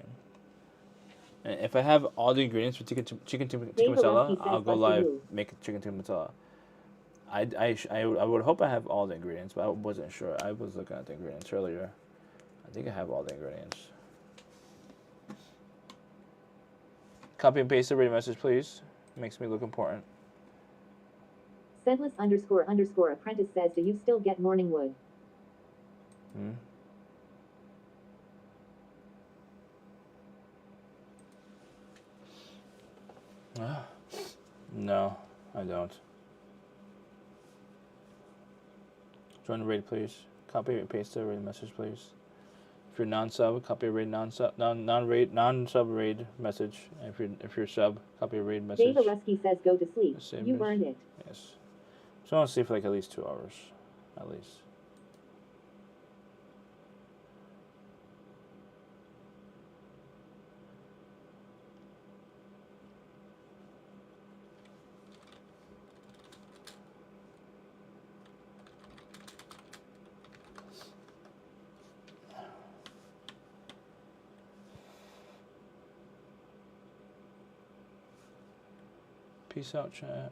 And if I have all the ingredients for chicken tikka masala, I'll go live make chicken tikka masala. I would hope I have all the ingredients, but I wasn't sure. I was looking at the ingredients earlier. I think I have all the ingredients. Copy and paste the radio message, please. Makes me look important. Scentless__apprentice says, do you still get morning wood? No, I don't. Join the raid, please. Copy and paste the raid message, please. If you're non-sub, copy a raid non-sub raid message. If you're sub, copy a raid message. Dave Arusky says, go to sleep. You earned it. Yes. So I want to sleep for like at least 2 hours, at least. Peace out, chat.